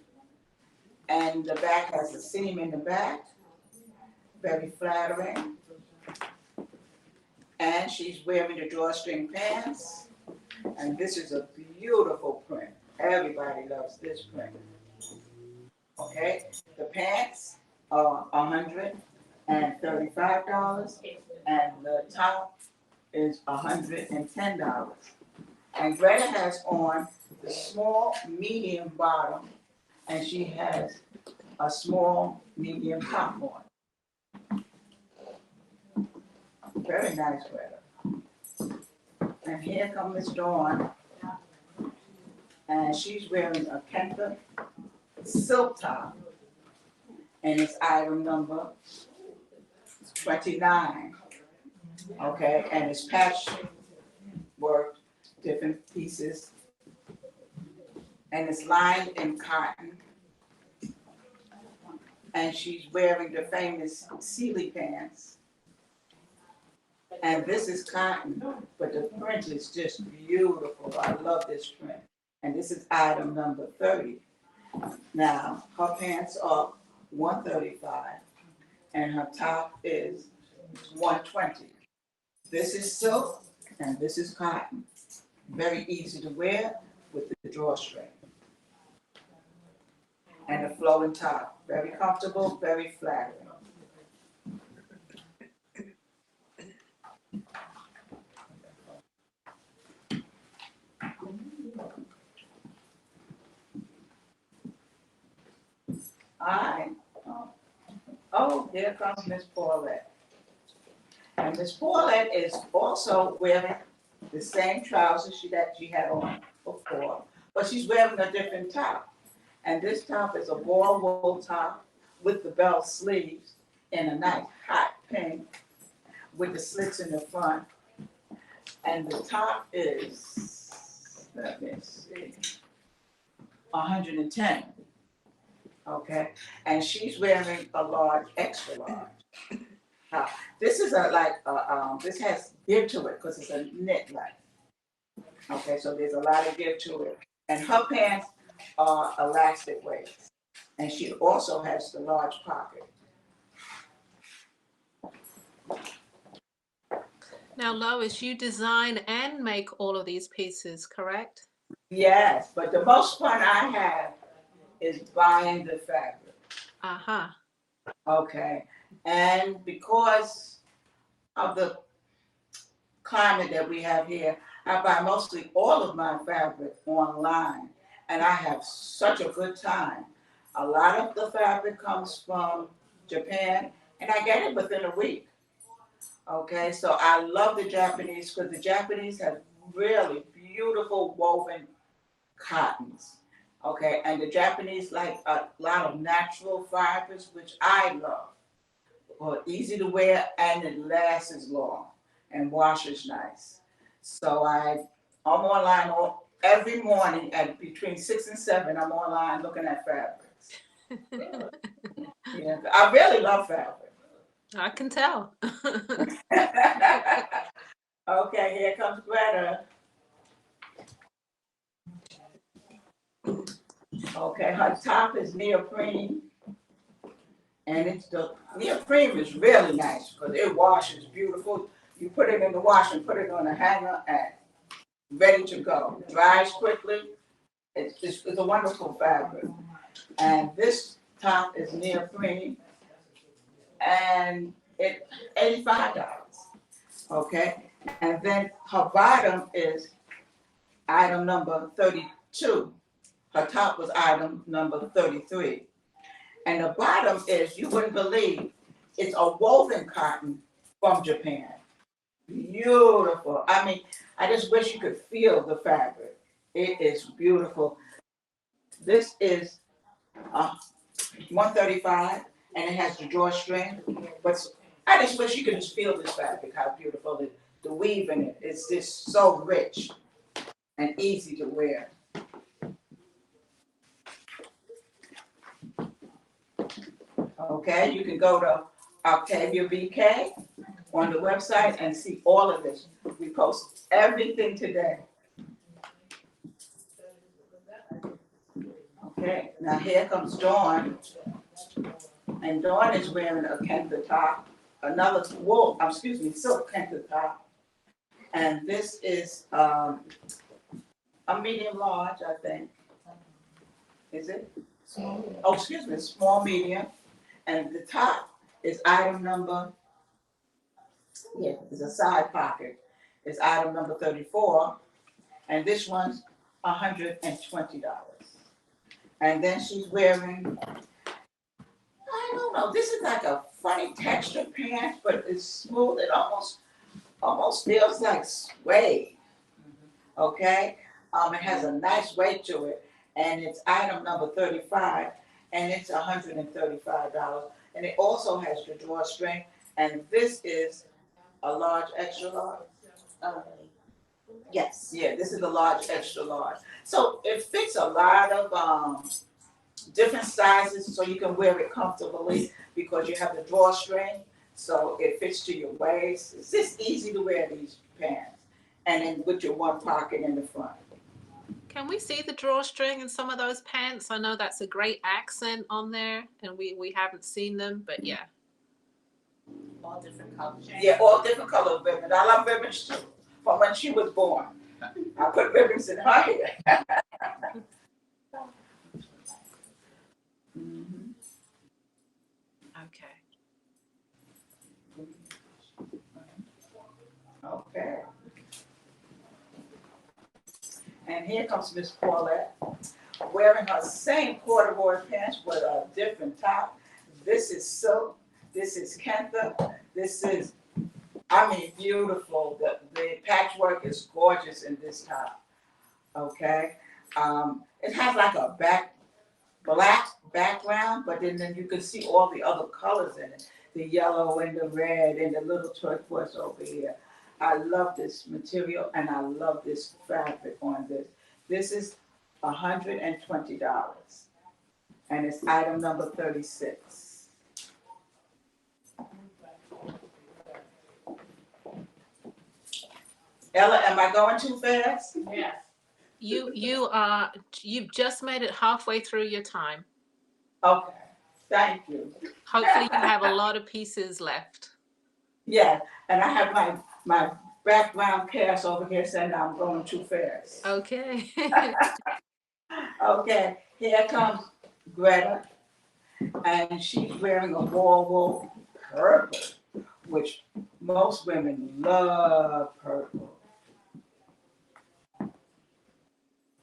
And the back has a seam in the back, very flattering. And she's wearing the drawstring pants. And this is a beautiful print. Everybody loves this print. Okay, the pants are $135, and the top is $110. And Greta has on the small, medium bottom, and she has a small, medium top on. Very nice, Greta. And here comes Miss Dawn, and she's wearing a Kenta silk top, and it's item number 29. Okay, and it's patch work, different pieces, and it's lined in cotton. And she's wearing the famous Sealy pants. And this is cotton, but the print is just beautiful. I love this print. And this is item number 30. Now, her pants are $135, and her top is $120. This is silk, and this is cotton. Very easy to wear with the drawstring. And the flowing top. Very comfortable, very flattering. Hi. Oh, here comes Miss Paulette. And Miss Paulette is also wearing the same trousers that she had on before, but she's wearing a different top. And this top is a ball wool top with the bell sleeves in a nice hot pink with the slits in the front. And the top is, let me see, 110. Okay, and she's wearing a large, extra large. This is this has give to it because it's a knit like. Okay, so there's a lot of give to it. And her pants are elastic waist. And she also has the large pocket. Now, Lois, you design and make all of these pieces, correct? Yes, but the most fun I have is buying the fabric. Uh-huh. Okay, and because of the climate that we have here, I buy mostly all of my fabric online, and I have such a good time. A lot of the fabric comes from Japan, and I get it within a week. Okay, so I love the Japanese because the Japanese have really beautiful woven cottons. Okay, and the Japanese like a lot of natural fibers, which I love. Well, easy to wear and it lasts long and washes nice. So I'm online every morning at between 6 and 7. I'm online looking at fabrics. Yeah, I really love fabric. I can tell. Okay, here comes Greta. Okay, her top is neoprene, and it's the neoprene is really nice because it washes beautiful. You put it in the wash and put it on a hanger and ready to go. Dries quickly. It's a wonderful fabric. And this top is neoprene, and it's $85. Okay, and then her bottom is item number 32. Her top was item number 33. And the bottom is, you wouldn't believe, it's a woven cotton from Japan. Beautiful. I mean, I just wish you could feel the fabric. It is beautiful. This is 135, and it has the drawstring. But I just wish you could just feel this fabric, how beautiful it is. The weave in it is just so rich and easy to wear. Okay, you can go to Octavia BK on the website and see all of this. We post everything today. Okay, now here comes Dawn. And Dawn is wearing a kente top, another wool, silk kente top. And this is a medium large, I think. Is it? Oh, excuse me, small medium. And the top is item number, it's a side pocket. It's item number 34. And this one's $120. And then she's wearing, I don't know, this is like a funny texture pants, but it's smooth. It almost feels like suede. Okay? It has a nice weight to it. And it's item number 35, and it's $135. And it also has the drawstring, and this is a large, extra large. Yes. Yeah, this is a large, extra large. So it fits a lot of different sizes, so you can wear it comfortably because you have the drawstring, so it fits to your waist. It's just easy to wear these pants, and then with your one pocket in the front. Can we see the drawstring in some of those pants? I know that's a great accent on there, and we haven't seen them, but yeah. All different colors. Yeah, all different color ribbons. I love ribbons too, from when she was born. I put ribbons in her hair. Mhm. Okay. Okay. And here comes Miss Paulette, wearing her same corduroy pants with a different top. This is silk. This is kente. This is, beautiful. The patchwork is gorgeous in this top. Okay. It has like a black background, but then you can see all the other colors in it. The yellow and the red and the little turquoise over here. I love this material and I love this fabric on this. This is $120, and it's item number 36. Ella, am I going too fast? Yes. You've just made it halfway through your time. Okay, thank you. Hopefully you have a lot of pieces left. Yeah, and I have my background cast over here saying I'm going too fast. Okay. Okay, here comes Greta, and she's wearing a wool purple, which most women love purple.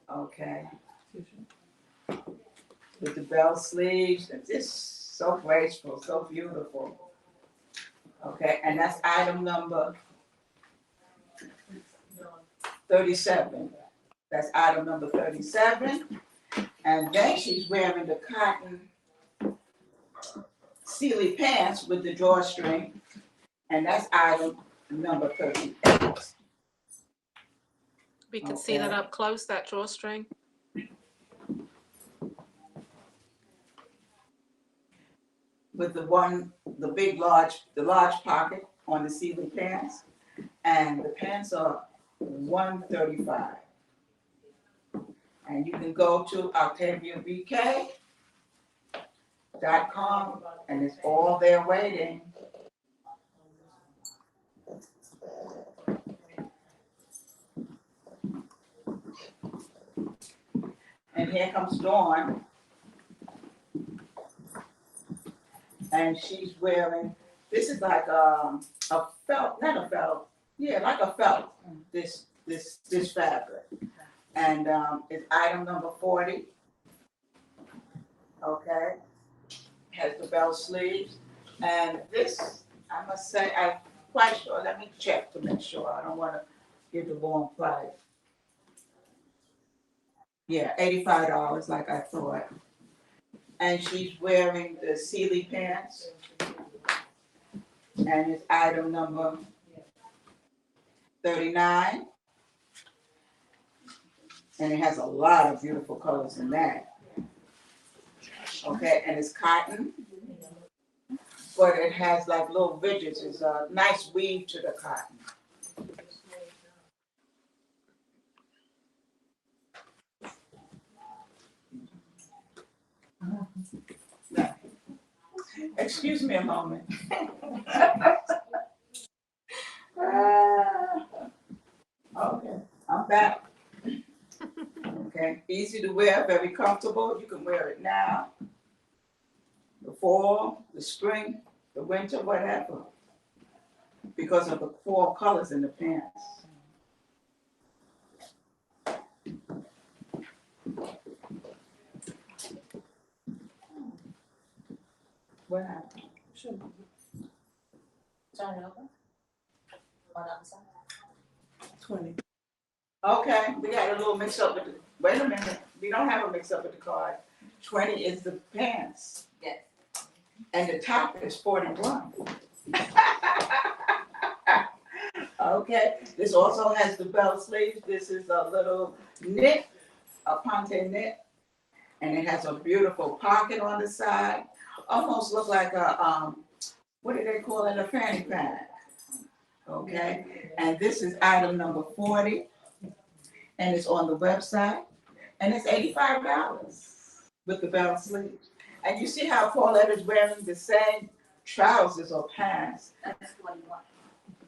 Okay. With the bell sleeves, it's just so graceful, so beautiful. Okay, and that's item number 37. That's item number 37. And then she's wearing the cotton Sealy pants with the drawstring. And that's item number 38. We can see that up close, that drawstring. With the large pocket on the Sealy pants. And the pants are $135. And you can go to OctaviaBK.com and it's all there waiting. And here comes Dawn. And she's wearing, this is like a felt, not a felt, yeah, like a felt, this fabric. And it's item number 40. Okay. Has the bell sleeves. And this, I must say, I'm quite sure, let me check to make sure. I don't want to give the wrong price. Yeah, $85 like I thought. And she's wearing the Sealy pants. And it's item number 39. And it has a lot of beautiful colors in that. Okay, and it's cotton. But it has like little ridges. It's a nice weave to the cotton. Now, excuse me a moment. Okay, I'm back. Okay, easy to wear, very comfortable. You can wear it now, the fall, the spring, the winter, whatever, because of the fall colors in the pants. What happened? Sure. Turn it over. On the other side. 20. Okay, we got a little mix up with the, wait a minute, we don't have a mix up with the card. 20 is the pants. Yes. And the top is 41. Okay, this also has the bell sleeves. This is a little knit, a ponte knit, and it has a beautiful pocket on the side. Almost look like a, what do they call it, a fanny pack. Okay, and this is item number 40, and it's on the website, and it's $85 with the bell sleeves. And you see how Paulette is wearing the same trousers or pants. That's 41.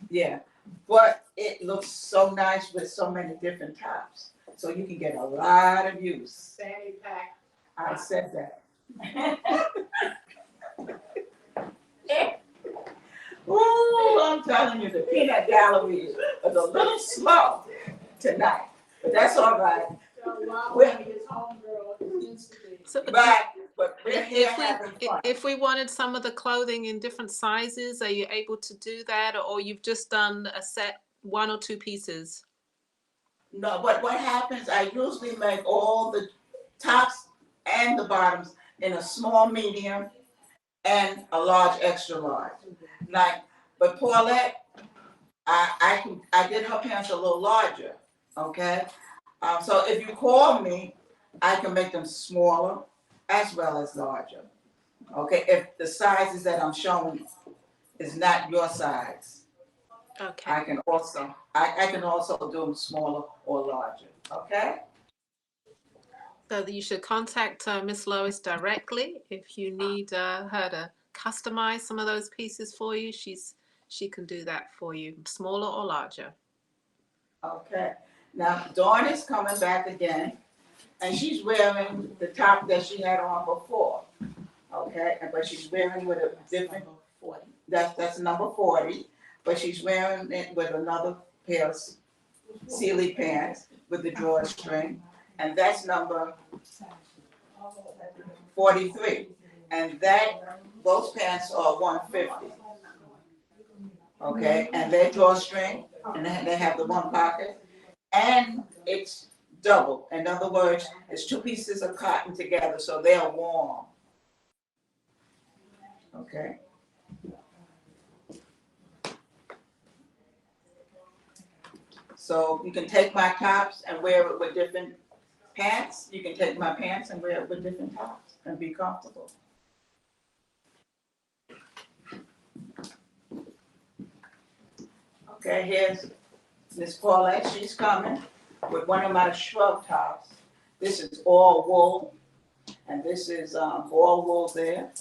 Yeah, but it looks so nice with so many different tops. So you can get a lot of use. Fanny pack. I said that. Ooh, I'm telling you, the peanut gallery is a little slow tonight, but that's all right. So But we're here having fun. if we wanted some of the clothing in different sizes, are you able to do that, or you've just done a set, 1 or 2 pieces? No, but what happens, I usually make all the tops and the bottoms in a small medium and a large extra large. Like, but Paulette, I did her pants a little larger, okay? So if you call me, I can make them smaller as well as larger. Okay, if the sizes that I'm showing is not your size, Okay. I can also do them smaller or larger. Okay. So you should contact Miss Lois directly if you need her to customize some of those pieces for you. She can do that for you, smaller or larger. Okay. Now Dawn is coming back again, and she's wearing the top that she had on before. Okay, but she's wearing with a different 40. That's number 40, but she's wearing it with another pair of Sealy pants with the drawstring, and that's number 43. And those pants are $150. Okay, and they drawstring, and they have the one pocket, and it's double. In other words, it's 2 pieces of cotton together, so they're warm. Okay. So you can take my tops and wear it with different pants. You can take my pants and wear it with different tops and be comfortable. Okay, here's Miss Paulette. She's coming with one of my shrub tops. This is all wool, and this is all wool there.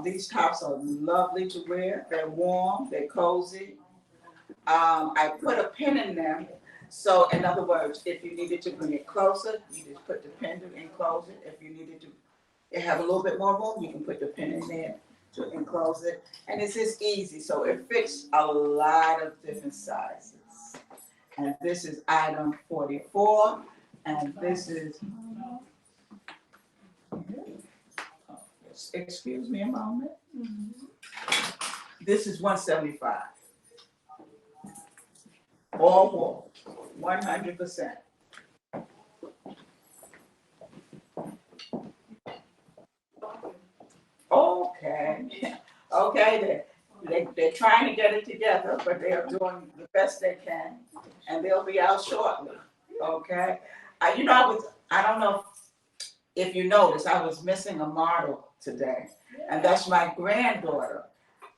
These tops are lovely to wear. They're warm, they're cozy. I put a pin in them. So in other words, if you needed to bring it closer, you just put the pin to enclose it. If you needed to have a little bit more room, you can put the pin in there to enclose it. And it's just easy, so it fits a lot of different sizes. And this is item 44, and this is, excuse me a moment. This is 175. All wool, 100%. Okay, okay, they're trying to get it together, but they are doing the best they can, and they'll be out shortly, okay? I don't know if you noticed, I was missing a model today, and that's my granddaughter,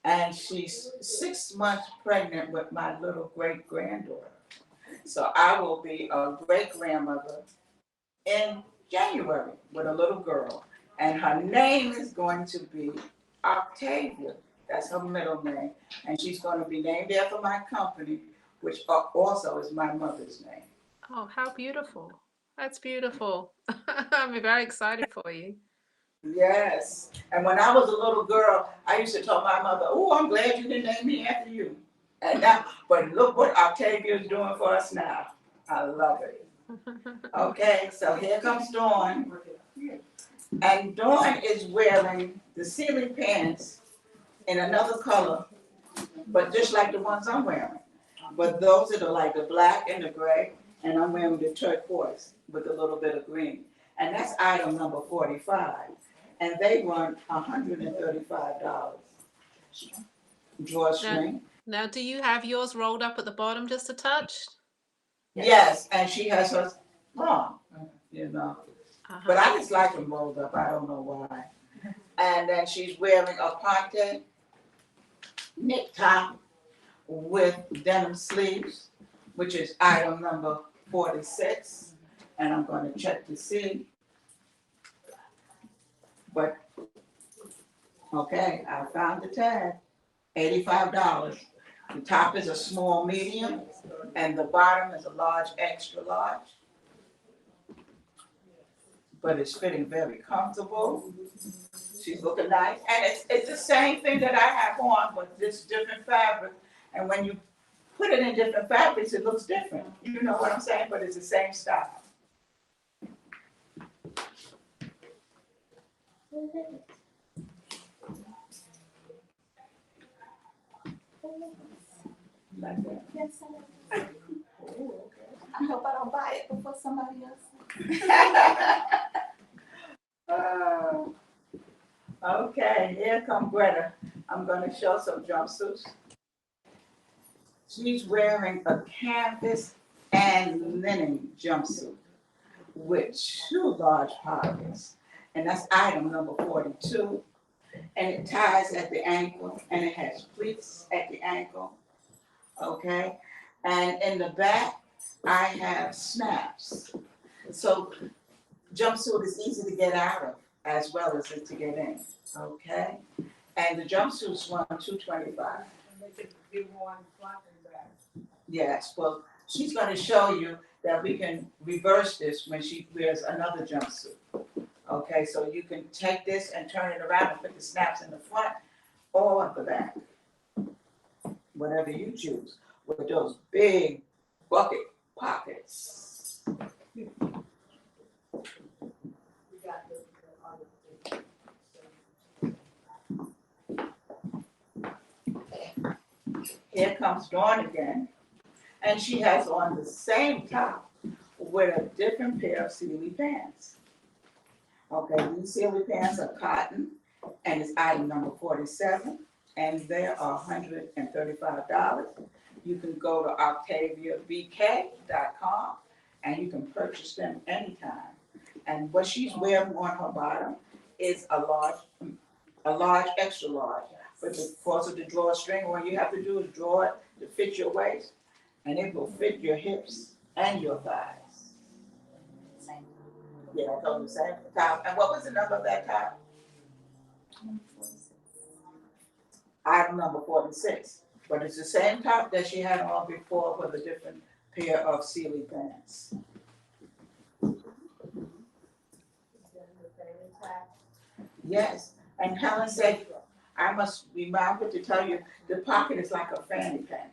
and she's 6 months pregnant with my little great-granddaughter. So I will be a great-grandmother in January with a little girl, and her name is going to be Octavia. That's her middle name, and she's going to be named after my company, which also is my mother's name. Oh, how beautiful. That's beautiful. I'm very excited for you. Yes, and when I was a little girl, I used to tell my mother, "Oh, I'm glad you didn't name me after you." And now, but look what Octavia is doing for us now. I love it. Okay, so here comes Dawn. And Dawn is wearing the ceiling pants in another color, but just like the ones I'm wearing. But those are like the black and the gray, and I'm wearing the turquoise with a little bit of green. And that's item number 45. And they run $135. Drawstring. Now, do you have yours rolled up at the bottom just a touch? Yes, and she has hers long, you know. But I just like them rolled up. I don't know why. And then she's wearing a ponte knit top with denim sleeves, which is item number 46. And I'm going to check to see. But, okay, I found the tag, $85. The top is a small medium, and the bottom is a large extra large. But it's fitting very comfortable. She's looking nice. And it's the same thing that I have on, but this different fabric. And when you put it in different fabrics, it looks different. You know what I'm saying? But it's the same style. Like that. Yes, I I hope I don't buy it before somebody else. Okay, here come Greta. I'm going to show some jumpsuits. She's wearing a canvas and linen jumpsuit with 2 large pockets. And that's item number 42. And it ties at the ankle, and it has pleats at the ankle. Okay? And in the back, I have snaps. So jumpsuit is easy to get out of as well as to get in. Okay? And the jumpsuits run $225. Yes, well, she's going to show you that we can reverse this when she wears another jumpsuit. Okay, so you can take this and turn it around and put the snaps in the front or the back. Whatever you choose, with those big bucket pockets. Here comes Dawn again, and she has on the same top with a different pair of Sealy pants. Okay, these Sealy pants are cotton, and it's item number 47, and they are $135. You can go to OctaviaBK.com, and you can purchase them anytime. And what she's wearing on her bottom is a large, extra large. But because of the drawstring, all you have to do is draw it to fit your waist, and it will fit your hips and your thighs. Yeah, I told you the same top. And what was the number of that top? Item number 46. But it's the same top that she had on before with a different pair of Sealy pants. Yes. And Helen said, I must remind her to tell you the pocket is like a fanny pack.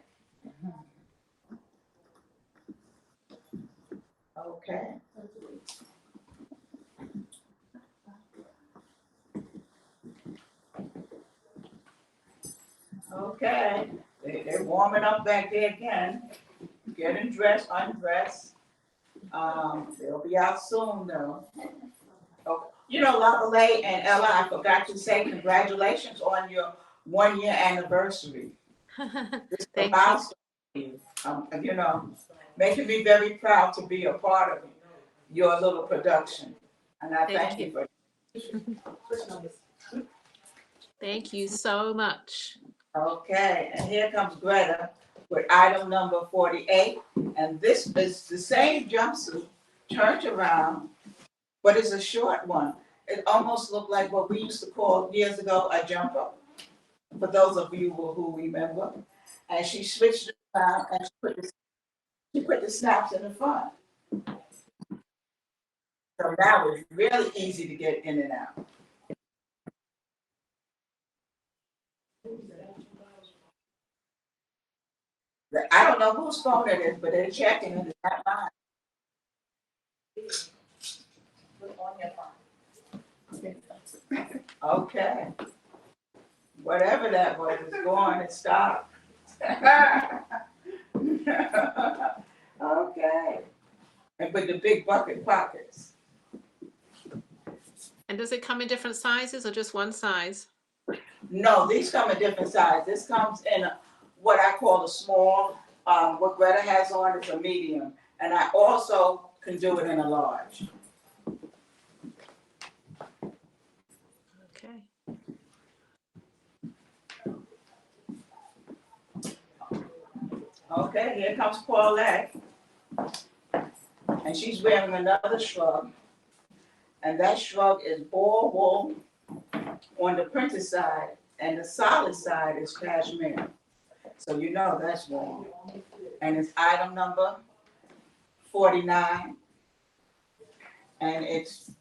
Okay. Okay. They're warming up back there again. Getting dressed, undressed. They'll be out soon though. Okay. You know, Lavalais and Ella, I forgot to say congratulations on your 1 year anniversary. This is a Thank you. milestone for you. You know, making me very proud to be a part of your little production. And I thank you for Thank you so much. Okay, and here comes Greta with item number 48. And this is the same jumpsuit turned around, but it's a short one. It almost looked like what we used to call years ago a jumper, for those of you who remember. And she switched it around and she put the snaps in the front. So now it's really easy to get in and out. I don't know whose phone it is, but they're checking it. It's not mine. On your phone. Okay. Whatever that was, it's going, it stopped. Okay. And with the big bucket pockets. And does it come in different sizes or just one size? No, these come in different sizes. This comes in what I call a small. What Greta has on is a medium. And I also can do it in a large. Okay. Okay, here comes Paulette. And she's wearing another shrug. And that shrug is boar wool on the printed side, and the solid side is cashmere. So you know that's warm. And it's item number 49. And it's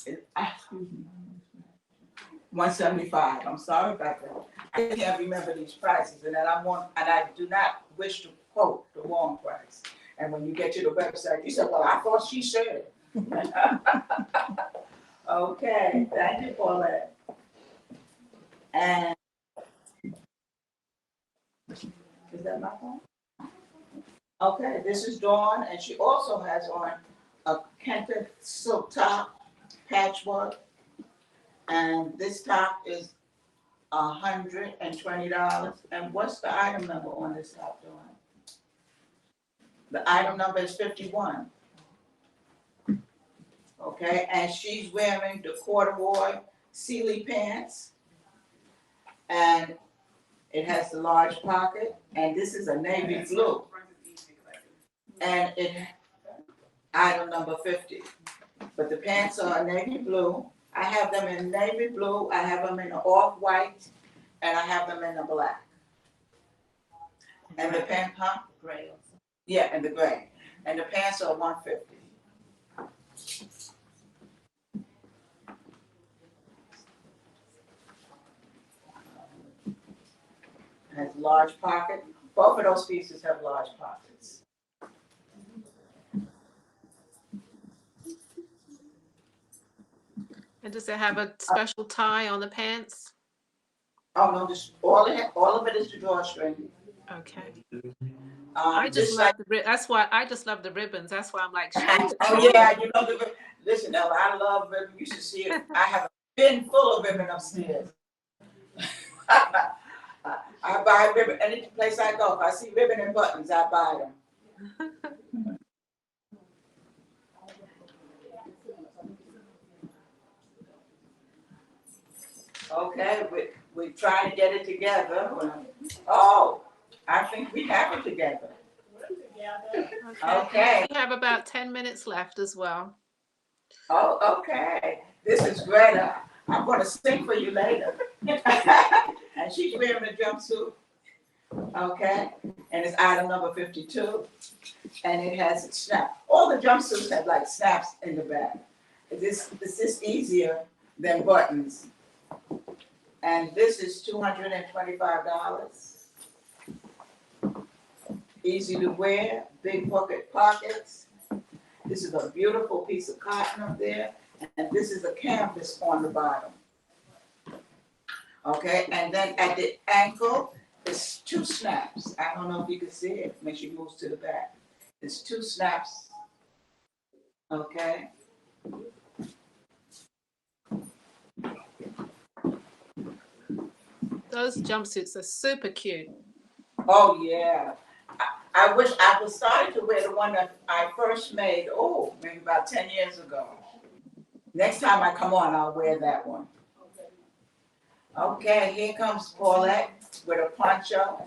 excuse me, 175. I'm sorry about that. I can't remember these prices, and I do not wish to quote the wrong price. And when you get to the website, you say, "Well, I thought she said." Okay, thank you for that. And is that my phone? Okay, this is Dawn, and she also has on a Kenta silk top, patchwork, and this top is $120. And what's the item number on this top, Dawn? The item number is 51. Okay, and she's wearing the corduroy Sealy pants, and it has the large pocket, and this is a navy blue. And it item number 50. But the pants are navy blue. I have them in navy blue, I have them in the off-white, and I have them in the black. And the pants, huh? Gray. Yeah, and the gray. And the pants are 150. Has large pocket. Both of those pieces have large pockets. And does it have a special tie on the pants? Oh no, just all of it is the drawstring. Okay. I just love that's why I just love the ribbons. That's why I'm like, oh yeah, you know listen, Ella, I love ribbon. You should see it. I have a bin full of ribbon upstairs. I buy ribbon any place I go. If I see ribbon and buttons, I buy them. Okay, we trying to get it together. Oh, I think we have it together. Okay. We have about 10 minutes left as well. Oh, okay. This is Greta. I'm going to sing for you later. And she's wearing a jumpsuit. Okay. And it's item number 52. And it has a snap. All the jumpsuits have like snaps in the back. This is easier than buttons. And this is $225. Easy to wear, big pockets. This is a beautiful piece of cotton up there. And this is a canvas on the bottom. Okay, and then at the ankle, it's 2 snaps. I don't know if you can see it when she moves to the back. It's 2 snaps. Okay. Those jumpsuits are super cute. Oh yeah. I wish I was starting to wear the one that I first made, maybe about 10 years ago. Next time I come on, I'll wear that one. Okay, here comes Paulette with a poncho.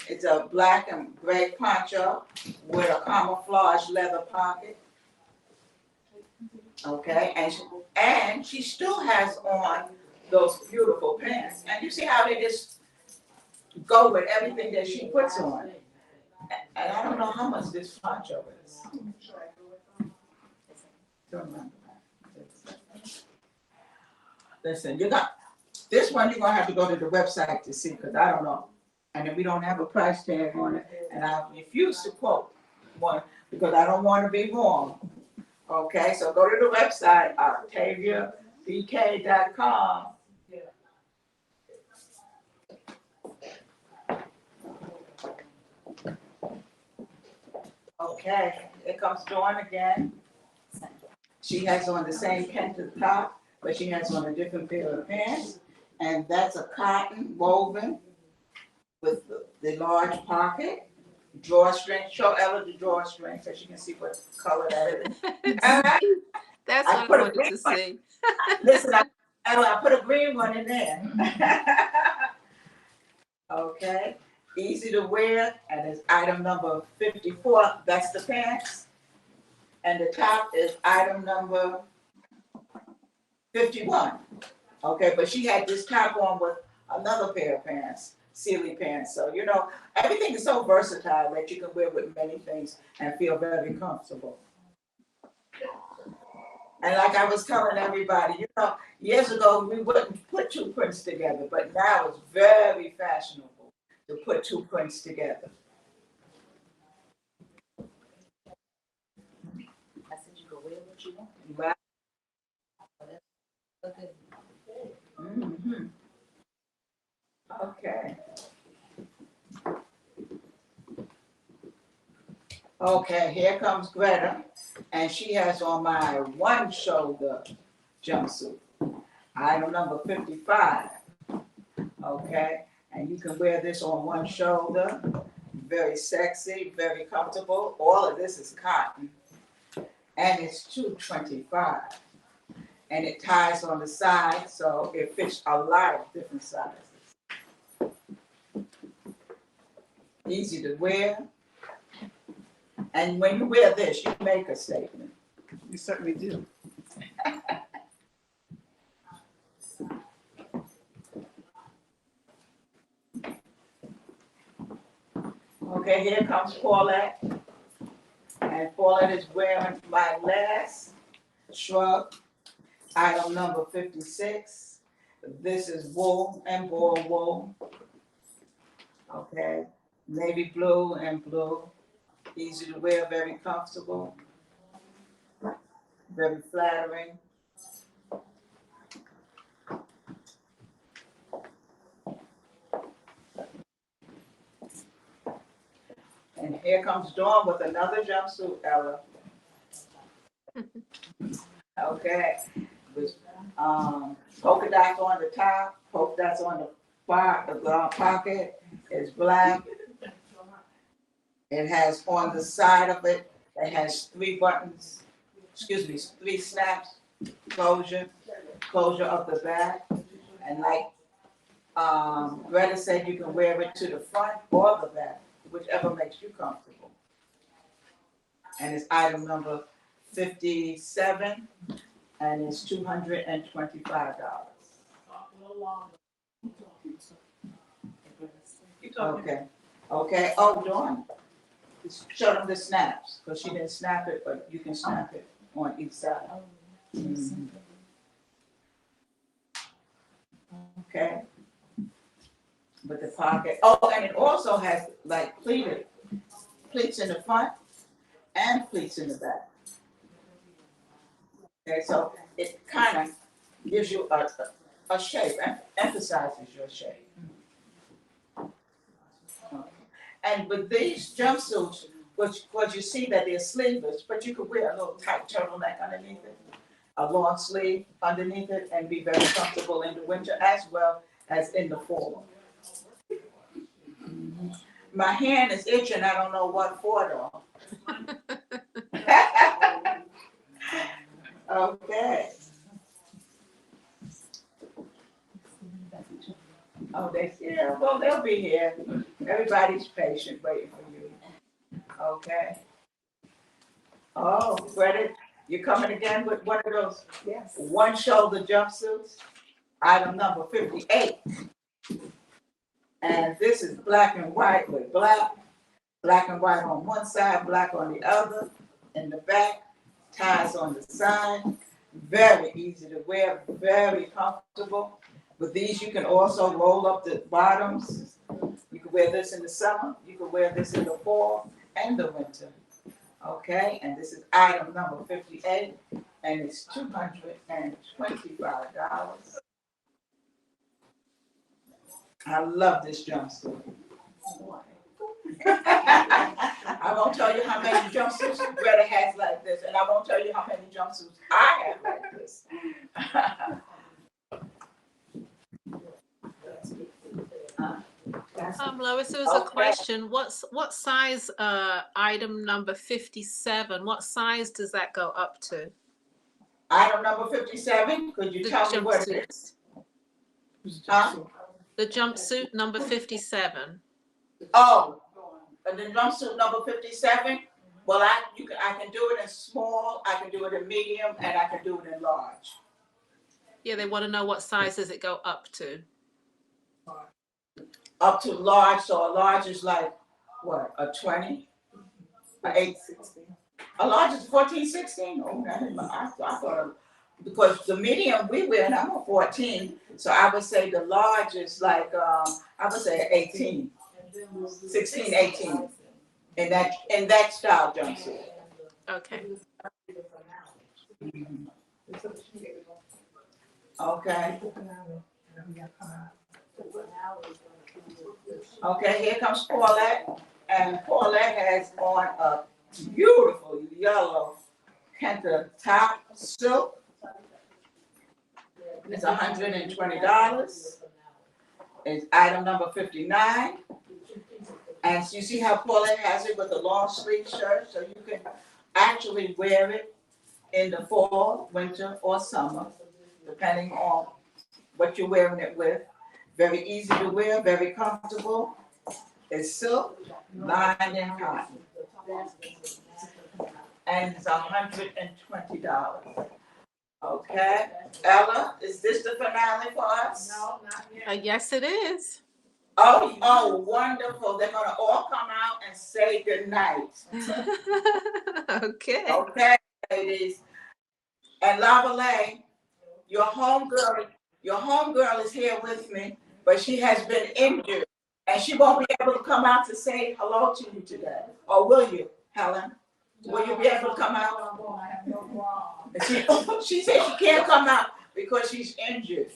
It's a black and gray poncho with a camouflage leather pocket. Okay, and she still has on those beautiful pants. And you see how they just go with everything that she puts on. And I don't know how much this poncho is. Listen, this one you're gonna have to go to the website to see, because I don't know. And then we don't have a price tag on it. And I refuse to quote one because I don't want to be wrong. Okay, so go to the website, OctaviaBK.com. Okay, here comes Dawn again. She has on the same pant at the top, but she has on a different pair of pants. And that's a cotton woven with the large pocket, drawstring. Show Ella the drawstring so she can see what color that is. That's what I wanted to see. Listen, Ella, I put a green one in there. Okay, easy to wear, and it's item number 54. That's the pants. And the top is item number 51. Okay, but she had this top on with another pair of pants, Sealy pants. So, everything is so versatile that you can wear with many things and feel very comfortable. And like I was telling everybody, years ago we wouldn't put 2 prints together, but now it's very fashionable to put 2 prints together. I said you go wear what you want. Right? Okay. Mm-hmm. Okay. Okay, here comes Greta, and she has on my one shoulder jumpsuit. Item number 55. Okay, and you can wear this on one shoulder. Very sexy, very comfortable. All of this is cotton, and it's $225. And it ties on the side, so it fits a lot of different sizes. Easy to wear. And when you wear this, you make a statement. You certainly do. Okay, here comes Paulette. And Paulette is wearing my last shrug. Item number 56. This is wool and boar wool. Okay, navy blue and blue. Easy to wear, very comfortable, very flattering. And here comes Dawn with another jumpsuit, Ella. Okay, with polka dots on the top, polka dots on the pocket. It's black. It has on the side of it, it has 3 buttons, 3 snaps, closure of the back. And like Greta said, you can wear it to the front or the back. whichever makes you comfortable. And it's item number 57, and it's $225. Okay. Okay. Oh, Dawn, show them the snaps, because she didn't snap it, but you can snap it on each side. Mhm. Okay. With the pocket. Oh, and it also has like pleats in the front and pleats in the back. Okay, so it kind of gives you a shape, emphasizes your shape. And with these jumpsuits, what you see that they're sleeveless, but you could wear a little tight turtleneck underneath it, a long sleeve underneath it, and be very comfortable in the winter as well as in the fall. My hand is itching, I don't know what for though. Okay. Oh, well, they'll be here. Everybody's patient waiting for you. Okay. Oh, Greta, you coming again with one of those one shoulder jumpsuits? Item number 58. And this is black and white with black and white on one side, black on the other, in the back, ties on the side. Very easy to wear, very comfortable. With these, you can also roll up the bottoms. You can wear this in the summer, you can wear this in the fall and the winter. Okay, and this is item number 58, and it's $225. I love this jumpsuit. I won't tell you how many jumpsuits Greta has like this, and I won't tell you how many jumpsuits I have like this. Lois, there was a question. What size item number 57? What size does that go up to? Item number 57. Could you tell me what it is? The jumpsuit number 57. Oh, the jumpsuit number 57. Well, I can do it in small, I can do it in medium, and I can do it in large. Yeah, they want to know what size does it go up to? Up to large, so a large is like what? A 20? A 8? A large is 14, 16? Oh, I thought because the medium we wear, and I'm a 14, so I would say the large is like I would say 18, 16, 18 in that style jumpsuit. Okay. Okay. Okay, here comes Paulette, and Paulette has on a beautiful yellow Kenta top silk. It's $120. It's item number 59. And you see how Paulette has it with a long sleeve shirt, so you can actually wear it in the fall, winter, or summer, depending on what you're wearing it with. Very easy to wear, very comfortable. It's silk, lined in cotton. And it's $120. Okay. Ella, is this the finale for us? No, not yet. Yes, it is. Oh, wonderful. They're going to all come out and say goodnight. Okay. Okay, ladies. And Lavalais, your homegirl is here with me, but she has been injured, and she won't be able to come out to say hello to you today. Or will you, Helen? Will you be able to come out? She said she can't come out because she's injured.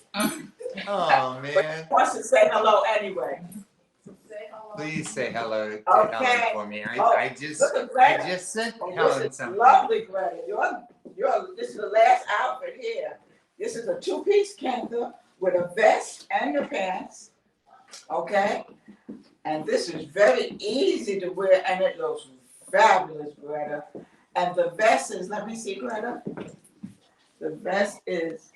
Oh, But man. she wants to say hello anyway. Please say hello to Okay. Helen for me. Oh, I just sent Oh, Helen this is something. lovely, Greta. This is the last outfit here. This is a two-piece Kenta with a vest and your pants. Okay? And this is very easy to wear, and it looks fabulous, Greta. And the vest is, let me see, Greta. The vest is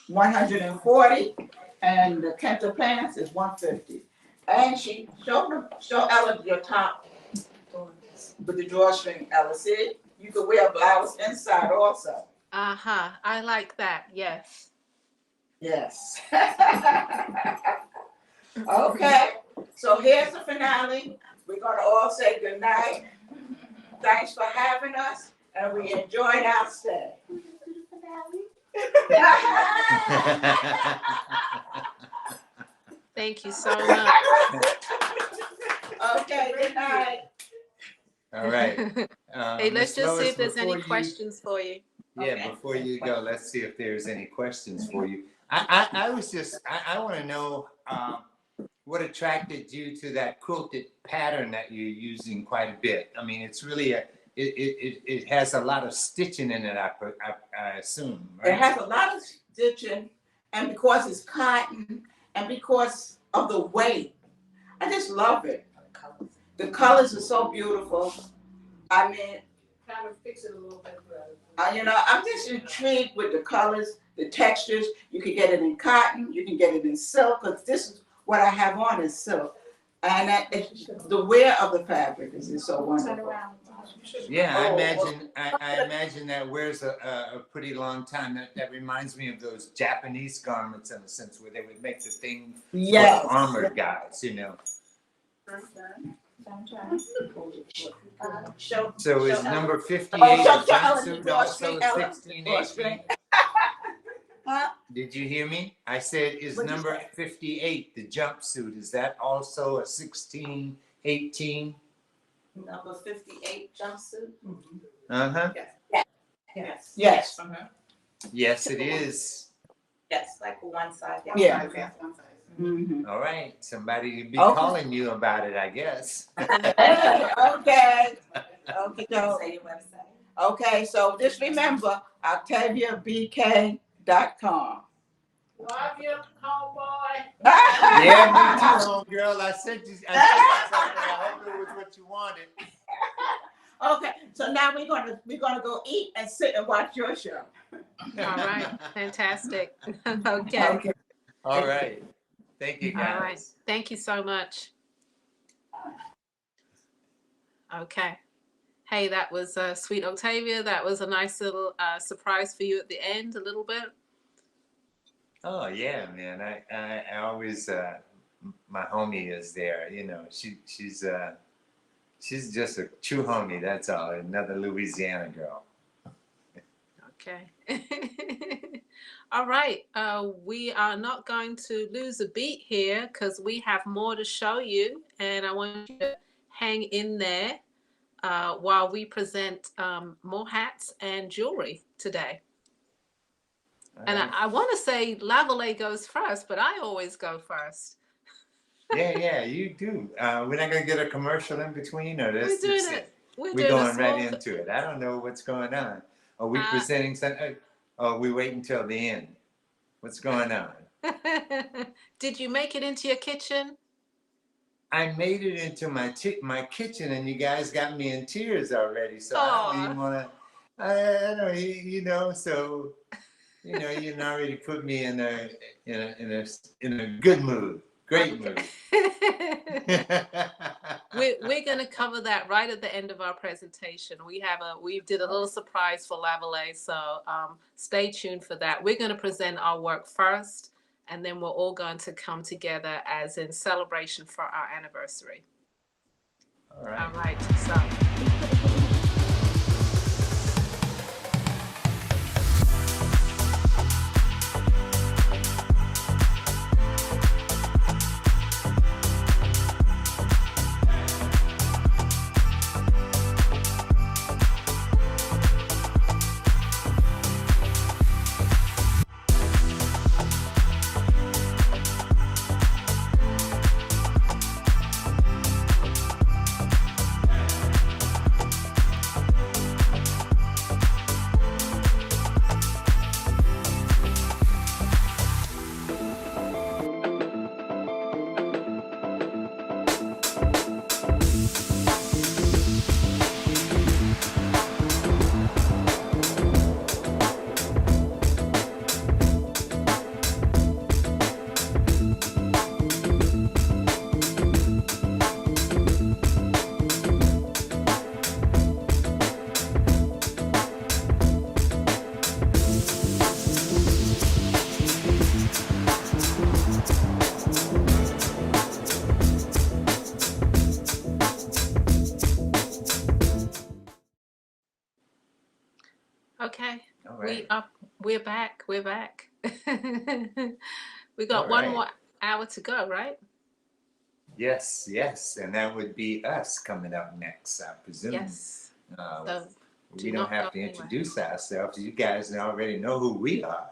$140, and the Kenta pants is $150. And she show Ella your top with the drawstring, Ella. See, you could wear a blouse inside also. Uh-huh. I like that. Yes. Yes. Okay. So here's the finale. We're gonna all say good night. Thanks for having us, and we enjoyed our stay. Thank you so much. Okay, good night. All right. Hey, let's Miss just see Lois, if there's any before you- questions for you. Yeah, Okay. before you go, let's see if there's any questions for you. I want to know what attracted you to that quilted pattern that you're using quite a bit. I mean, it's really it has a lot of stitching in it. I assume. Right? It has a lot of stitching, and because it's cotton, and because of the weight, I just love it. The colors are so beautiful. I mean, Kind of fix it a little bit better. I'm just intrigued with the colors, the textures. You can get it in cotton, you can get it in silk, because this is what I have on is silk. And the wear of the fabric is so wonderful. Yeah, I imagine that wears a pretty long time. That reminds me of those Japanese garments in a sense, where they would make the thing for Yes. the armored guys, you know. So is number 58 a jumpsuit also 16-18? Huh? Did you hear me? I said, is What'd you number say? 58 the jumpsuit? Is that also a 16-18? Number 58 jumpsuit. Uh-huh. Yes. Yes. Yes, it is. Yes, like one side. Yeah. One side. Mhm. All right. Somebody will be Okay. calling you about it, I guess. Okay. Okay, so, Say your website. okay, so just remember, OctaviaBK.com. Love you, homeboy. Yeah, me too, homegirl. I sent you something. I hope it was what you wanted. Okay, so now we're gonna go eat and sit and watch your show. All right. Fantastic. Okay. All right. Thank you, All right. guys. Thank you so much. Okay. Hey, that was sweet Octavia. That was a nice little surprise for you at the end, a little bit. Oh yeah, man. I always my homie is there. You know, she's just a true homie. That's all. Another Louisiana girl. Okay. All right. We are not going to lose a beat here because we have more to show you, and I want you to hang in there while we present more hats and jewelry today. And I want to say Lavalais goes first, but I always go first. Yeah, you do. We're not gonna get a commercial in between, or this. We're doing it. We're We're doing a going right small- into it. I don't know what's going on. Are we presenting something? Oh, we wait until the end. What's going on? Did you make it into your kitchen? I made it into my kitchen, and you guys got me in tears already. So I don't even want to. I don't, you know. So, you know, you already put me in a good mood, great mood. We're going to cover that right at the end of our presentation. We did a little surprise for Lavalais, so stay tuned for that. We're going to present our work first, and then we're all going to come together as in celebration for our anniversary. All right. All right. So. right. We're back. We're back. We All got one right. more hour to go, right? Yes, yes. And that would be us coming up next, I presume. Yes. Uh, So do we don't not go have to anywhere. introduce ourselves. You guys already know who we are.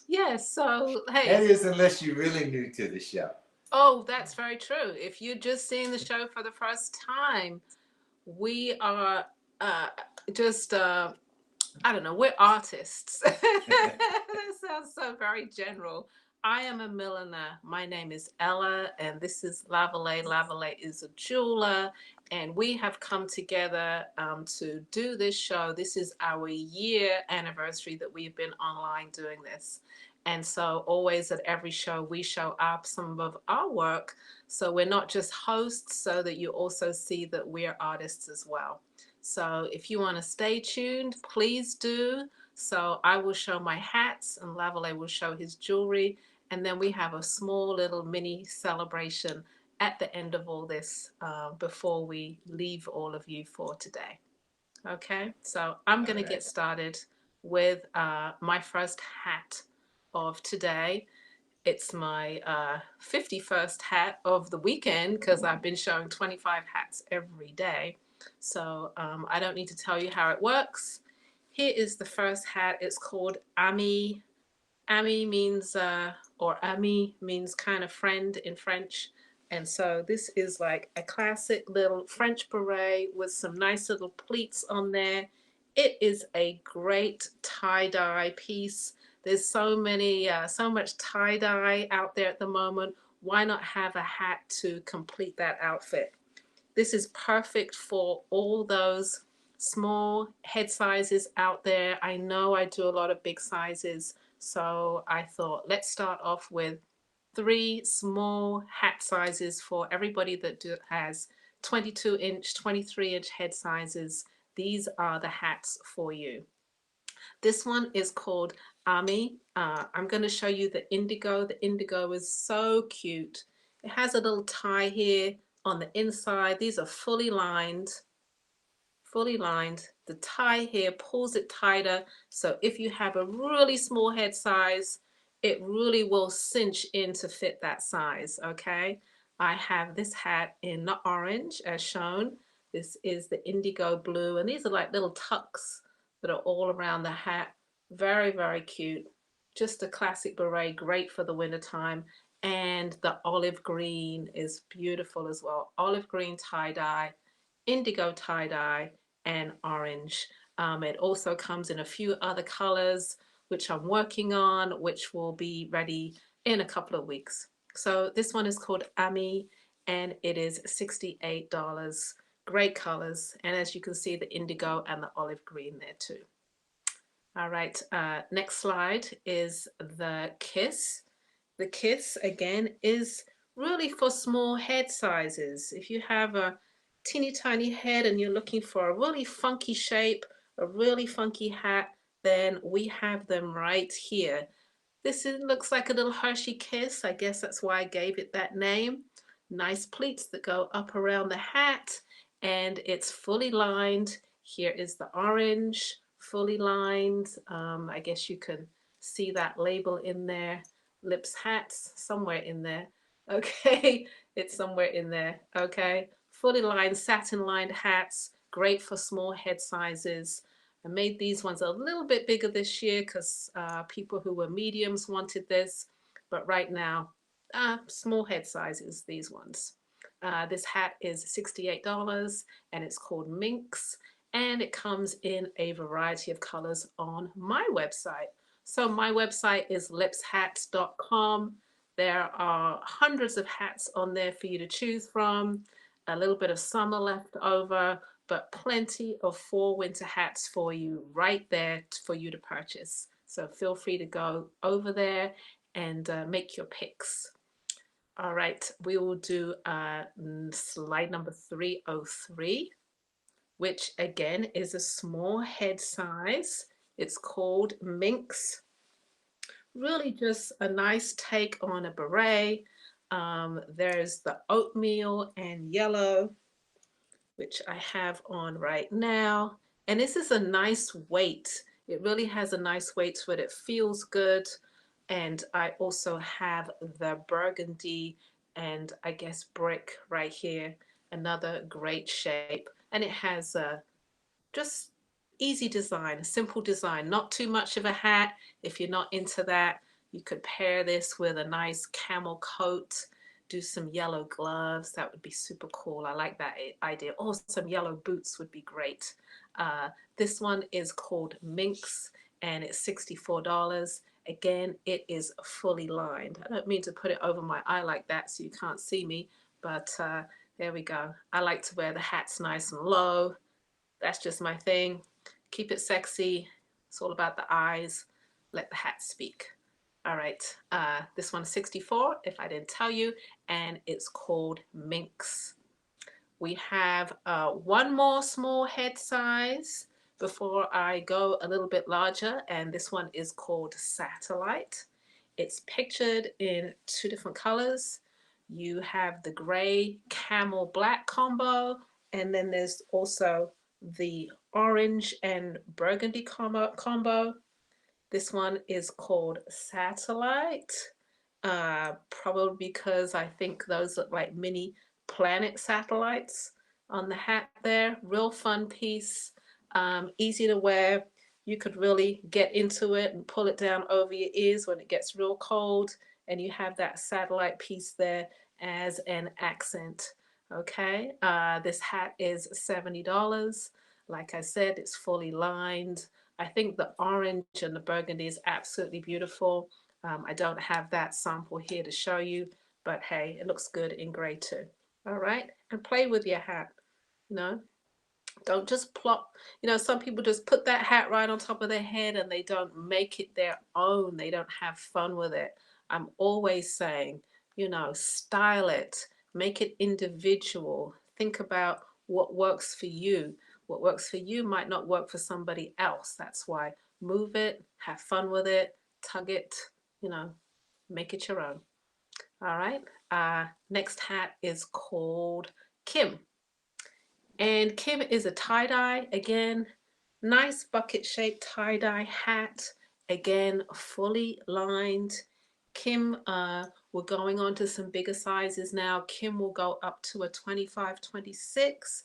Yes. So That hey. is, unless you're really new to the show. Oh, that's very true. If you're just seeing the show for the first time, we are uh, just I don't know, we're artists. That sounds so very general. I am a milliner. My name is Ella, and this is Lavalais. Lavalais is a jeweler, and we have come together to do this show. This is our year anniversary that we've been online doing this. And so, always at every show, we show up some of our work. So, we're not just hosts, so that you also see that we're artists as well. So if you want to stay tuned, please do. So I will show my hats and Lavalais will show his jewelry. And then we have a small little mini celebration at the end of all this before we leave all of you for today. Okay, so I'm All going to right. get started with my first hat of today. It's my 51st hat of the weekend because I've been showing 25 hats every day. So I don't need to tell you how it works. Here is the first hat. It's called Ami. Ami means, or Ami means kind of friend in French. And so this is like a classic little French beret with some nice little pleats on there. It is a great tie-dye piece. There's so much tie-dye out there at the moment. Why not have a hat to complete that outfit? This is perfect for all those small head sizes out there. I know I do a lot of big sizes, so I thought let's start off with 3 small hat sizes for everybody that has 22-inch, 23-inch head sizes. These are the hats for you. This one is called Ami. I'm going to show you the indigo. The indigo is so cute. It has a little tie here on the inside. These are fully lined, fully lined. The tie here pulls it tighter. So if you have a really small head size, it really will cinch in to fit that size, okay? I have this hat in the orange as shown. This is the indigo blue, and these are like little tucks that are all around the hat. Very, very cute. Just a classic beret, great for the wintertime. And the olive green is beautiful as well. Olive green tie-dye, indigo tie-dye, and orange. It also comes in a few other colors, which I'm working on, which will be ready in a couple of weeks. So this one is called Ami, and it is $68. Great colors. And as you can see, the indigo and the olive green there too. All right, next slide is the Kiss. The Kiss, again, is really for small head sizes. If you have a teeny tiny head and you're looking for a really funky shape, a really funky hat, then we have them right here. Looks like a little Hershey Kiss. I guess that's why I gave it that name. Nice pleats that go up around the hat, and it's fully lined. Here is the orange, fully lined. I guess you can see that label in there. Lips hats, somewhere in there. Okay, it's somewhere in there. Okay, fully lined, satin lined hats, great for small head sizes. I made these ones a little bit bigger this year because people who were mediums wanted this, but right now, small head sizes, these ones. This hat is $68 and it's called Minx, and it comes in a variety of colors on my website. So my website is lipshats.com. There are hundreds of hats on there for you to choose from, a little bit of summer left over, but plenty of fall winter hats for you right there for you to purchase. So feel free to go over there and make your picks. All right, we will do slide number 303, which again is a small head size. It's called Minx. Really just a nice take on a beret. There's the oatmeal and yellow, which I have on right now. And this is a nice weight. It really has a nice weight to it. It feels good. And I also have the burgundy and I guess brick right here. Another great shape. And it has a just easy design, a simple design, not too much of a hat. If you're not into that, you could pair this with a nice camel coat, do some yellow gloves. That would be super cool. I like that idea. Or some yellow boots would be great. This one is called Minx and it's $64. Again, it is fully lined. I don't mean to put it over my eye like that so you can't see me, but there we go. I like to wear the hats nice and low. That's just my thing. Keep it sexy. It's all about the eyes. Let the hat speak. All right. This one's 64, if I didn't tell you, and it's called Minx. We have one more small head size before I go a little bit larger, and this one is called Satellite. It's pictured in two different colors. You have the gray camel black combo, and then there's also the orange and burgundy combo. This one is called Satellite, probably because I think those look like mini planet satellites on the hat there. Real fun piece, easy to wear. You could really get into it and pull it down over your ears when it gets real cold, and you have that satellite piece there as an accent. Okay, this hat is $70. Like I said, it's fully lined. I think the orange and the burgundy is absolutely beautiful. I don't have that sample here to show you, but hey, it looks good in gray too. All right, and play with your hat. You know, don't just plop. You know, some people just put that hat right on top of their head and they don't make it their own. They don't have fun with it. I'm always saying, you know, style it, make it individual. Think about what works for you. What works for you might not work for somebody else. That's why move it, have fun with it, tug it, you know, make it your own. All right. Next hat is called Kim. And Kim is a tie-dye. Again, nice bucket-shaped tie-dye hat. Again, fully lined. Kim, we're going on to some bigger sizes now. Kim will go up to a 25, 26.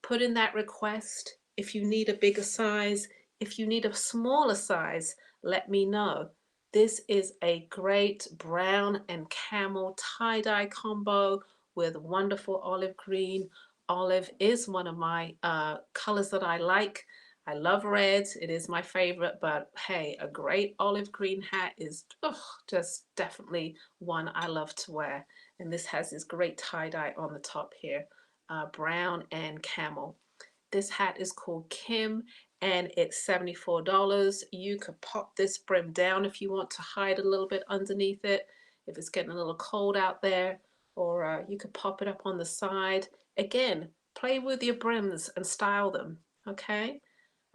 Put in that request. If you need a bigger size, if you need a smaller size, let me know. This is a great brown and camel tie-dye combo with wonderful olive green. Olive is one of my colors that I like. I love red. It is my favorite, but hey, a great olive green hat is just definitely one I love to wear. And this has this great tie-dye on the top here, brown and camel. This hat is called Kim and it's $74. You could pop this brim down if you want to hide a little bit underneath it, if it's getting a little cold out there, or you could pop it up on the side. Again, play with your brims and style them, okay?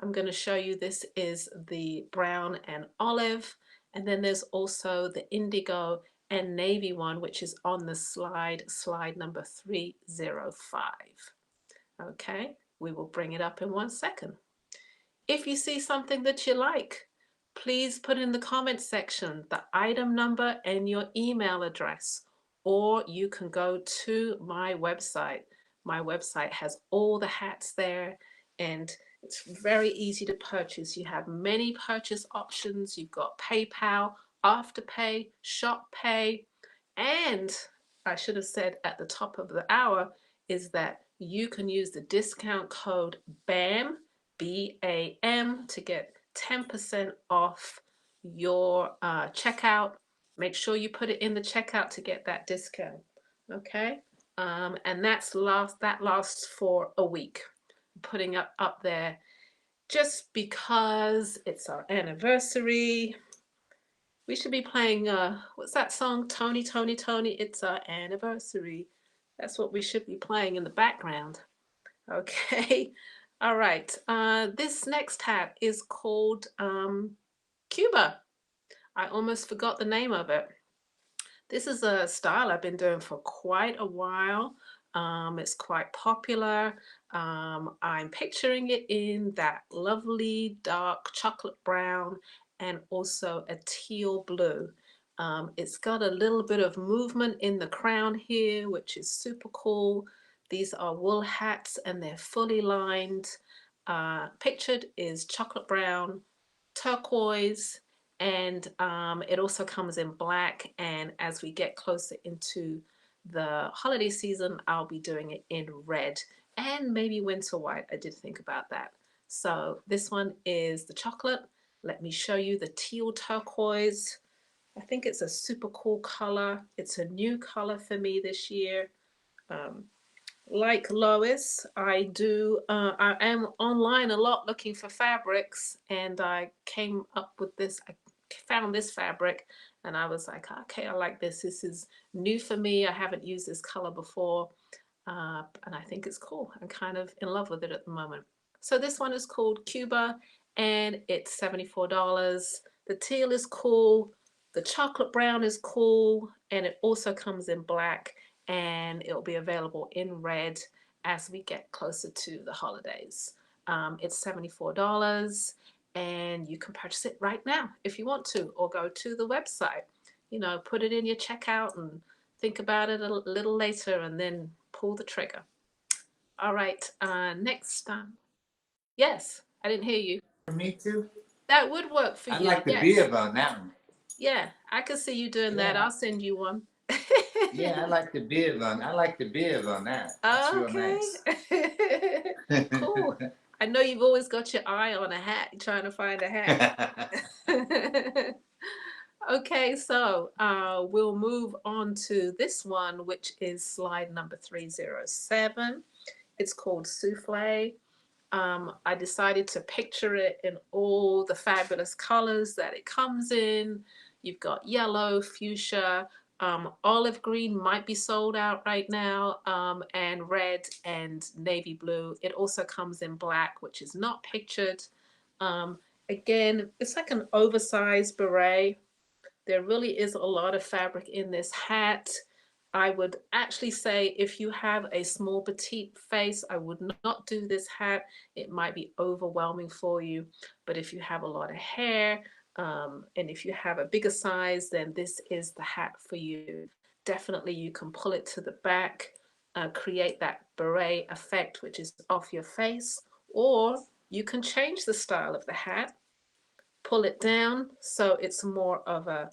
I'm going to show you, this is the brown and olive, and then there's also the indigo and navy one, which is on the slide number 305. Okay, we will bring it up in 1 second. If you see something that you like, please put in the comment section the item number and your email address, or you can go to my website. My website has all the hats there and it's very easy to purchase. You have many purchase options. You've got PayPal, Afterpay, Shop Pay, and I should have said at the top of the hour is that you can use the discount code BAM, BAM, to get 10% off your checkout. Make sure you put it in the checkout to get that discount. Okay, and that lasts for a week. Putting up there just because it's our anniversary. We should be playing what's that song? Tony, Tony, Tony, it's our anniversary. That's what we should be playing in the background. Okay. All right. This next hat is called Cuba. I almost forgot the name of it. This is a style I've been doing for quite a while. It's quite popular. I'm picturing it in that lovely dark chocolate brown and also a teal blue. It's got a little bit of movement in the crown here, which is super cool. These are wool hats and they're fully lined. Pictured is chocolate brown, turquoise, and it also comes in black. And as we get closer into the holiday season, I'll be doing it in red and maybe winter white. I did think about that. So this one is the chocolate. Let me show you the teal turquoise. I think it's a super cool color. It's a new color for me this year. Um, like Lois, I am online a lot looking for fabrics, and I came up with this. I found this fabric, and I was like, okay, I like this. This is new for me. I haven't used this color before, and I think it's cool. I'm kind of in love with it at the moment. So this one is called Cuba, and it's $74. The teal is cool. The chocolate brown is cool, and it also comes in black, and it'll be available in red as we get closer to the holidays. It's $74, and you can purchase it right now if you want to, or go to the website. You know, put it in your checkout and think about it a little later, and then pull the trigger. All right, next. Yes, I didn't hear you. For me too. That would work for I you. like the Yes. bib on that one. Yeah, I could see you doing that. Yeah. I'll send you one. Yeah, I like the bib on. I like the bib on that. That's real nice. Cool. I know you've always got your eye on a hat, trying to find a hat. Okay, so we'll move on to this one, which is slide number 307. It's called Souffle. I decided to picture it in all the fabulous colors that it comes in. You've got yellow, fuchsia, olive green might be sold out right now, and red and navy blue. It also comes in black, which is not pictured. Again, it's like an oversized beret. There really is a lot of fabric in this hat. I would actually say if you have a small petite face, I would not do this hat. It might be overwhelming for you. But if you have a lot of hair, and if you have a bigger size, then this is the hat for you. Definitely you can pull it to the back, create that beret effect, which is off your face, or you can change the style of the hat, pull it down so it's more of a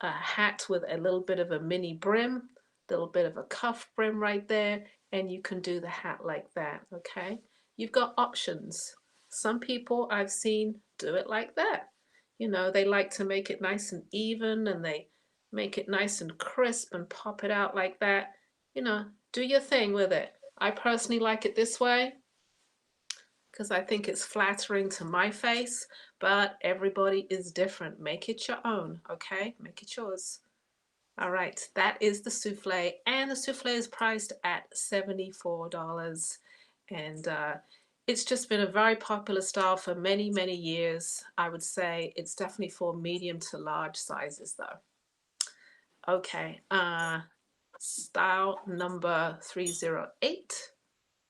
hat with a little bit of a mini brim, a little bit of a cuff brim right there, and you can do the hat like that, okay? You've got options. Some people I've seen do it like that. You know, they like to make it nice and even, and they make it nice and crisp and pop it out like that. You know, do your thing with it. I personally like it this way because I think it's flattering to my face, but everybody is different. Make it your own, okay? Make it yours. All right, that is the souffle, and the souffle is priced at $74. And it's just been a very popular style for many, many years. I would say it's definitely for medium to large sizes though. Okay, style number 308.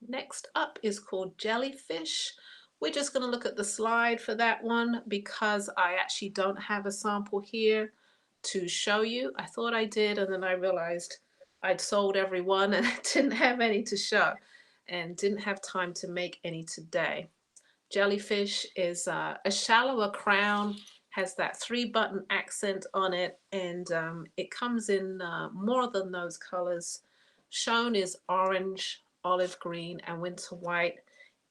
Next up is called Jellyfish. We're just going to look at the slide for that one because I actually don't have a sample here to show you. I thought I did, and then I realized I'd sold every one and I didn't have any to show and didn't have time to make any today. Jellyfish is a shallower crown, has that 3-button accent on it, and it comes in more than those colors. Shown is orange, olive green, and winter white,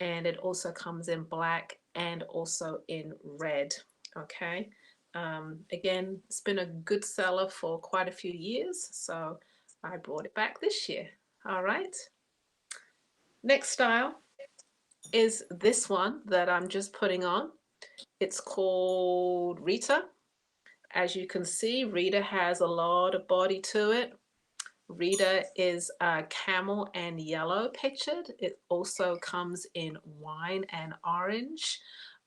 and it also comes in black and also in red. Okay, again, it's been a good seller for quite a few years, so I brought it back this year. All right, next style is this one that I'm just putting on. It's called Rita. As you can see, Rita has a lot of body to it. Rita is camel and yellow pictured. It also comes in wine and orange.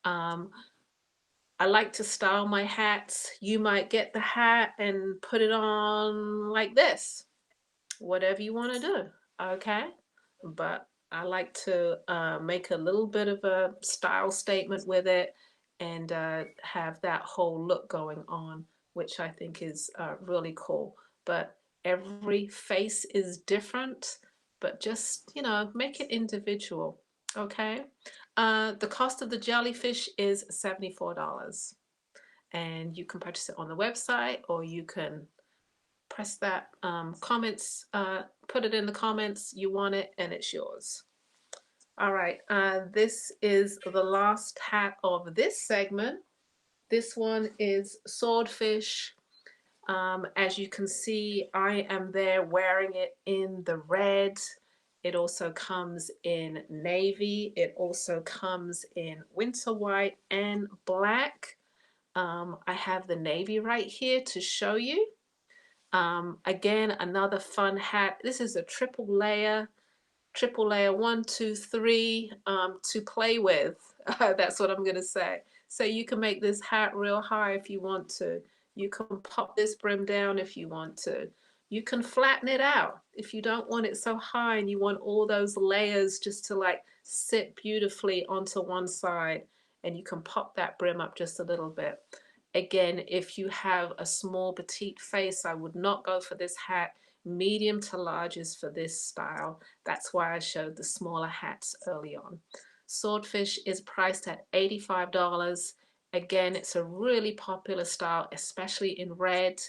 I like to style my hats. You might get the hat and put it on like this. Whatever you want to do. Okay, but I like to make a little bit of a style statement with it and have that whole look going on, which I think is really cool. But every face is different, but just, you know, make it individual. Okay. The cost of the jellyfish is $74, and you can purchase it on the website, or you can press that comments, put it in the comments, you want it, and it's yours. All right, this is the last hat of this segment. This one is swordfish. As you can see, I am there wearing it in the red. It also comes in navy. It also comes in winter white and black. I have the navy right here to show you. Again, another fun hat. This is a triple layer, 1, 2, 3, to play with. That's what I'm gonna say. So you can make this hat real high if you want to. You can pop this brim down if you want to. You can flatten it out if you don't want it so high and you want all those layers just to like sit beautifully onto one side, and you can pop that brim up just a little bit. Again, if you have a small petite face, I would not go for this hat. Medium to large is for this style. That's why I showed the smaller hats early on. Swordfish is priced at $85. Again, it's a really popular style, especially in red.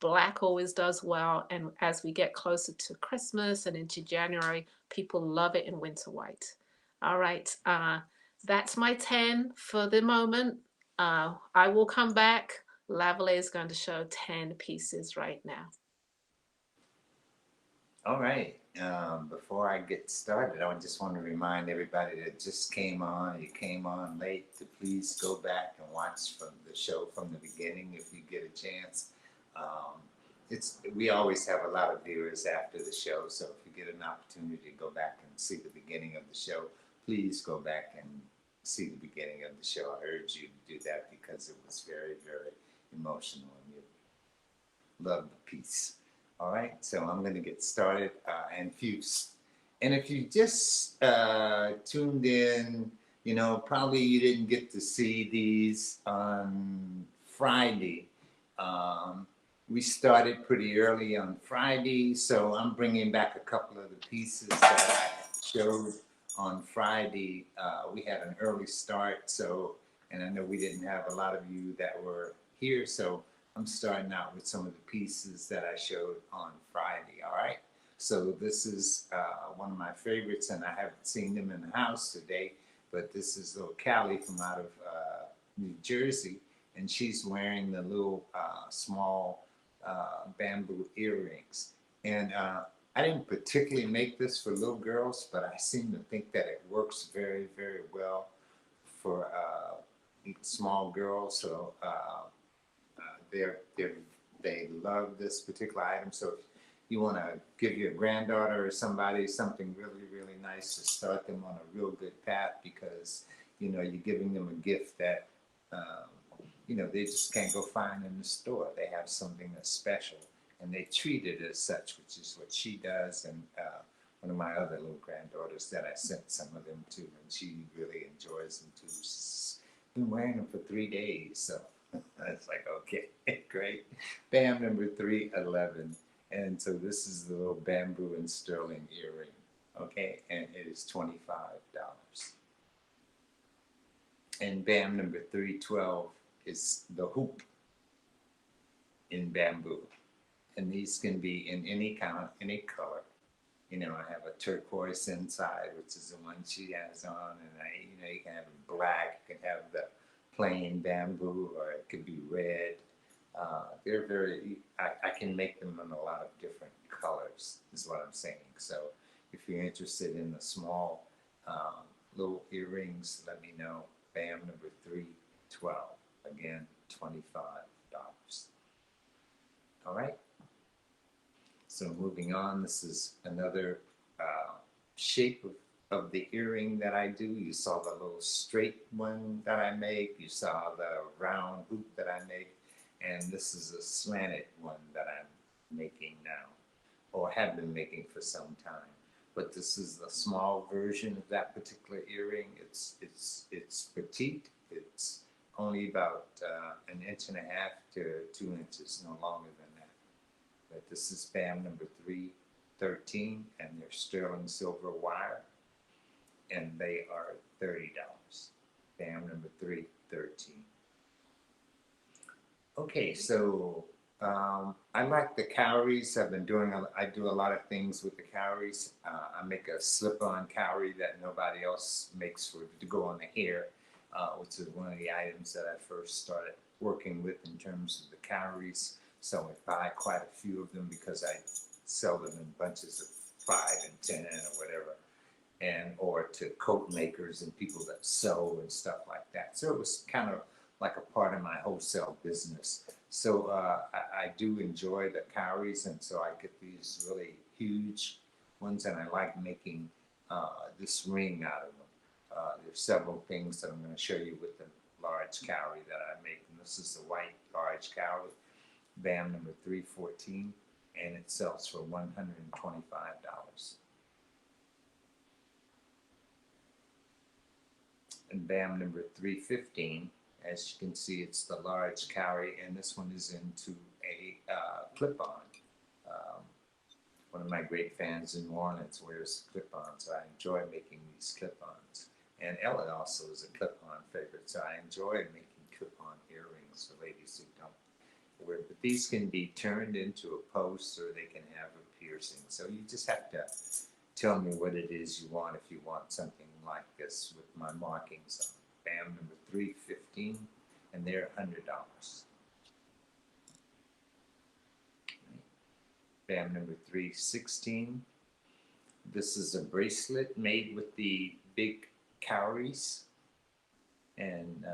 Black always does well, and as we get closer to Christmas and into January, people love it in winter white. All right, that's my 10 for the moment. I will come back. Lavalais is going to show 10 pieces right now. All right. Before I get started, I just want to remind everybody that just came on, you came on late, to please go back and watch from the show from the beginning if you get a chance. We always have a lot of viewers after the show, so if you get an opportunity to go back and see the beginning of the show, please go back and see the beginning of the show. I urge you to do that because it was very, very emotional, and you love the piece. All right, so I'm going to get started. And if you just tuned in, you know, probably you didn't get to see these on Friday. We started pretty early on Friday, so I'm bringing back a couple of the pieces that I showed on Friday. We had an early start, and I know we didn't have a lot of you that were here, so I'm starting out with some of the pieces that I showed on Friday, all right? So this is one of my favorites, and I haven't seen them in the house today, but this is little Callie from out of New Jersey, and she's wearing the little small bamboo earrings. And I didn't particularly make this for little girls, but I seem to think that it works very, very well for small girls. So they love this particular item. So if you want to give your granddaughter or somebody something really, really nice to start them on a real good path, because, you know, you're giving them a gift that, you know, they just can't go find in the store. They have something that's special, and they treat it as such, which is what she does. And one of my other little granddaughters that I sent some of them to, and she really enjoys them too. She's been wearing them for 3 days, so it's like, okay, great. Bam, number 311. And so this is the little bamboo and sterling earring, okay? And it is $25. And bam, number 312 is the hoop in bamboo. And these can be in any kind, any color. You know, I have a turquoise inside, which is the one she has on, and you know, you can have it black, you can have the plain bamboo, or it could be red. They're very, I can make them in a lot of different colors, is what I'm saying. So if you're interested in the small little earrings, let me know. Bam, number 312. Again, $25. All right. So moving on, this is another shape of the earring that I do. You saw the little straight one that I make. You saw the round hoop that I make. And this is a slanted one that I'm making now, or have been making for some time. but this is the small version of that particular earring. It's petite. It's only about an inch and a half to 2 inches, no longer than that. But this is BAM number 313, and they're sterling silver wire, and they are $30. BAM number 313. Okay, so I like the cowries. I've been doing, I do a lot of things with the cowries. I make a slip-on cowrie that nobody else makes to go on the hair, which is one of the items that I first started working with in terms of the cowries. So I buy quite a few of them because I sell them in bunches of 5 and 10 or whatever, and or to coat makers and people that sew and stuff like that. So it was kind of like a part of my wholesale business. So I do enjoy the cowries, and so I get these really huge ones, and I like making this ring out of them. There's several things that I'm going to show you with the large cowrie that I make, and this is the white large cowrie, BAM number 314, and it sells for $125. And BAM number 315, as you can see, it's the large cowrie, and this one is into a clip-on. One of my great fans in New Orleans wears clip-ons, so I enjoy making these clip-ons. And Ellen also is a clip-on favorite, so I enjoy making clip-on earrings for ladies who don't wear. But these can be turned into a post, or they can have a piercing. So you just have to tell me what it is you want if you want something like this with my markings on. BAM number 315, and they're $100. BAM number 316. This is a bracelet made with the big cowries, and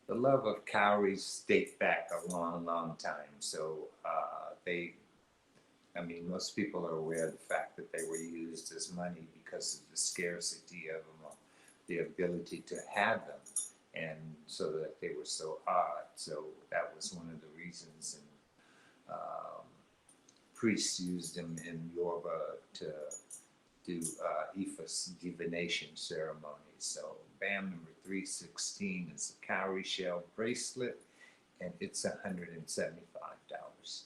the love of cowries dates back a long, long time. So I mean, most people are aware of the fact that they were used as money because of the scarcity of them, or the ability to have them, and so that they were so odd. So that was one of the reasons, and priests used them in Yoruba to do Ifas divination ceremonies. So BAM number 316 is a cowrie shell bracelet, and it's $175.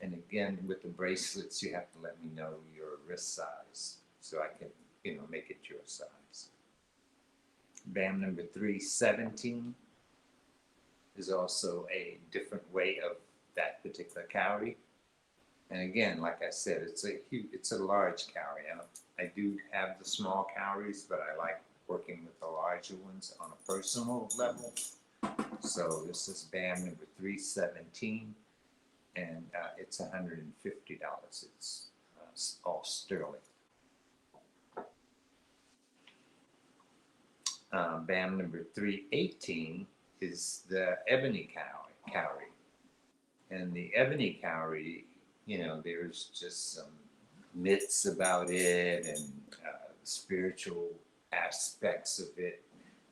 And again, with the bracelets, you have to let me know your wrist size so I can, make it your size. BAM number 317 is also a different way of that particular cowrie. And again, like I said, it's a large cowrie. I do have the small cowries, but I like working with the larger ones on a personal level. So this is BAM number 317, and it's $150. It's all sterling. BAM number 318 is the ebony cowrie. And the ebony cowrie, there's just some myths about it, and spiritual aspects of it,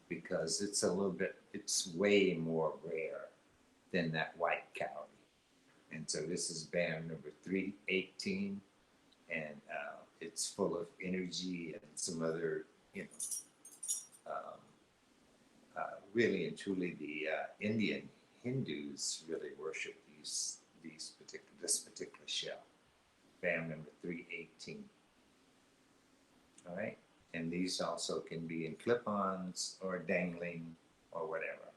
because it's way more rare than that white cowrie. And so this is BAM number 318, and it's full of energy and some other, really and truly the Indian Hindus really worship this particular shell. BAM number 318. All right, and these also can be in clip-ons or dangling or whatever.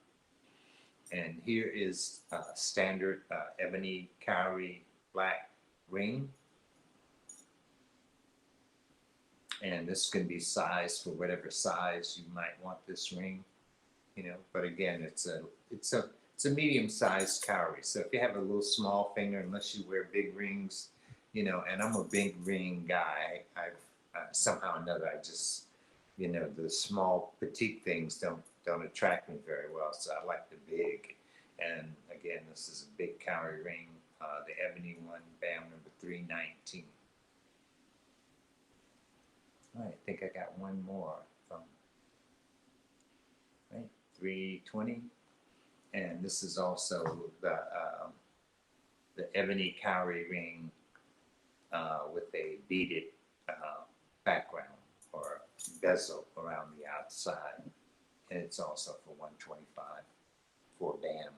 And here is a standard ebony cowrie black ring. And this can be sized for whatever size you might want this ring, But again, it's a medium-sized cowrie. So if you have a little small finger, unless you wear big rings, and I'm a big ring guy, I've somehow or another, I just, the small petite things don't attract me very well. So I like the big. And again, this is a big cowrie ring, the ebony one, BAM number 319. All right, I think I got one more from 320, and this is also the ebony cowrie ring with a beaded background or bezel around the outside. And it's also for $125 for BAM.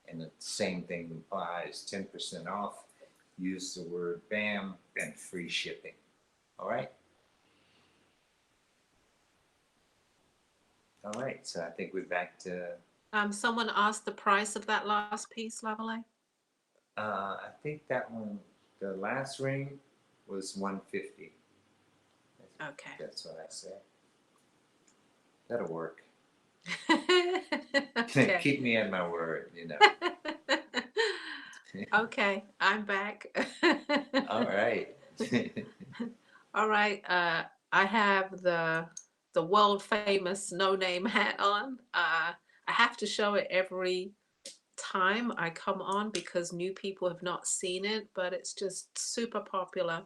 And the same thing applies, 10% off. Use the word BAM and free shipping. All right. All right. So I think we're back to. Someone asked the price of that last piece, Lavalais. I think that one, the last ring was $150. Okay. That's what I said. That'll work. Okay. Keep me at my word, you know. Okay, I'm back. All right. All right. I have the world famous no name hat on. I have to show it every time I come on because new people have not seen it, but it's just super popular.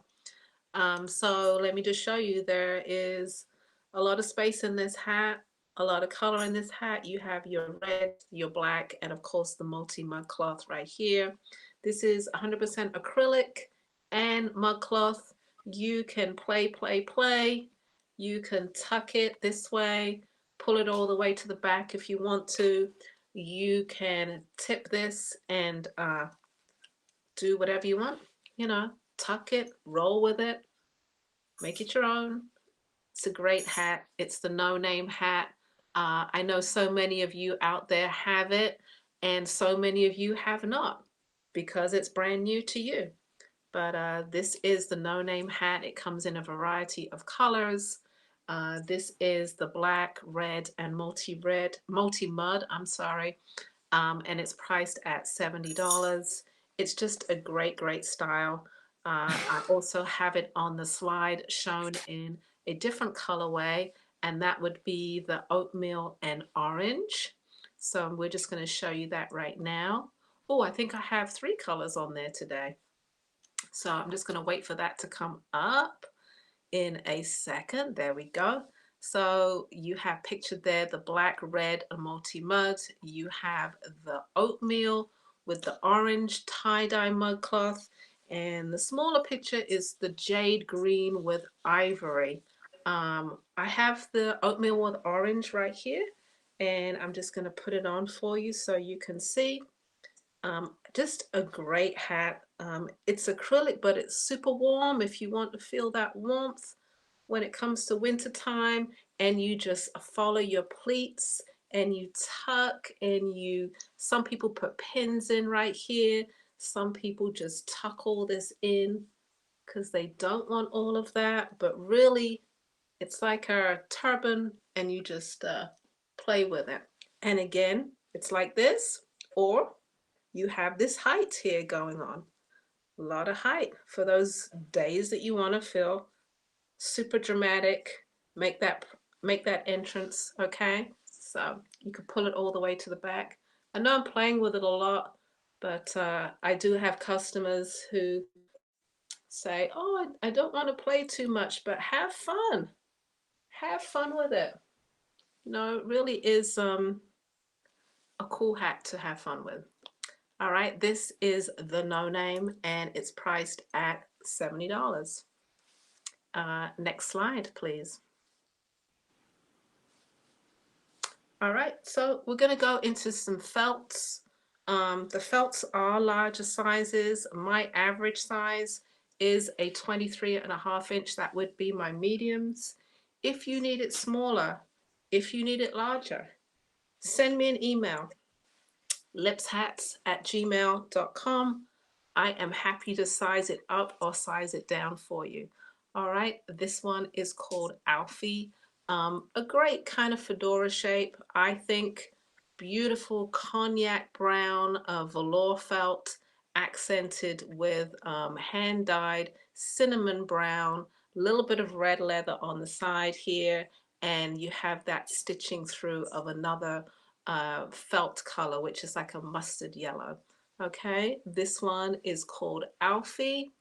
So let me just show you. There is a lot of space in this hat, a lot of color in this hat. You have your red, your black, and of course the multi-mud cloth right here. This is 100% acrylic and mud cloth. You can play, play, play. You can tuck it this way, pull it all the way to the back if you want to. You can tip this and do whatever you want, you know, tuck it, roll with it, make it your own. It's a great hat. It's the no name hat. I know so many of you out there have it, and so many of you have not because it's brand new to you. But this is the no name hat. It comes in a variety of colors. This is the black, red, and multi mud. I'm sorry. And it's priced at $70. It's just a great, great style. I also have it on the slide shown in a different colorway, and that would be the oatmeal and orange. So we're just going to show you that right now. Oh, I think I have 3 colors on there today. So I'm just going to wait for that to come up in a second. There we go. So you have pictured there the black, red, and multi-mud. You have the oatmeal with the orange tie-dye mud cloth. And the smaller picture is the jade green with ivory. I have the oatmeal with orange right here. And I'm just going to put it on for you so you can see. Just a great hat. It's acrylic, but it's super warm if you want to feel that warmth when it comes to winter time, and you just follow your pleats and you tuck and some people put pins in right here. Some people just tuck all this in because they don't want all of that, but really it's like a turban and you just play with it. And again, it's like this, or you have this height here going on. A lot of height for those days that you want to feel super dramatic. Make that entrance, okay? So you can pull it all the way to the back. I know I'm playing with it a lot, but I do have customers who say, "Oh, I don't want to play too much, but have fun. Have fun with it." You know, it really is a cool hat to have fun with. All right, this is the no name and it's priced at $70. Next slide, please. All right, so we're going to go into some felts. The felts are larger sizes. My average size is a 23.5 inch. That would be my mediums. If you need it smaller, if you need it larger, send me an email, lipshats@gmail.com. I am happy to size it up or size it down for you. All right, this one is called Alfie. A great kind of fedora shape, I think. Beautiful cognac brown velour felt accented with hand-dyed cinnamon brown, little bit of red leather on the side here, and you have that stitching through of another felt color, which is like a mustard yellow. Okay, this one is called Alfie.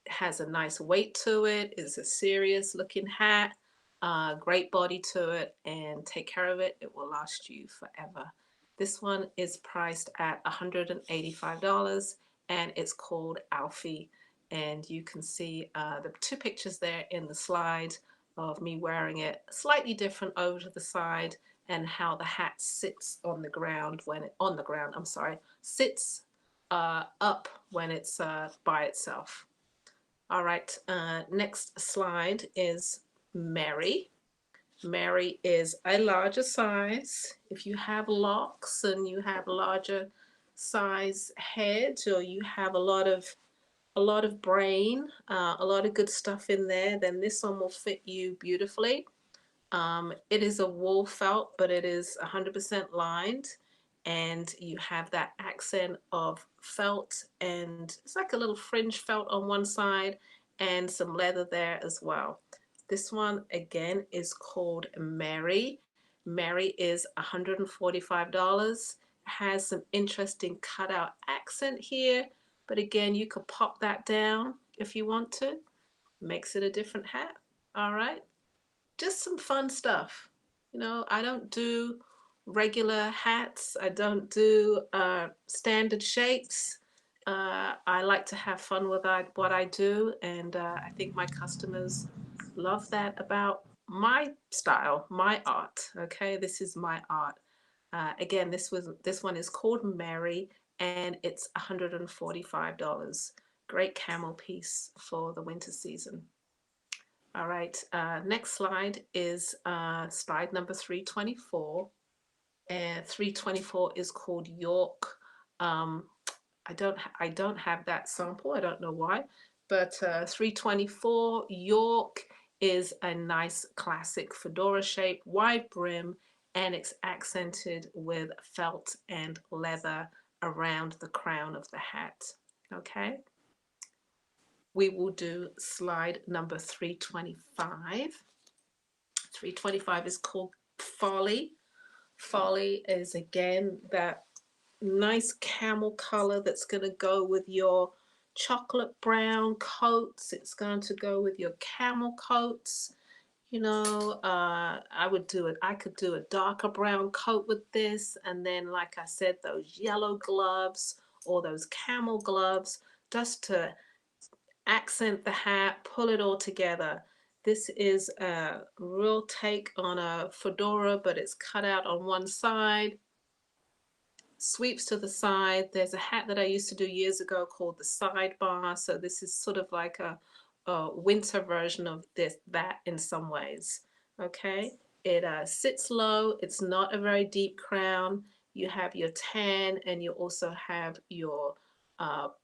It has a nice weight to it. It's a serious looking hat. Great body to it, and take care of it. It will last you forever. This one is priced at $185 and it's called Alfie. And you can see the two pictures there in the slide of me wearing it slightly different over to the side, and how the hat sits on the ground when it, on the ground, I'm sorry, sits up when it's by itself. All right, next slide is Mary. Mary is a larger size. If you have locks and you have larger size head, or you have a lot of brain, a lot of good stuff in there, then this one will fit you beautifully. It is a wool felt, but it is 100% lined, and you have that accent of felt, and it's like a little fringe felt on one side and some leather there as well. This one again is called Mary. Mary is $145. Has some interesting cutout accent here, but again, you could pop that down if you want to. Makes it a different hat. All right, just some fun stuff. You know, I don't do regular hats. I don't do standard shapes. I like to have fun with what I do, and I think my customers love that about my style, my art. Okay, this is my art. Again, this one is called Mary, and it's $145. Great camel piece for the winter season. All right, next slide is slide number 324. And 324 is called York. I don't have that sample. I don't know why, but 324 York is a nice classic fedora shape, wide brim, and it's accented with felt and leather around the crown of the hat. Okay. We will do slide number 325. 325 is called Folly. Folly is again that nice camel color that's going to go with your chocolate brown coats. It's going to go with your camel coats. You know, I could do a darker brown coat with this, and then, like I said, those yellow gloves or those camel gloves, just to accent the hat, pull it all together. This is a real take on a fedora, but it's cut out on one side, sweeps to the side. There's a hat that I used to do years ago called the sidebar. So this is sort of like a winter version of that in some ways. Okay, it sits low. It's not a very deep crown. You have your tan, and you also have your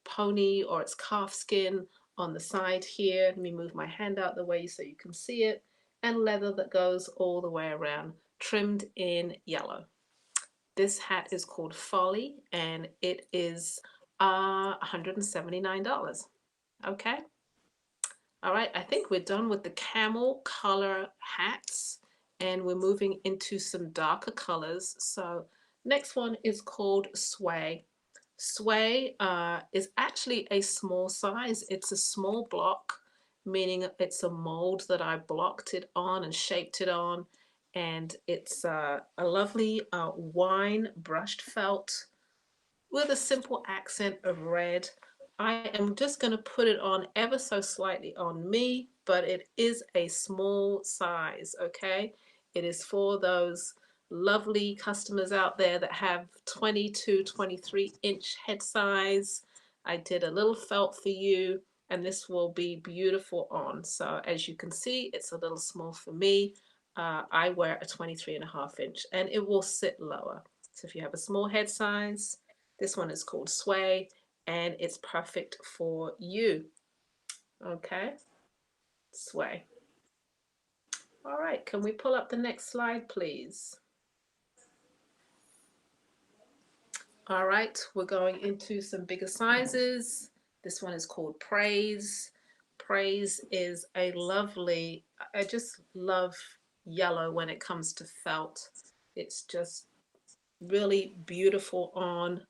pony, or it's calf skin on the side here. Let me move my hand out the way so you can see it. And leather that goes all the way around, trimmed in yellow. This hat is called Folly, and it is $179. Okay. All right, I think we're done with the camel color hats, and we're moving into some darker colors. So next one is called Sway. Sway is actually a small size. It's a small block, meaning it's a mold that I blocked it on and shaped it on. And it's a lovely wine brushed felt with a simple accent of red. I am just going to put it on ever so slightly on me, but it is a small size, okay? It is for those lovely customers out there that have 22, 23-inch head size. I did a little felt for you, and this will be beautiful on. So as you can see, it's a little small for me. I wear a 23.5-inch, and it will sit lower. So if you have a small head size, this one is called Sway, and it's perfect for you. Okay, Sway. All right, can we pull up the next slide, please? All right, we're going into some bigger sizes. This one is called Praise. Praise is a lovely, I just love yellow when it comes to felt. It's just really beautiful on.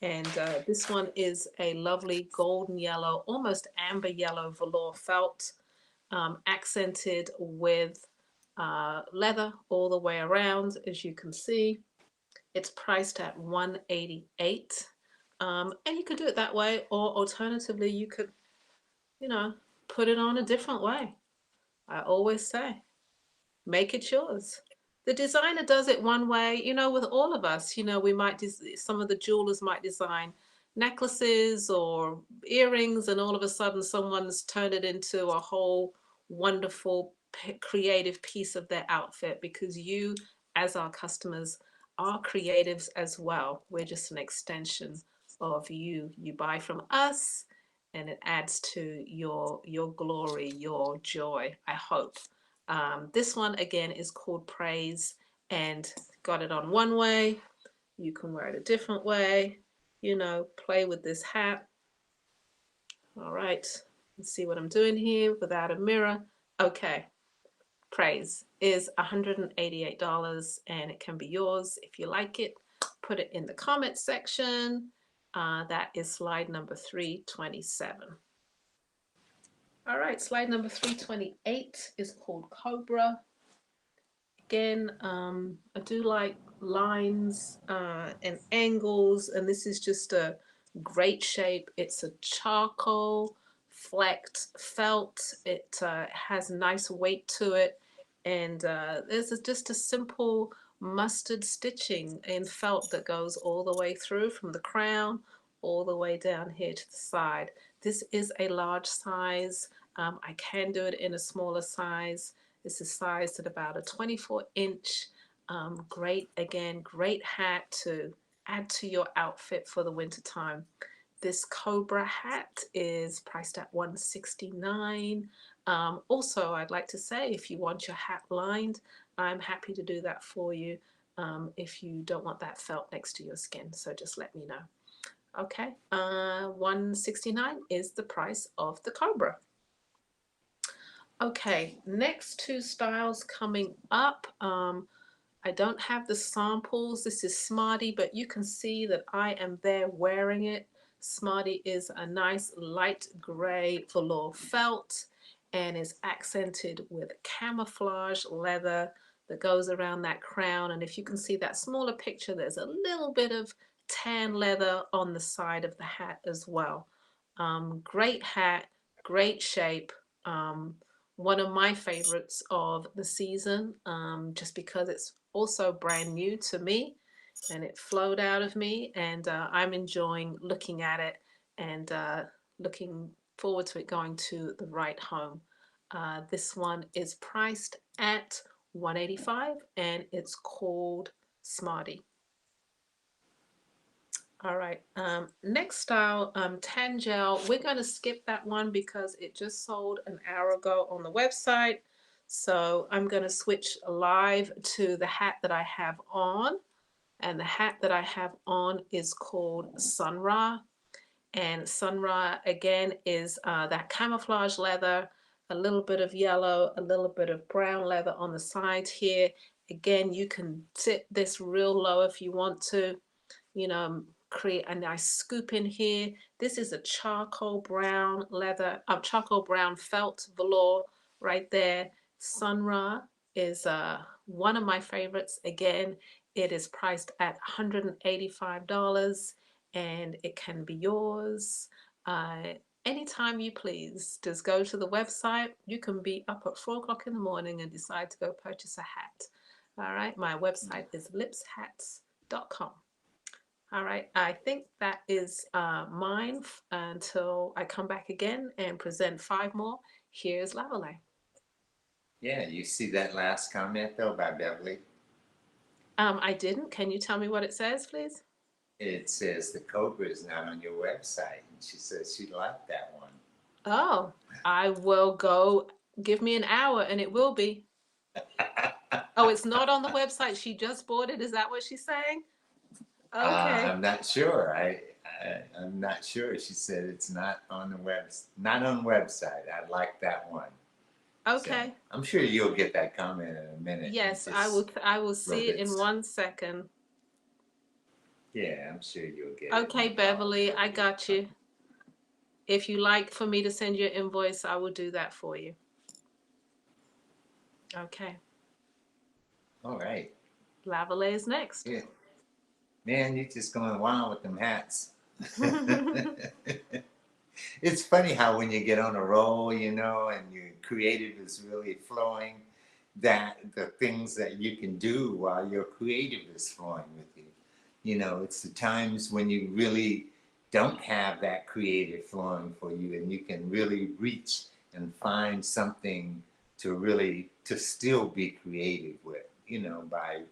And this one is a lovely golden yellow, almost amber yellow velour felt, accented with leather all the way around, as you can see. It's priced at $188. And you could do it that way, or alternatively, you could you know, put it on a different way. I always say, make it yours. The designer does it one way, with all of us. We might, some of the jewelers might design necklaces or earrings, and all of a sudden someone's turned it into a whole wonderful creative piece of their outfit, because you, as our customers, are creatives as well. We're just an extension of you. You buy from us, and it adds to your glory, your joy, I hope. This one again is called Praise, and got it on one way. You can wear it a different way. Play with this hat. All right, let's see what I'm doing here without a mirror. Okay, Praise is $188, and it can be yours if you like it. Put it in the comments section. That is slide number 327. All right, slide number 328 is called Cobra. Again, I do like lines and angles, and this is just a great shape. It's a charcoal flecked felt. It has nice weight to it, and there's just a simple mustard stitching in felt that goes all the way through from the crown all the way down here to the side. This is a large size. I can do it in a smaller size. This is sized at about a 24-inch. Great, again, great hat to add to your outfit for the winter time. This Cobra hat is priced at $169. Also, I'd like to say, if you want your hat lined, I'm happy to do that for you, if you don't want that felt next to your skin. So just let me know. Okay, $169 is the price of the Cobra. Okay, next two styles coming up. I don't have the samples. This is Smarty, but you can see that I am there wearing it. Smarty is a nice light gray velour felt, and is accented with camouflage leather that goes around that crown. And if you can see that smaller picture, there's a little bit of tan leather on the side of the hat as well. Great hat, great shape. One of my favorites of the season, just because it's also brand new to me, and it flowed out of me, and I'm enjoying looking at it, and looking forward to it going to the right home. This one is priced at $185, and it's called Smarty. All right, next style, Tangel. We're going to skip that one because it just sold an hour ago on the website. So I'm going to switch live to the hat that I have on. And the hat that I have on is called Sun Ra. And Sun Ra, again, is that camouflage leather, a little bit of yellow, a little bit of brown leather on the sides here. Again, you can sit this real low if you want to. Create a nice scoop in here. This is a charcoal brown leather, charcoal brown felt velour right there. Sun Ra is one of my favorites. Again, it is priced at $185, and it can be yours anytime you please. Just go to the website. You can be up at 4 o'clock in the morning and decide to go purchase a hat. All right, my website is lipshats.com. All right, I think that is mine until I come back again and present 5 more. Here's Lavalais. Yeah, you see that last comment though by Beverly? I didn't. Can you tell me what it says, please? It says the Cobra is not on your website, and she says she liked that one. Oh, I will go. Give me an hour and it will be. Oh, it's not on the website. She just bought it. Is that what she's saying? Okay. I'm not sure. I'm not sure. She said it's not on the website. I like that one. Okay. So I'm sure you'll get that comment in a minute. Yes, I will see it in 1 second. Yeah, I'm sure you'll get it. Okay, Beverly, I got you. If you like for me to send you an invoice, I will do that for you. Okay. All right. Lavalais is next. Yeah. Man, you're just going wild with them hats. it's funny how when you get on a roll, you know, and your creative is really flowing, that the things that you can do while your creative is flowing with you. You know, it's the times when you really don't have that creative flowing for you, and you can really reach and find something to really to still be creative with, you know, by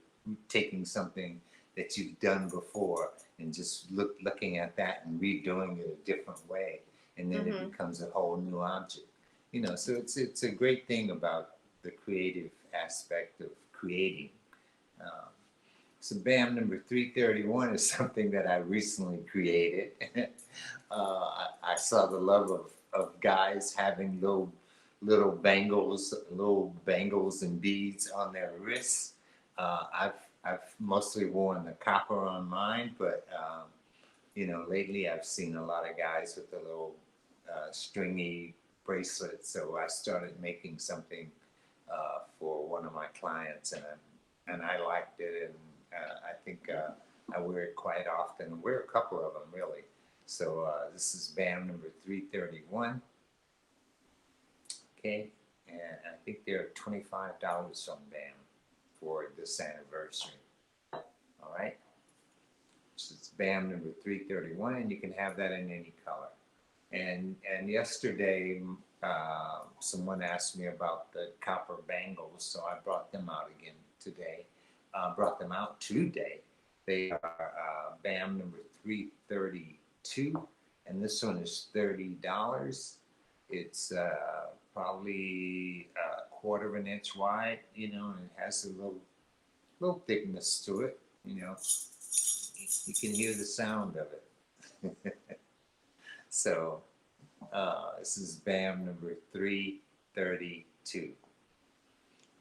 taking something that you've done before and just looking at that and redoing it a different way, and then it becomes a whole new object. You know, so it's a great thing about the creative aspect of creating. Um, so BAM number 331 is something that I recently created. I saw the love of guys having little bangles and beads on their wrists. I've mostly worn the copper on mine, but you know, lately I've seen a lot of guys with the little stringy bracelets. So I started making something for one of my clients, and I liked it, and I think I wear it quite often. I wear a couple of them really. So this is BAM number 331. Okay, and I think they're $25 on BAM for this anniversary. All right. So it's BAM number 331, and you can have that in any color. And yesterday, someone asked me about the copper bangles, so I brought them out again today. Brought them out today. They are BAM number 332, and this one is $30. It's probably a quarter of an inch wide, you know, and it has a little thickness to it, you know. You can hear the sound of it. So this is BAM number 332.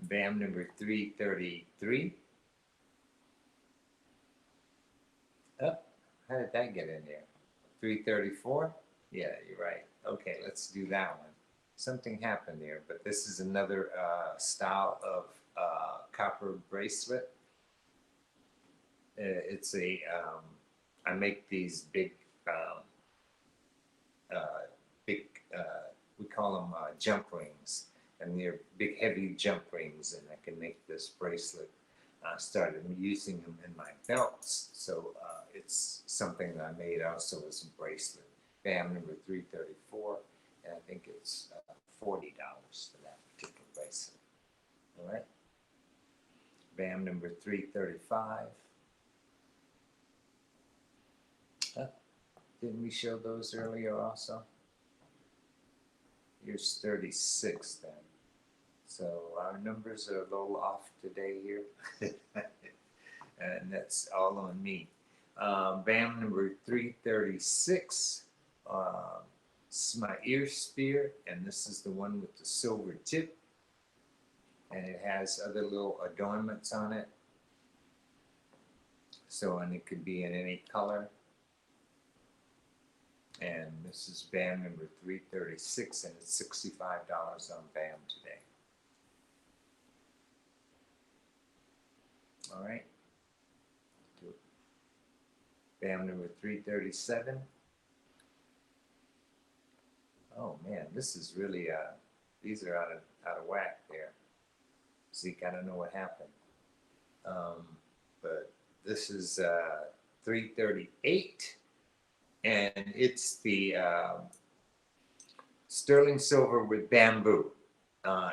BAM number 333. Oh, how did that get in there? 334? Yeah, you're right. Okay, let's do that one. Something happened there, but this is another style of copper bracelet. It's a, I make these big, we call them jump rings, and they're big, heavy jump rings, and I can make this bracelet. I started using them in my belts, so it's something that I made also as a bracelet. BAM number 334, and I think it's $40 for that particular bracelet. All right. BAM number 335. Didn't we show those earlier also? Here's 36 then. So our numbers are a little off today here. And that's all on me. BAM number 336. This is my ear spear, and this is the one with the silver tip. And it has other little adornments on it. So, and it could be in any color. And this is BAM number 336, and it's $65 on BAM today. All right. BAM number 337. Oh man, this is really these are out of whack there. Zeke, I don't know what happened. But this is 338, and it's the sterling silver with bamboo.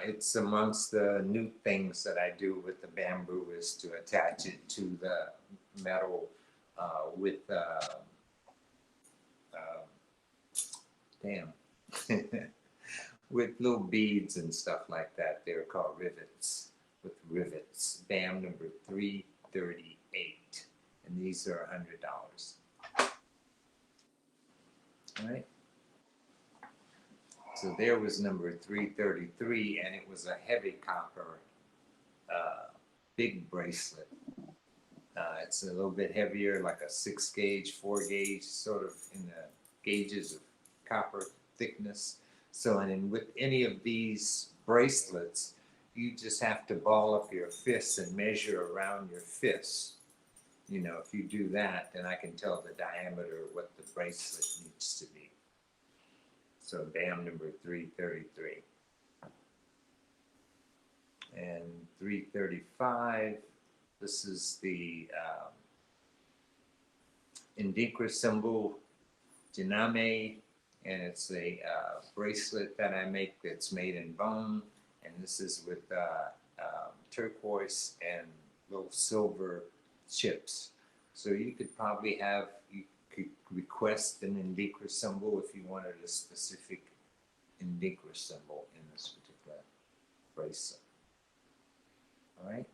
It's amongst the new things that I do with the bamboo is to attach it to the metal with with little beads and stuff like that. They're called rivets, with rivets. BAM number 338, and these are $100. All right. So there was number 333, and it was a heavy copper big bracelet. It's a little bit heavier, like a 6 gauge, 4 gauge, sort of in the gauges of copper thickness. So, and with any of these bracelets, you just have to ball up your fists and measure around your fists. You know, if you do that, then I can tell the diameter of what the bracelet needs to be. So BAM number 333. And 335, this is the Indica symbol Janame, and it's a bracelet that I make that's made in bone, and this is with turquoise and little silver chips. So you could probably you could request an Indica symbol if you wanted a specific Indica symbol in this particular bracelet. All right.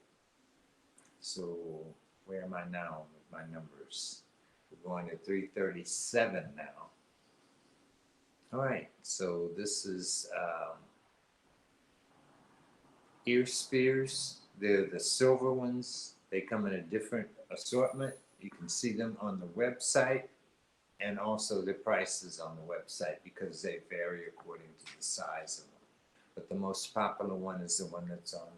So where am I now with my numbers? We're going to 337 now. All right. So this is ear spears. They're the silver ones. They come in a different assortment. You can see them on the website, and also the prices on the website because they vary according to the size of them. But the most popular one is the one that's on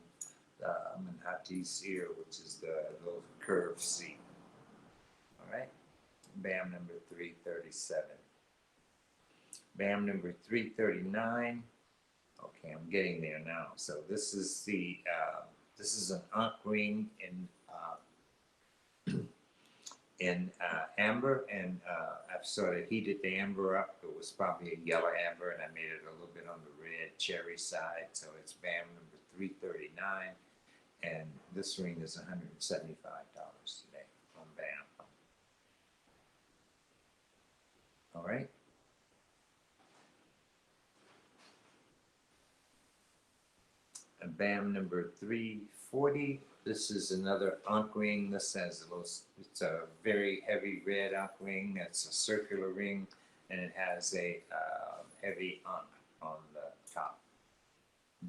Manhattan's ear, which is the little curved C. All right, BAM number 337. BAM number 339. Okay, I'm getting there now. So this is the this is an ankh ring in amber, and I've sort of heated the amber up. It was probably a yellow amber, and I made it a little bit on the red cherry side. So it's BAM number 339, and this ring is $175 today on BAM. All right. And BAM number 340. This is another ankh ring. This has a little, it's a very heavy red ankh ring. It's a circular ring, and it has a heavy ankh on the top.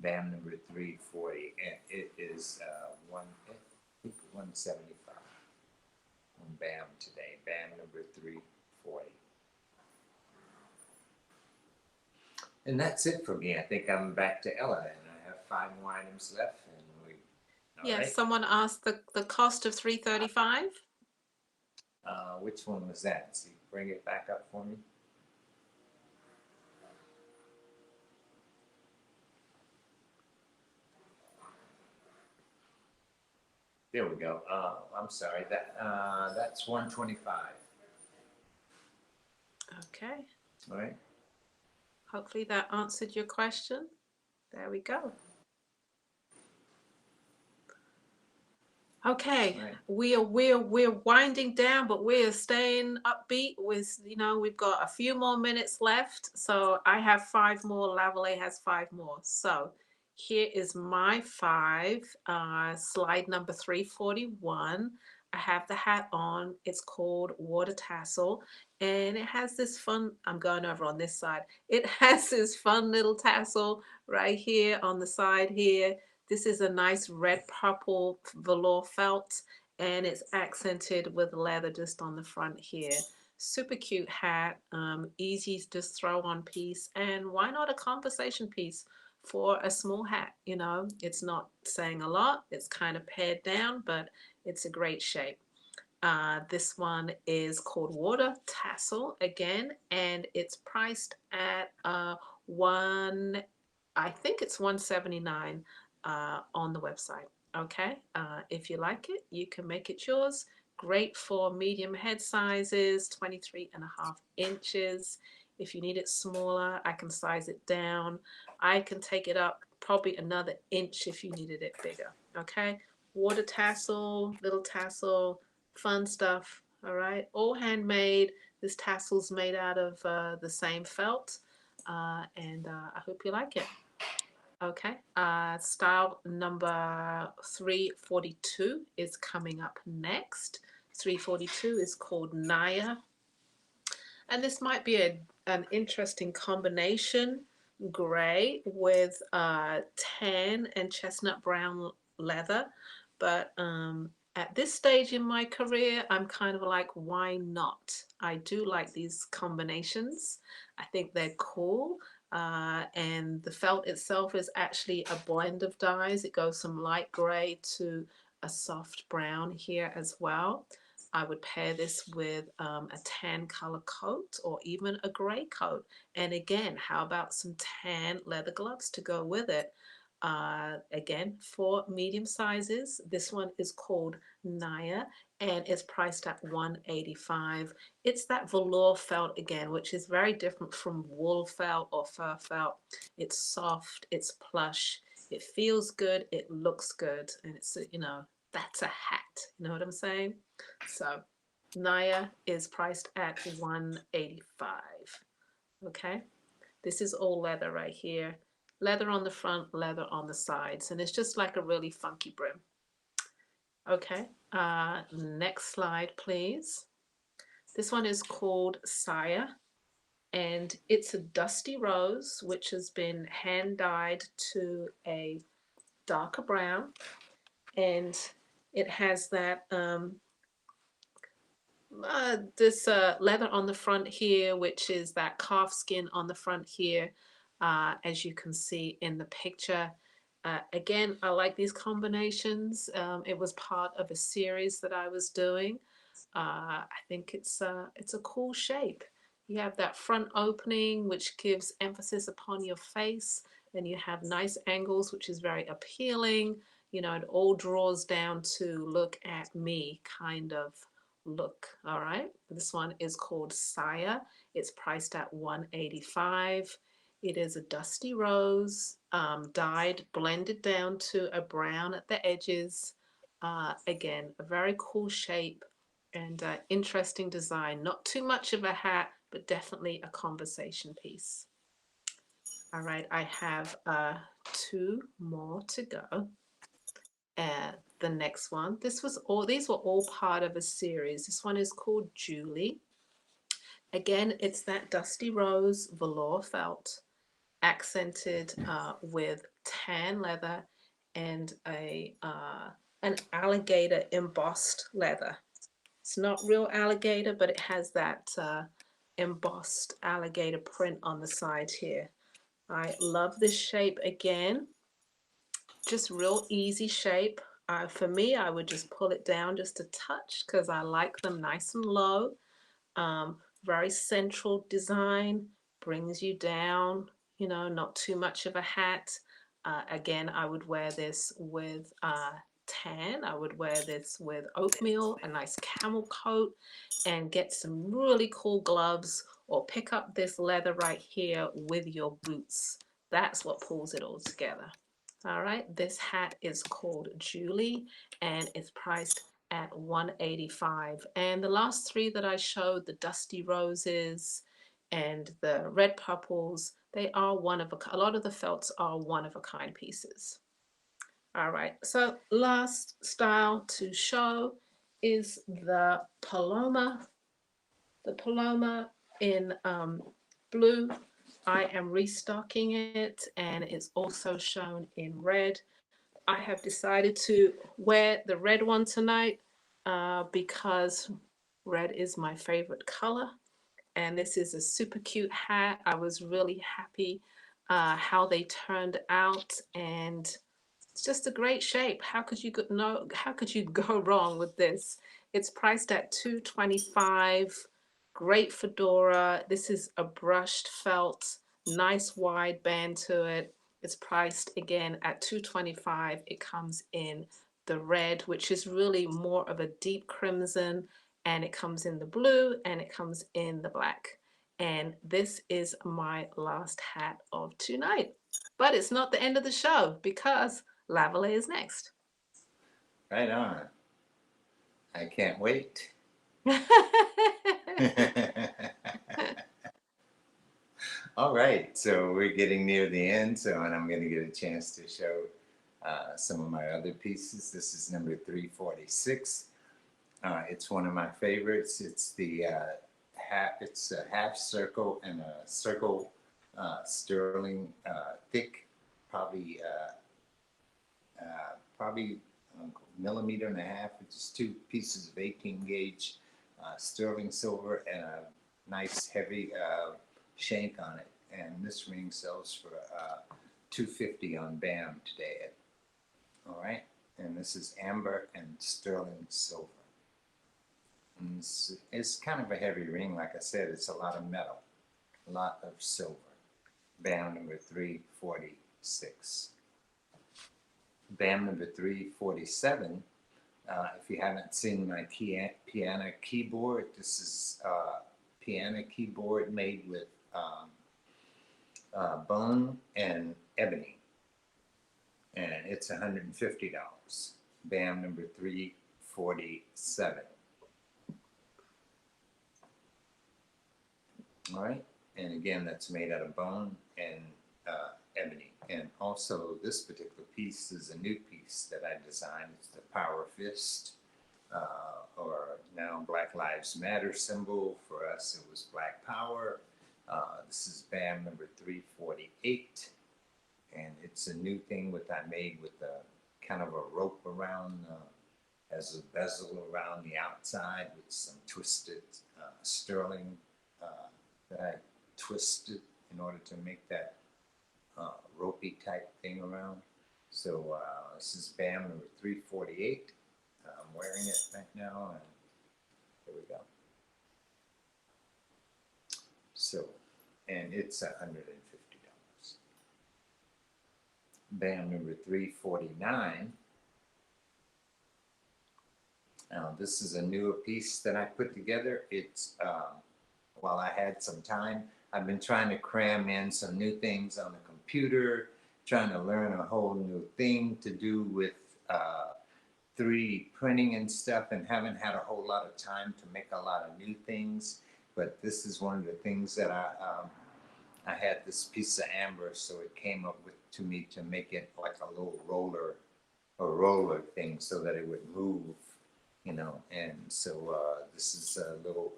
BAM number 340, and it is I think 175 on BAM today. BAM number 340. And that's it for me. I think I'm back to Ella, and I have 5 more items left. And we, Yeah, right. someone asked the cost of 335. Which one was that? So you bring it back up for me. There we go. I'm sorry. That's 125. Okay. All right. Hopefully that answered your question. There we go. Okay, Right. we're winding down, but we're staying upbeat. With we've got a few more minutes left. So I have 5 more. Lavalais has 5 more. So here is my 5. Slide number 341. I have the hat on. It's called Water Tassel, and it has this fun. I'm going over on this side. It has this fun little tassel right here on the side here. This is a nice red purple velour felt, and it's accented with leather just on the front here. Super cute hat, easy to just throw on piece, and why not a conversation piece for a small hat? It's not saying a lot, it's kind of pared down, but it's a great shape. This one is called Water Tassel again, and it's priced at I think it's $179 on the website. Okay, if you like it, you can make it yours. Great for medium head sizes, 23.5 inches. If you need it smaller, I can size it down. I can take it up probably another inch if you needed it bigger. Okay, water tassel, little tassel, fun stuff. All right, all handmade. This tassel's made out of the same felt, and I hope you like it. Okay, style number 342 is coming up next. 342 is called Naya, and this might be an interesting combination, gray with tan and chestnut brown leather. But at this stage in my career, I'm kind of like, why not? I do like these combinations. I think they're cool. And the felt itself is actually a blend of dyes. It goes from light gray to a soft brown here as well. I would pair this with a tan color coat or even a gray coat. And again, how about some tan leather gloves to go with it? Again, for medium sizes, this one is called Naya and it's priced at $185. It's that velour felt again, which is very different from wool felt or fur felt. It's soft, it's plush, it feels good, it looks good, and it's, you know, that's a hat. You know what I'm saying? So Naya is priced at $185. Okay, this is all leather right here. Leather on the front, leather on the sides, and it's just like a really funky brim. Okay, next slide, please. This one is called Saya, and it's a dusty rose, which has been hand dyed to a darker brown, and it has that this leather on the front here, which is that calf skin on the front here, as you can see in the picture. Again, I like these combinations. It was part of a series that I was doing. I think it's a cool shape. You have that front opening, which gives emphasis upon your face. Then you have nice angles, which is very appealing. You know, it all draws down to look at me kind of look. All right, this one is called Saya. It's priced at $185. It is a dusty rose, dyed, blended down to a brown at the edges. Again, a very cool shape and interesting design. Not too much of a hat, but definitely a conversation piece. All right, I have two more to go. The next one, these were all part of a series. This one is called Julie. Again, it's that dusty rose velour felt, accented with tan leather and an alligator embossed leather. It's not real alligator, but it has that embossed alligator print on the side here. I love this shape again. Just real easy shape. For me, I would just pull it down just a touch because I like them nice and low. Very central design, brings you down, you know, not too much of a hat. Again, I would wear this with tan. I would wear this with oatmeal, a nice camel coat, and get some really cool gloves or pick up this leather right here with your boots. That's what pulls it all together. All right, this hat is called Julie and it's priced at $185. And the last three that I showed, the dusty roses and the red purples, they are a lot of the felts are one of a kind pieces. All right, so last style to show is the Paloma. The Paloma in blue. I am restocking it and it's also shown in red. I have decided to wear the red one tonight because red is my favorite color. And this is a super cute hat. I was really happy how they turned out, and it's just a great shape. How could you go wrong with this? It's priced at $225. Great fedora. This is a brushed felt, nice wide band to it. It's priced again at $225. It comes in the red, which is really more of a deep crimson, and it comes in the blue and it comes in the black. And this is my last hat of tonight. But it's not the end of the show because Lavalais is next. Right on. I can't wait. All right, so we're getting near the end, and I'm going to get a chance to show some of my other pieces. This is number 346. It's one of my favorites. It's the it's a half circle and a circle sterling thick, probably probably a millimeter and a half, which is two pieces of 18 gauge sterling silver and a nice heavy shank on it. And this ring sells for $250 on BAM today. All right, and this is amber and sterling silver. And it's kind of a heavy ring. Like I said, it's a lot of metal, a lot of silver. Bam number 346. Bam number 347. If you haven't seen my piano keyboard, this is a piano keyboard made with bone and ebony, and it's $150. Bam number 347. All right, and again, that's made out of bone and ebony. And also, this particular piece is a new piece that I designed. It's the Power Fist, or now Black Lives Matter symbol. For us, it was Black Power. This is BAM number 348, and it's a new thing that I made with a kind of a rope around, as a bezel around the outside with some twisted sterling that I twisted in order to make that ropey type thing around. So this is BAM number 348. I'm wearing it right now, and here we go. So, and it's $150. BAM number 349. Now, this is a newer piece that I put together. It's, while I had some time, I've been trying to cram in some new things on the computer, trying to learn a whole new thing to do with 3D printing and stuff, and haven't had a whole lot of time to make a lot of new things. But this is one of the things that I had this piece of amber, so it came up with to me to make it like a little roller thing, so that it would move, you know. And so this is a little.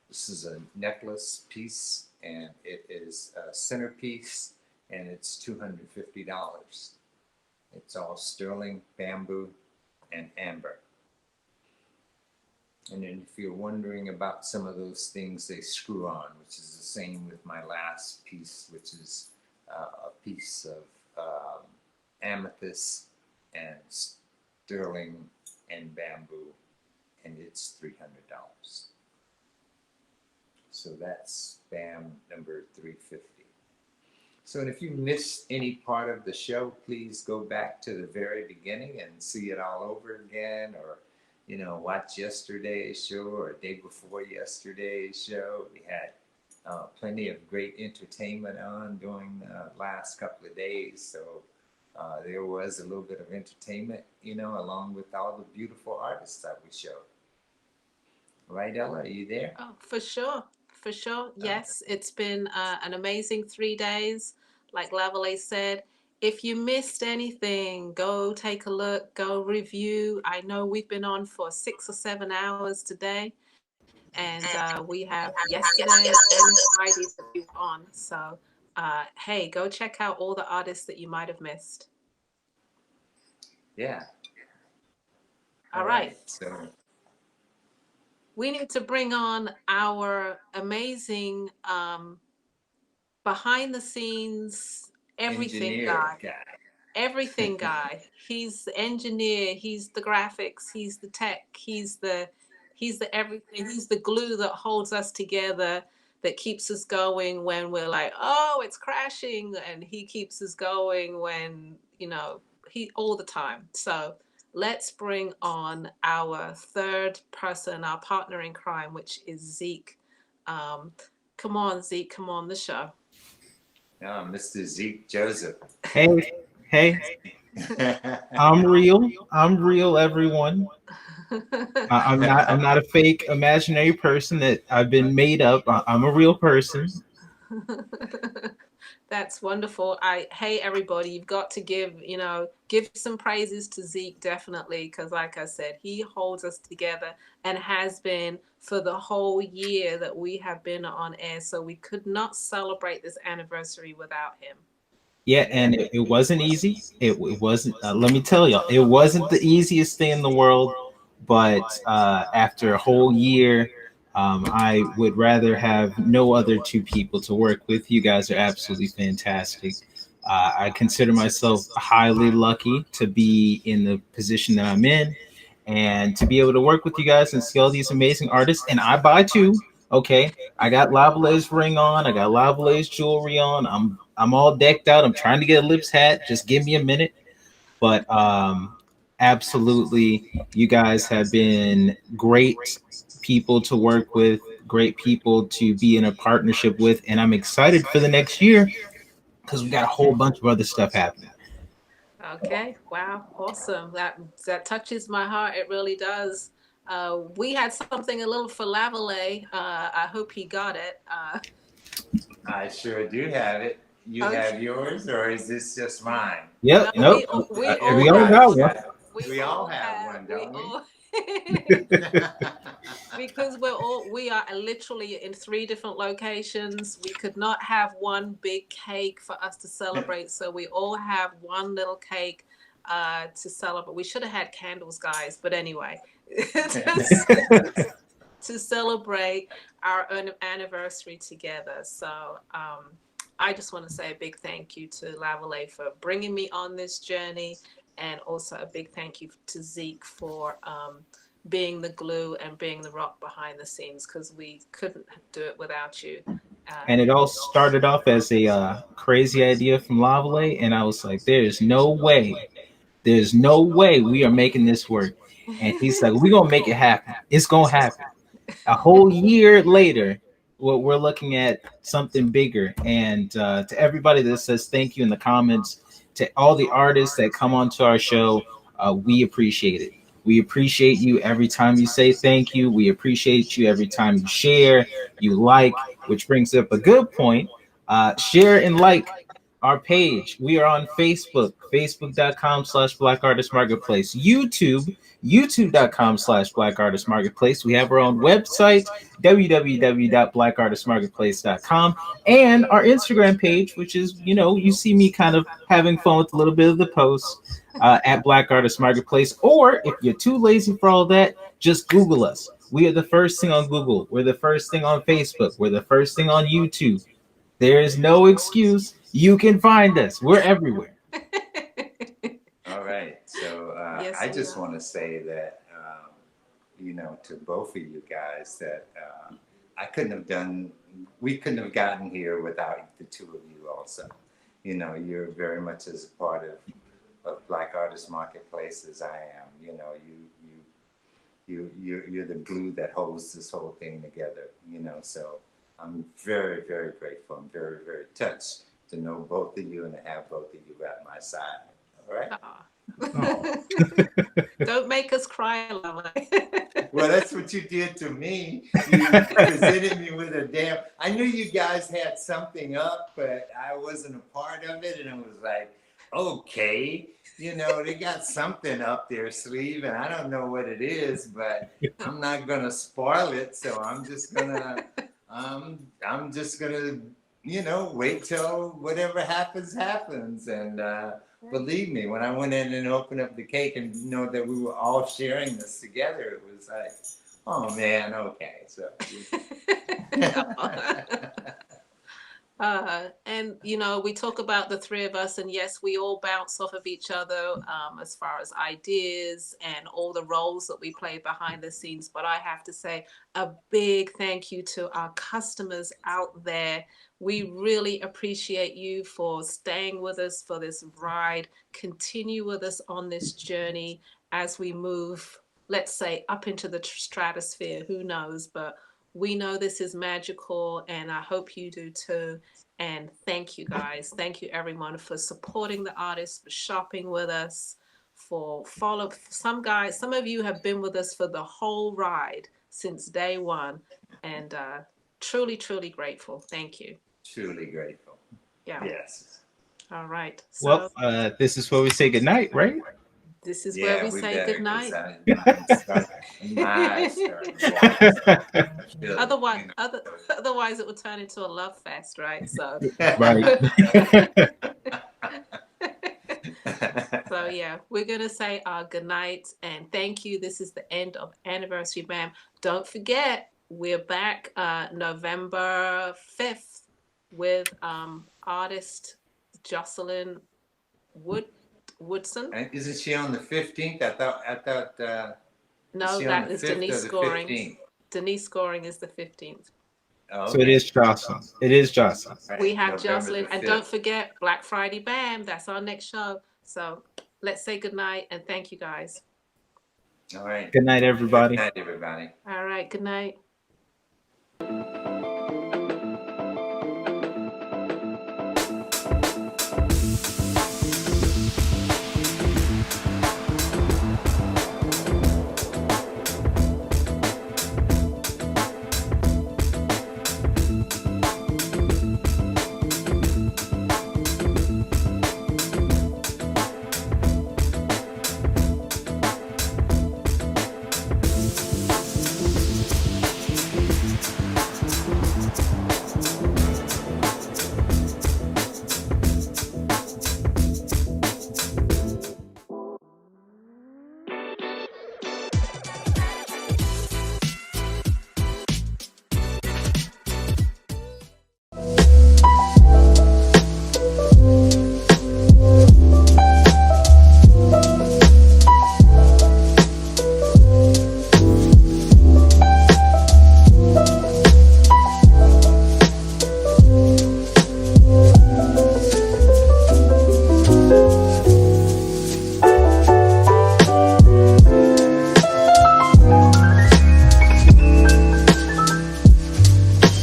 This is a necklace piece, and it is a centerpiece, and it's $250. It's all sterling, bamboo, and amber. And then if you're wondering about some of those things they screw on, which is the same with my last piece, which is a piece of amethyst and sterling and bamboo, and it's $300. So that's BAM number 350. So if you missed any part of the show, please go back to the very beginning and see it all over again, or, you know, watch yesterday's show or day before yesterday's show. We had plenty of great entertainment on during the last couple of days. So there was a little bit of entertainment, you know, along with all the beautiful artists that we showed. Right, Ella, are you there? Oh, for sure. For sure. Yes, it's been an amazing 3 days. Like Lavalais said, if you missed anything, go take a look, go review. I know we've been on for 6 or 7 hours today, and we have yesterday and Friday that we were on. So, hey, go check out all the artists that you might have missed. Yeah. All right. So We need to bring on our amazing behind the scenes everything engineer guy. Everything guy. He's the engineer, he's the graphics, he's the tech, he's the everything. He's the glue that holds us together, that keeps us going when we're like, oh, it's crashing, and he keeps us going when, you know, he all the time. So let's bring on our third person, our partner in crime, which is Zeke. Come on, Zeke, come on the show. Mr. Zeke Joseph. Hey, I'm real, everyone. I'm not a fake imaginary person that I've been made up. I'm a real person. That's wonderful. Hey everybody, you've got to give some praises to Zeke, definitely, because like I said, he holds us together and has been for the whole year that we have been on air. So we could not celebrate this anniversary without him. Yeah, and it wasn't easy. It wasn't. Let me tell y'all, it wasn't the easiest thing in the world. But after a whole year, I would rather have no other two people to work with. You guys are absolutely fantastic. I consider myself highly lucky to be in the position that I'm in, and to be able to work with you guys and see all these amazing artists. And I buy too. Okay, I got Lavalais ring on. I got Lavalais jewelry on. I'm all decked out. I'm trying to get a lips hat. Just give me a minute. But absolutely, you guys have been great people to work with, great people to be in a partnership with, and I'm excited for the next year because we got a whole bunch of other stuff happening. Okay, wow, awesome. That touches my heart. It really does. We had something a little for Lavalais. I hope he got it. I sure do have it. You Okay. have yours, or is this just mine? Yep, No, nope. we all We all have got one. one. We all have one, don't we? Because we are literally in 3 different locations. We could not have one big cake for us to celebrate, so we all have one little cake to celebrate. We should have had candles, guys, but anyway, to celebrate our anniversary together. So I just want to say a big thank you to Lavalais for bringing me on this journey, and also a big thank you to Zeke for being the glue and being the rock behind the scenes, because we couldn't do it without you. And it all started off as a crazy idea from Lavalais, and I was like, there's no way we are making this work. And he's like, we're gonna make it happen. It's gonna happen. A whole year later, what we're looking at something bigger. And to everybody that says thank you in the comments, to all the artists that come onto our show, we appreciate it. We appreciate you every time you say thank you. We appreciate you every time you share, you like, which brings up a good point. Share and like our page. We are on Facebook, facebook.com/Black Artist Marketplace, YouTube, youtube.com/Black Artist Marketplace. We have our own website, www.blackartistmarketplace.com, and our Instagram page, which is, you see me kind of having fun with a little bit of the posts at Black Artist Marketplace. Or if you're too lazy for all that, just Google us. We are the first thing on Google. We're the first thing on Facebook. We're the first thing on YouTube. There is no excuse. You can find us. We're everywhere. All right. So Yes, I we just are. want to say that, to both of you guys, that we couldn't have gotten here without the two of you also. You're very much as a part of Black Artist Marketplace as I am. You're the glue that holds this whole thing together. So I'm very, very grateful. I'm very, very touched to know both of you and to have both of you at my side. All right. Don't make us cry, Lama. Well, that's what you did to me. You presented me with a damn. I knew you guys had something up, but I wasn't a part of it, and it was like, okay, they got something up their sleeve, and I don't know what it is, but I'm not gonna spoil it. So I'm just gonna, wait till whatever happens, and. Believe me, when I went in and opened up the cake and know that we were all sharing this together, it was like, oh man, okay. So and we talk about the 3 of us, and yes, we all bounce off of each other as far as ideas and all the roles that we play behind the scenes. But I have to say a big thank you to our customers out there. We really appreciate you for staying with us for this ride. Continue with us on this journey as we move, let's say, up into the stratosphere. Who knows? But we know this is magical, and I hope you do too. And thank you, guys. Thank you, everyone, for supporting the artists, for shopping with us, for follow. Some of you have been with us for the whole ride since day one, and truly, truly grateful. Thank you. truly grateful. Yeah. Yes. All right. Well, So this is where we say goodnight, right? this is where we say better, goodnight. 'cause my eyes starting to water. Otherwise, it would turn into a love fest, right? So, Right. so yeah, we're gonna say our good night and thank you. This is the end of Anniversary Bam. Don't forget, we're back November 5th with artist Jocelyn Woodson. And isn't she on the 15th? I thought No, she on that the is 5th or Denise the scoring. 15th? Denise scoring is the 15th. Oh, So it is Jocelyn. It is Jocelyn. Right, We have November Jocelyn, the and don't 5th. forget Black Friday Bam. That's our next show. So let's say goodnight and thank you guys. All right. Good night, everybody. Good night, everybody. All right, good night.